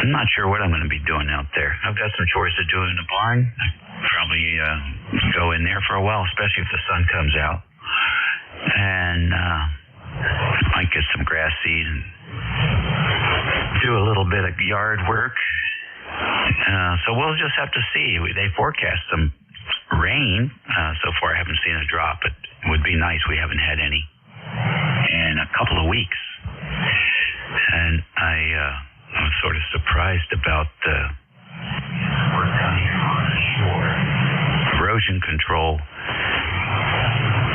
I'm not sure what I'm going to be doing out there. I've got some chores to do in the barn. I'll probably go in there for a while, especially if the sun comes out. And might get some grass seed and do a little bit of yard work. So we'll just have to see. They forecast some rain. So far I haven't seen a drop, but it would be nice. We haven't had any in a couple of weeks. And I was sort of surprised about erosion control.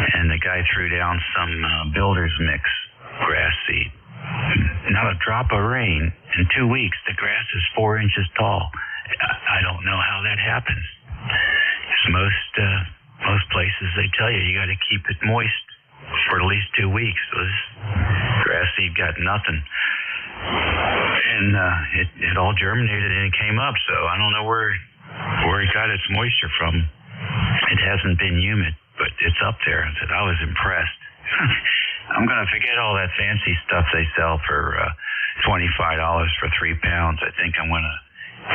And the guy threw down some builder's mix grass seed. Not a drop of rain. In 2 weeks, the grass is 4 inches tall. I don't know how that happens. Most places, they tell you got to keep it moist for at least 2 weeks. So this grass seed got nothing. And it all germinated and it came up. So I don't know where it got its moisture from. It hasn't been humid, but it's up there. I was impressed. I'm going to forget all that fancy stuff they sell for $25 for 3 pounds. I think I'm going to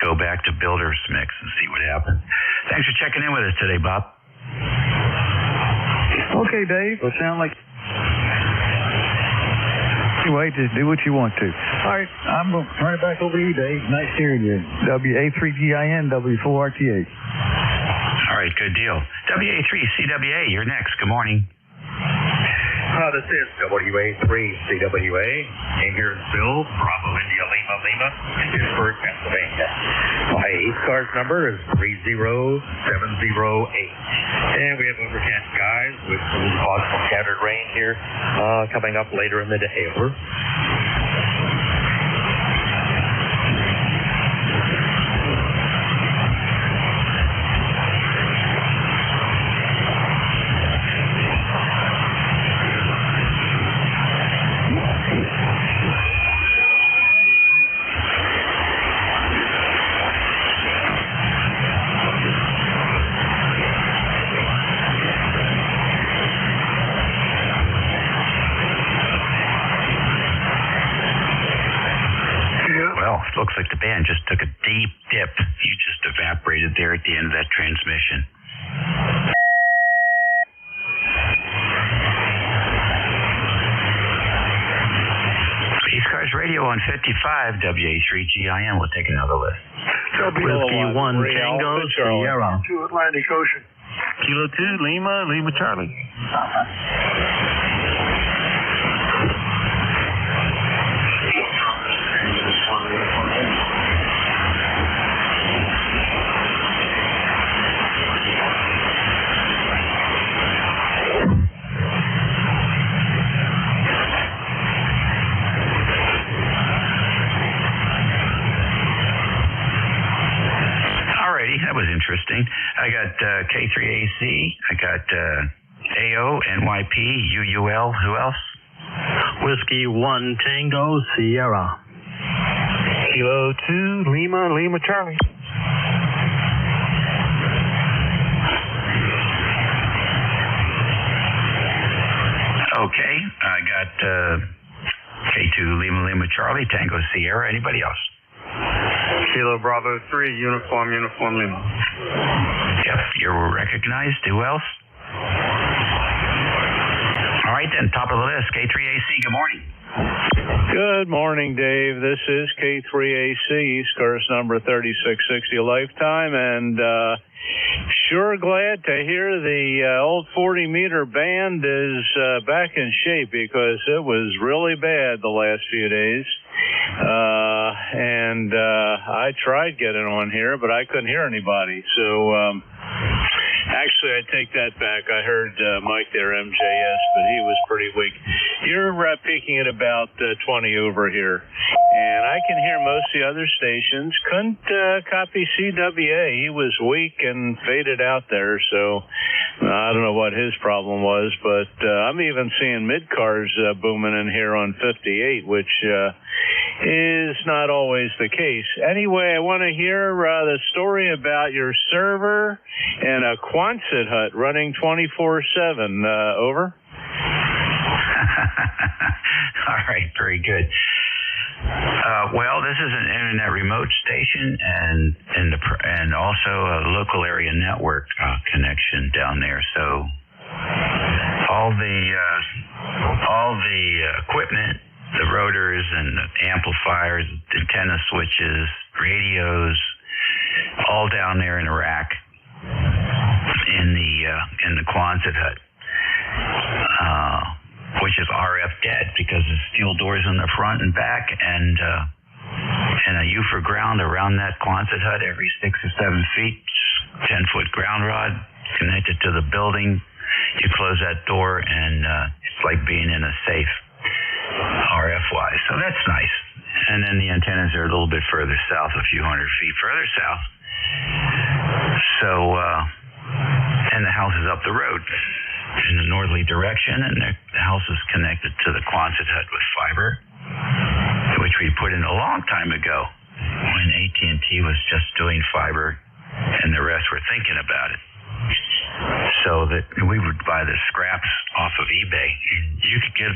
go back to Builder's Mix and see what happens. Thanks for checking in with us today, Bob. Okay, Dave. Well, sound like... Anyway, just do what you want to. All right, I'm going to turn it back over to you, Dave. Nice hearing you. WA3GIN, W4RTH. All right, good deal. WA3CWA, you're next. Good morning. This is WA3CWA, and here's Bill, Bravo India Lima Lima, in Pittsburgh, Pennsylvania. My ECARS number is 30708. And we have overcast skies with some possible scattered rain here coming up later in the day. Over. Looks like the band just took a deep dip. You just evaporated there at the end of that transmission. ECARS Radio on 55, WA3GIN. We'll take another list. Whiskey 1 Tango Sierra. To Atlantic Ocean. Kilo 2 Lima, Lima Charlie. That was interesting. I got K3AC. I got AO, NYP, UUL. Who else? Whiskey 1 Tango Sierra. Kilo 2 Lima, Lima Charlie. Okay. I got K2 Lima, Lima Charlie, Tango Sierra. Anybody else? Kilo Bravo 3, Uniform Lima. Yep, you're recognized. Who else? All right, then, top of the list, K3AC, good morning. Good morning, Dave. This is K3AC, ECARS number 3660 Lifetime, and sure glad to hear the old 40-meter band is back in shape because it was really bad the last few days. I tried getting on here, but I couldn't hear anybody. So Actually, I take that back. I heard Mike there, MJS, but he was pretty weak. You're peaking at about 20 over here, and I can hear most of the other stations. Couldn't copy CWA. He was weak and faded out there, so I don't know what his problem was, but I'm even seeing mid-cars booming in here on 58, which is not always the case. Anyway, I want to hear the story about your server and a Quonset hut running 24/7. Over. All right, very good. Well, this is an internet remote station and also a local area network connection down there. So all the equipment, the rotors and the amplifiers, antenna switches, radios, all down there in a rack in the Quonset hut, which is RF dead because there's steel doors in the front and back, and a U for ground around that Quonset hut every 6 or 7 feet, 10-foot ground rod connected to the building. You close that door, and it's like being in a safe, RF-wise. So that's nice. And then the antennas are a little bit further south, a few hundred feet further south. So, and the house is up the road in the northerly direction, and the house is connected to the Quonset hut with fiber, which we put in a long time ago when AT&T was just doing fiber and the rest were thinking about it. So that we would buy the scraps off of eBay. You could get,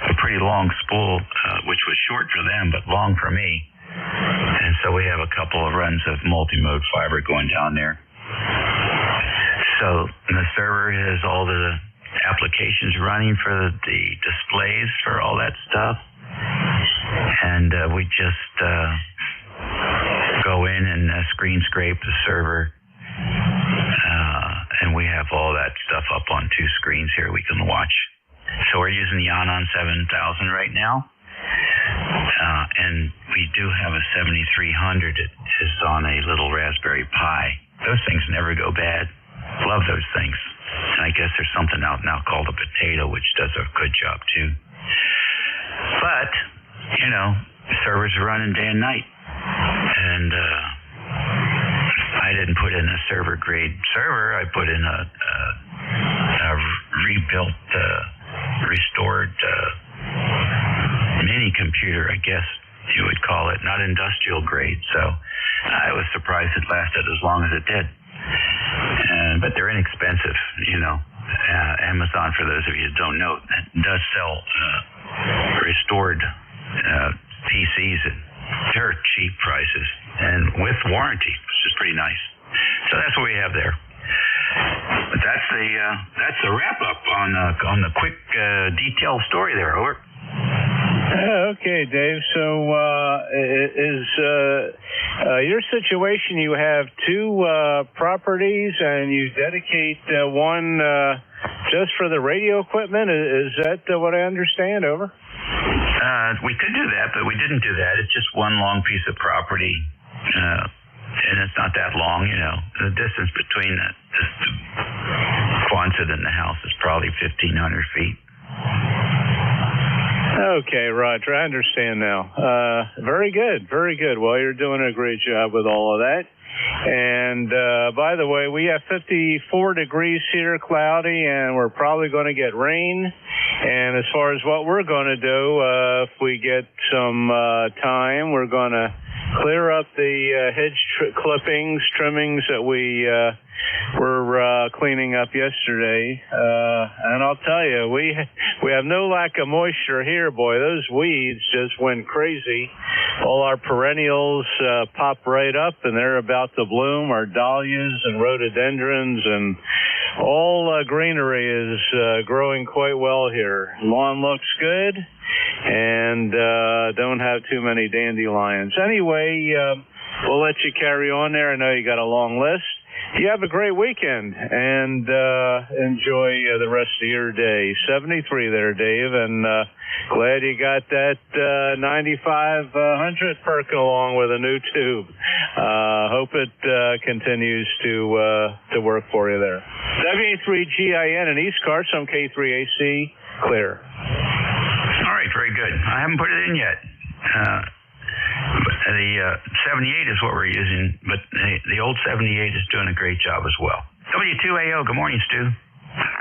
a pretty long spool, which was short for them, but long for me. And so we have a couple of runs of multi-mode fiber going down there. So the server has all the applications running for the displays for all that stuff. And we just go in and screen scrape the server. And we have all that stuff up on 2 screens here we can watch. So we're using the Anon 7000 right now. And we do have a 7300 that is on a little Raspberry Pi. Those things never go bad. Love those things. And I guess there's something out now called a Potato, which does a good job too. But, servers are running day and night. And I didn't put in a server grade server. I put in a rebuilt, restored mini computer, I guess you would call it, not industrial grade. So I was surprised it lasted as long as it did. But they're inexpensive, Amazon, for those of you who don't know, does sell restored PCs at dirt cheap prices and with warranty, which is pretty nice. So that's what we have there. But that's the wrap up on the quick detailed story there. Over. Okay, Dave. So is your situation? You have 2 properties, and you dedicate one just for the radio equipment. Is that what I understand? Over. We could do that, but we didn't do that. It's just one long piece of property, and it's not that long. The distance between the Quonset and the house is probably 1,500 feet. Okay, Roger, I understand now. Very good, very good. Well, you're doing a great job with all of that. And by the way, we have 54 degrees here, cloudy, and we're probably going to get rain. And as far as what we're going to do, if we get some time, we're going to clear up the hedge clippings, trimmings that we were cleaning up yesterday. And I'll tell you, we have no lack of moisture here, boy. Those weeds just went crazy. All our perennials pop right up, and they're about to bloom. Our dahlias and rhododendrons and all greenery is growing quite well here. Lawn looks good, and don't have too many dandelions. Anyway, we'll let you carry on there. I know you got a long list. You have a great weekend and enjoy the rest of your day. 73 there, Dave, and glad you got that 9500 perking along with a new tube. Hope it continues to work for you there. W3GIN and ECARS, some K3AC, clear. All right, very good. I haven't put it in yet. The 78 is what we're using, but the old 78 is doing a great job as well. W2AO, good morning, Stu.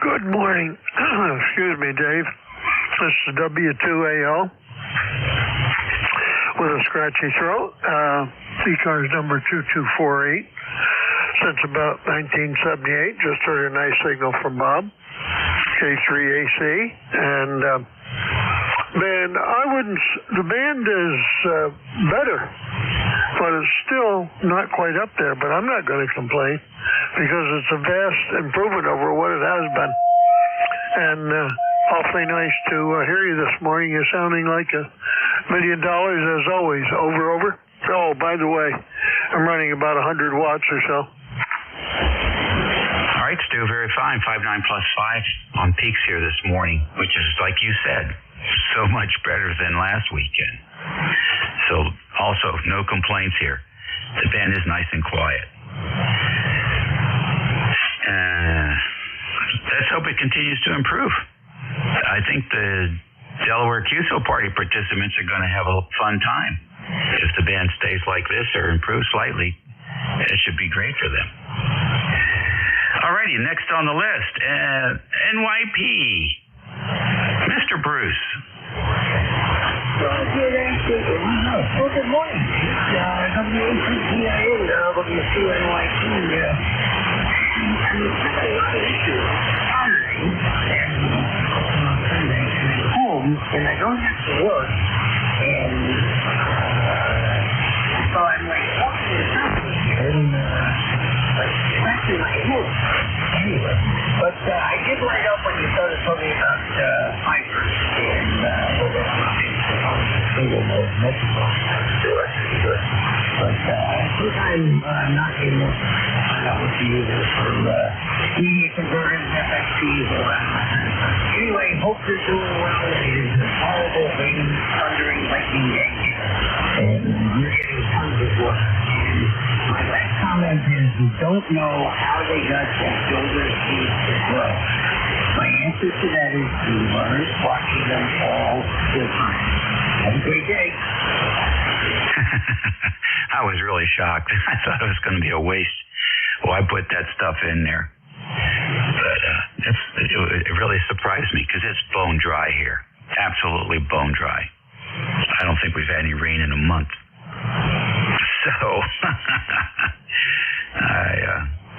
Good morning. Excuse me, Dave. This is W2AO with a scratchy throat. ECARS number 2248. Since about 1978, just heard a nice signal from Bob. K3AC, and band, the band is better, but it's still not quite up there, but I'm not going to complain because it's a vast improvement over what it has been. And awfully nice to hear you this morning. You're sounding like $1 million as always. Over. Oh, by the way, I'm running about 100 watts or so. All right, Stu, very fine. 5.9 plus 5 on peaks here this morning, which is, like you said, so much better than last weekend. So also, no complaints here. The band is nice and quiet. Let's hope it continues to improve. I think the Delaware QSO party participants are going to have a fun time. If the band stays like this or improves slightly, it should be great for them. Alrighty, next on the list, NYP, Mr. Bruce. Well, good morning. WACPIA, WCNYP. Home, and I don't have to work, and so I'm like walking the company and like scratching my head. Anyway, but I did light up when you started talking about fibers and single mode metronome. Good. But I think I'm not able to find out what to use for media converters, FXPs, or anyway, hope you're doing well. It is a horrible rain, thundering, lightning day, and you're getting tons of work. And my last comment is we don't know how they got that builder's fees to grow. My answer to that is we learn watching them all the time. Have a great day. I was really shocked. I thought it was going to be a waste. Well, I put that stuff in there. But it really surprised me because it's bone dry here. Absolutely bone dry. I don't think we've had any rain in a month. So,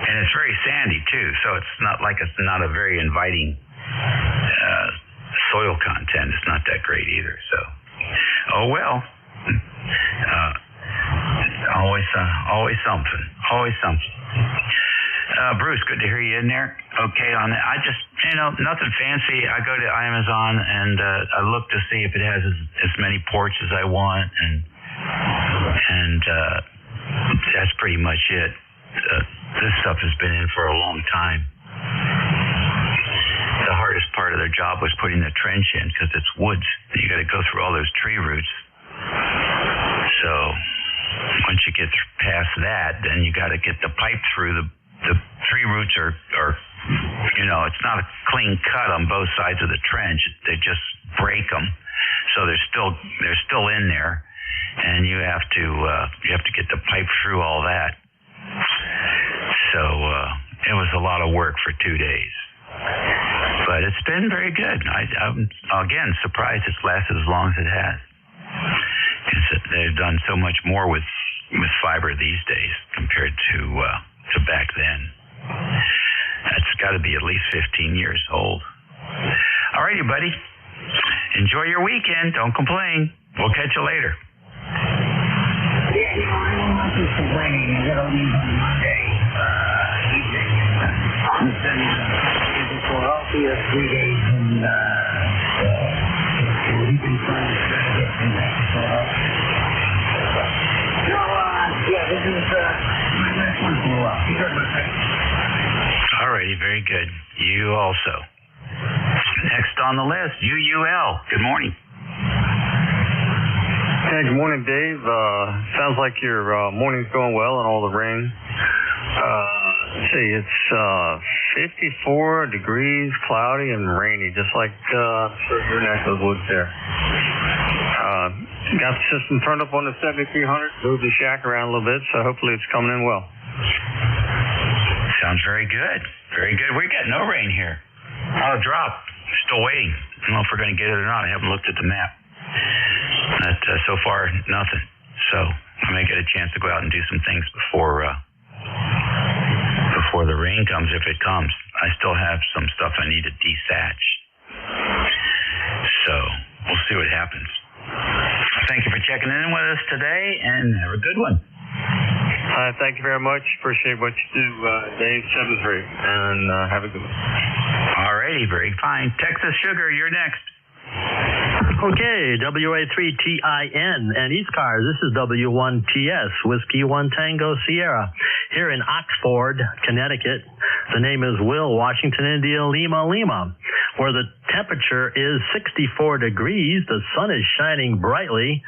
and it's very sandy too, so it's not like it's not a very inviting soil content. It's not that great either, so. Oh well. Always something. Bruce, good to hear you in there. Okay, on that. I just, nothing fancy. I go to Amazon and I look to see if it has as many ports as I want, and that's pretty much it. This stuff has been in for a long time. The hardest part of their job was putting the trench in because it's woods. You got to go through all those tree roots. So once you get past that, then you got to get the pipe through. The tree roots are it's not a clean cut on both sides of the trench. They just break them, so they're still in there, and you have to get the pipe through all that. So it was a lot of work for 2 days, but it's been very good. I'm again surprised it's lasted as long as it has. They've done so much more with fiber these days compared to back then. That's got to be at least 15 years old. All righty, buddy. Enjoy your weekend. Don't complain. We'll catch you later. Yeah, I'm not just complaining. I got all these on Monday evening. I'm spending Philadelphia 3 days, and we've been trying to get back to Philadelphia. So, Yeah, this is my last one for a while. You heard my friend. All righty, very good. You also. Next on the list, UUL. Good morning. Hey, good morning, Dave. Sounds like your morning's going well and all the rain. Let's see, it's 54 degrees, cloudy and rainy, just like your neck of the woods there. Got the system turned up on the 7300, moved the shack around a little bit, so hopefully it's coming in well. Sounds very good. Very good. We got no rain here. Not a drop. Still waiting. I don't know if we're going to get it or not. I haven't looked at the map. But so far, nothing. So I may get a chance to go out and do some things before the rain comes, if it comes. I still have some stuff I need to desatch. So we'll see what happens. Thank you for checking in with us today, and have a good one. Thank you very much. Appreciate what you do, Dave 73, and have a good one. All righty, very fine. Texas Sugar, you're next. Okay, WA3TIN and ECARS. This is W1TS, Whiskey 1 Tango Sierra, here in Oxford, Connecticut. The name is Will, Washington, India, Lima, Lima, where the temperature is 64 degrees. The sun is shining brightly.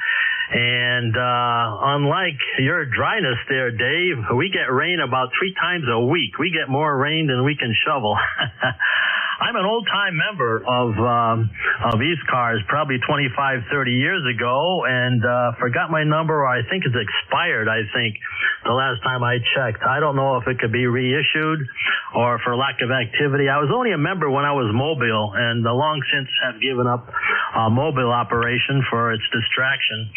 And unlike your dryness there, Dave, we get rain about 3 times a week. We get more rain than we can shovel. I'm an old-time member of ECARS, probably 25, 30 years ago, and forgot my number, or I think it's expired, the last time I checked. I don't know if it could be reissued or for lack of activity. I was only a member when I was mobile, and long since have given up mobile operation for its distraction.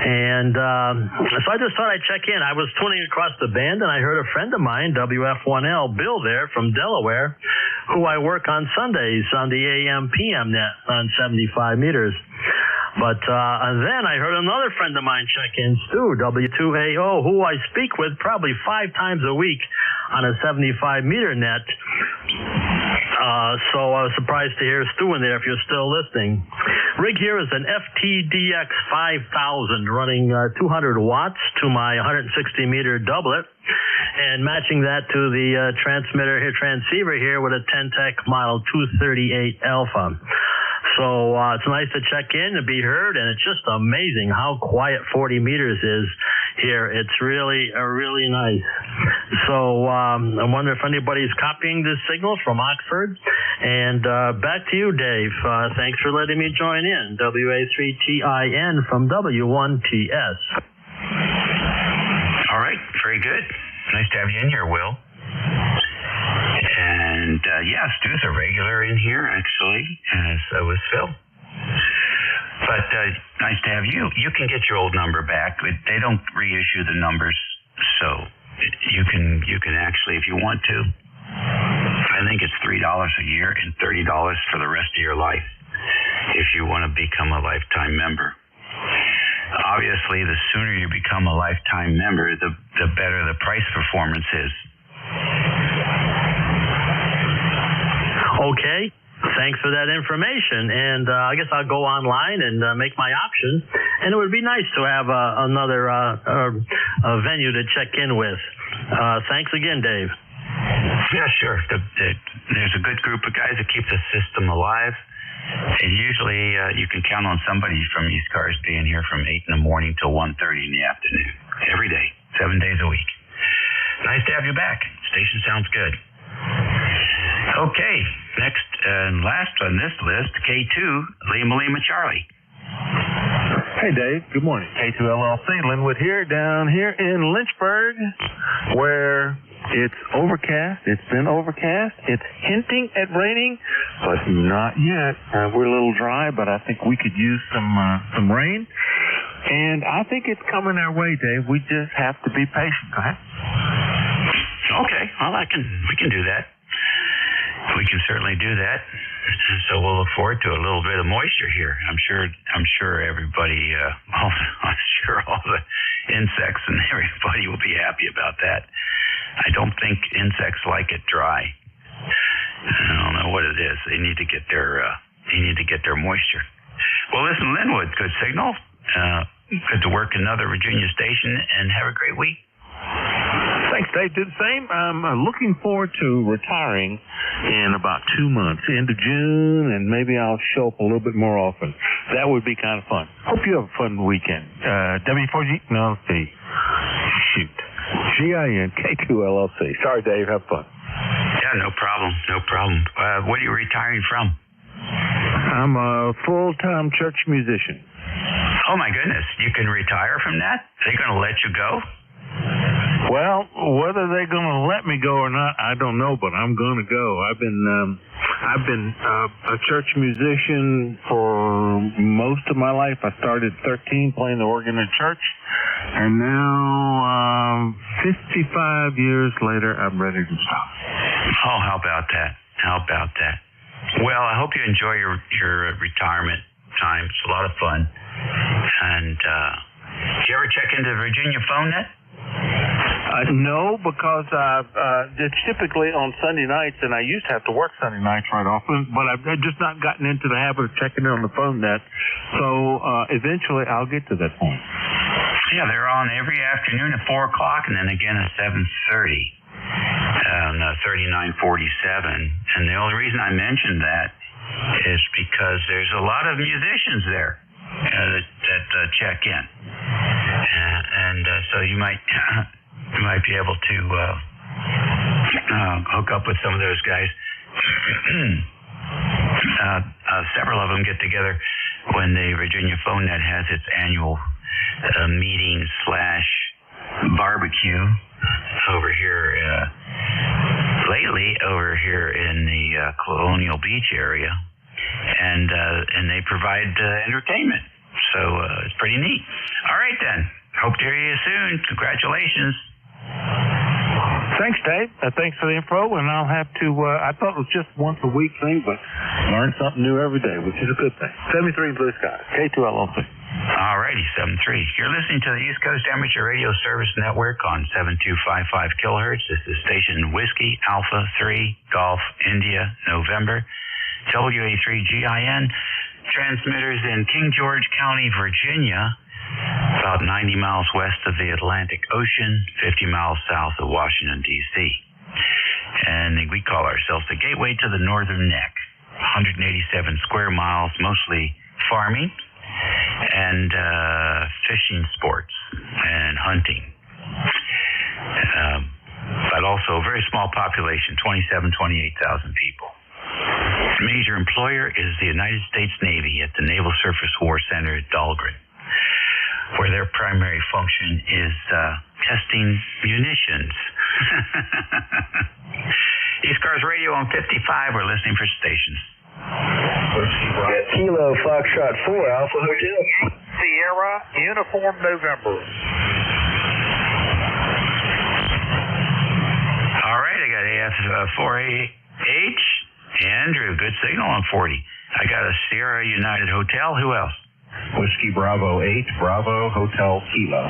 And so I just thought I'd check in. I was tuning across the band, and I heard a friend of mine, WF1L, Bill there from Delaware, who I work on Sundays on the AM/PM net on 75 meters. But and then I heard another friend of mine check in, Stu, W2AO, who I speak with probably 5 times a week on a 75 meter net. So I was surprised to hear Stu in there if you're still listening. Rig here is an FTDX 5000 running 200 watts to my 160 meter doublet, and matching that to the transceiver here with a Ten-Tech model 238 Alpha. So it's nice to check in and be heard, and it's just amazing how quiet 40 meters is here. It's really nice. So I wonder if anybody's copying this signal from Oxford. And back to you, Dave. Thanks for letting me join in. WA3TIN from W1TS. All right, very good. Nice to have you in here, Will. And Stu's a regular in here, actually, and so is Phil. But nice to have you. You can get your old number back. They don't reissue the numbers, so you can actually, if you want to, I think it's $3 a year and $30 for the rest of your life if you want to become a lifetime member. Obviously, the sooner you become a lifetime member, the better the price performance is. Okay, thanks for that information. And I guess I'll go online and make my option. And it would be nice to have another venue to check in with. Thanks again, Dave. Yeah, sure. There's a good group of guys that keep the system alive. And usually you can count on somebody from ECARS being here from 8 in the morning till 1:30 in the afternoon. Every day, 7 days a week. Nice to have you back. Station sounds good. Okay, next and last on this list, K2, Lima Charlie. Hey, Dave. Good morning. K2 LLC, Linwood here, down here in Lynchburg, where it's overcast. It's been overcast. It's hinting at raining, but not yet. We're a little dry, but I think we could use some rain. And I think it's coming our way, Dave. We just have to be patient. Go ahead. Okay, well, we can do that. We can certainly do that. So we'll look forward to a little bit of moisture here. I'm sure everybody, I'm sure all the insects and everybody will be happy about that. I don't think insects like it dry. I don't know what it is. They need to get their moisture. Well, listen, Linwood, good signal. Good to work another Virginia station, and have a great week. Thanks, Dave. Do the same. I'm looking forward to retiring in about 2 months, end of June, and maybe I'll show up a little bit more often. That would be kind of fun. Hope you have a fun weekend. W4G? No, see. Shoot. GIN K2LLC. Sorry, Dave. Have fun. Yeah, no problem. No problem. What are you retiring from? I'm a full-time church musician. Oh, my goodness. You can retire from that? Are they going to let you go? Well, whether they're going to let me go or not, I don't know, but I'm going to go. I've been a church musician for most of my life. I started at 13 playing the organ in church, and now 55 years later, I'm ready to stop. Oh, how about that? How about that? Well, I hope you enjoy your retirement time. It's a lot of fun. And did you ever check into the Virginia phone net? No, because it's typically on Sunday nights, and I used to have to work Sunday nights right often, but I've just not gotten into the habit of checking in on the phone net. So eventually I'll get to that point. Yeah, they're on every afternoon at 4 o'clock and then again at 7:30 on 3947. And the only reason I mentioned that is because there's a lot of musicians there that check in. And so you might be able to hook up with some of those guys. Several of them get together when the Virginia Phone Net has its annual meeting / barbecue over here. Lately, over here in the Colonial Beach area, and they provide entertainment. So it's pretty neat. All right, then. Hope to hear you soon. Congratulations. Thanks, Dave. Thanks for the info, and I'll have to, I thought it was just once a week thing, but learn something new every day, which is a good thing. 73 Blue Sky, K2LLC. All righty, 73. You're listening to the East Coast Amateur Radio Service Network on 7255 kilohertz. This is station Whiskey Alpha 3 Golf India November, WA3GIN. Transmitters in King George County, Virginia, about 90 miles west of the Atlantic Ocean, 50 miles south of Washington, D.C. And we call ourselves the gateway to the Northern Neck, 187 square miles, mostly farming and fishing sports and hunting. But also a very small population, 28,000 people. Major employer is the United States Navy at the Naval Surface War Center at Dahlgren, where their primary function is testing munitions. ECARS Radio on 55. We're listening for stations. Kilo Foxtrot 4 Alpha Hotel. Sierra Uniform November. All right, I got AF4AH. Andrew, good signal on 40. I got a Sierra United Hotel. Who else? Whiskey Bravo 8, Bravo Hotel Kilo.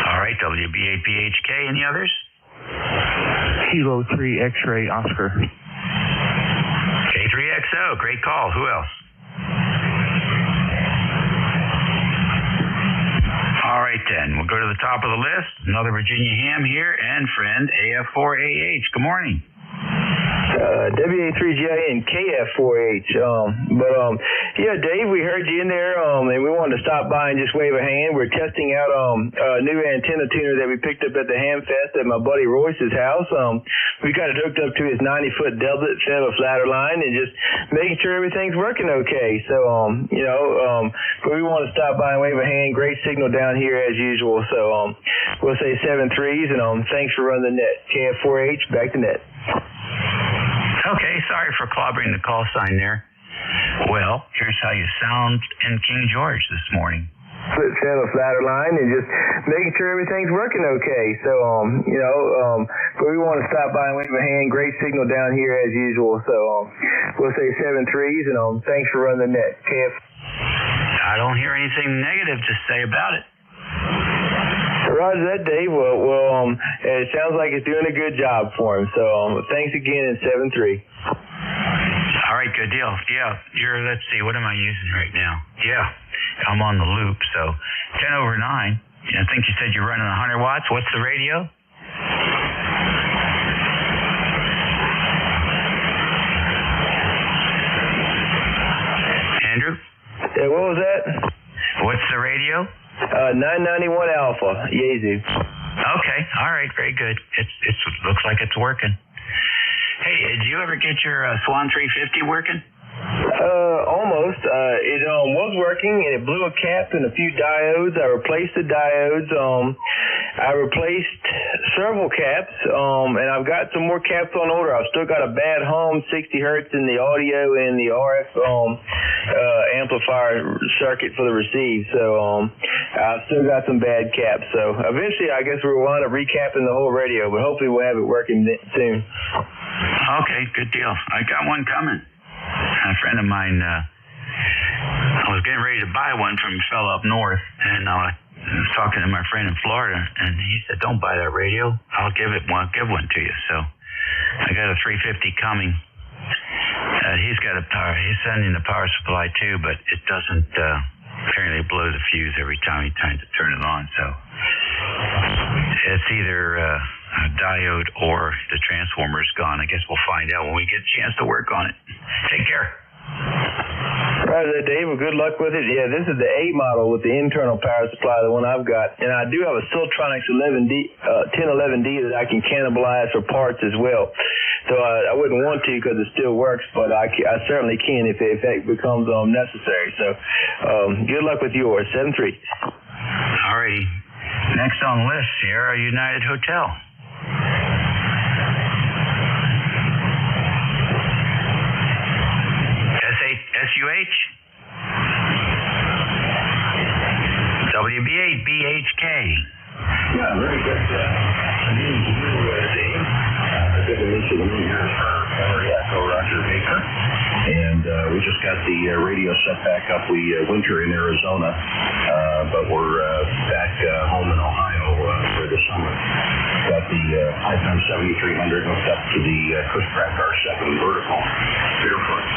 All right, WB8BHK. Any others? Kilo 3 X-Ray Oscar. K3XO. Great call. Who else? All right, then. We'll go to the top of the list. Another Virginia ham here, and friend AF4AH. Good morning. WA3GIN KF4H. Yeah, Dave, we heard you in there, and we wanted to stop by and just wave a hand. We're testing out a new antenna tuner that we picked up at the Ham Fest at my buddy Royce's house. We got it hooked up to his 90-foot doublet instead of a flatter line and just making sure everything's working okay. So, but we want to stop by and wave a hand. Great signal down here as usual. So, we'll say 7-3s, and thanks for running the net. KF4H, back to net. Okay, sorry for clobbering the call sign there. Well, here's how you sound in King George this morning. Instead of a flatter line and just making sure everything's working okay. So, but we want to stop by and wave a hand. Great signal down here as usual. So, we'll say 7-3s, and thanks for running the net. I don't hear anything negative to say about it. Roger that, Dave. Well, it sounds like it's doing a good job for him. So, thanks again, and 7-3. All right, good deal. Yeah, let's see, what am I using right now? Yeah, I'm on the loop, so 10 over 9. I think you said you're running 100 watts. What's the radio? Andrew? Yeah, what was that? What's the radio? 991 Alpha, Yazoo. Okay, all right, very good. It looks like it's working. Hey, did you ever get your Swan 350 working? Almost. It was working, and it blew a cap and a few diodes. I replaced the diodes. I replaced several caps, and I've got some more caps on order. I've still got a bad hum, 60 hertz in the audio and the RF amplifier circuit for the receive. So I've still got some bad caps. So eventually, I guess we'll wind up recapping the whole radio, but hopefully we'll have it working soon. Okay, good deal. I got one coming. A friend of mine, I was getting ready to buy one from a fellow up north, and I was talking to my friend in Florida, and he said, "Don't buy that radio. I'll give one to you." So I got a 350 coming. He's sending the power supply too, but it doesn't apparently blow the fuse every time he tries to turn it on. So it's either a diode or the transformer's gone. I guess we'll find out when we get a chance to work on it. Take care. Right there, Dave. Well, good luck with it. Yeah, this is the 8 model with the internal power supply, the one I've got. And I do have a Siltronics 1011D that I can cannibalize for parts as well. So I wouldn't want to because it still works, but I certainly can if it becomes necessary. So good luck with yours. 7-3. All righty. Next on the list, Sierra United Hotel. SUH? WB8BHK. Yeah, very good. Good to meet you, Dave. Good to meet you. Here's Henry Echo Roger Baker. And we just got the radio set back up. We winter in Arizona, but we're back home in Ohio for the summer. Got the IFM 7300 hooked up to the Cushcraft R7 vertical barefoot.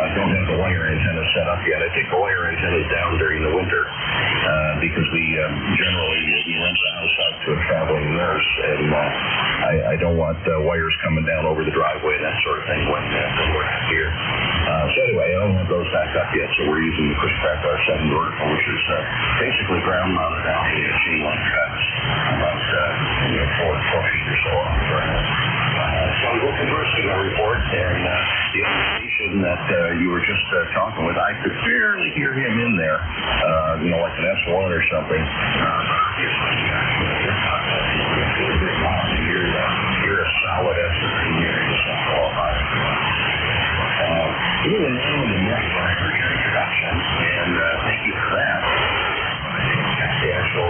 Don't have the wire antenna set up yet. I take the wire antennas down during the winter because we generally rent the house out to a traveling nurse, and I don't want wires coming down over the driveway and that sort of thing when we're not here. So anyway, I don't have those back up yet, so we're using the Cushcraft R7 vertical, which is basically ground mounted on the machine like tracks, about 4 feet or so off the ground. So I'm looking for a signal report, and the other station that you were just talking with, I could barely hear him in there, like an S1 or something. Obviously, you're not a bit loud. You're a solid S3 here. It's not all high. Even the next one, I heard your introduction, and thank you for that. That's the actual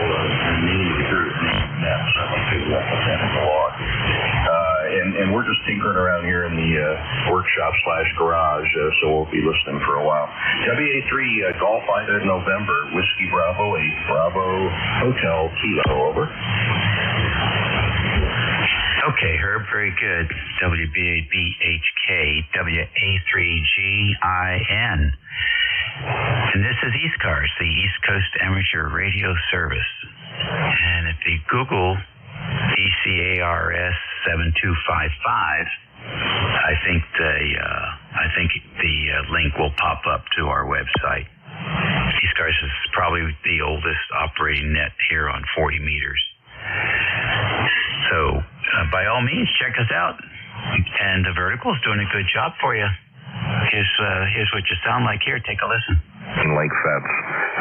name of the group. That's something to present the log. And we're just tinkering around here in the workshop/garage, so we'll be listening for a while. WA3 Golf Ida November, Whiskey Bravo 8, Bravo Hotel Kilo, over. Okay, Herb, very good. WB8BHK, WA3GIN. And this is ECARS, the East Coast Amateur Radio Service. And if you Google ECARS 7255, I think the link will pop up to our website. ECARS is probably the oldest operating net here on 40 meters. So by all means, check us out. And the vertical is doing a good job for you. Here's what you sound like here. Take a listen. Lake fence,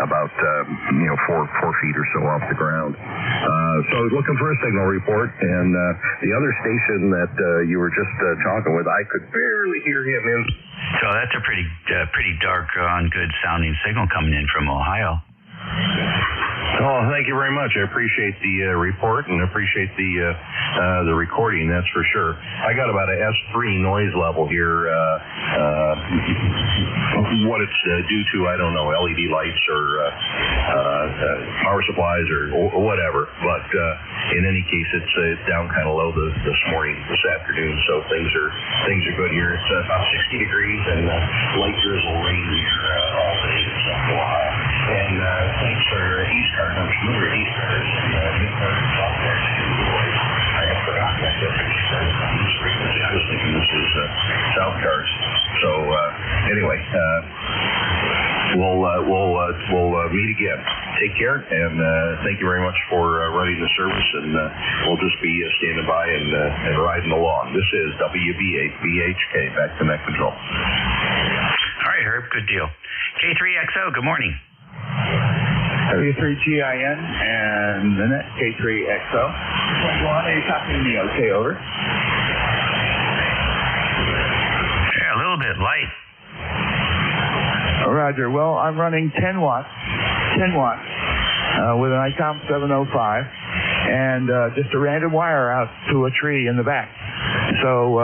about 4 feet or so off the ground. So looking for a signal report, and the other station that you were just talking with, I could barely hear him in. So that's a pretty dark on good sounding signal coming in from Ohio. Oh, thank you very much. I appreciate the report and appreciate the recording, that's for sure. I got about a S3 noise level here. What it's due to, I don't know, LED lights or power supplies or whatever. But in any case, it's down kind of low this afternoon, so things are good here. It's about 60 degrees and light drizzle rain here all day in Central Ohio. And thanks for ECARS. I'm familiar with ECARS and mid-cars and soft-cars too. I have forgotten that ECARS on this frequency. I was thinking this is South Cars. So anyway, we'll meet again. Take care, and thank you very much for running the service, and we'll just be standing by and riding along. This is WB8BHK, back to Net Control. All right, Herb, good deal. K3XO, good morning. W3GIN and the net K3XO. Are you talking to me? Okay, over. Yeah, a little bit light. Roger. Well, I'm running 10 watts with an ICOM 705 and just a random wire out to a tree in the back. So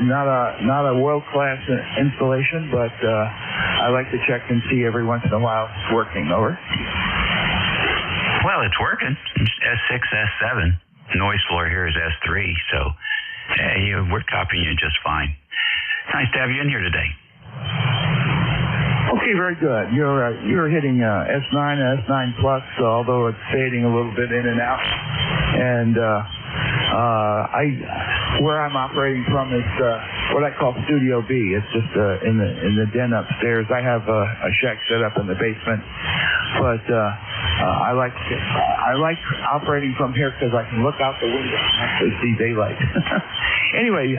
not a world-class installation, but I like to check and see every once in a while it's working. Over. Well, it's working. It's S6, S7. Noise floor here is S3, so hey, we're copying you just fine. Nice to have you in here today. Okay, very good. You're hitting S9 and S9 plus, although it's fading a little bit in and out. And where I'm operating from is what I call Studio B. It's just in the den upstairs. I have a shack set up in the basement, but I like operating from here because I can look out the window and actually see daylight. Anyway,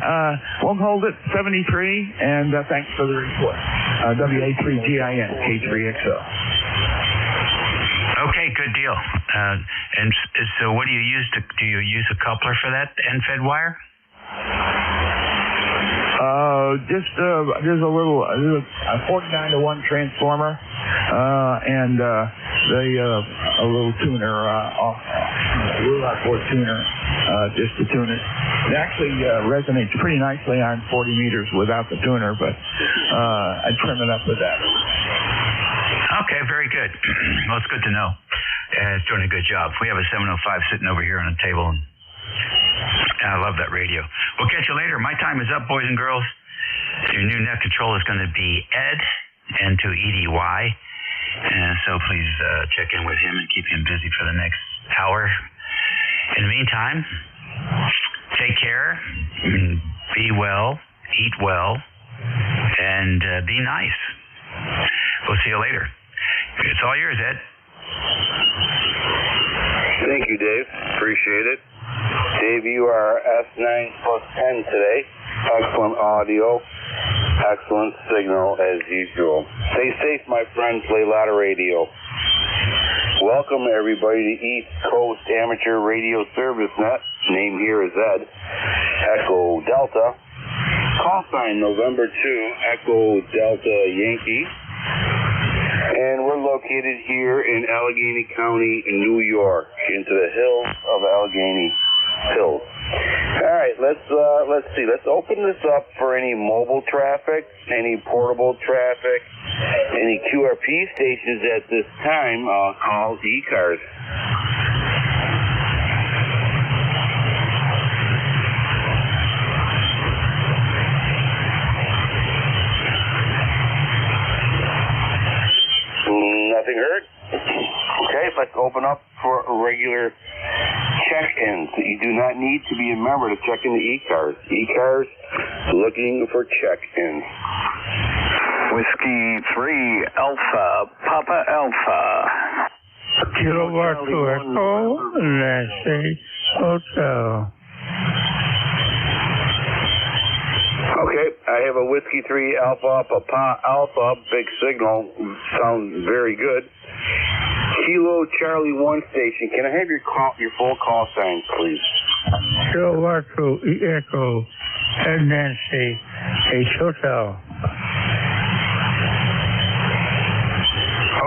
won't hold it. 73, and thanks for the report. WA3GIN, K3XO. Okay, good deal. And so what do you use do you use a coupler for that end-fed wire? There's a 49-to-1 transformer, and a little tuner, a little outboard tuner, just to tune it. It actually resonates pretty nicely on 40 meters without the tuner, but I'd trim it up with that. Okay, very good. Well, it's good to know. It's doing a good job. We have a 705 sitting over here on a table, and I love that radio. We'll catch you later. My time is up, boys and girls. Your new net control is going to be Ed, N2EDY. So please check in with him and keep him busy for the next hour. In the meantime, take care, be well, eat well, and be nice. We'll see you later. It's all yours, Ed. Thank you, Dave. Appreciate it. Dave, you are S9 plus 10 today. Excellent audio. Excellent signal as usual. Stay safe, my friend. Play a lot of radio. Welcome, everybody, to East Coast Amateur Radio Service Net. Name here is Ed. Echo Delta. Call sign November 2, Echo Delta Yankee. And we're located here in Allegheny County, New York, into the hills of Allegheny Hills. All right, let's see. Let's open this up for any mobile traffic, any portable traffic, any QRP stations at this time. Call ECARS. Nothing heard? Okay, let's open up for regular check-ins. You do not need to be a member to check into ECARS. ECARS looking for check-ins. Whiskey 3 Alpha, Papa Alpha. Kilo Echo, Nancy Hotel. Okay, I have a Whiskey 3 Alpha, Papa Alpha, big signal, sounds very good. Kilo Charlie 1 station, can I have your full call sign, please? Kilo Echo, Nancy H Hotel.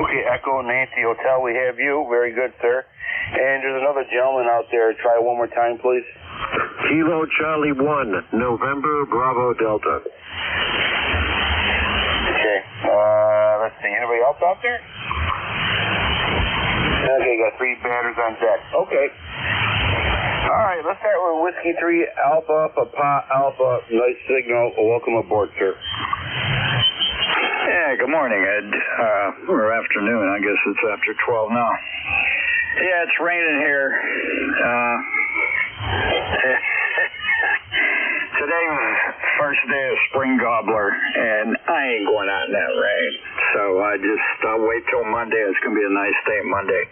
Okay, Echo Nancy Hotel, we have you. Very good, sir. And there's another gentleman out there. Try one more time, please. Kilo Charlie 1, November Bravo Delta. Okay. Let's see. Anybody else out there? Okay, got 3 batters on deck. Okay. All right, let's start with Whiskey 3 Alpha, Papa Alpha. Nice signal. Welcome aboard, sir. Yeah, good morning, Ed. Or afternoon. I guess it's after 12 now. Yeah, it's raining here. Today was the first day of spring gobbler, and I ain't going out in that rain. So I'll wait till Monday. It's going to be a nice day Monday.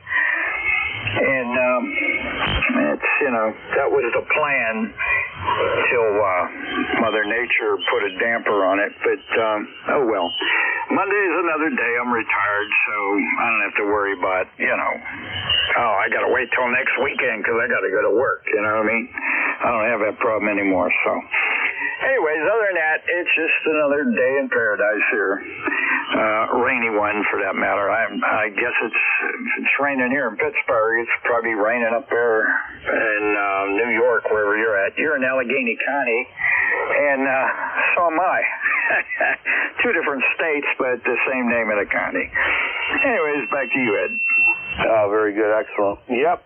And it's, that was the plan till Mother Nature put a damper on it. But, oh well. Monday is another day. I'm retired, so I don't have to worry about, I got to wait till next weekend because I got to go to work, you know what I mean? I don't have that problem anymore, so. Anyways, other than that, it's just another day in paradise here. Rainy one, for that matter. I guess if it's raining here in Pittsburgh, it's probably raining up there in New York, wherever you're at. You're in Allegheny County, and so am I. 2 different states, but the same name of the county. Anyways, back to you, Ed. Oh, very good. Excellent. Yep.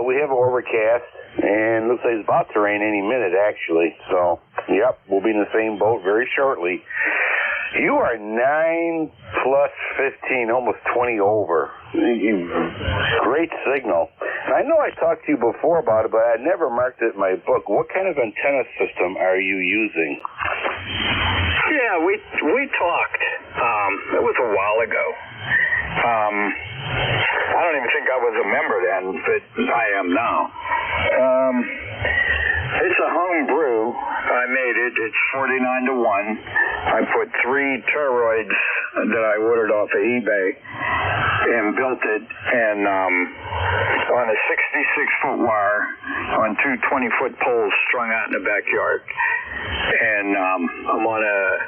We have an overcast, and looks like it's about to rain any minute, actually. So, yep, we'll be in the same boat very shortly. You are 9 plus 15, almost 20 over. Great signal. And I know I talked to you before about it, but I never marked it in my book. What kind of antenna system are you using? Yeah, we talked. It was a while ago. I don't even think I was a member then, but I am now. It's a home brew. I made it. It's 49 to 1. I put 3 toroids that I ordered off of eBay and built it, and on a 66-foot wire on 2 20-foot poles strung out in the backyard. And I'm on a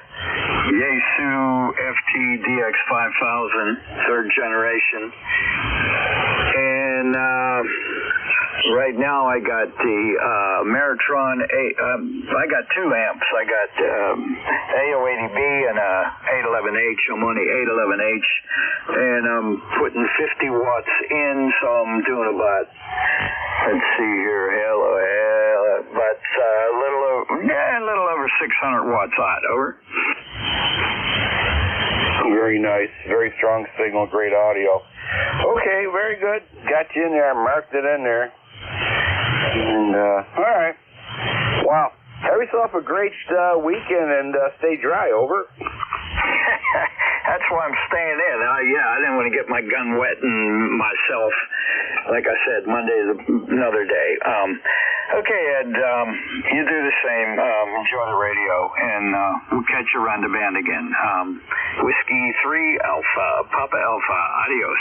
Yaesu FT DX5000 3rd generation. And right now I got the Meritron. I got 2 amps. I got A080B and a 811H. I'm on the 811H, and I'm putting 50 watts in, so I'm doing about, let's see here, about a little over 600 watts out. Over. Very nice. Very strong signal. Great audio. Okay, very good. Got you in there. I marked it in there. And, all right. Wow. Have yourself a great weekend and stay dry. Over. That's why I'm staying in. I didn't want to get my gun wet and myself. Like I said, Monday is another day. Okay, Ed, you do the same. Enjoy the radio, and we'll catch you around the band again. Whiskey 3 Alpha, Papa Alpha. Adios.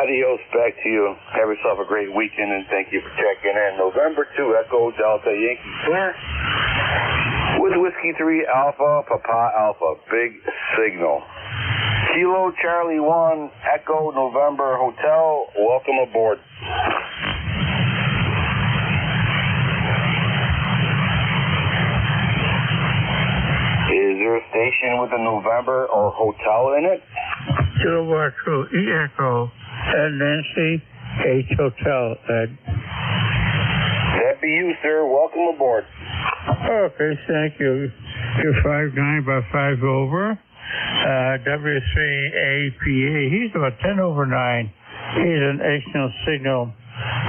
Adios. Back to you. Have yourself a great weekend, and thank you for checking in. November 2 Echo Delta Yankee Clear with Whiskey 3 Alpha, Papa Alpha. Big signal. Kilo Charlie 1 Echo November Hotel. Welcome aboard. Is there a station with a November or hotel in it? Kilo Echo, E Echo, and Nancy H Hotel, Ed. That be you, sir. Welcome aboard. Okay, thank you. You're 5'9" by 5 over. W3APA. He's about 10 over 9. He's an excellent signal.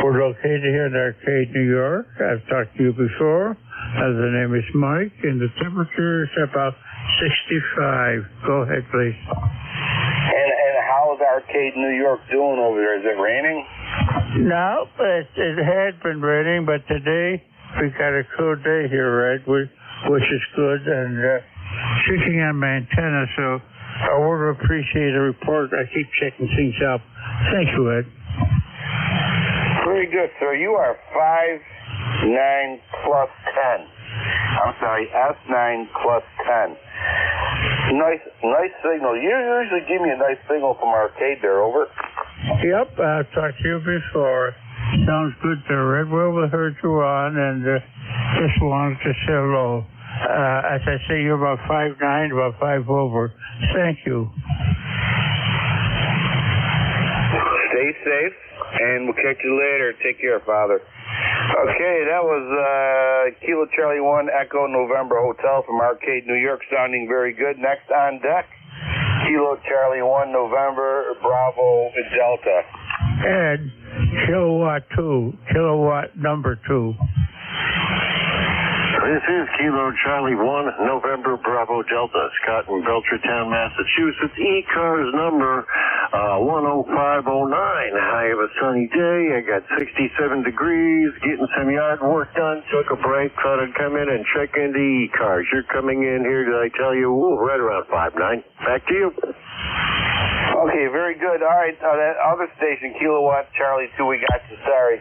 We're located here in Arcade, New York. I've talked to you before. The name is Mike, and the temperature is about 65. Go ahead, please. And how is Arcade, New York doing over there? Is it raining? No, it had been raining, but today we got a cool day here, Ed, which is good. And checking on my antenna, so I would appreciate a report. I keep checking things out. Thank you, Ed. Very good, sir. You are 5'9" plus 10. I'm sorry, S9 plus 10. Nice signal. You usually give me a nice signal from Arcade there, over. Yep, I've talked to you before. Sounds good there, Red. Well, we heard you on, and just wanted to say hello. As I say, you're about 5'9", about 5 over. Thank you. Stay safe, and we'll catch you later. Take care, Father. Okay, that was Kilo Charlie 1 Echo November Hotel from Arcade, New York, sounding very good. Next on deck, Kilo Charlie 1 November Bravo Delta. Ed, kilowatt 2, kilowatt number 2. This is Kilo Charlie 1 November Bravo Delta. Scott in Belchertown, Massachusetts. ECARS number 10509. I have a sunny day. I got 67 degrees. Getting some yard work done. Took a break. Thought I'd come in and check into ECARS. You're coming in here, did I tell you? Ooh, right around 5'9". Back to you. Okay, very good. All right, that other station, Kilowatt Charlie 2, we got you. Sorry.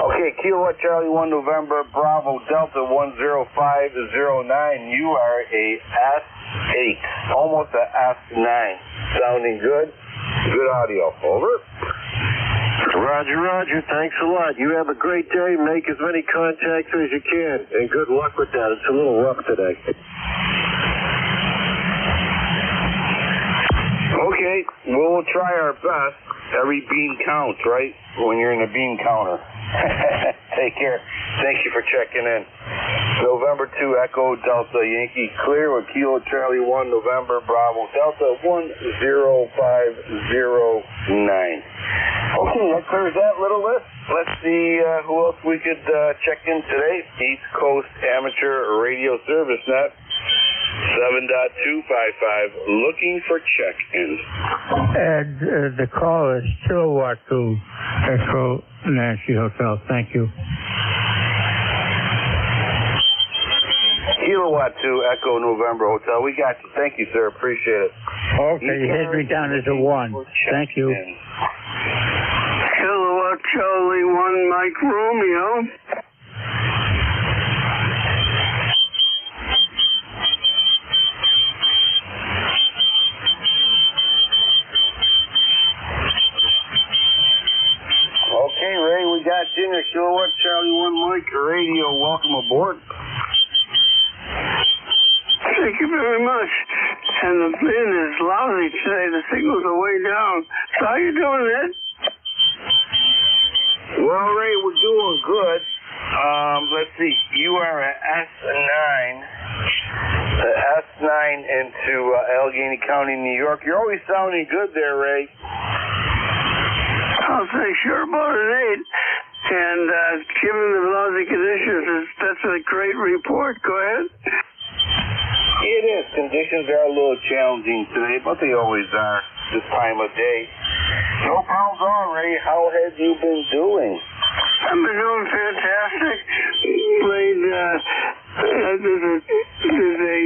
Okay, Kilowatt Charlie 1 November Bravo Delta 10509. You are a S8, almost a S9. Sounding good. Good audio. Over. Roger. Thanks a lot. You have a great day. Make as many contacts as you can. And good luck with that. It's a little rough today. Okay, well, we'll try our best. Every bean counts, right? When you're in a bean counter. Take care. Thank you for checking in. November 2 Echo Delta Yankee clear with Kilo Charlie 1 November Bravo Delta 10509. Okay, that clears that little list. Let's see who else we could check in today. East Coast Amateur Radio Service Net 7.255, looking for check-ins. And the call is Kilowatt 2 Echo Nancy Hotel. Thank you. Kilowatt 2 Echo November Hotel. We got you. Thank you, sir. Appreciate it. Okay, you had me down as a 1. Thank you. Kilowatt Charlie 1 Mike Romeo. Okay, Ray, we got you in there. Kilowatt Charlie 1 Mike Radio. Welcome aboard. Thank you very much. And the wind is lousy today. The signals are way down. So how you doing, Ed? Well, Ray, we're doing good. Let's see. You are at S9. S9 into Allegheny County, New York. You're always sounding good there, Ray. I'll say sure about an 8. And given the lousy conditions, that's a great report. Go ahead. It is. Conditions are a little challenging today, but they always are this time of day. No problems at all, Ray. How have you been doing? I've been doing fantastic. Played, there's a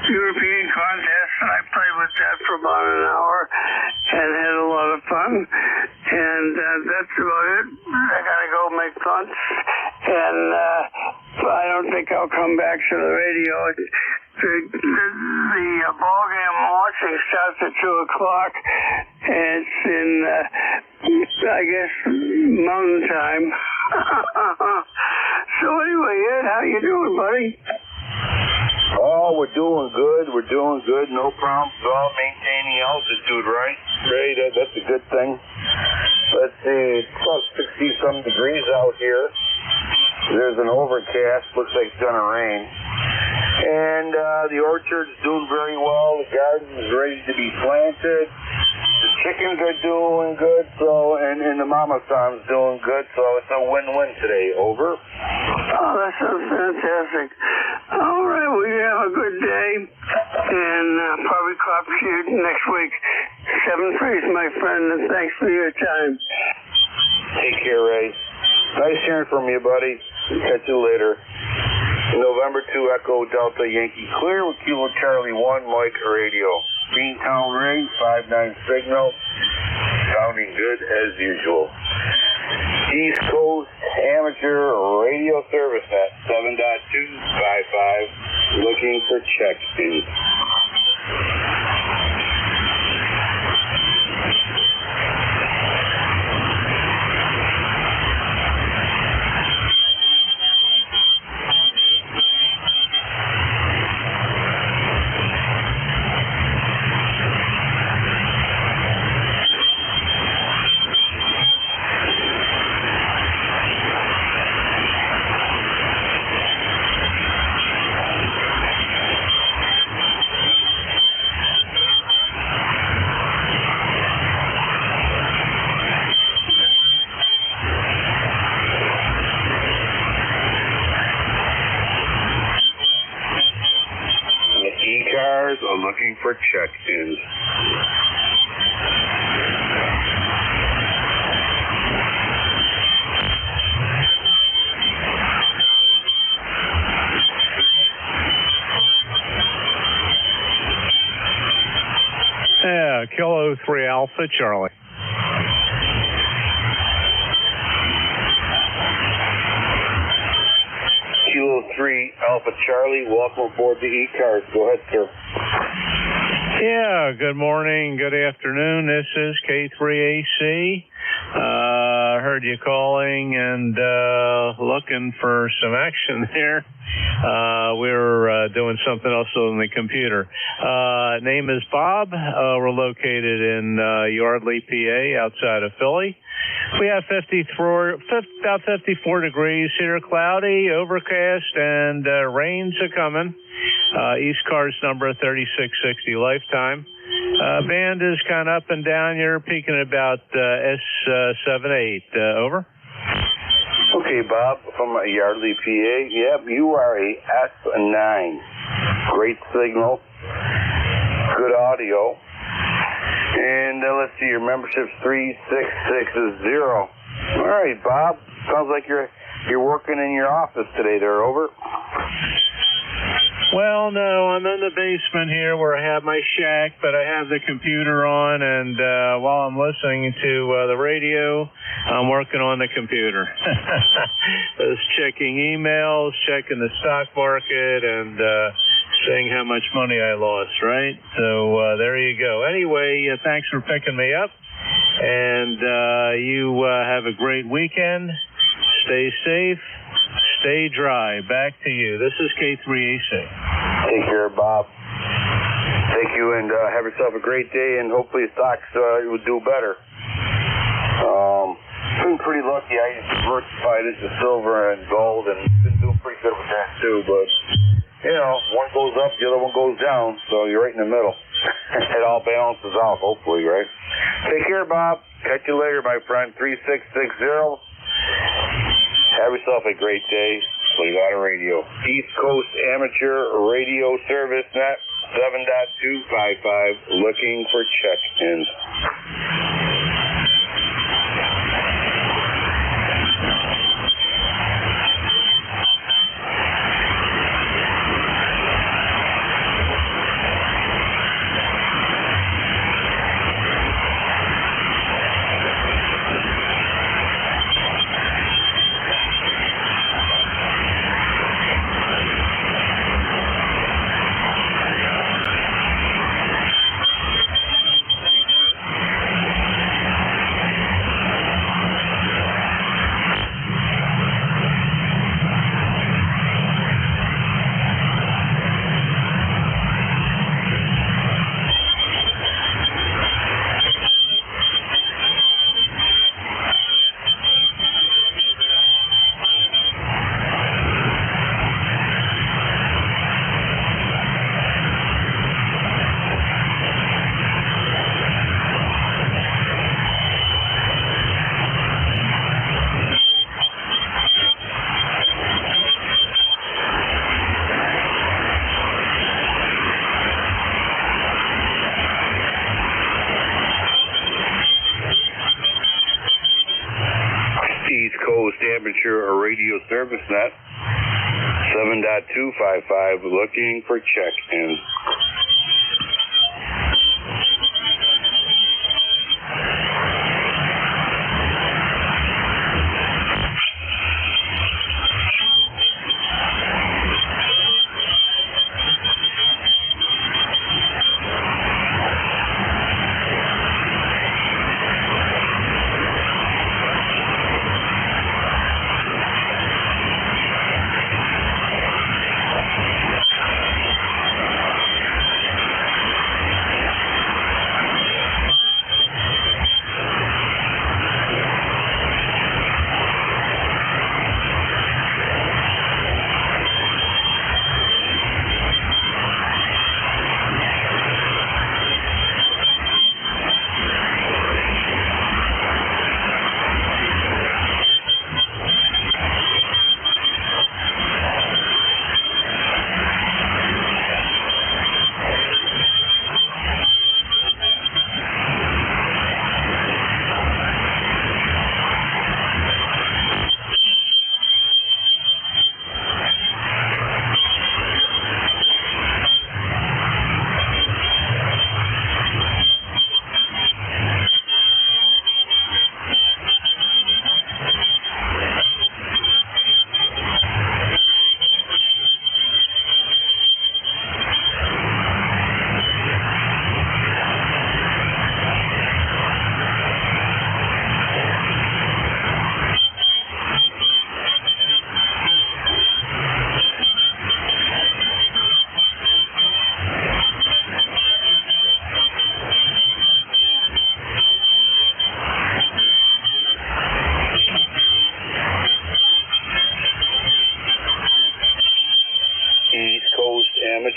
European contest, and I played with that for about an hour and had a lot of fun. And that's about it. I gotta go make punts, and I don't think I'll come back to the radio. The ball game I'm watching starts at 2 o'clock, and it's in, I guess, mountain time. So anyway, Ed, how you doing, buddy? Oh, we're doing good. We're doing good. No problems at all. Maintaining altitude, right? Great. That's a good thing. Let's see. It's about 60-some degrees out here. There's an overcast. Looks like it's going to rain. And the orchard's doing very well. The garden's ready to be planted. The chickens are doing good, so and the mama farm's doing good, so it's a win-win today. Over. Oh, that sounds fantastic. All right, well, you have a good day, and probably crop shoot next week. 7-3, my friend, and thanks for your time. Take care, Ray. Nice hearing from you, buddy. Catch you later. November 2 Echo Delta Yankee clear with Kilo Charlie 1 Mike Radio. Beantown Ray, 5-9 signal. Sounding good as usual. East Coast Amateur Radio Service at 7.255. Looking for check-in. ECARS are looking for check-ins. Yeah, Kilo 3 Alpha Charlie. Kilo 3 Alpha Charlie, welcome aboard the ECARS. Go ahead, sir. Yeah, good morning, good afternoon. This is K3AC. Heard you calling and looking for some action there. We were doing something else on the computer. Name is Bob. We're located in Yardley, PA, outside of Philly. We have about 54 degrees here, cloudy, overcast, and rains are coming. ECARS number 3660 lifetime. Band is kind of up and down. You're peaking about S78. Over. Okay, Bob, from Yardley, PA. Yep, you are a S9. Great signal. Good audio. And let's see, your membership's 3660. All right, Bob. Sounds like you're working in your office today there, over. Well, no, I'm in the basement here where I have my shack, but I have the computer on, and while I'm listening to the radio, I'm working on the computer. Just checking emails, checking the stock market, and seeing how much money I lost, right? So there you go. Anyway, thanks for picking me up, and you have a great weekend. Stay safe. Stay dry. Back to you. This is K3AC. Take care, Bob. Thank you, and have yourself a great day, and hopefully stocks will do better. Been pretty lucky. I diversified into silver and gold, and been doing pretty good with that too. But you know, one goes up, the other one goes down, so you're right in the middle. It all balances out, hopefully, right? Take care, Bob. Catch you later, my friend. 3660. Have yourself a great day. Play a lot of radio. East Coast Amateur Radio Service Net 7.255. Looking for check-ins. East Coast Amateur Radio Service Net 7.255. Looking for check-in.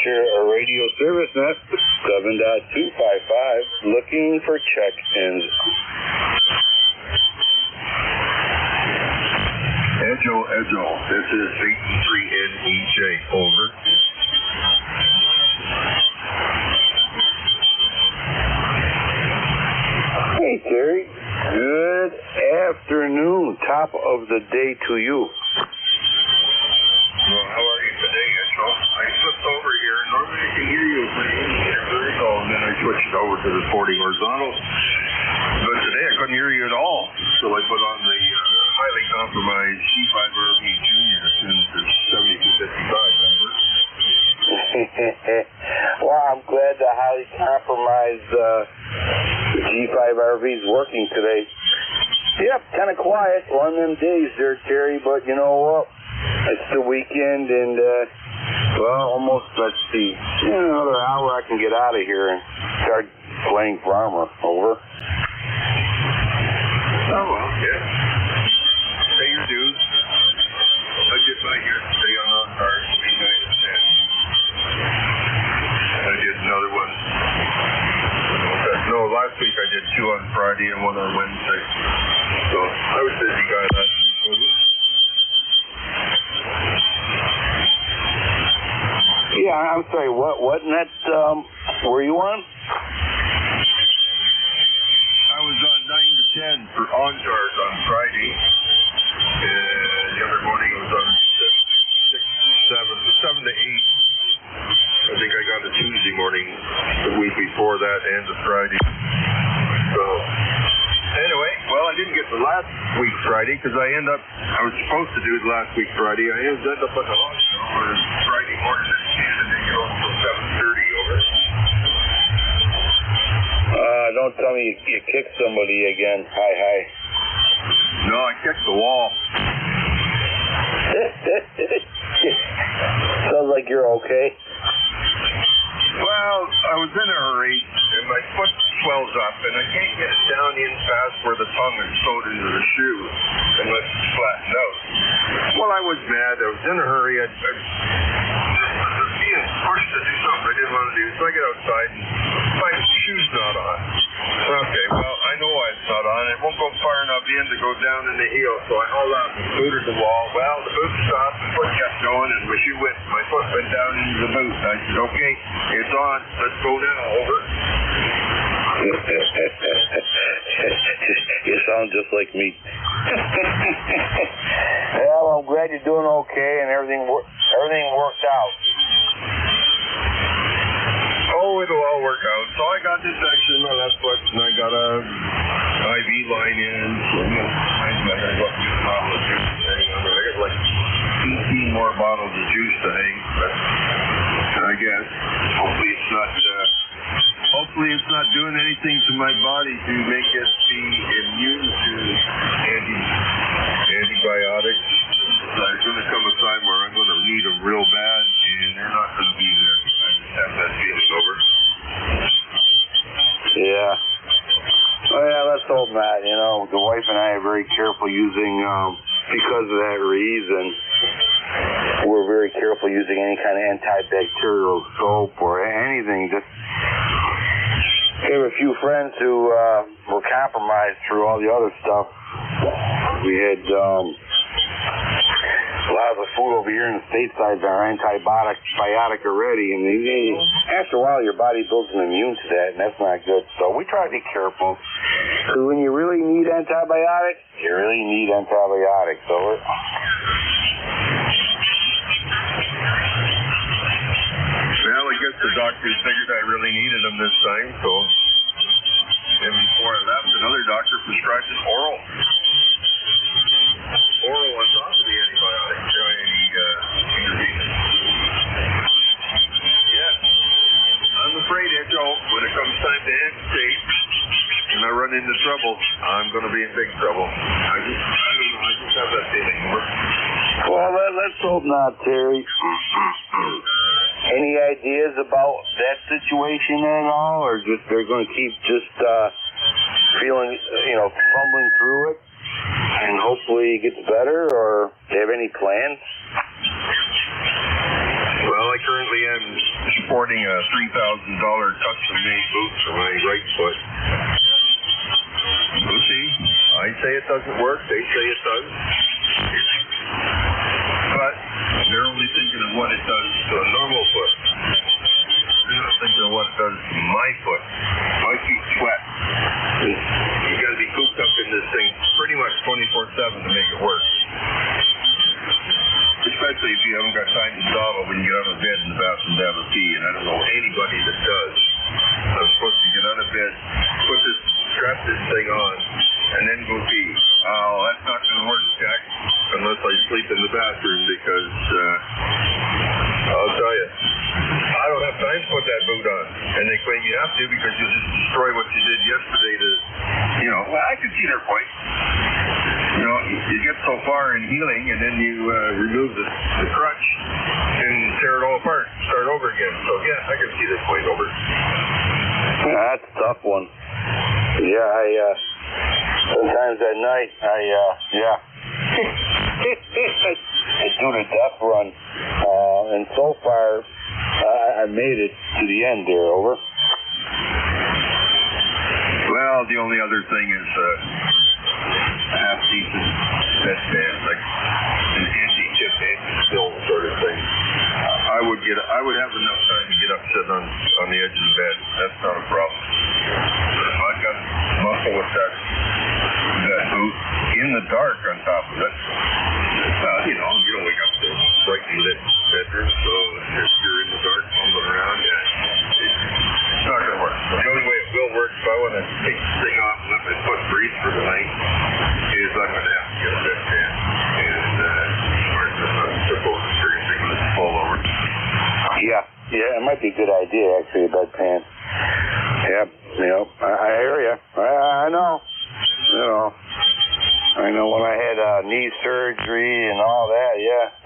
your radio service net, 7.255, looking for check-ins. Echo, this is 83NEJ, over. Hey, Terry. Good afternoon. Top of the day to you. Well, how are you today, Echo? I flipped over here. Normally I can hear you vertical, and then I switched it over to the 40 horizontal. But today I couldn't hear you at all. So I put on the highly compromised C5RV Junior since the 7255 number. Well, I'm glad the highly compromised G5RV is working today. Yep, kind of quiet. One of them days there, Terry, but you know what? It's the weekend, and, well, almost, let's see, another hour I can get out of here and start playing farmer. Over. Oh, well, yeah. Pay your dues. I did mine yesterday on ECARS, 9 to 10. I did another one. No, last week I did 2 on Friday and 1 on Wednesday. So I was busy guy last week. Yeah, I'm sorry, what net were you on? I was on 9 to 10 for OnCharge on Friday. And the other morning I was on 7 to 8. I think I got a Tuesday morning the week before that and a Friday. So, anyway, well, I didn't get the last week Friday because I was supposed to do it last week Friday. I ended up at the hospital Friday morning at 10 and then get home until 7:30, over. Don't tell me you kicked somebody again. Hi. No, I kicked the wall. Sounds like you're okay. Well, I was in a hurry, and my foot swells up, and I can't get it down in past where the tongue is sewed into the shoe unless it's flattened out. Well, I was mad. I was in a hurry. I was being pushed to do something I didn't want to do, so I get outside, and my shoe's not on. Okay, well, I know why it's not on. It won't go far enough in to go down in the heel, so I hauled out and booted the wall. Well, the boot stopped, the foot kept going, and my foot went down into the boot. I said, okay, it's on. Let's go now. Over. You sound just like me. Well, I'm glad you're doing okay and everything worked out. Oh, it'll all work out. So I got this section in my left foot, and I got a IV line in. So I got bottles of juice to hang on. I got like 18 more bottles of juice to hang. But I guess hopefully it's not doing anything to my body to make it be immune to antibiotics. There's going to come a time where I'm going to need them real bad, and they're not going to be there. I just have that feeling, over. Yeah. Oh, yeah, let's hope not. You know, the wife and I are very careful using, because of that reason, we're very careful using any kind of antibacterial soap or anything. Just we have a few friends who were compromised through all the other stuff. We had a lot of the food over here in the stateside are antibiotic already, and after a while your body builds an immune to that, and that's not good. So we try to be careful. Because when you really need antibiotics, you really need antibiotics. Over. Well, I guess the doctors figured I really needed them this time, so. And before I left, another doctor prescribed an oral on top of the antibiotic. Yeah. I'm afraid, Echo, when it comes time to amputate, and I run into trouble, I'm going to be in big trouble. I just have that feeling. Well, let's hope not, Terry. Any ideas about that situation at all, or just they're going to keep just feeling, fumbling through it, and hopefully it gets better, or do you have any plans? Well, I currently am sporting a $3,000 custom-made boot for my right foot. We'll see. I say it doesn't work. They say it does. But they're only thinking of what it does to a normal foot. They're not thinking of what it does to my foot. My feet sweat. You got to be cooped up in this thing pretty much 24/7 to make it work. Especially if you haven't got time to stop it when you get out of bed in the bathroom to have a pee, and I don't know anybody that does. I'm supposed to get out of bed, strap this thing on, and then go pee. Oh, that's not going to work, Jack, unless I sleep in the bathroom, because I'll tell you, I don't have time to put that boot on. And they claim you have to because you'll just destroy what you did yesterday to, well, I can see their point. You get so far in healing, and then you remove the crutch and tear it all apart, start over again. So, yeah, I can see this point over. Yeah, that's a tough one. Yeah, sometimes at night, I do the death run, and so far, I made it to the end there, over. Well, the only other thing is a half-decent bedpan, like an anti-tip, anti-spill sort of thing. I would have enough time to get up sitting on the edge of the bed. That's not a problem. I've got muscle with that boot in the dark on top of it. You don't wake up to brightly lit bedroom, so if you're in the dark fumbling around, it's not going to work. The only way it will work, if I want to take this thing off and let my foot breathe for the night, is I'm going to have to get a bedpan. And trip over the friggin' thing when it's fall over. Yeah, it might be a good idea, actually, a bedpan. Yeah, I hear you. I know. I know when I had knee surgery and all that,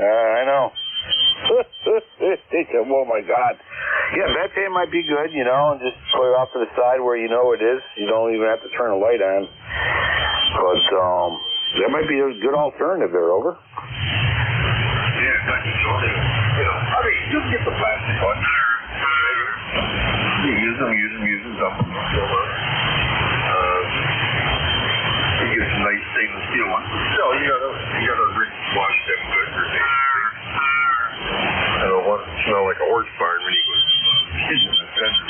I know. Oh, my God. Yeah, bedpan might be good, and just put it off to the side where you know it is. You don't even have to turn a light on. But that might be a good alternative there, over. Yeah, I can show you. You can get the plastic one. You use them, dump them, fill up. You get some nice stainless steel ones. Still, you gotta wash them good for I don't want it to smell like a horse barn when you go in the fender.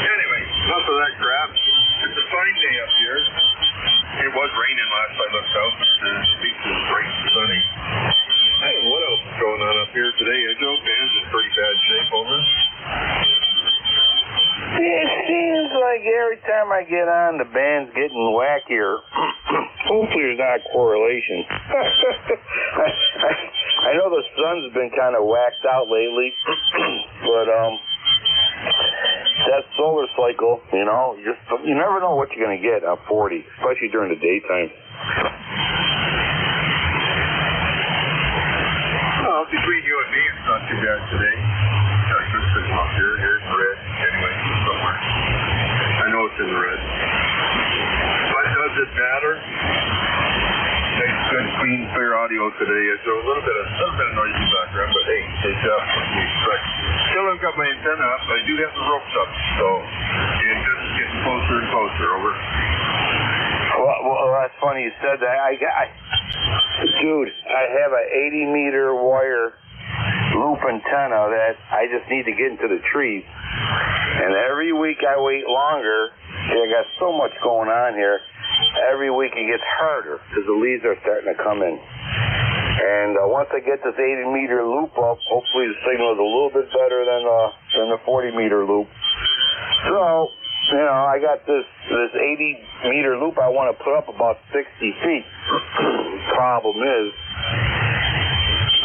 Anyway, enough of that crap. It's a fine day up here. It was raining last I looked out. The beach is bright and sunny. I don't know what else is going on up here today. Joe Band's in pretty bad shape over. It seems like every time I get on, the band's getting wackier. Hopefully there's not a correlation. I know the sun's been kind of whacked out lately, but that solar cycle, you never know what you're going to get on 40, especially during the daytime. Well, between you and me, it's not too bad today. Got a good signal up here. Here's red. Anyway, somewhere. I know it's in the red. But does it matter? Nice, good, clean, clear audio today. So a little bit of noise in the background, but hey, it's what you expect. Still haven't got my antenna up, but I do have the ropes up. So the antenna's getting closer and closer. Over. Well, that's funny you said that. Dude, I have an 80-meter wire loop antenna that I just need to get into the trees. And every week I wait longer. I got so much going on here. Every week it gets harder because the leaves are starting to come in. And once I get this 80-meter loop up, hopefully the signal is a little bit better than the 40-meter loop. So, I got this 80-meter loop I want to put up about 60 feet. Problem is,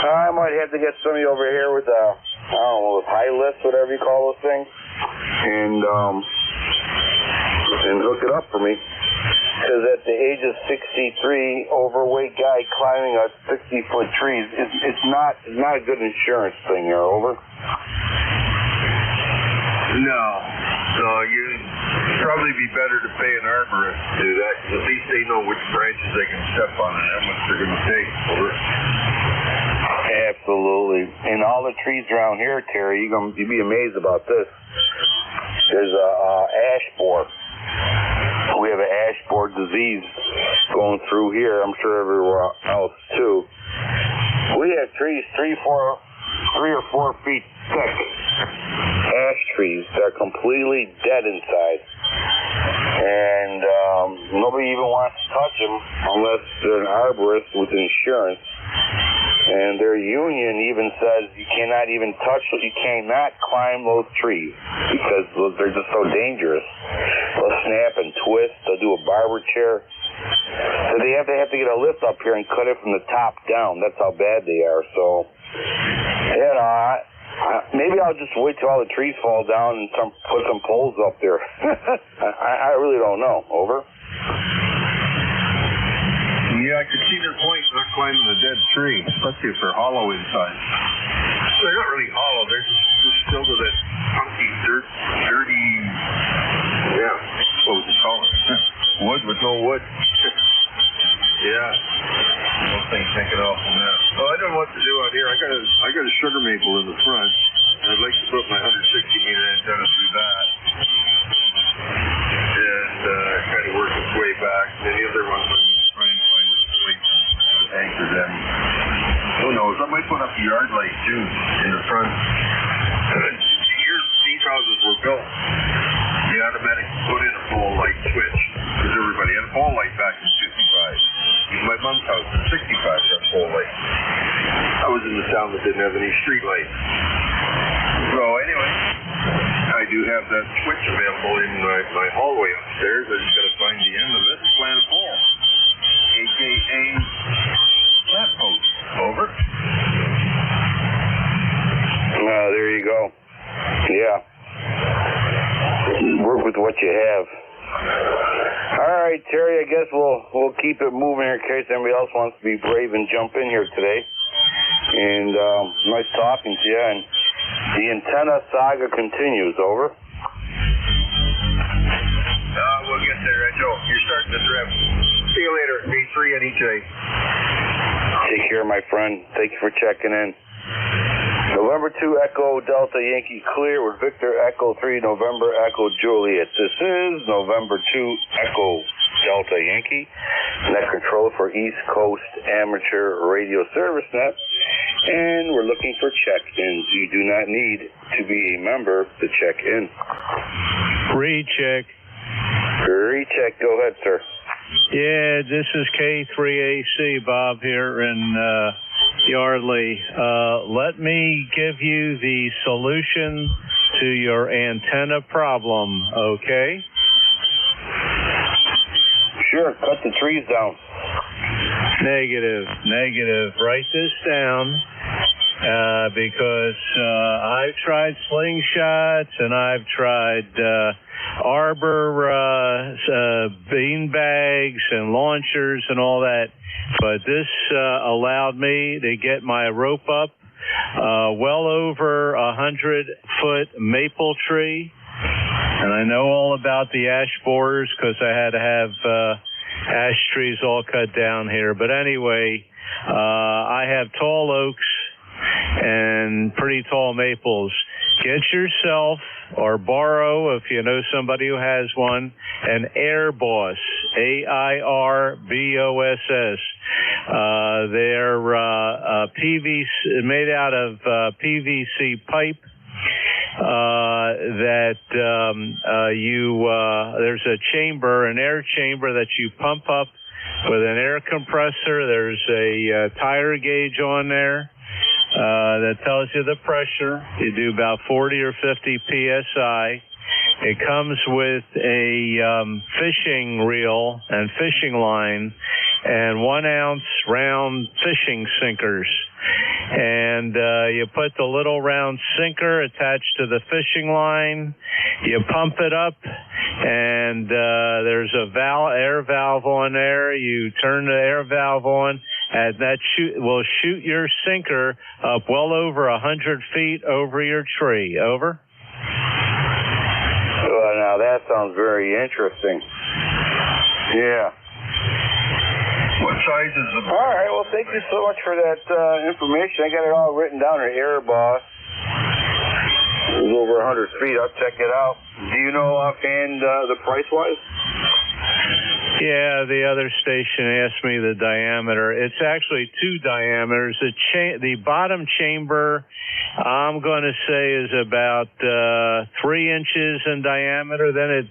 I might have to get somebody over here with with high lifts, whatever you call those things, and hook it up for me. Because at the age of 63, overweight guy climbing a 60-foot tree, it's not a good insurance thing. You're over. No. So you'd probably be better to pay an arborist to do that, because at least they know which branches they can step on and how much they're going to take. Over. Absolutely. And all the trees around here, Terry, you'd be amazed about this. There's a ash borer. We have an ash borer disease going through here. I'm sure everywhere else too. We have trees 3 or 4 feet thick. Ash trees that are completely dead inside. And nobody even wants to touch them unless they're an arborist with insurance. And their union even says you cannot even touch it. You cannot climb those trees because they're just so dangerous. They'll snap and twist. They'll do a barber chair. So they have to get a lift up here and cut it from the top down. That's how bad they are. So, you know, maybe I'll just wait till all the trees fall down and put some poles up there. I really don't know. Over. Yeah, I could see their point not climbing a dead tree, especially if they're hollow inside. They're not really hollow. They're just filled with that funky, dirty, yeah, what would you call it? Wood with no wood. Yeah. Those things take it off from that. Well, I don't know what to do out here. I got a sugar maple in the front, and I'd like to put my 160-meter antenna through that. And kind of work its way back. And then the other one was trying to find its way anchored in. Who knows? I might put up a yard light too in the front. These houses were built. The automatic put in a pole light switch because everybody had a pole light back in '55. Even my mom's house in '65 had a pole light. I was in the town that didn't have any street lights. So anyway, I do have that switch available in my hallway upstairs. I just got to find the end of it and plant a pole, aka lamp post. Over. There you go. Yeah. Work with what you have. All right, Terry, I guess we'll keep it moving here in case anybody else wants to be brave and jump in here today. And nice talking to you. And the antenna saga continues. Over. We'll get there, Joe. You're starting to drift. See you later. B3 at EJ. Take care, my friend. Thank you for checking in. November 2 Echo Delta Yankee clear with Victor Echo 3 November Echo Juliet. This is November 2 Echo Delta Yankee, net control for East Coast Amateur Radio Service Net, and we're looking for check-ins. You do not need to be a member to check in. Recheck. Recheck. Go ahead, sir. Yeah, this is K3AC, Bob here in Yardley. Let me give you the solution to your antenna problem, okay? Sure, cut the trees down. Negative. Write this down because I've tried slingshots and I've tried arbor bean bags and launchers and all that. But this allowed me to get my rope up well over 100-foot maple tree. And I know all about the ash borers because I had to have ash trees all cut down here. But anyway, I have tall oaks and pretty tall maples. Get yourself or borrow, if you know somebody who has one, an Airboss, AIRBOSS. They're PVC, made out of PVC pipe. There's a chamber, an air chamber that you pump up with an air compressor. There's a tire gauge on there that tells you the pressure. You do about 40 or 50 psi. It comes with a fishing reel and fishing line and 1 ounce round fishing sinkers. And you put the little round sinker attached to the fishing line. You pump it up, and there's a air valve on there. You turn the air valve on, and that will shoot your sinker up well over 100 feet over your tree. Over. Well, now that sounds very interesting. Yeah. What sizes of... All right, well, thank you so much for that information. I got it all written down here. Air Boss. It was over 100 feet. I'll check it out. Do you know offhand the price-wise? Yeah, the other station asked me the diameter. It's actually 2 diameters. The bottom chamber, I'm going to say, is about 3 inches in diameter. Then it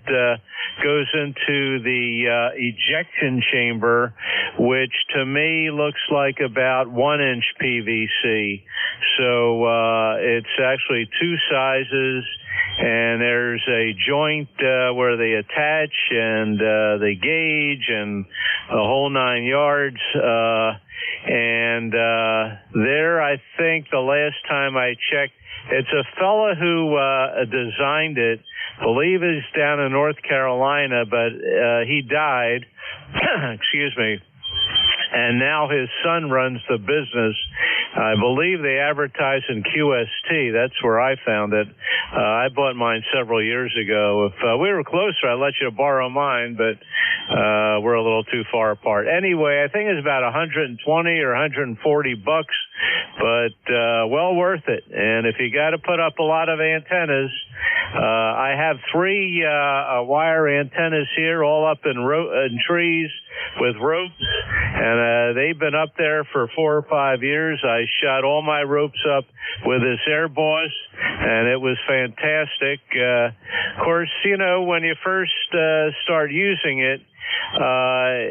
goes into the ejection chamber, which to me looks like about 1-inch PVC. So it's actually 2 sizes. And there's a joint where they attach and they gauge and the whole 9 yards. And there, I think the last time I checked, it's a fella who designed it. I believe he's down in North Carolina, but he died. Excuse me. And now his son runs the business. I believe they advertise in QST. That's where I found it. I bought mine several years ago. If we were closer, I'd let you borrow mine, but we're a little too far apart. Anyway, I think it's about 120 or 140 bucks, but well worth it. And if you got to put up a lot of antennas, I have 3 wire antennas here, all up in trees with ropes, and they've been up there for 4 or 5 years. I shot all my ropes up with this Air Boss, and it was fantastic. Of course, you know, when you first start using it,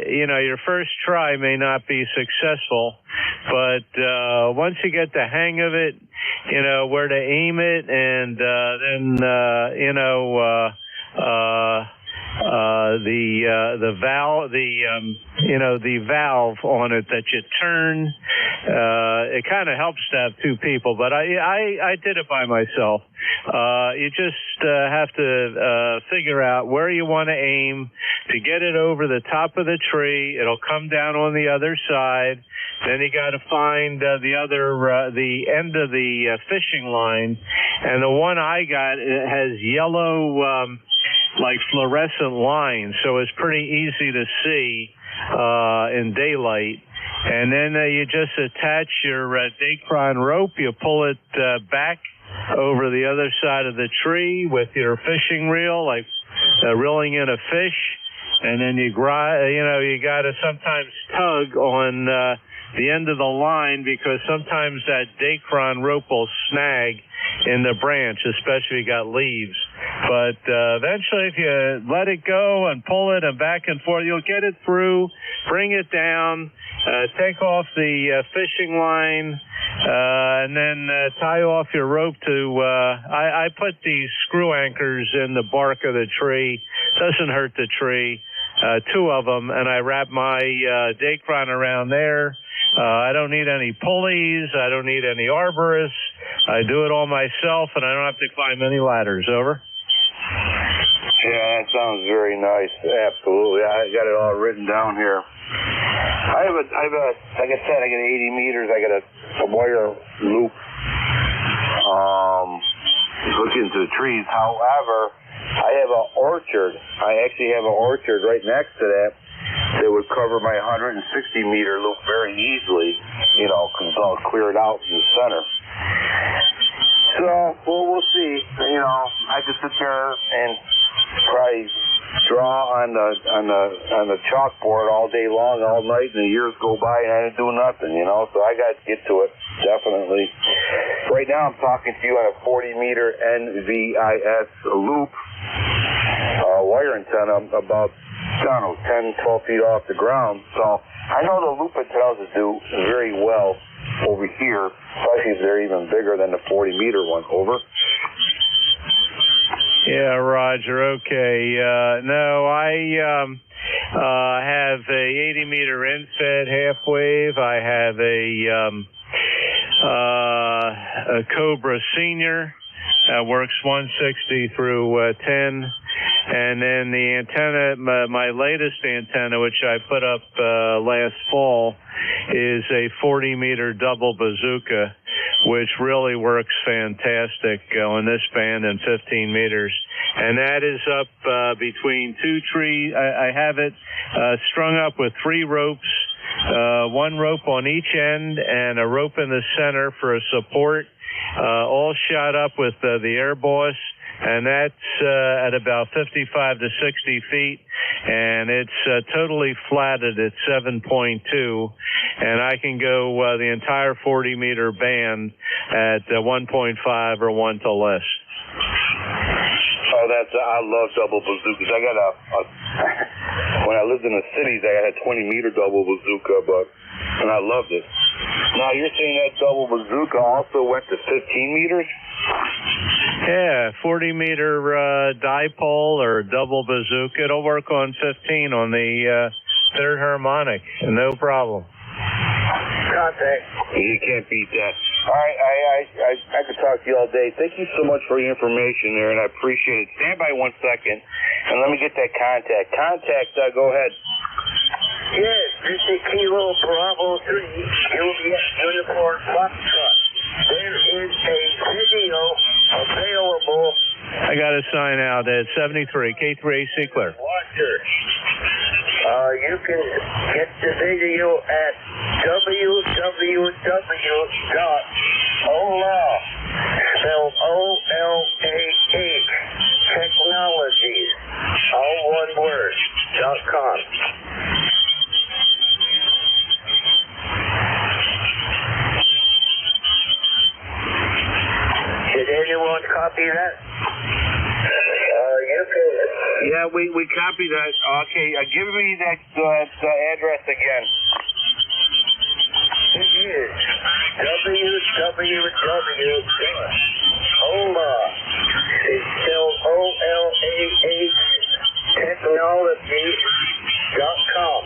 you know, your first try may not be successful, but once you get the hang of it, you know, where to aim it, and then, you know, the valve, you know, the valve on it that you turn, it kind of helps to have 2 people, but I did it by myself. You just have to figure out where you want to aim to get it over the top of the tree. It'll come down on the other side. Then you got to find the end of the fishing line, and the one I got, it has yellow like fluorescent lines, so it's pretty easy to see in daylight. And then you just attach your Dacron rope. You pull it back over the other side of the tree with your fishing reel, like reeling in a fish. And then you know, you got to sometimes tug on the end of the line, because sometimes that Dacron rope will snag in the branch, especially if you got leaves. But eventually, if you let it go and pull it and back and forth, you'll get it through, bring it down, take off the fishing line, and then tie off your rope to, I put these screw anchors in the bark of the tree. Doesn't hurt the tree. 2 of them, and I wrap my Dacron around there. I don't need any pulleys. I don't need any arborists. I do it all myself, and I don't have to climb any ladders. Over. Yeah, that sounds very nice. Absolutely. I got it all written down here. I have like I said, I got 80 meters. I got a wire loop hooked into the trees. However, I have an orchard. I actually have an orchard right next to that would cover my 160 meter loop very easily, you know, because it's all cleared out in the center. So, well, we'll see. You know, I could sit there and probably draw on the chalkboard all day long, all night, and the years go by and I didn't do nothing, you know. So I got to get to it, definitely. Right now I'm talking to you on a 40 meter NVIS loop wire antenna about, I don't know, 10, 12 feet off the ground. So I know the loop antennas do very well over here, especially if they're even bigger than the 40 meter one. Over. Yeah, Roger. Okay. No, I have a 80 meter infed half wave. I have a Cobra Senior that works 160 through 10. And then the antenna, my latest antenna, which I put up last fall, is a 40 meter double bazooka, which really works fantastic on this band and 15 meters. And that is up between 2 trees. I have it strung up with 3 ropes one rope on each end and a rope in the center for a support, all shot up with the air boss, and that's at about 55 to 60 feet, and it's totally flatted at 7.2, and I can go the entire 40-meter band at 1.5 or 1 to less. Oh, I love double bazookas. I got when I lived in the cities, I had a 20-meter double bazooka, and I loved it. Now, you're saying that double bazooka also went to 15 meters? Yeah, 40-meter dipole or double bazooka. It'll work on 15 on the third harmonic, no problem. Contact. You can't beat that. All right, I could talk to you all day. Thank you so much for your information there, and I appreciate it. Stand by 1 second, and let me get that contact. Go ahead. Yes, this is Kilo Bravo 3, Juliet Uniform Foxtrot. There is a video available. I got a sign out at 73, K3AC clear. Watcher. You can get the video at www.OLAH, spelled O-L-A-H, Technologies, all one word, .com. Did anyone copy that? Yeah, we copy that. Okay, give me that address again. It is www.OLAH, it's spelled O-L-A-H, Technologies.com.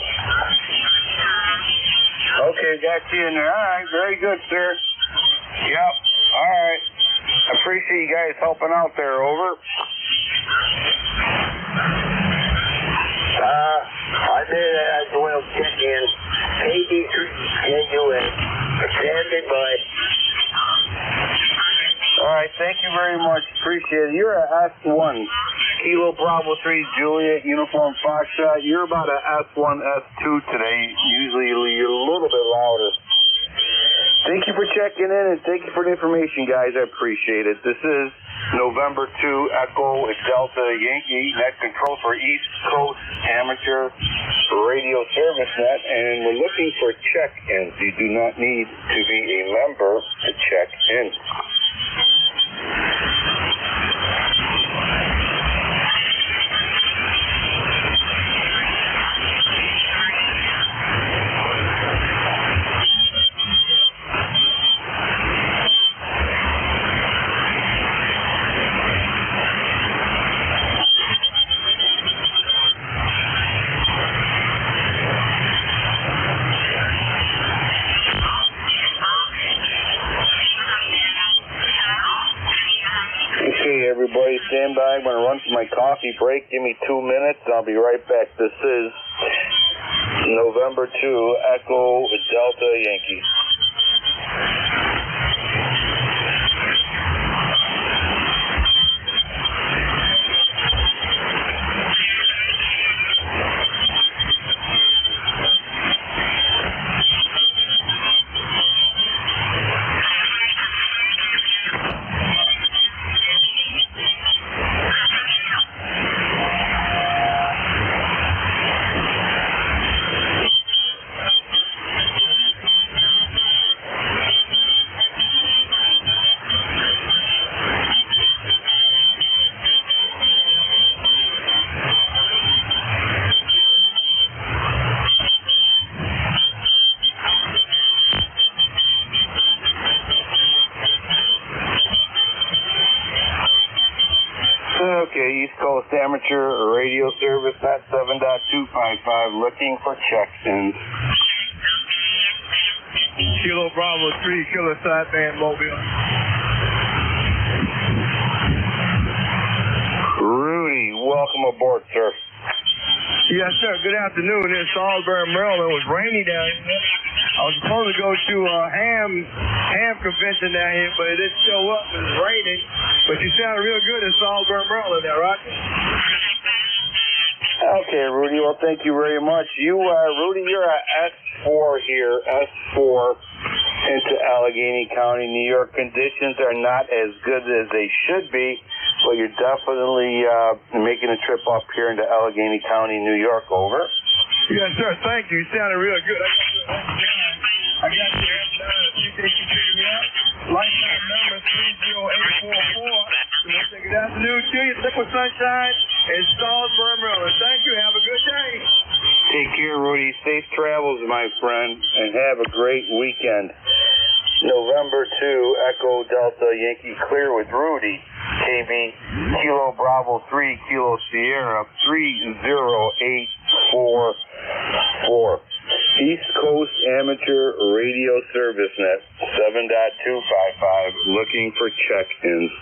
Okay, got you in there. All right, very good, sir. Yep, all right. I appreciate you guys helping out there, over. I did as well check in. KD3 schedule standing by. All right, thank you very much. Appreciate it. You're a S1, Kilo Bravo 3, Juliet Uniform Foxtrot. You're about a S1, S2 today. Usually you're a little bit louder. Thank you for checking in, and thank you for the information, guys. I appreciate it. This is November 2 Echo Delta Yankee net control for East Coast Amateur Radio Service Net, and we're looking for check-ins. You do not need to be a member to check in. Everybody stand by. I'm going to run for my coffee break. Give me 2 minutes. I'll be right back. This is November 2 Echo Delta Yankee. Okay, East Coast Amateur Radio Service at 7.255, looking for check-ins. Kilo Bravo 3, Kilo Sideband Mobile. Rudy, welcome aboard, sir. Yes, sir. Good afternoon. It's Salisbury, Maryland. It was rainy down here. I was supposed to go to a ham convention down here, but it didn't show up. It was raining. But you sounded real good in Salisbury, Maryland there, Roger. Okay, Rudy. Well, thank you very much. Rudy, you're a S4 here, S4 into Allegheny County, New York. Conditions are not as good as they should be, but you're definitely making a trip up here into Allegheny County, New York. Over. Yes, sir. Thank you. You sounded real good. I got your you think you figured me out? Lifetime number 30844. Good afternoon to you. Liquid Sunshine in Salisbury, Maryland. Thank you. Have a good day. Take care, Rudy. Safe travels, my friend, and have a great weekend. November 2, Echo Delta Yankee Clear with Rudy. KB Kilo Bravo 3 Kilo Sierra 30844. East Coast Amateur Radio Service Net 7.255. Looking for check-ins.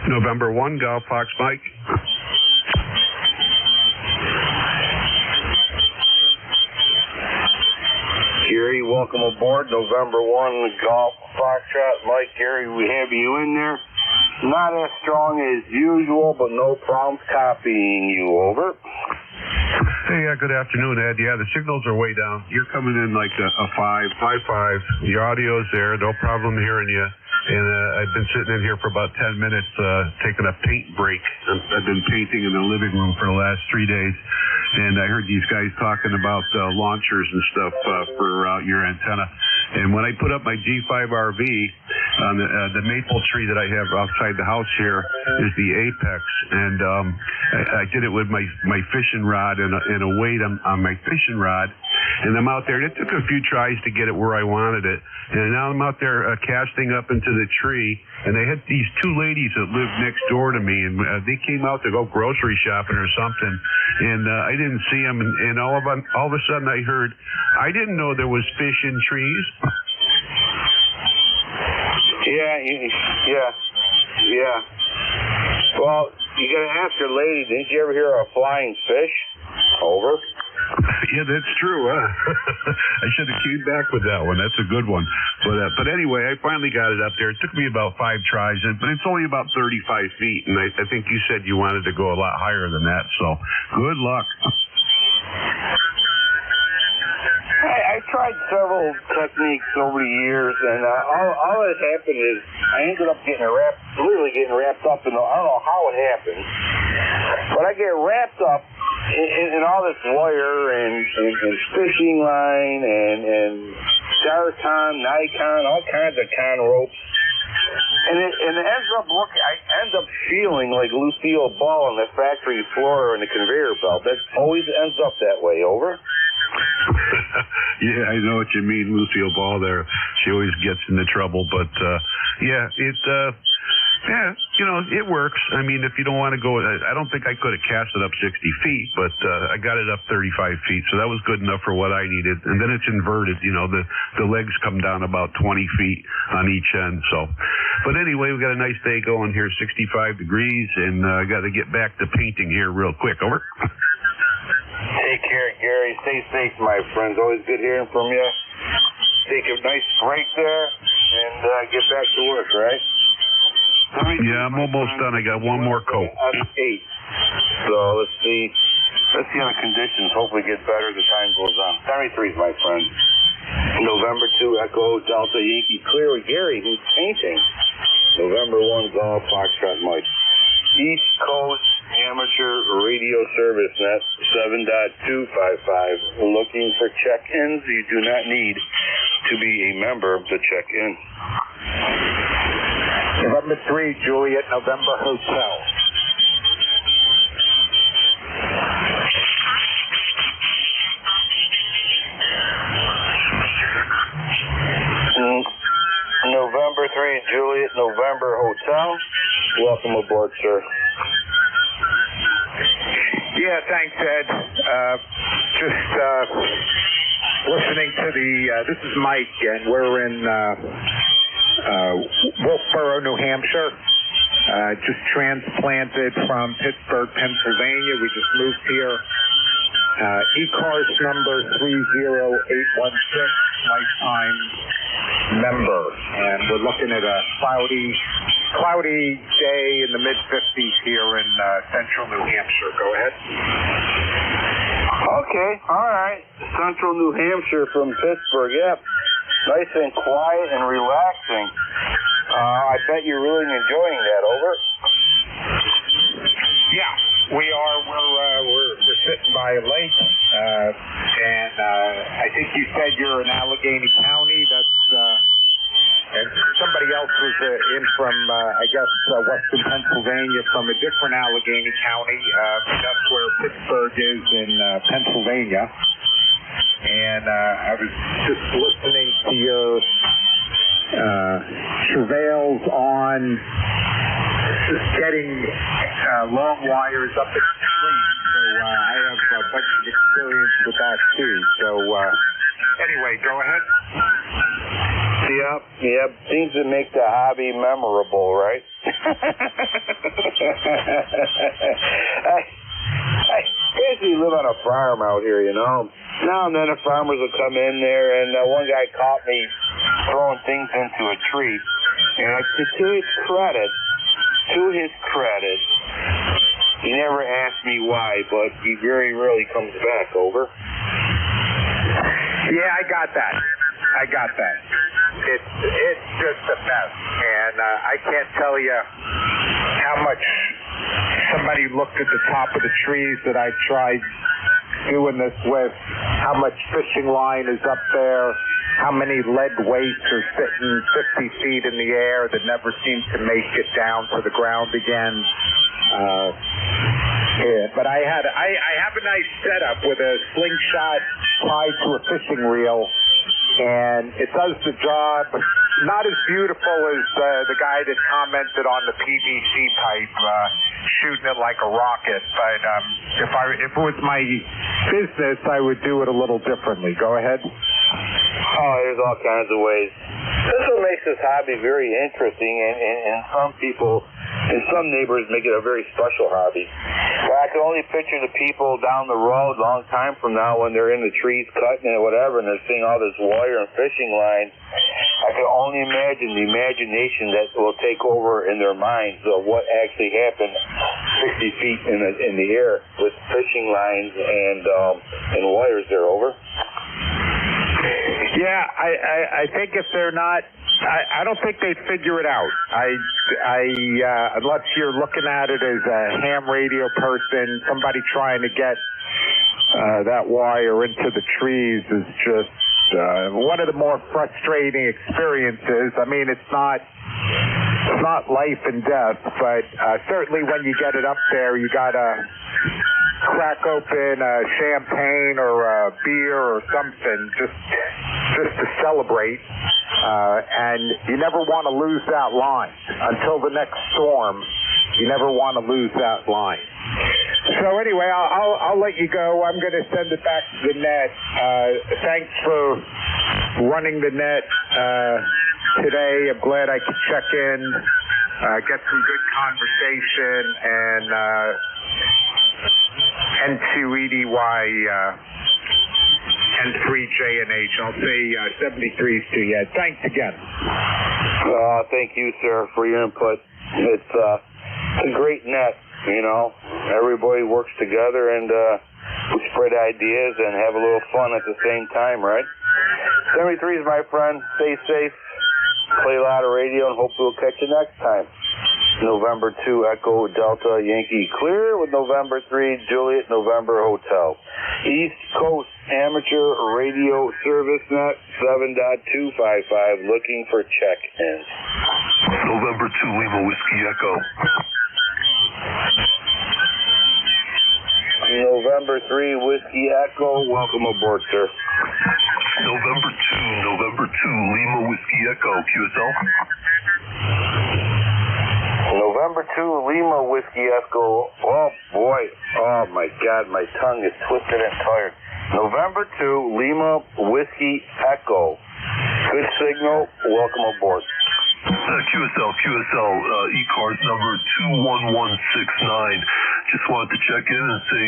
November 1, Golf Fox Mike. Gary, welcome aboard. November 1, Golf Foxtrot. Mike, Gary, we have you in there. Not as strong as usual, but no problems copying you. Over. Hey, good afternoon, Ed. Yeah, the signals are way down. You're coming in like a 5. Your audio's there. No problem hearing you. And I've been sitting in here for about 10 minutes taking a paint break. I've been painting in the living room for the last 3 days. And I heard these guys talking about launchers and stuff for your antenna. And when I put up my G5 RV, on the maple tree that I have outside the house here is the apex. And I did it with my fishing rod and a weight on my fishing rod. And I'm out there. It took a few tries to get it where I wanted it. And now I'm out there casting up into the tree. And they had these two ladies that lived next door to me. And they came out to go grocery shopping or something. And I didn't see them. And all of a sudden I heard, I didn't know there was fish in trees. Yeah. Well, you gotta ask your lady, didn't you ever hear a flying fish? Over. Yeah, that's true, huh? I should have came back with that one. That's a good one. But anyway, I finally got it up there. It took me about 5 tries, but it's only about 35 feet, and I think you said you wanted to go a lot higher than that, so good luck. I tried several techniques over the years, and all that happened is I ended up literally getting wrapped up in, I don't know how it happened, but I get wrapped up in all this wire and fishing line and Darcon, Nikon, all kinds of con ropes. And it ends up I end up feeling like Lucille Ball on the factory floor and the conveyor belt. That always ends up that way. Over. Yeah, I know what you mean, Lucille Ball there. She always gets into trouble, but it works. I mean, if you don't want to go, I don't think I could have cast it up 60 feet, but I got it up 35 feet, so that was good enough for what I needed. And then it's inverted, the legs come down about 20 feet on each end. So, but anyway, we got a nice day going here, 65 degrees, and I got to get back to painting here real quick. Over. Take care, Gary. Stay safe, my friends. Always good hearing from you. Take a nice break there and get back to work, right? Yeah, I'm almost done. I got one more coat. 8. So let's see how the conditions hopefully get better as the time goes on. 73, my friend. November 2, Echo Delta Yankee Clear with Gary, who's painting. November 1, Golf Foxtrot Mike. East Coast Amateur Radio Service Net 7.255. Looking for check-ins. You do not need to be a member to check in. November 3, Juliet, November Hotel. November 3, Juliet, November Hotel. Welcome aboard, sir. Yeah, thanks, Ed. Just listening to this is Mike, and we're in Wolfboro, New Hampshire. Just transplanted from Pittsburgh, Pennsylvania. We just moved here. ECARS number 30816, lifetime member. And we're looking at a cloudy day in the mid-50s here in central New Hampshire. Go ahead. Okay, all right. Central New Hampshire from Pittsburgh. Yep. Nice and quiet and relaxing. I bet you're really enjoying that. Over. Yeah, we are. We're sitting by a lake, and I think you said you're in Allegheny County. That's and somebody else was in from I guess Western Pennsylvania, from a different Allegheny County. That's where Pittsburgh is in Pennsylvania. And I was just listening to your travails on just getting long wires up in the trees. So I have a bunch of experience with that too. So anyway, go ahead. Yep. Seems to make the hobby memorable, right? I basically live on a farm out here, you know. Now and then the farmers will come in there, and one guy caught me throwing things into a tree. And to his credit, he never asked me why, but he very rarely comes back. Over. Yeah, I got that. It's just a mess, and I can't tell you how much somebody looked at the top of the trees that I tried doing this with, how much fishing line is up there, how many lead weights are sitting 50 feet in the air that never seem to make it down to the ground again. Yeah, but I have a nice setup with a slingshot tied to a fishing reel, and it does the job. Not as beautiful as the guy that commented on the PVC pipe, shooting it like a rocket. But if it was my business, I would do it a little differently. Go ahead. Oh, there's all kinds of ways. This is what makes this hobby very interesting, and some people and some neighbors make it a very special hobby. But I can only picture the people down the road a long time from now when they're in the trees cutting it or whatever, and they're seeing all this wire and fishing line. I can only imagine the imagination that will take over in their minds of what actually happened 60 feet in the air with fishing lines and wires there. Over. Yeah, I think if they're not, I don't think they'd figure it out. Unless you're looking at it as a ham radio person, somebody trying to get that wire into the trees is just one of the more frustrating experiences. I mean, it's not life and death, but certainly when you get it up there, you gotta crack open a champagne or a beer or something just to celebrate. And you never want to lose that line until the next storm. You never want to lose that line. So anyway, I'll let you go. I'm going to send it back to the net. Thanks for running the net today. I'm glad I could check in, get some good conversation, and N2EDY, N3JNH. I'll say 73s to you. Thanks again. Thank you, sir, for your input. It's a great net, you know. Everybody works together, and we spread ideas and have a little fun at the same time, right? 73s, my friend. Stay safe. Play a lot of radio, and hope we'll catch you next time. November 2 Echo Delta Yankee clear with November 3 Juliet November Hotel. East Coast Amateur Radio Service Net 7.255 looking for check-ins. November 2 Lima Whiskey Echo. November 3 Whiskey Echo, welcome aboard, sir. November 2 Lima Whiskey Echo, QSL. November 2 Lima Whiskey Echo. Oh boy, oh my God, my tongue is twisted and tired. November 2 Lima Whiskey Echo. Good signal, welcome aboard. QSL, ECARS number 21169. Just wanted to check in and say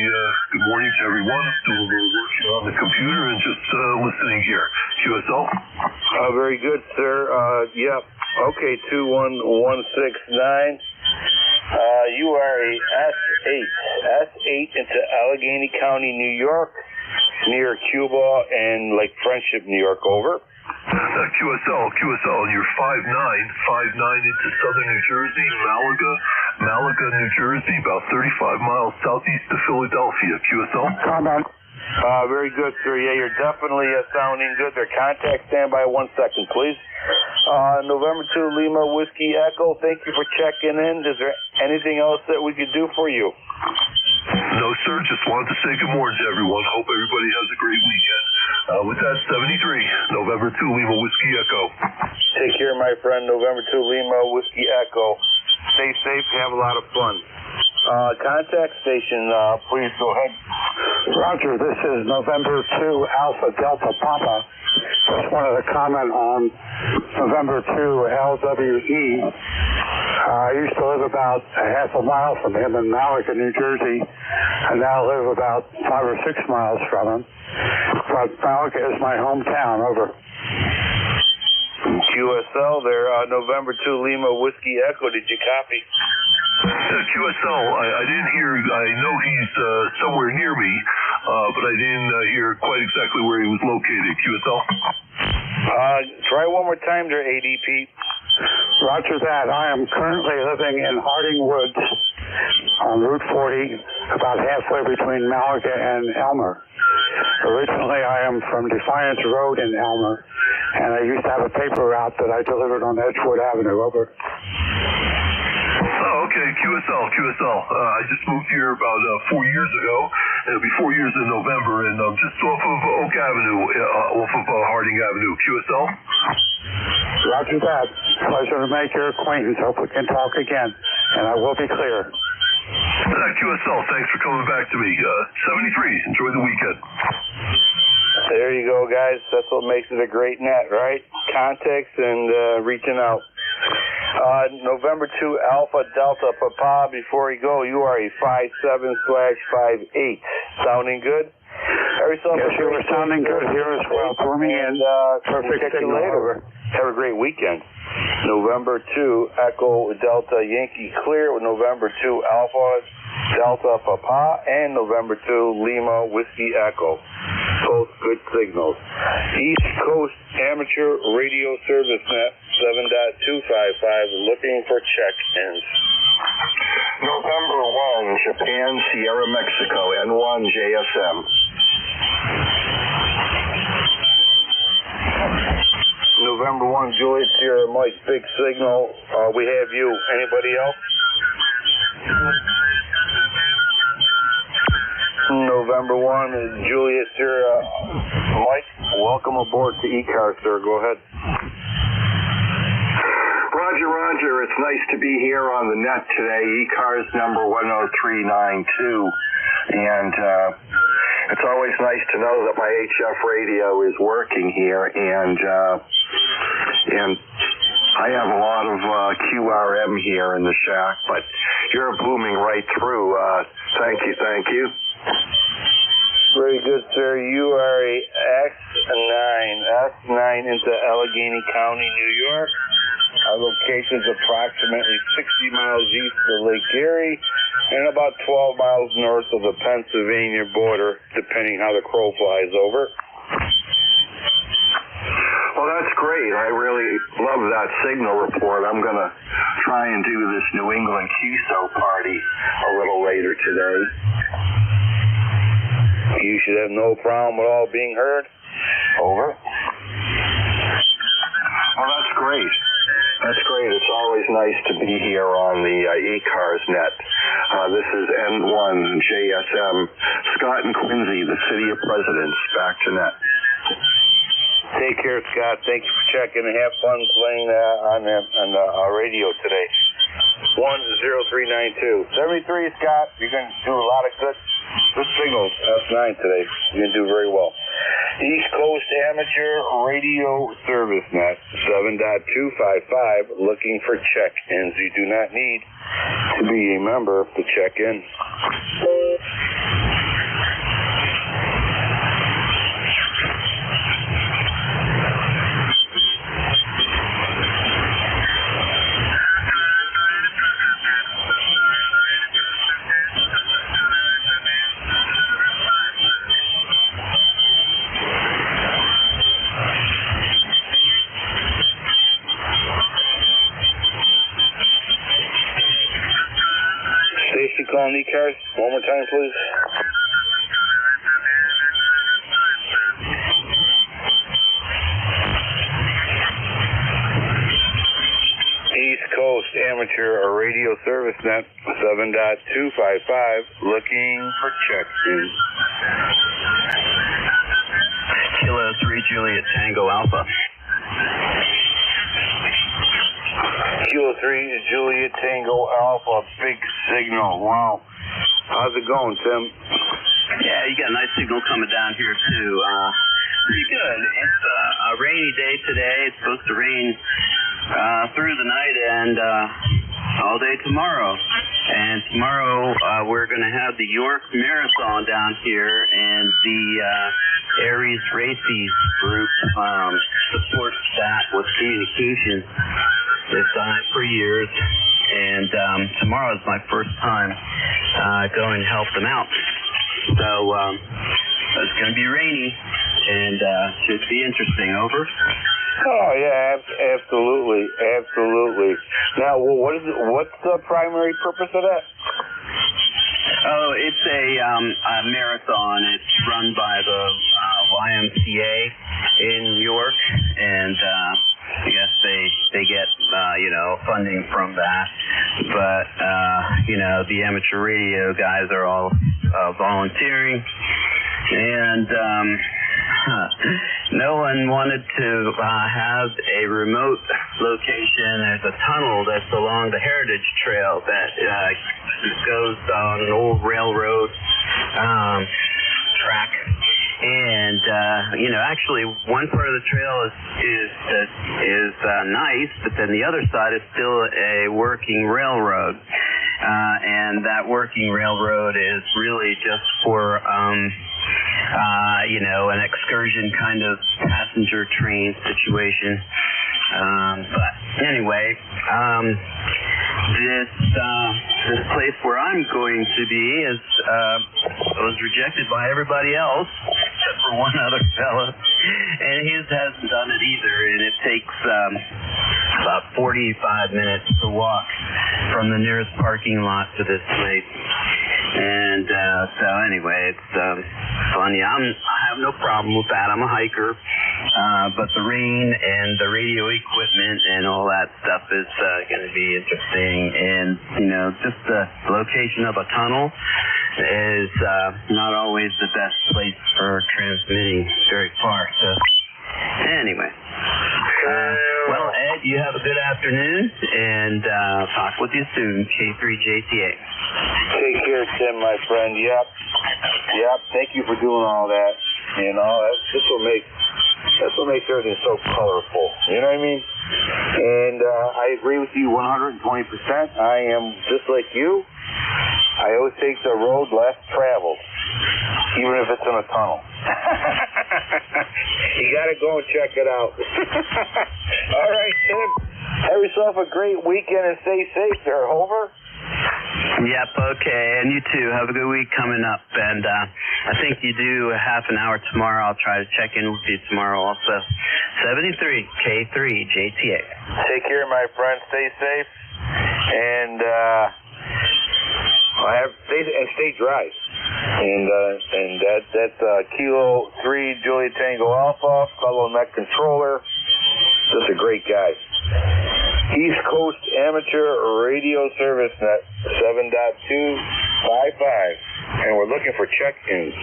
good morning to everyone. Doing a little work here on the computer and just listening here. QSL? Very good, sir. Yep. Okay, 21169. You are a S8 into Allegheny County, New York. near Cuba and Lake Friendship, New York, over. QSL, you're 5'9" into southern New Jersey, Malaga, New Jersey, about 35 miles southeast of Philadelphia. QSL? Comment. Very good, sir. Yeah, you're definitely sounding good. Their contact, stand by 1 second, please. November 2 Lima Whiskey Echo, thank you for checking in. Is there anything else that we could do for you? No, sir. Just wanted to say good morning to everyone. Hope everybody has a great weekend. With that, 73, November 2 Lima Whiskey Echo. Take care, my friend. November 2 Lima Whiskey Echo. Stay safe. Have a lot of fun. Contact station, please go ahead. Roger, this is November 2 Alpha Delta Papa. Just wanted to comment on November 2 LWE. I used to live about a half a mile from him in Malaga, New Jersey. I now live about 5 or 6 miles from him. But Malaga is my hometown. Over. QSL there, November 2 Lima Whiskey Echo. Did you copy? QSL, I didn't hear. I know he's somewhere near me, but I didn't hear quite exactly where he was located. QSL? Try one more time there, ADP. Roger that. I am currently living in Harding Woods on Route 40, about halfway between Malaga and Elmer. Originally, I am from Defiance Road in Elmer, and I used to have a paper route that I delivered on Edgewood Avenue. Over. Oh, okay, QSL. I just moved here about 4 years ago. It'll be 4 years in November, and I'm just off of Oak Avenue, off of Harding Avenue. QSL? Roger that. Pleasure to make your acquaintance. Hope we can talk again, and I will be clear. QSL, thanks for coming back to me. 73, enjoy the weekend. There you go, guys. That's what makes it a great net, right? Context and reaching out. November 2 Alpha Delta Papa, before you go, you are a 57/58. Sounding good? Yes, you were sounding good here as well. For me, and perfect signal. Later. Have a great weekend. November 2 Echo Delta Yankee clear with November 2 Alpha Delta Papa and November 2 Lima Whiskey Echo. Both good signals. East Coast Amateur Radio Service Net 7.255 looking for check-ins. November 1 Japan Sierra Mexico N1 JSM. November 1 Juliet Sierra Mike big signal. We have you. Anybody else? November 1 is Juliet Sierra Mike. Welcome aboard to ECARS, sir. Go ahead. Roger. It's nice to be here on the net today. ECARS number 10392. And it's always nice to know that my HF radio is working here. And I have a lot of QRM here in the shack, but you're booming right through. Thank you. Very good, sir. You are a S9 into Allegheny County, New York. Our location is approximately 60 miles east of Lake Erie and about 12 miles north of the Pennsylvania border, depending how the crow flies over. Well, that's great. I really love that signal report. I'm going to try and do this New England QSO party a little later today. You should have no problem at all being heard. Over. Well, that's great. It's always nice to be here on the ECARS net. This is N1 JSM. Scott and Quincy, the City of Presidents, back to net. Take care, Scott. Thank you for checking and have fun playing on our radio today. 10392. 73, Scott. You're going to do a lot of good signals. S9 today. You're going to do very well. East Coast Amateur Radio Service Net 7.255 looking for check-ins. You do not need to be a member to check in. you calling ECARS? One more time, please. East Coast Amateur Radio Service Net 7.255, looking for check-in. Kilo 3 Juliet Tango Alpha. Kilo 3 Juliet Tango Alpha, big signal. Wow. How's it going, Tim? Yeah, you got a nice signal coming down here, too. Pretty good. It's a rainy day today. It's supposed to rain through the night and all day tomorrow. And tomorrow we're going to have the York Marathon down here, and the Aries Races group supports that with communications. They've done it for years, and tomorrow is my first time going to help them out. So it's going to be rainy, and should be interesting. Over. Oh yeah, absolutely, absolutely. Now, what's the primary purpose of that? Oh, it's a marathon. It's run by the YMCA in New York, and I guess they get funding from that. But the amateur radio guys are all volunteering, and no one wanted to have a remote location. There's a tunnel that's along the Heritage Trail that goes on an old railroad track. And actually, one part of the trail is nice, but then the other side is still a working railroad. And that working railroad is really just for an excursion kind of passenger train situation. But anyway, this place where I'm going to be was rejected by everybody else except for one other fella, and his hasn't done it either. And it takes about 45 minutes to walk from the nearest parking lot to this place. And so anyway, it's fun. Yeah, I have no problem with that. I'm a hiker, but the rain and the radio equipment and all that stuff is going to be interesting. And just the location of a tunnel is not always the best place for transmitting very far. So anyway, well, Ed, you have a good afternoon, and talk with you soon. K3JTA. Take care, Tim, my friend. Yep. Thank you for doing all that. This will make everything so colorful. You know what I mean? And I agree with you 120%. I am just like you. I always take the road less traveled, even if it's in a tunnel. You got to go and check it out. All right, Tim. Have yourself a great weekend and stay safe there. Over. Yep, okay, and you too. Have a good week coming up, and I think you do a half an hour tomorrow. I'll try to check in with you tomorrow also. 73 K3 JTA. Take care, my friend. Stay safe, and stay dry. And that's Kilo 3 Juliet Tango Alpha, fellow net controller. Just a great guy. East Coast Amateur Radio Service Net 7.255, and we're looking for check-ins.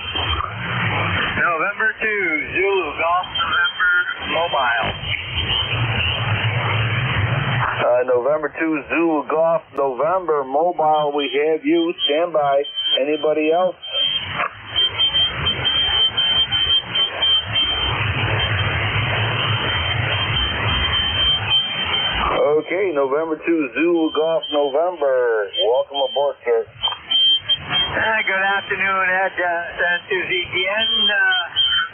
November 2, Zulu Golf November Mobile. November 2, Zulu Golf November Mobile, we have you. Stand by. Anybody else? Okay, November 2, Zulu Golf November. Welcome aboard, sir. Good afternoon, Ed. Susie again,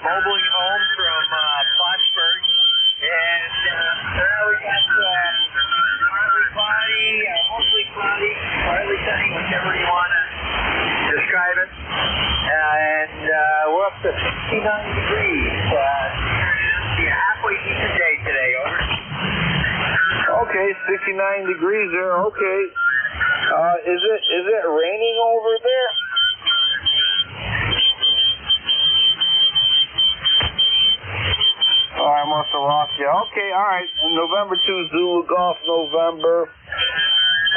mobiling home from Plattsburgh. And we got partly cloudy, mostly cloudy, partly sunny, whichever you want to describe it. And we're up to 69 degrees. Halfway decent day today, over. Okay, 69 degrees there, okay. Is it raining over there? Oh, I must have lost you. Okay, all right. November 2, Zulu Golf, November.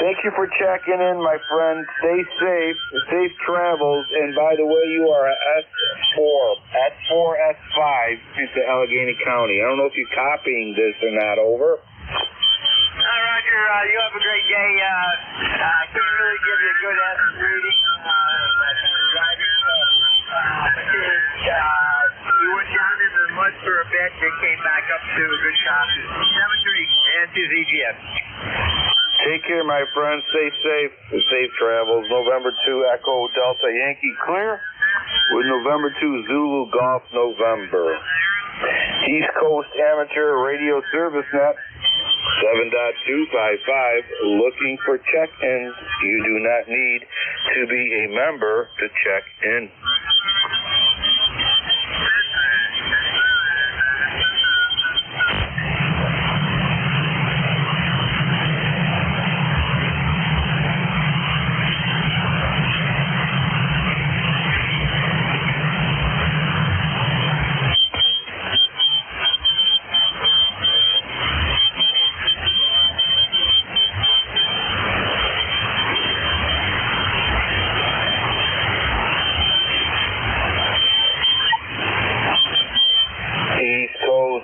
Thank you for checking in, my friend. Stay safe. Safe travels. And by the way, you are a S4, S5 into Allegheny County. I don't know if you're copying this or not. Over. Roger. You have a great day. I can't really give you a good estimate reading. We went down in the mud for a bit, then came back up to a good shot. 7-3 and to ZGS. Take care, my friend. Stay safe. Safe travels. November 2, Echo Delta Yankee clear with November 2, Zulu Golf, November. East Coast Amateur Radio Service Net 7.255 looking for check-ins. You do not need to be a member to check in.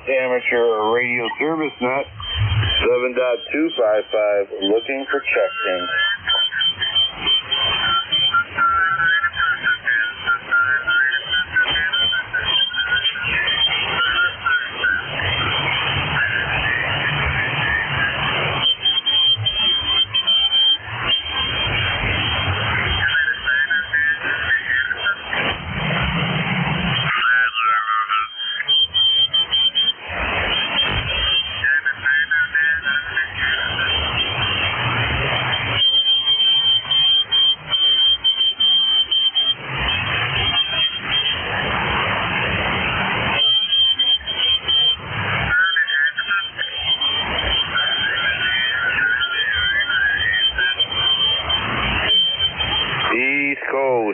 Amateur Radio Service Net 7.255 looking for check-ins.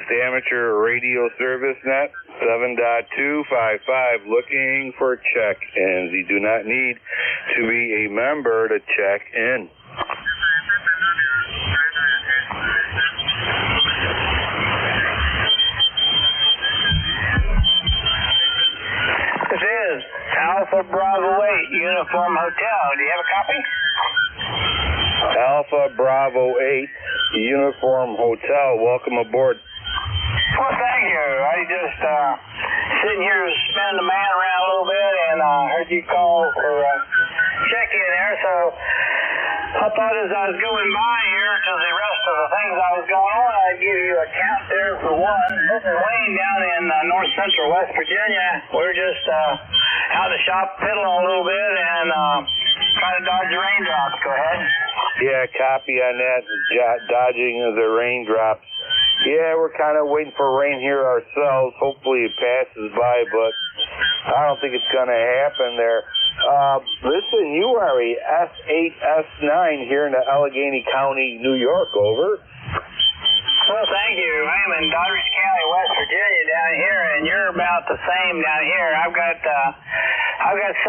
Amateur Radio Service Net 7.255 looking for check-ins. You do not need to be a member to check in. This is Alpha Bravo 8 Uniform Hotel. Do you have a copy? Alpha Bravo 8 Uniform Hotel. Welcome aboard. Well, thank you. I just sitting here spinning the man around a little bit, and heard you call for check-in there. So I thought as I was going by here to the rest of the things I was going on, I'd give you a count there for one. This is Wayne down in north central West Virginia. We're just out in the shop piddling a little bit and trying to dodge the raindrops. Go ahead. Yeah, copy on that. Dodging the raindrops. Yeah, we're kind of waiting for rain here ourselves. Hopefully it passes by, but I don't think it's going to happen there. Listen, you are a S8, S9 here in the Allegheny County, New York, over. Well, thank you. I'm in Doddridge County, West Virginia down here, and you're about the same down here. I've got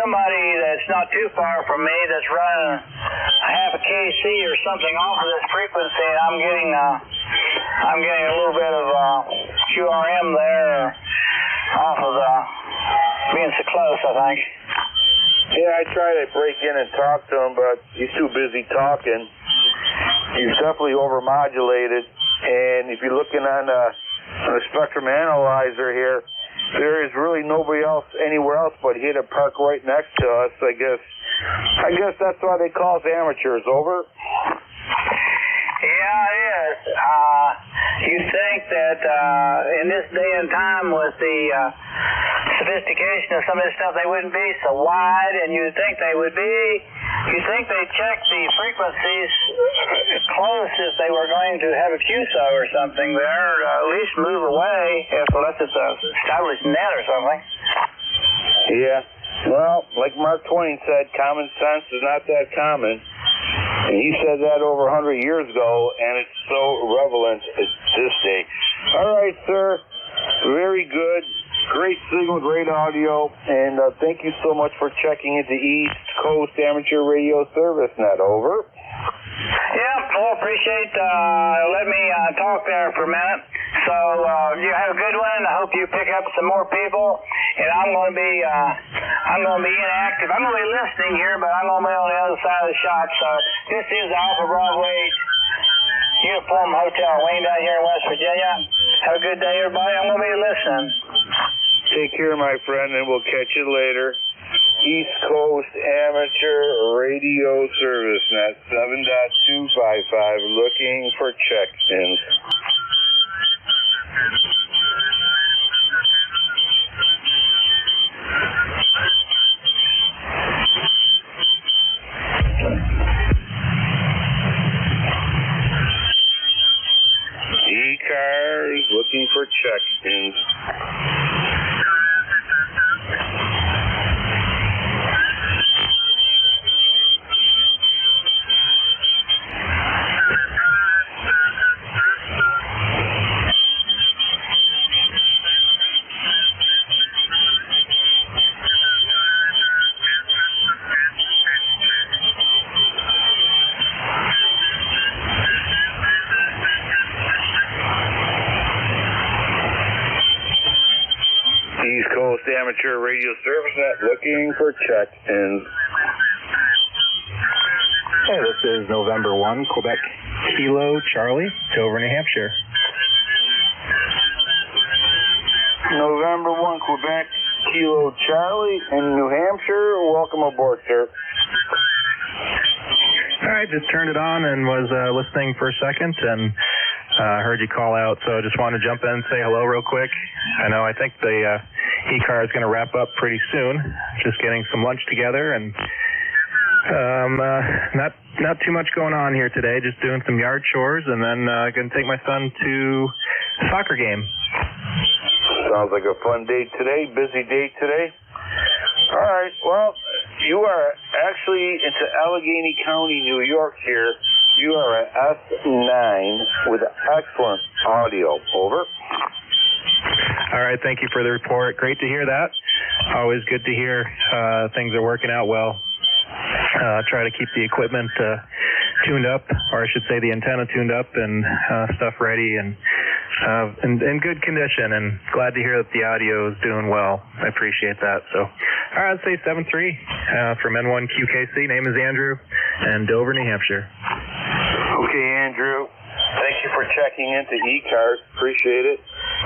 somebody that's not too far from me that's running a half a KC or something off of this frequency, and I'm getting a little bit of QRM there off of being so close, I think. Yeah, I tried to break in and talk to him, but he's too busy talking. He's definitely overmodulated, and if you're looking on the spectrum analyzer here, there is really nobody else anywhere else but he had a park right next to us. I guess that's why they call us amateurs. Over. Yeah, it is. You'd think that in this day and time with the sophistication of some of this stuff, they wouldn't be so wide, and you'd think they'd check the frequencies close if they were going to have a QSO or something there, or at least move away unless it's a established net or something. Yeah. Well, like Mark Twain said, common sense is not that common. He said that over 100 years ago, and it's so relevant this day. All right, sir. Very good. Great signal, great audio, and thank you so much for checking into East Coast Amateur Radio Service Net. Over. Yeah, well, appreciate let me talk there for a minute. So you have a good one. I hope you pick up some more people. And I'm going to be inactive. I'm going to be listening here, but I'm going to be on the other side of the shop. So this is Alpha Bravo 8 Uniform Hotel Wayne down here in West Virginia. Have a good day, everybody. I'm going to be listening. Take care, my friend, and we'll catch you later. East Coast Amateur Radio Service Net 7.255, looking for check-ins. ECARS looking for check-ins. East Coast Amateur Radio Service Net looking for check-ins. Hey, this is November 1, Quebec Kilo Charlie, Dover, New Hampshire. November 1, Quebec Kilo Charlie in New Hampshire. Welcome aboard, sir. All right, just turned it on and was listening for a second and heard you call out, so I just wanted to jump in and say hello real quick. I think the ECAR is going to wrap up pretty soon. Just getting some lunch together and not too much going on here today. Just doing some yard chores and then going to take my son to a soccer game. Sounds like a fun day today. Busy day today. All right. Well, you are actually into Allegheny County, New York here. You are at S9 with excellent audio. Over. All right, thank you for the report. Great to hear that. Always good to hear things are working out well. Try to keep the equipment tuned up, or I should say the antenna tuned up and stuff ready and in good condition, and glad to hear that the audio is doing well. I appreciate that. So, all right, I'd say 7-3 from N1QKC. Name is Andrew, and Dover, New Hampshire. Okay, Andrew. Thank you for checking into ECARS. Appreciate it.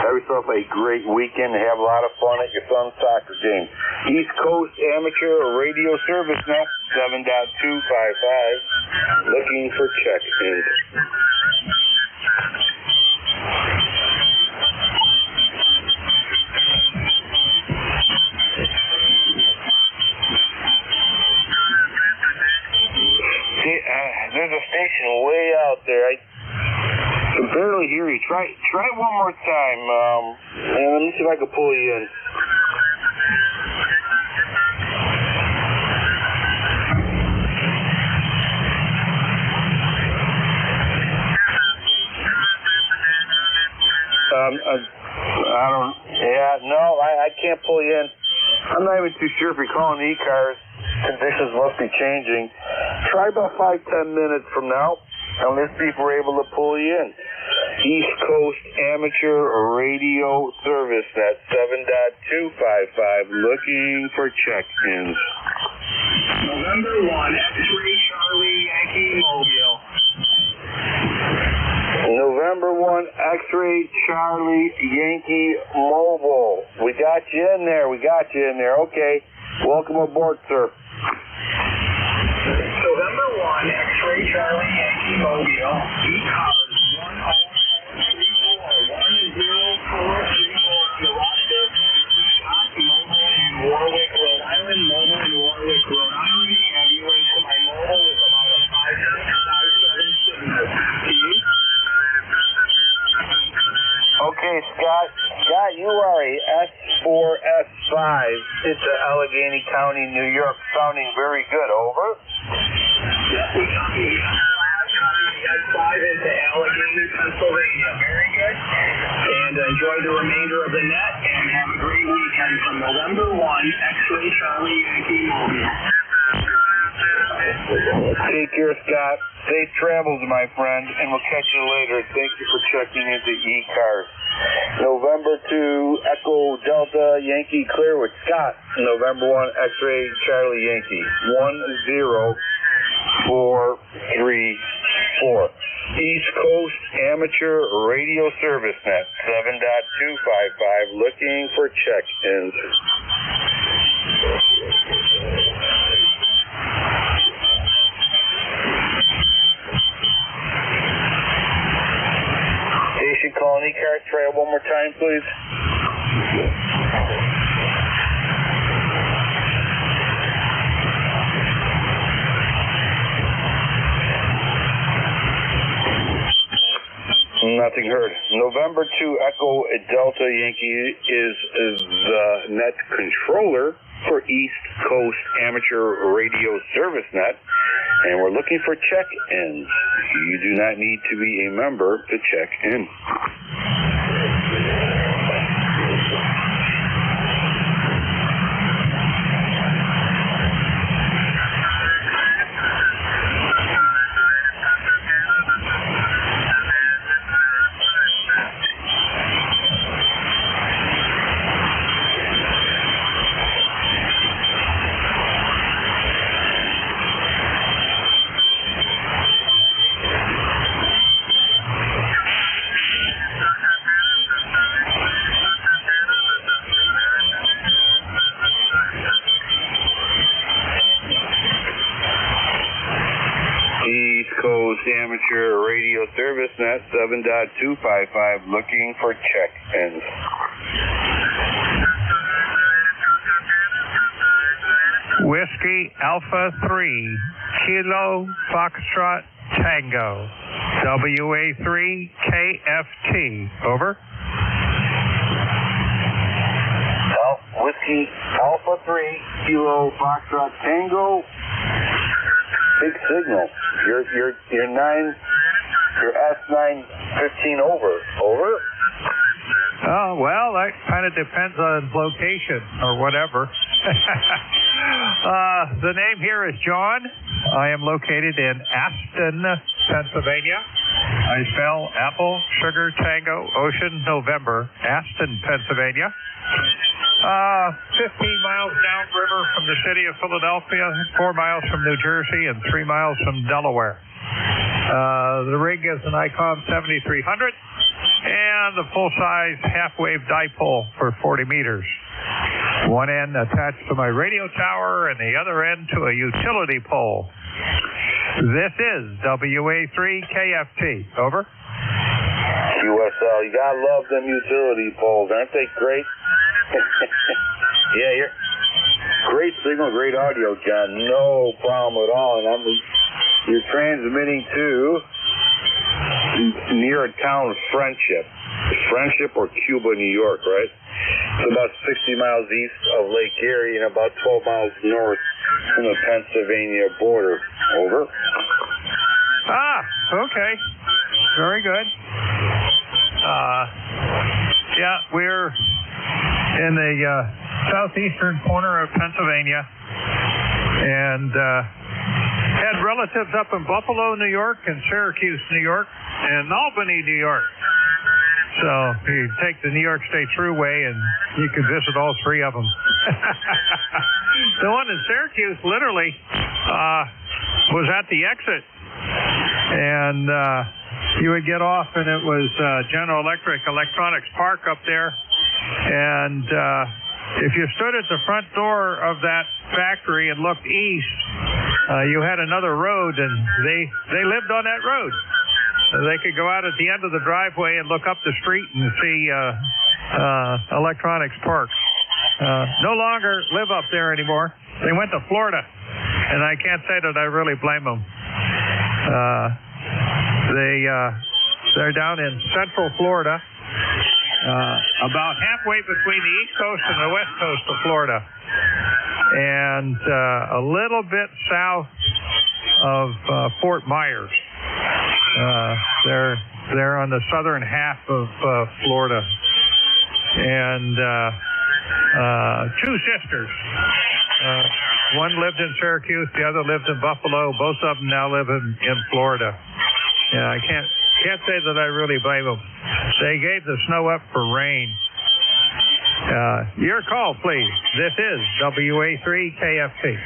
Have yourself a great weekend and have a lot of fun at your son's soccer game. East Coast Amateur Radio Service Net 7.255. Looking for check-ins. See, there's a station way out there. I can barely hear you. Try one more time. And let me see if I can pull you in. I can't pull you in. I'm not even too sure if you're calling ECARS. Conditions must be changing. Try about 5-10 minutes from now, and let's see if we're able to pull you in. East Coast Amateur Radio Service Net 7.255, looking for check-ins. November 1, X-Ray Charlie Yankee Mobile. November 1, X-Ray Charlie Yankee Mobile. We got you in there. Okay. Welcome aboard, sir. November 1, X-Ray Charlie Yankee Mobile. ECARS 10434 Nebraska. Mobile in Warwick, Rhode Island. Mobile in Warwick, Rhode Island. Have you went to my mobile with about a 5-7 to you? Okay, Scott. Scott, you are a S4S5 into Allegheny County, New York. Sounding very good. Over. Yes, we copy. Allegheny, Pennsylvania. Very good. And enjoy the remainder of the net, and have a great weekend from November 1, X-Ray Charlie Yankee Mobile. Take care, Scott. Safe travels, my friend, and we'll catch you later. Thank you for checking into ECARS. November 2, Echo Delta Yankee clear with Scott. November 1, X-Ray Charlie Yankee. 10434. East Coast Amateur Radio Service Net 7.255. Looking for check-ins. Station calling ECARS. Try it one more time, please. Nothing heard. November 2 Echo Delta Yankee is the net controller for East Coast Amateur Radio Service Net, and we're looking for check-ins. You do not need to be a member to check in. Amateur Radio Service Net 7.255 looking for check-ins. Whiskey Alpha 3 Kilo Foxtrot Tango WA3 KFT. Over. Whiskey Alpha 3 Kilo Foxtrot Tango. Big signal. Your S915 over. Oh, well, that kind of depends on location or whatever. The name here is John. I am located in Aston, Pennsylvania. I spell Apple, Sugar, Tango, Ocean, November, Aston, Pennsylvania. 15 miles downriver from the city of Philadelphia, 4 miles from New Jersey, and 3 miles from Delaware. The rig is an ICOM 7300 and the full-size half-wave dipole for 40 meters. One end attached to my radio tower and the other end to a utility pole. This is WA3 KFT. Over. QSL, you gotta love them utility poles. Aren't they great? Yeah, you're great signal, great audio, John. No problem at all. And you're transmitting to near a town of Friendship or Cuba, New York, right? It's about 60 miles east of Lake Erie and about 12 miles north from the Pennsylvania border. Over. Okay. Very good. Yeah, we're in the southeastern corner of Pennsylvania, and had relatives up in Buffalo, New York, and Syracuse, New York, and Albany, New York. So you take the New York State Thruway, and you can visit all three of them. The one in Syracuse literally was at the exit, and you would get off, and it was General Electric Electronics Park up there. And if you stood at the front door of that factory and looked east, you had another road, and they lived on that road. They could go out at the end of the driveway and look up the street and see Electronics Park. No longer live up there anymore. They went to Florida, and I can't say that I really blame them. They're down in Central Florida, about halfway between the East Coast and the West Coast of Florida, and a little bit south of Fort Myers. They're on the southern half of Florida. And two sisters. One lived in Syracuse, the other lived in Buffalo. Both of them now live in Florida. Yeah, I can't say that I really blame them. They gave the snow up for rain. Your call, please. This is WA3 KFT.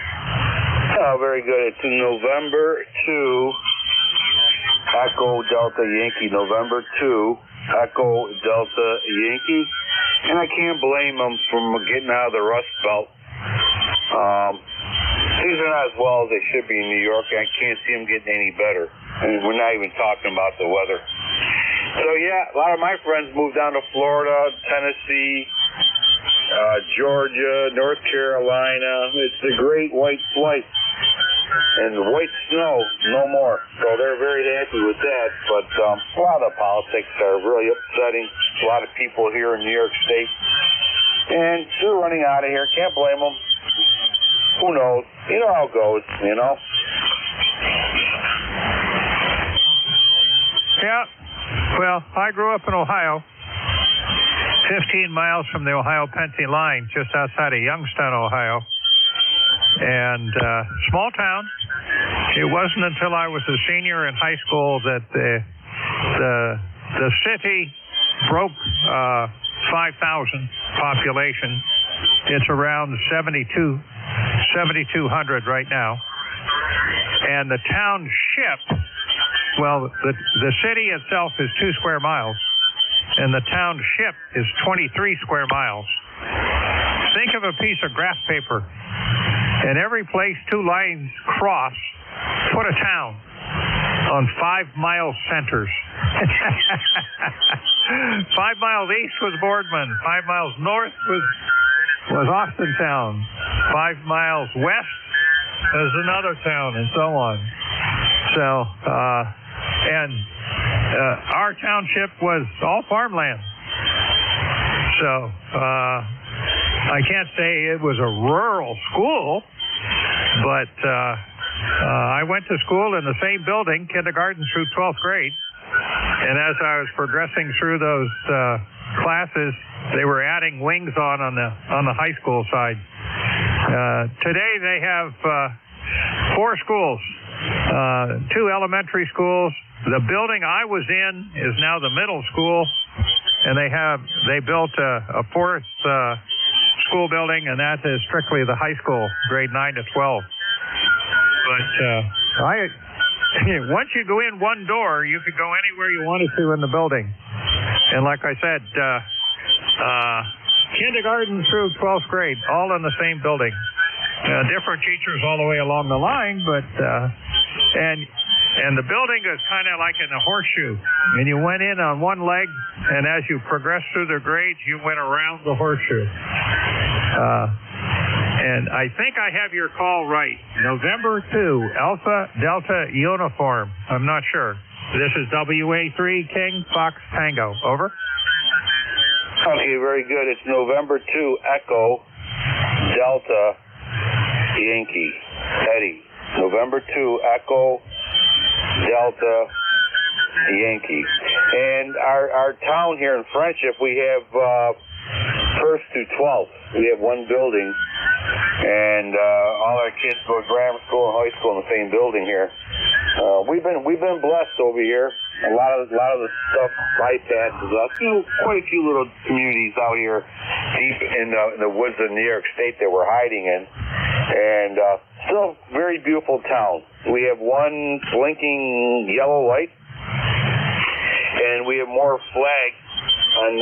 Oh, very good. It's November 2, Echo Delta Yankee. November 2, Echo Delta Yankee. And I can't blame them from getting out of the Rust Belt. Things are not as well as they should be in New York. I can't see them getting any better. And we're not even talking about the weather. So, yeah, a lot of my friends moved down to Florida, Tennessee, Georgia, North Carolina. It's the great white flight. And the white snow, no more. So they're very happy with that. But a lot of the politics are really upsetting a lot of people here in New York State. And they're running out of here. Can't blame them. Who knows? You know how it goes, you know? Yeah. Well, I grew up in Ohio, 15 miles from the Ohio-Pennsylvania line, just outside of Youngstown, Ohio. And small town. It wasn't until I was a senior in high school that the city broke 5,000 population. It's around 7,200 right now. And the township, well, the city itself is 2 square miles, and the township is 23 square miles. Think of a piece of graph paper, and every place 2 lines cross, put a town on 5-mile centers. 5 miles east was Boardman. 5 miles north was Austintown. 5 miles west was another town, and so on. So, our township was all farmland. So, I can't say it was a rural school, but I went to school in the same building, kindergarten through 12th grade. And as I was progressing through those classes, they were adding wings on the high school side. Today they have 4 schools, 2 elementary schools. The building I was in is now the middle school, and they built a 4th school building, and that is strictly the high school, grade 9 to 12. But once you go in one door, you could go anywhere you wanted to in the building. And like I said, kindergarten through 12th grade, all in the same building. Different teachers all the way along the line, but and the building is kind of like in a horseshoe. And you went in on one leg, and as you progressed through the grades, you went around the horseshoe. And I think I have your call right. November 2, Alpha Delta Uniform. I'm not sure. This is WA3 King Fox Tango. Over. Okay, very good. It's November 2, Echo Delta Yankee. Eddie. November 2, Echo Delta Yankee. And our town here in Friendship, we have 1st through 12th. We have one building, and all our kids go to grammar school and high school in the same building here. We've been blessed over here. A lot of the stuff bypasses us. Quite a few little communities out here deep in the woods of New York State that we're hiding in, and still very beautiful town. We have one blinking yellow light, and we have more flags on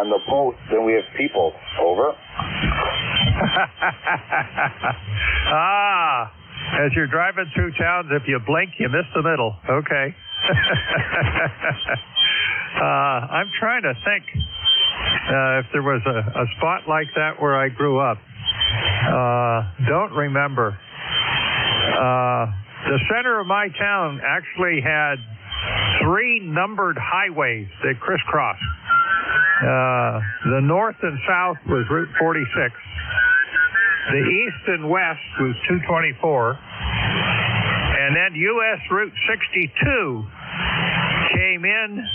the post than we have people. Over. As you're driving through towns, if you blink, you miss the middle. Okay. I'm trying to think if there was a spot like that where I grew up. Don't remember. The center of my town actually had 3 numbered highways that crisscrossed. The north and south was Route 46. The east and west was 224. And then U.S. Route 62 came in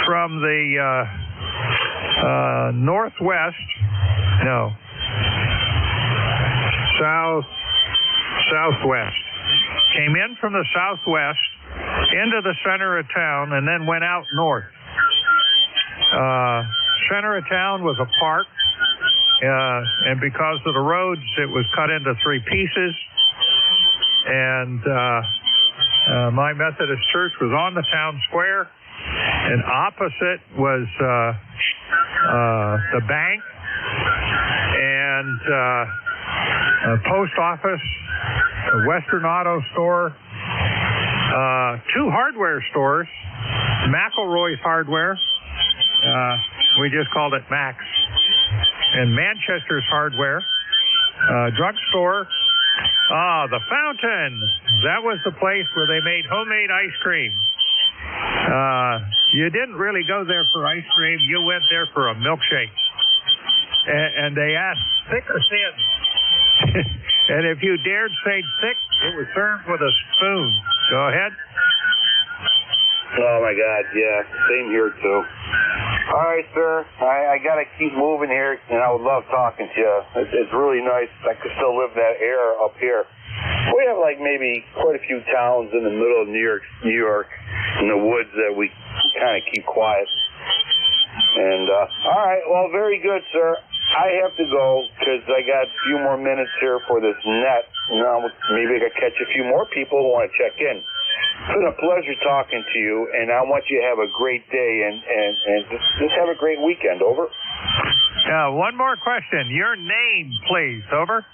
from the southwest. Came in from the southwest into the center of town and then went out north. Center of town was a park, and because of the roads, it was cut into 3 pieces. And my Methodist church was on the town square, and opposite was the bank and a post office, a Western Auto store, 2 hardware stores, McElroy's Hardware, we just called it Max, and Manchester's Hardware, drugstore. The Fountain. That was the place where they made homemade ice cream. You didn't really go there for ice cream. You went there for a milkshake. And they asked, thick or thin? And if you dared say thick, it was served with a spoon. Go ahead. Oh, my God, yeah. Same here, too. All right, sir. I got to keep moving here, and I would love talking to you. It's really nice. I could still live that air up here. We have, like, maybe quite a few towns in the middle of New York, in the woods that we kind of keep quiet. And, all right, well, very good, sir. I have to go because I got a few more minutes here for this net. Now, maybe I could catch a few more people who want to check in. It's been a pleasure talking to you, and I want you to have a great day and just have a great weekend. Over. One more question. Your name, please. Over.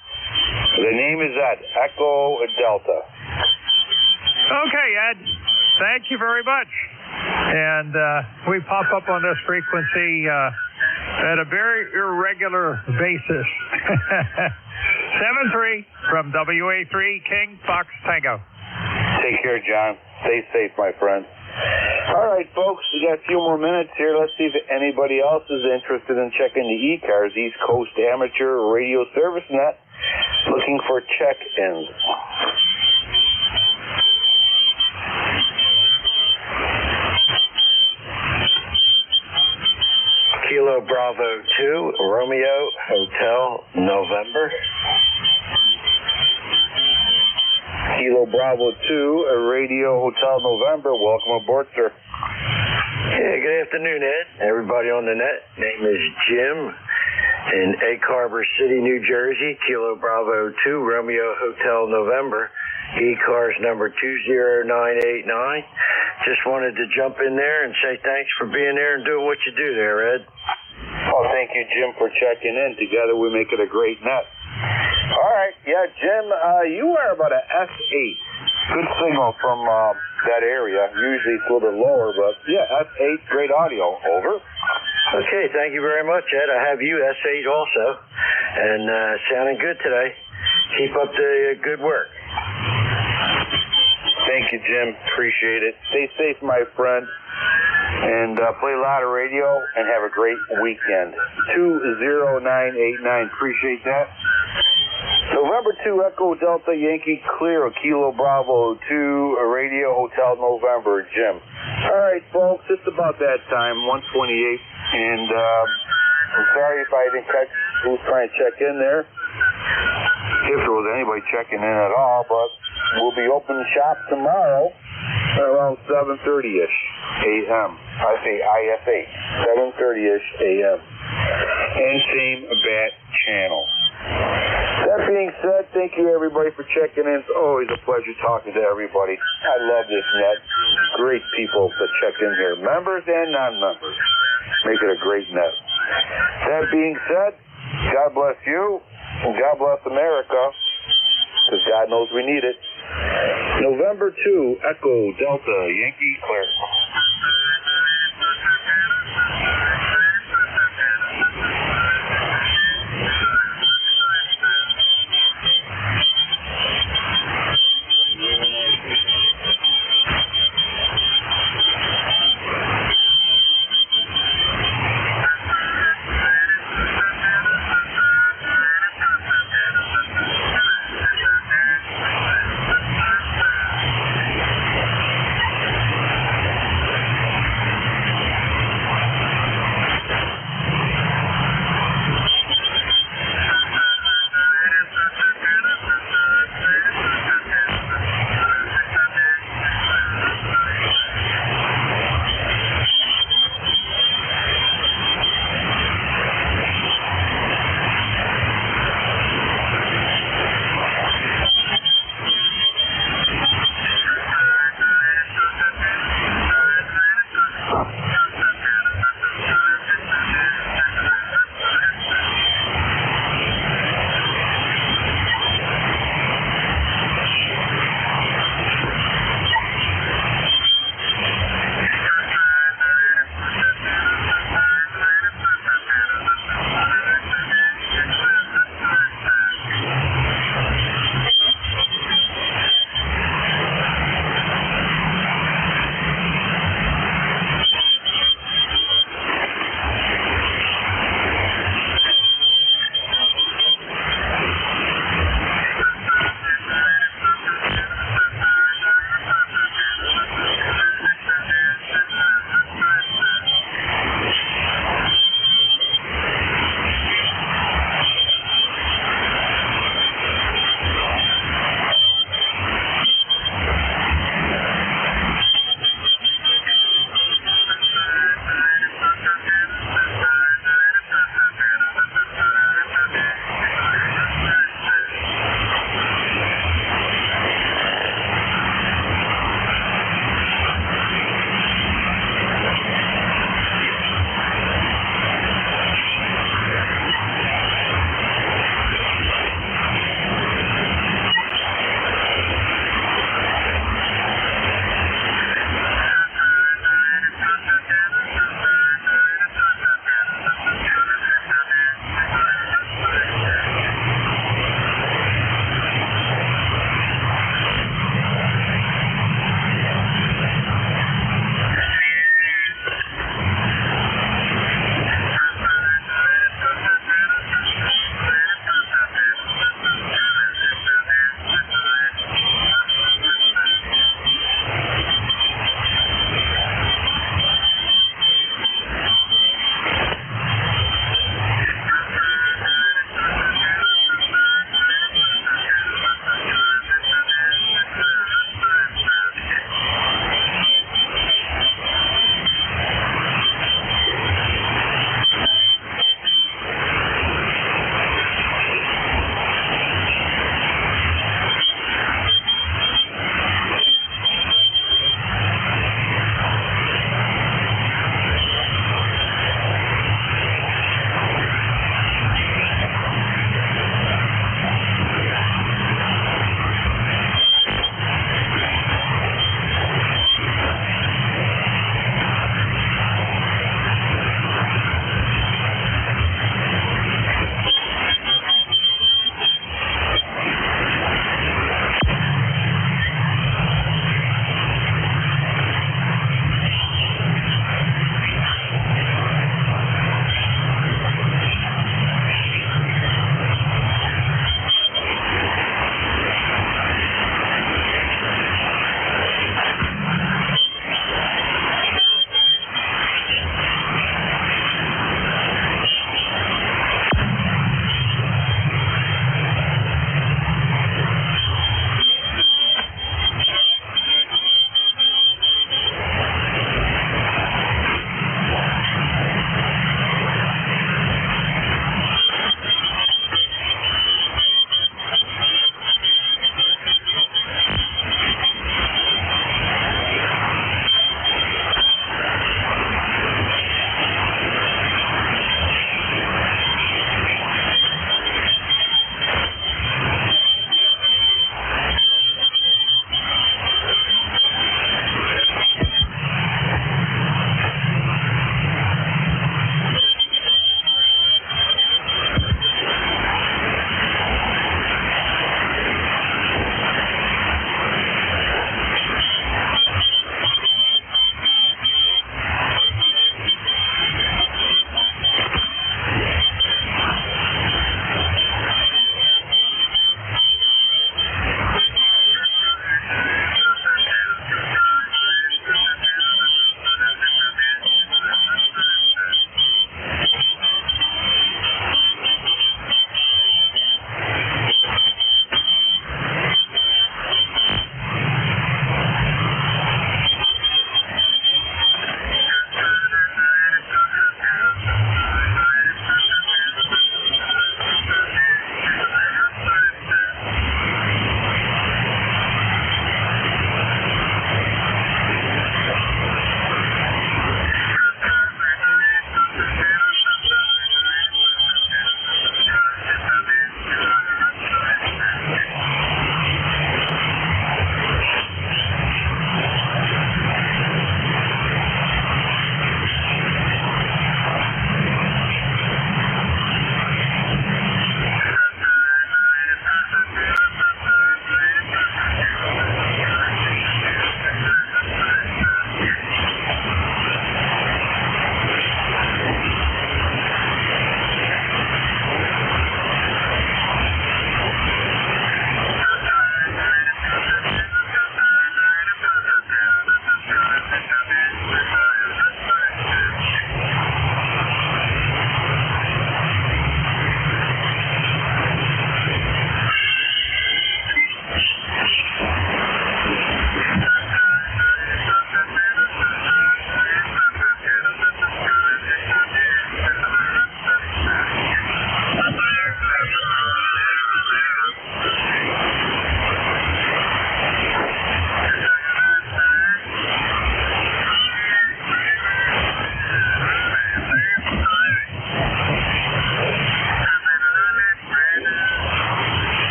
The name is Ed. Echo Delta. Okay, Ed. Thank you very much. And we pop up on this frequency at a very irregular basis. 7-3 from WA3 King Fox Tango. Take care, John. Stay safe, my friend. All right, folks, we got a few more minutes here. Let's see if anybody else is interested in checking the ECARS, East Coast Amateur Radio Service Net, looking for check-ins. Kilo Bravo 2, Romeo Hotel, November. Kilo Bravo 2, Radio Hotel November. Welcome aboard, sir. Yeah, good afternoon, Ed. Everybody on the net. Name is Jim in Egg Harbor City, New Jersey. Kilo Bravo 2, Romeo Hotel November. ECARS number 20989. Just wanted to jump in there and say thanks for being there and doing what you do there, Ed. Well, thank you, Jim, for checking in. Together we make it a great net. All right. Yeah, Jim, you are about an S8. Good signal from that area. Usually it's a little bit lower, but yeah, S8, great audio. Over. Okay, thank you very much, Ed. I have you S8 also, and sounding good today. Keep up the good work. Thank you, Jim. Appreciate it. Stay safe, my friend. And play a lot of radio and have a great weekend. 20989. Appreciate that. November 2, Echo Delta Yankee Clear, Kilo Bravo 2, Radio Hotel November, Jim. All right, folks, it's about that time, 1:28. And I'm sorry if I didn't catch who's trying to check in there. If there was anybody checking in at all, but we'll be opening shop tomorrow around 7:30-ish a.m. I say ISA, 7:30-ish a.m. And same bat channel. That being said, thank you everybody for checking in. It's always a pleasure talking to everybody. I love this net. Great people that check in here, members and non-members. Make it a great net. That being said, God bless you and God bless America, because God knows we need it. November 2, Echo Delta Yankee Clear.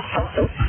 Bye.